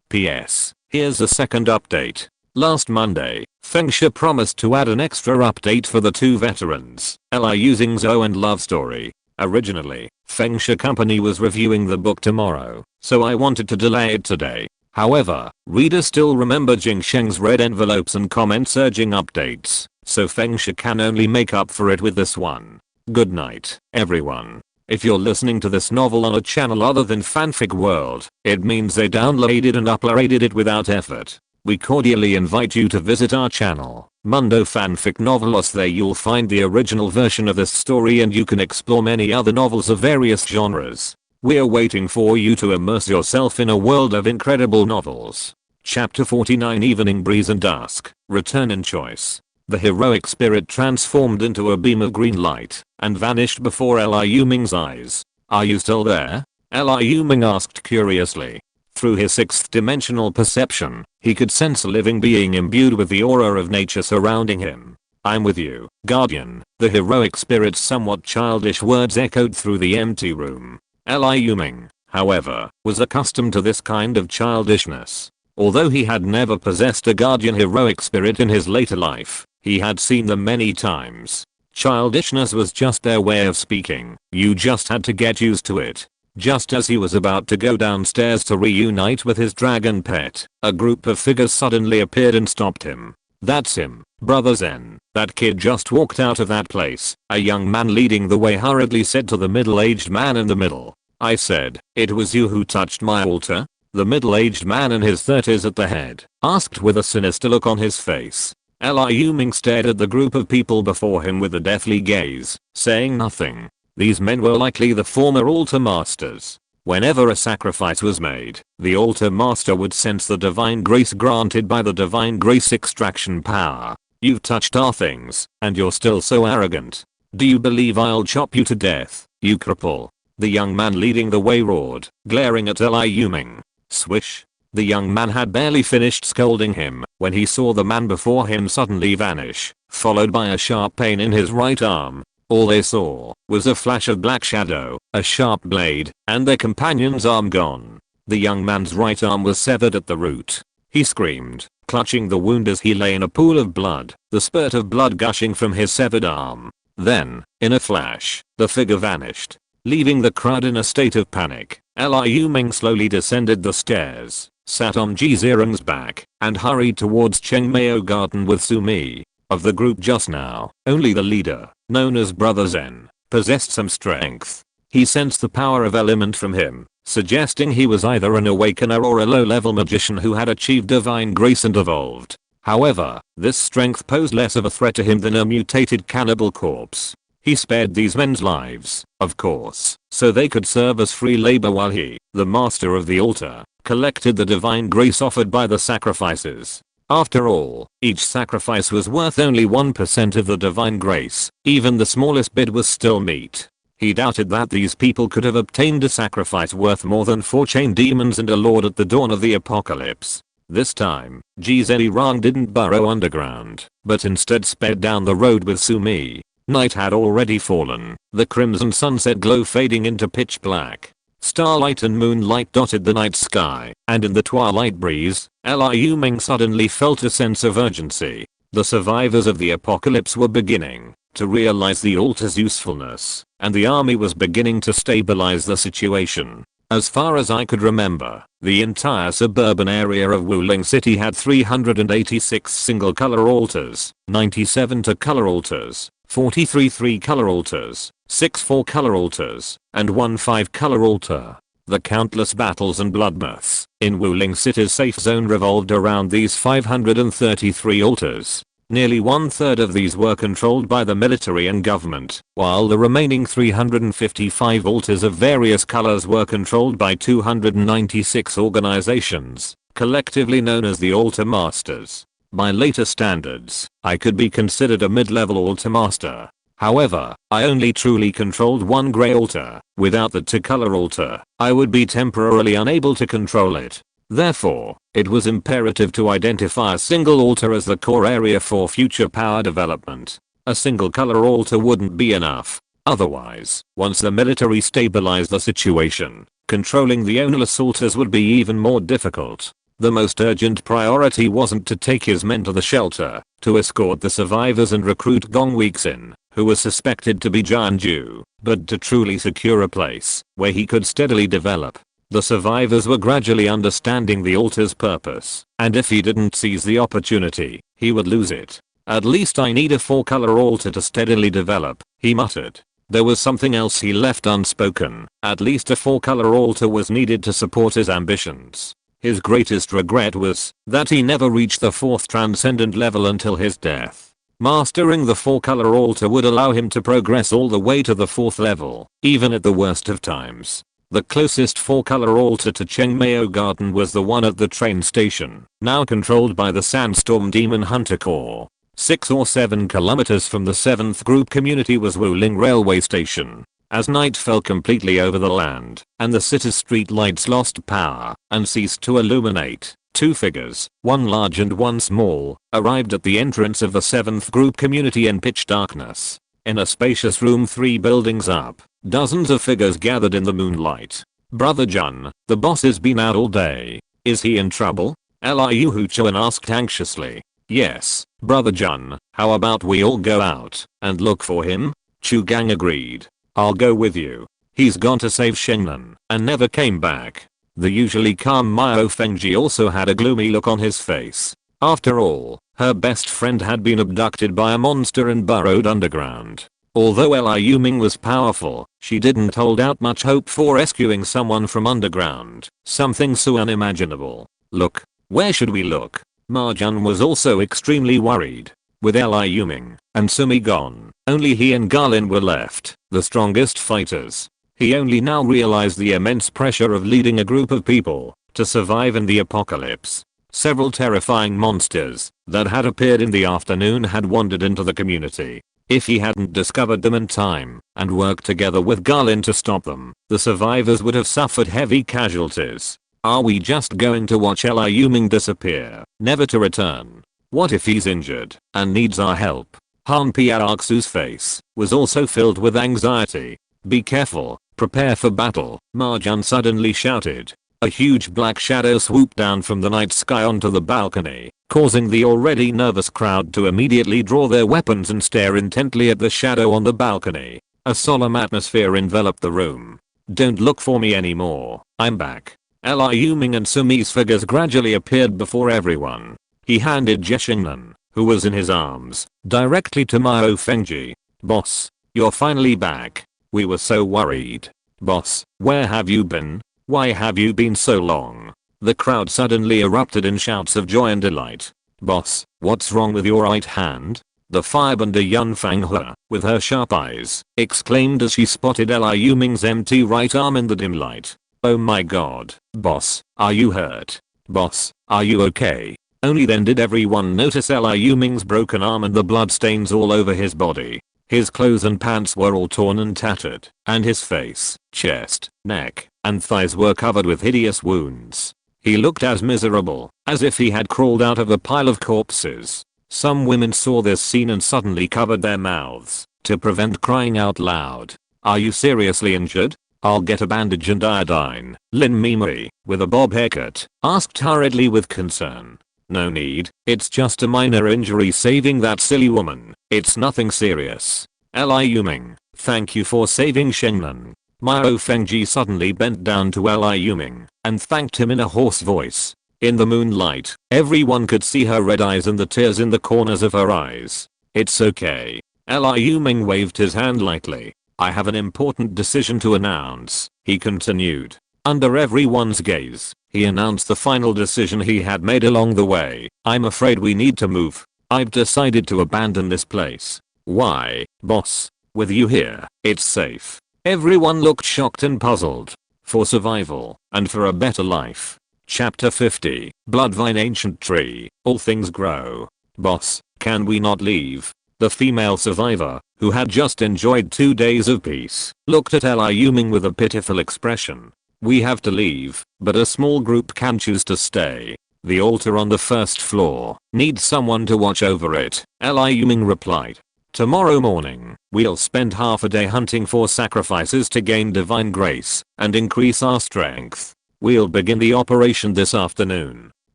P.S. Here's a second update. Last Monday, Fengsha promised to add an extra update for the two veterans, Liu Xing's and love story. Originally, Fengsha Company was reviewing the book tomorrow, so I wanted to delay it today. However, readers still remember Jing Sheng's red envelopes and comments urging updates, so Fengsha can only make up for it with this one. Good night, everyone. If you're listening to this novel on a channel other than Fanfic World, it means they downloaded and uploaded it without effort. We cordially invite you to visit our channel, Mundo Fanfic Novelos. There you'll find the original version of this story and you can explore many other novels of various genres. We're waiting for you to immerse yourself in a world of incredible novels. Chapter 49 Evening Breeze and Dusk, Return in Choice. The heroic spirit transformed into a beam of green light and vanished before Liu Ming's eyes. Are you still there? Liu Ming asked curiously. Through his sixth dimensional perception, he could sense a living being imbued with the aura of nature surrounding him. I'm with you, Guardian. The heroic spirit's somewhat childish words echoed through the empty room. Liu Ming, however, was accustomed to this kind of childishness. Although he had never possessed a guardian heroic spirit in his later life, he had seen them many times. Childishness was just their way of speaking. You just had to get used to it. Just as he was about to go downstairs to reunite with his dragon pet, a group of figures suddenly appeared and stopped him. That's him, Brother Zen. That kid just walked out of that place, a young man leading the way hurriedly said to the middle-aged man in the middle. I said, it was you who touched my altar? The middle-aged man in his 30s at the head asked with a sinister look on his face. Liu Ming stared at the group of people before him with a deathly gaze, saying nothing. These men were likely the former altar masters. Whenever a sacrifice was made, the altar master would sense the divine grace granted by the divine grace extraction power. You've touched our things, and you're still so arrogant. Do you believe I'll chop you to death, you cripple? The young man leading the way roared, glaring at Liu Ming. Swish. The young man had barely finished scolding him when he saw the man before him suddenly vanish, followed by a sharp pain in his right arm. All they saw was a flash of black shadow, a sharp blade, and their companion's arm gone. The young man's right arm was severed at the root. He screamed, clutching the wound as he lay in a pool of blood, the spurt of blood gushing from his severed arm. Then, in a flash, the figure vanished, leaving the crowd in a state of panic. Liu Ming slowly descended the stairs, sat on Ji Zireng's back, and hurried towards Chengmao Garden with Sumi. Of the group just now, only the leader, known as Brother Zen, possessed some strength. He sensed the power of element from him, suggesting he was either an awakener or a low-level magician who had achieved divine grace and evolved. However, this strength posed less of a threat to him than a mutated cannibal corpse. He spared these men's lives, of course, so they could serve as free labor while he, the master of the altar, collected the divine grace offered by the sacrifices. After all, each sacrifice was worth only 1% of the divine grace. Even the smallest bit was still meat. He doubted that these people could have obtained a sacrifice worth more than 4 chained demons and a lord at the dawn of the apocalypse. This time, Ji Zireng didn't burrow underground, but instead sped down the road with Sumi. Night had already fallen, the crimson sunset glow fading into pitch black. Starlight and moonlight dotted the night sky, and in the twilight breeze, Liu Ming suddenly felt a sense of urgency. The survivors of the apocalypse were beginning to realize the altar's usefulness, and the army was beginning to stabilize the situation. As far as I could remember, the entire suburban area of Wuling City had 386 single-color altars, 97 two-color altars, 43 three-color altars, 6 four-color altars, and 1 5-color altar. The countless battles and bloodbaths in Wuling City's safe zone revolved around these 533 altars. Nearly 1/3 of these were controlled by the military and government, while the remaining 355 altars of various colors were controlled by 296 organizations, collectively known as the Altar Masters. By later standards, I could be considered a mid-level altar master. However, I only truly controlled one gray altar. Without the two-color altar, I would be temporarily unable to control it. Therefore, it was imperative to identify a single altar as the core area for future power development. A single color altar wouldn't be enough. Otherwise, once the military stabilized the situation, controlling the ownerless altars would be even more difficult. The most urgent priority wasn't to take his men to the shelter, to escort the survivors and recruit Gong Weeksin, who was suspected to be Jianju, but to truly secure a place where he could steadily develop. The survivors were gradually understanding the altar's purpose, and if he didn't seize the opportunity, he would lose it. At least I need a 4-color altar to steadily develop, he muttered. There was something else he left unspoken. At least a 4-color altar was needed to support his ambitions. His greatest regret was that he never reached the 4th transcendent level until his death. Mastering the 4-color altar would allow him to progress all the way to the 4th level, even at the worst of times. The closest 4-color altar to Chengmao Garden was the one at the train station, now controlled by the Sandstorm Demon Hunter Corps. 6 or 7 kilometers from the 7th group community was Wuling Railway Station. As night fell completely over the land, and the city's street lights lost power and ceased to illuminate, 2 figures, one large and one small, arrived at the entrance of the 7th group community in pitch darkness. In a spacious room 3 buildings up, dozens of figures gathered in the moonlight. Brother Jun, the boss has been out all day. Is he in trouble? Liu Huchuan asked anxiously. Yes, Brother Jun, how about we all go out and look for him? Chu Gang agreed. I'll go with you. He's gone to save Shengnan and never came back. The usually calm Miao Fengji also had a gloomy look on his face. After all, her best friend had been abducted by a monster and burrowed underground. Although Liu Ming was powerful, she didn't hold out much hope for rescuing someone from underground. Something so unimaginable. Look, where should we look? Ma Jun was also extremely worried. With Liu Ming and Sumi gone, only he and Garlin were left, the strongest fighters. He only now realized the immense pressure of leading a group of people to survive in the apocalypse. Several terrifying monsters that had appeared in the afternoon had wandered into the community. If he hadn't discovered them in time and worked together with Garlin to stop them, the survivors would have suffered heavy casualties. Are we just going to watch Liu Ming disappear, never to return? What if he's injured and needs our help? Han Piaoxu's face was also filled with anxiety. Be careful, prepare for battle, Ma Jun suddenly shouted. A huge black shadow swooped down from the night sky onto the balcony, causing the already nervous crowd to immediately draw their weapons and stare intently at the shadow on the balcony. A solemn atmosphere enveloped the room. Don't look for me anymore, I'm back. Liu Ming and Sumi's figures gradually appeared before everyone. He handed Jeshingnan, who was in his arms, directly to Miao Fengji. Boss, you're finally back. We were so worried. Boss, where have you been? Why have you been so long? The crowd suddenly erupted in shouts of joy and delight. Boss, what's wrong with your right hand? The firebender Yun Fanghua, with her sharp eyes, exclaimed as she spotted Liu Ming's empty right arm in the dim light. Oh my god, boss, are you hurt? Boss, are you okay? Only then did everyone notice Liu Ming's broken arm and the bloodstains all over his body. His clothes and pants were all torn and tattered, and his face, chest, neck, and thighs were covered with hideous wounds. He looked as miserable as if he had crawled out of a pile of corpses. Some women saw this scene and suddenly covered their mouths to prevent crying out loud. Are you seriously injured? I'll get a bandage and iodine. Lin Mimui, with a bob haircut, asked hurriedly with concern. No need, it's just a minor injury saving that silly woman. It's nothing serious. Liu Ming, thank you for saving Shengnan. Miao Fengji suddenly bent down to Liu Ming and thanked him in a hoarse voice. In the moonlight, everyone could see her red eyes and the tears in the corners of her eyes. It's okay. Liu Ming waved his hand lightly. I have an important decision to announce, he continued. Under everyone's gaze, he announced the final decision he had made along the way. I'm afraid we need to move. I've decided to abandon this place. Why, boss? With you here, it's safe. Everyone looked shocked and puzzled. For survival, and for a better life. Chapter 50, Bloodvine Ancient Tree, All Things Grow. Boss, can we not leave? The female survivor, who had just enjoyed 2 days of peace, looked at Liu Ming with a pitiful expression. We have to leave, but a small group can choose to stay. The altar on the first floor needs someone to watch over it, Liu Ming replied. Tomorrow morning, we'll spend half a day hunting for sacrifices to gain divine grace and increase our strength. We'll begin the operation this afternoon.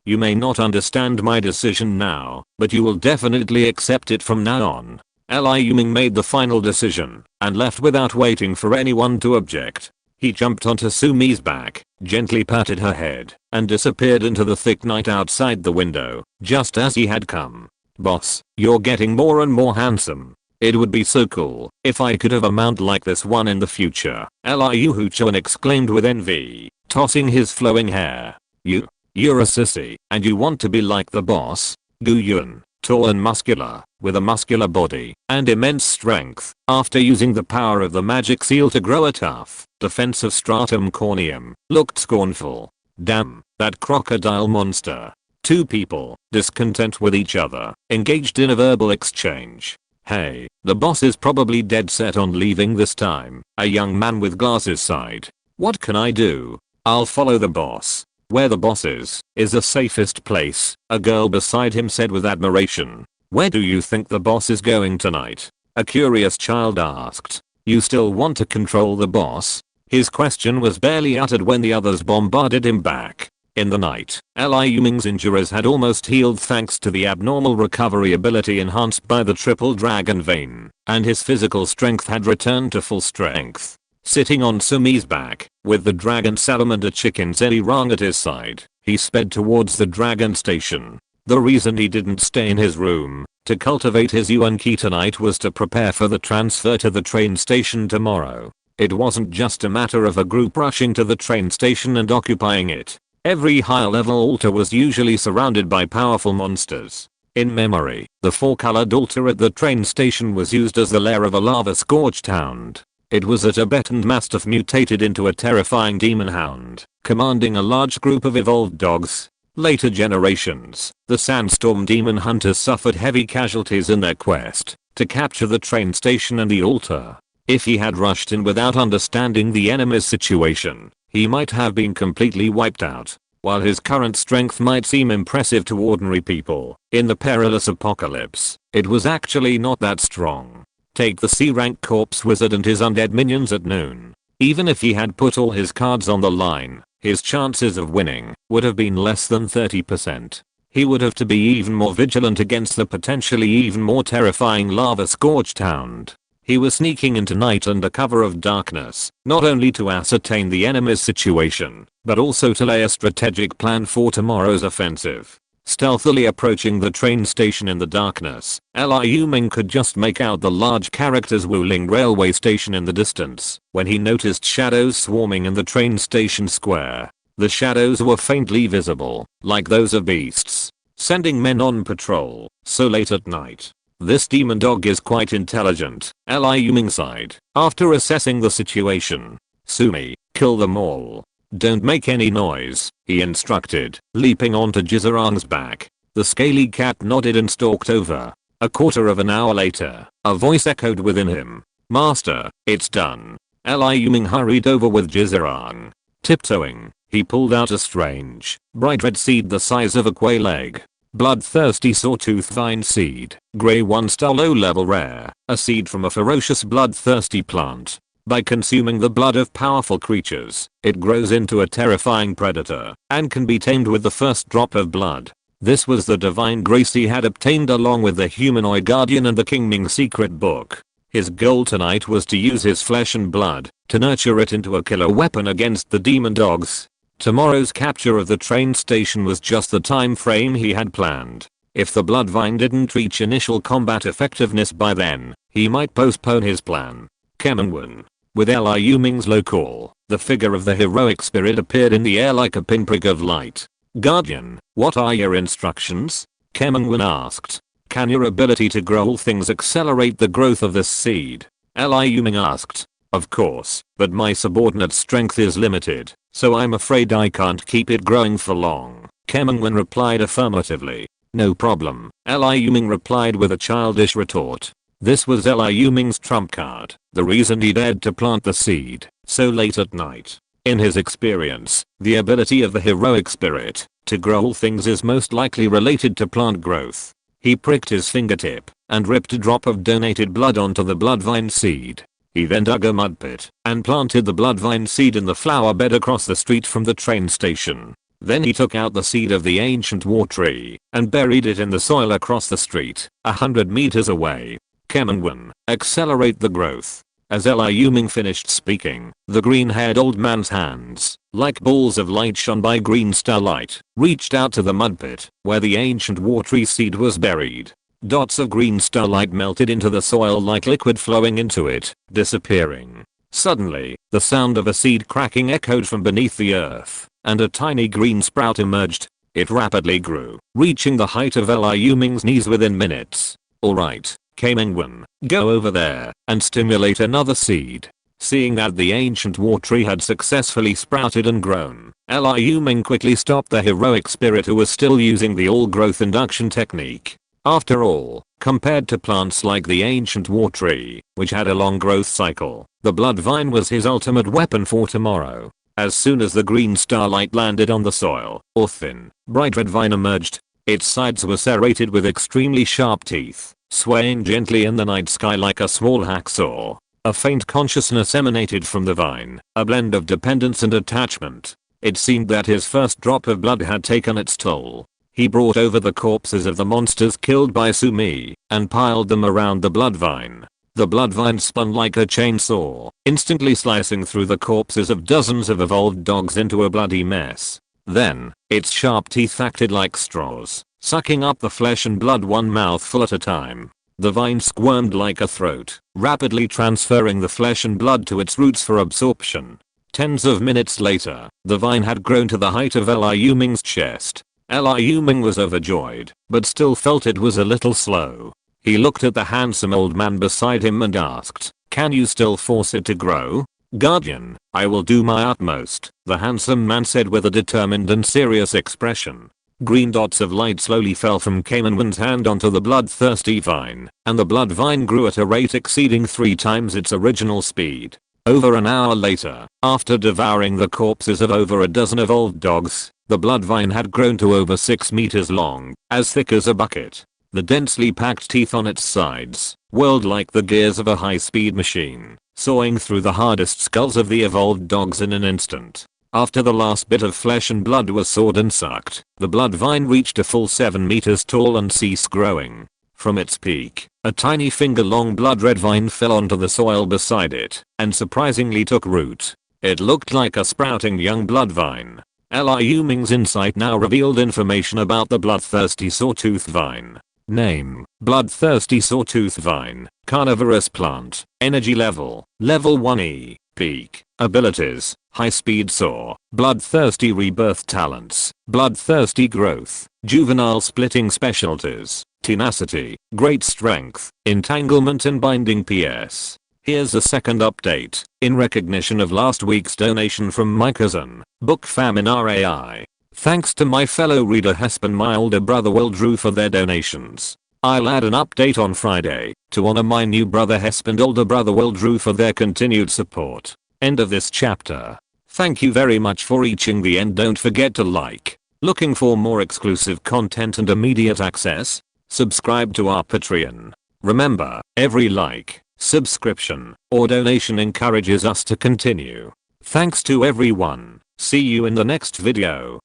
You may not understand my decision now, but you will definitely accept it from now on. Liu Ming made the final decision and left without waiting for anyone to object. He jumped onto Sumi's back, gently patted her head, and disappeared into the thick night outside the window, just as he had come. Boss, you're getting more and more handsome. It would be so cool if I could have a mount like this one in the future, Liu Huchuan exclaimed with envy, tossing his flowing hair. You're a sissy, and you want to be like the boss? Gu Yun, tall and muscular, with a muscular body and immense strength, after using the power of the magic seal to grow a tough, defensive stratum corneum, looked scornful. Damn, that crocodile monster. Two people, discontent with each other, engaged in a verbal exchange. Hey, the boss is probably dead set on leaving this time, a young man with glasses sighed. What can I do? I'll follow the boss. Where the boss is the safest place, a girl beside him said with admiration. Where do you think the boss is going tonight? A curious child asked. You still want to control the boss? His question was barely uttered when the others bombarded him back. In the night, Liu Ming's injuries had almost healed thanks to the abnormal recovery ability enhanced by the triple dragon vein, and his physical strength had returned to full strength. Sitting on Sumi's back, with the dragon salamander chicken Zerang at his side, he sped towards the dragon station. The reason he didn't stay in his room to cultivate his yuan ki tonight was to prepare for the transfer to the train station tomorrow. It wasn't just a matter of a group rushing to the train station and occupying it. Every higher level altar was usually surrounded by powerful monsters. In memory, the four-colored altar at the train station was used as the lair of a lava-scorched hound. It was a Tibetan mastiff mutated into a terrifying demon hound, commanding a large group of evolved dogs. Later generations, the sandstorm demon hunters suffered heavy casualties in their quest to capture the train station and the altar. If he had rushed in without understanding the enemy's situation, he might have been completely wiped out. While his current strength might seem impressive to ordinary people, in the perilous apocalypse, it was actually not that strong. Take the C-rank corpse wizard and his undead minions at noon. Even if he had put all his cards on the line, his chances of winning would have been less than 30%. He would have to be even more vigilant against the potentially even more terrifying lava-scorched hound. He was sneaking into night under cover of darkness, not only to ascertain the enemy's situation, but also to lay a strategic plan for tomorrow's offensive. Stealthily approaching the train station in the darkness, Liu Ming could just make out the large characters Wuling railway station in the distance when he noticed shadows swarming in the train station square. The shadows were faintly visible, like those of beasts, sending men on patrol so late at night. This demon dog is quite intelligent, Liu Ming sighed, after assessing the situation. Sumi, kill them all. Don't make any noise, he instructed, leaping onto Jizarang's back. The scaly cat nodded and stalked over. A quarter of an hour later, a voice echoed within him. Master, it's done. Liu Ming hurried over with Jizarang. Tiptoeing, he pulled out a strange, bright red seed the size of a quail egg. Bloodthirsty sawtooth vine seed, grey 1-star low-level rare, a seed from a ferocious bloodthirsty plant. By consuming the blood of powerful creatures, it grows into a terrifying predator and can be tamed with the first drop of blood. This was the divine grace he had obtained along with the humanoid guardian and the King Ming secret book. His goal tonight was to use his flesh and blood to nurture it into a killer weapon against the demon dogs. Tomorrow's capture of the train station was just the time frame he had planned. If the blood vine didn't reach initial combat effectiveness by then, he might postpone his plan. Kemenwen. With Liu Ming's low call, the figure of the heroic spirit appeared in the air like a pinprick of light. Guardian, what are your instructions? Kemenwen asked. Can your ability to grow all things accelerate the growth of this seed? Liu Ming asked. Of course, but my subordinate's strength is limited, so I'm afraid I can't keep it growing for long. Kemengwen replied affirmatively. No problem, Liu Ming replied with a childish retort. This was Liu Ming's trump card, the reason he dared to plant the seed so late at night. In his experience, the ability of the heroic spirit to grow all things is most likely related to plant growth. He pricked his fingertip and ripped a drop of donated blood onto the bloodvine seed. He then dug a mud pit and planted the bloodvine seed in the flower bed across the street from the train station. Then he took out the seed of the ancient war tree and buried it in the soil across the street, 100 meters away. Kemengwen, accelerate the growth. As Liu Ming finished speaking, the green-haired old man's hands, like balls of light shone by green starlight, reached out to the mud pit where the ancient war tree seed was buried. Dots of green starlight melted into the soil like liquid flowing into it, disappearing. Suddenly, the sound of a seed cracking echoed from beneath the earth, and a tiny green sprout emerged. It rapidly grew, reaching the height of Liu Ming's knees within minutes. Alright, Kemengwen, go over there and stimulate another seed. Seeing that the ancient war tree had successfully sprouted and grown, Liu Ming quickly stopped the heroic spirit who was still using the all-growth induction technique. After all, compared to plants like the ancient war tree, which had a long growth cycle, the blood vine was his ultimate weapon for tomorrow. As soon as the green starlight landed on the soil, a thin, bright red vine emerged. Its sides were serrated with extremely sharp teeth, swaying gently in the night sky like a small hacksaw. A faint consciousness emanated from the vine, a blend of dependence and attachment. It seemed that his first drop of blood had taken its toll. He brought over the corpses of the monsters killed by Sumi and piled them around the bloodvine. The bloodvine spun like a chainsaw, instantly slicing through the corpses of dozens of evolved dogs into a bloody mess. Then, its sharp teeth acted like straws, sucking up the flesh and blood one mouthful at a time. The vine squirmed like a throat, rapidly transferring the flesh and blood to its roots for absorption. Tens of minutes later, the vine had grown to the height of Liu Ming's chest. Liu Ming was overjoyed, but still felt it was a little slow. He looked at the handsome old man beside him and asked, "Can you still force it to grow?" "Guardian, I will do my utmost," the handsome man said with a determined and serious expression. Green dots of light slowly fell from Kemengwen's hand onto the bloodthirsty vine, and the blood vine grew at a rate exceeding 3 times its original speed. Over an hour later, after devouring the corpses of over a dozen evolved dogs, the blood vine had grown to over 6 meters long, as thick as a bucket. The densely packed teeth on its sides whirled like the gears of a high-speed machine, sawing through the hardest skulls of the evolved dogs in an instant. After the last bit of flesh and blood was sawed and sucked, the blood vine reached a full 7 meters tall and ceased growing. From its peak, a tiny finger-long blood-red vine fell onto the soil beside it, and surprisingly took root. It looked like a sprouting young blood vine. Liu Ming's insight now revealed information about the bloodthirsty sawtooth vine. Name: bloodthirsty sawtooth vine, carnivorous plant. Energy level: level 1E. Peak: abilities, high speed saw, bloodthirsty rebirth talents, bloodthirsty growth, juvenile splitting specialties, tenacity, great strength, entanglement and binding. PS. Here's a second update, in recognition of last week's donation from my cousin, Book Famine RAI. Thanks to my fellow reader Hesp and my older brother Will Drew for their donations. I'll add an update on Friday to honor my new brother Hesp and older brother Will Drew for their continued support. End of this chapter. Thank you very much for reaching the end. Don't forget to like. Looking for more exclusive content and immediate access? Subscribe to our Patreon. Remember, every like, subscription, or donation encourages us to continue. Thanks to everyone. See you in the next video.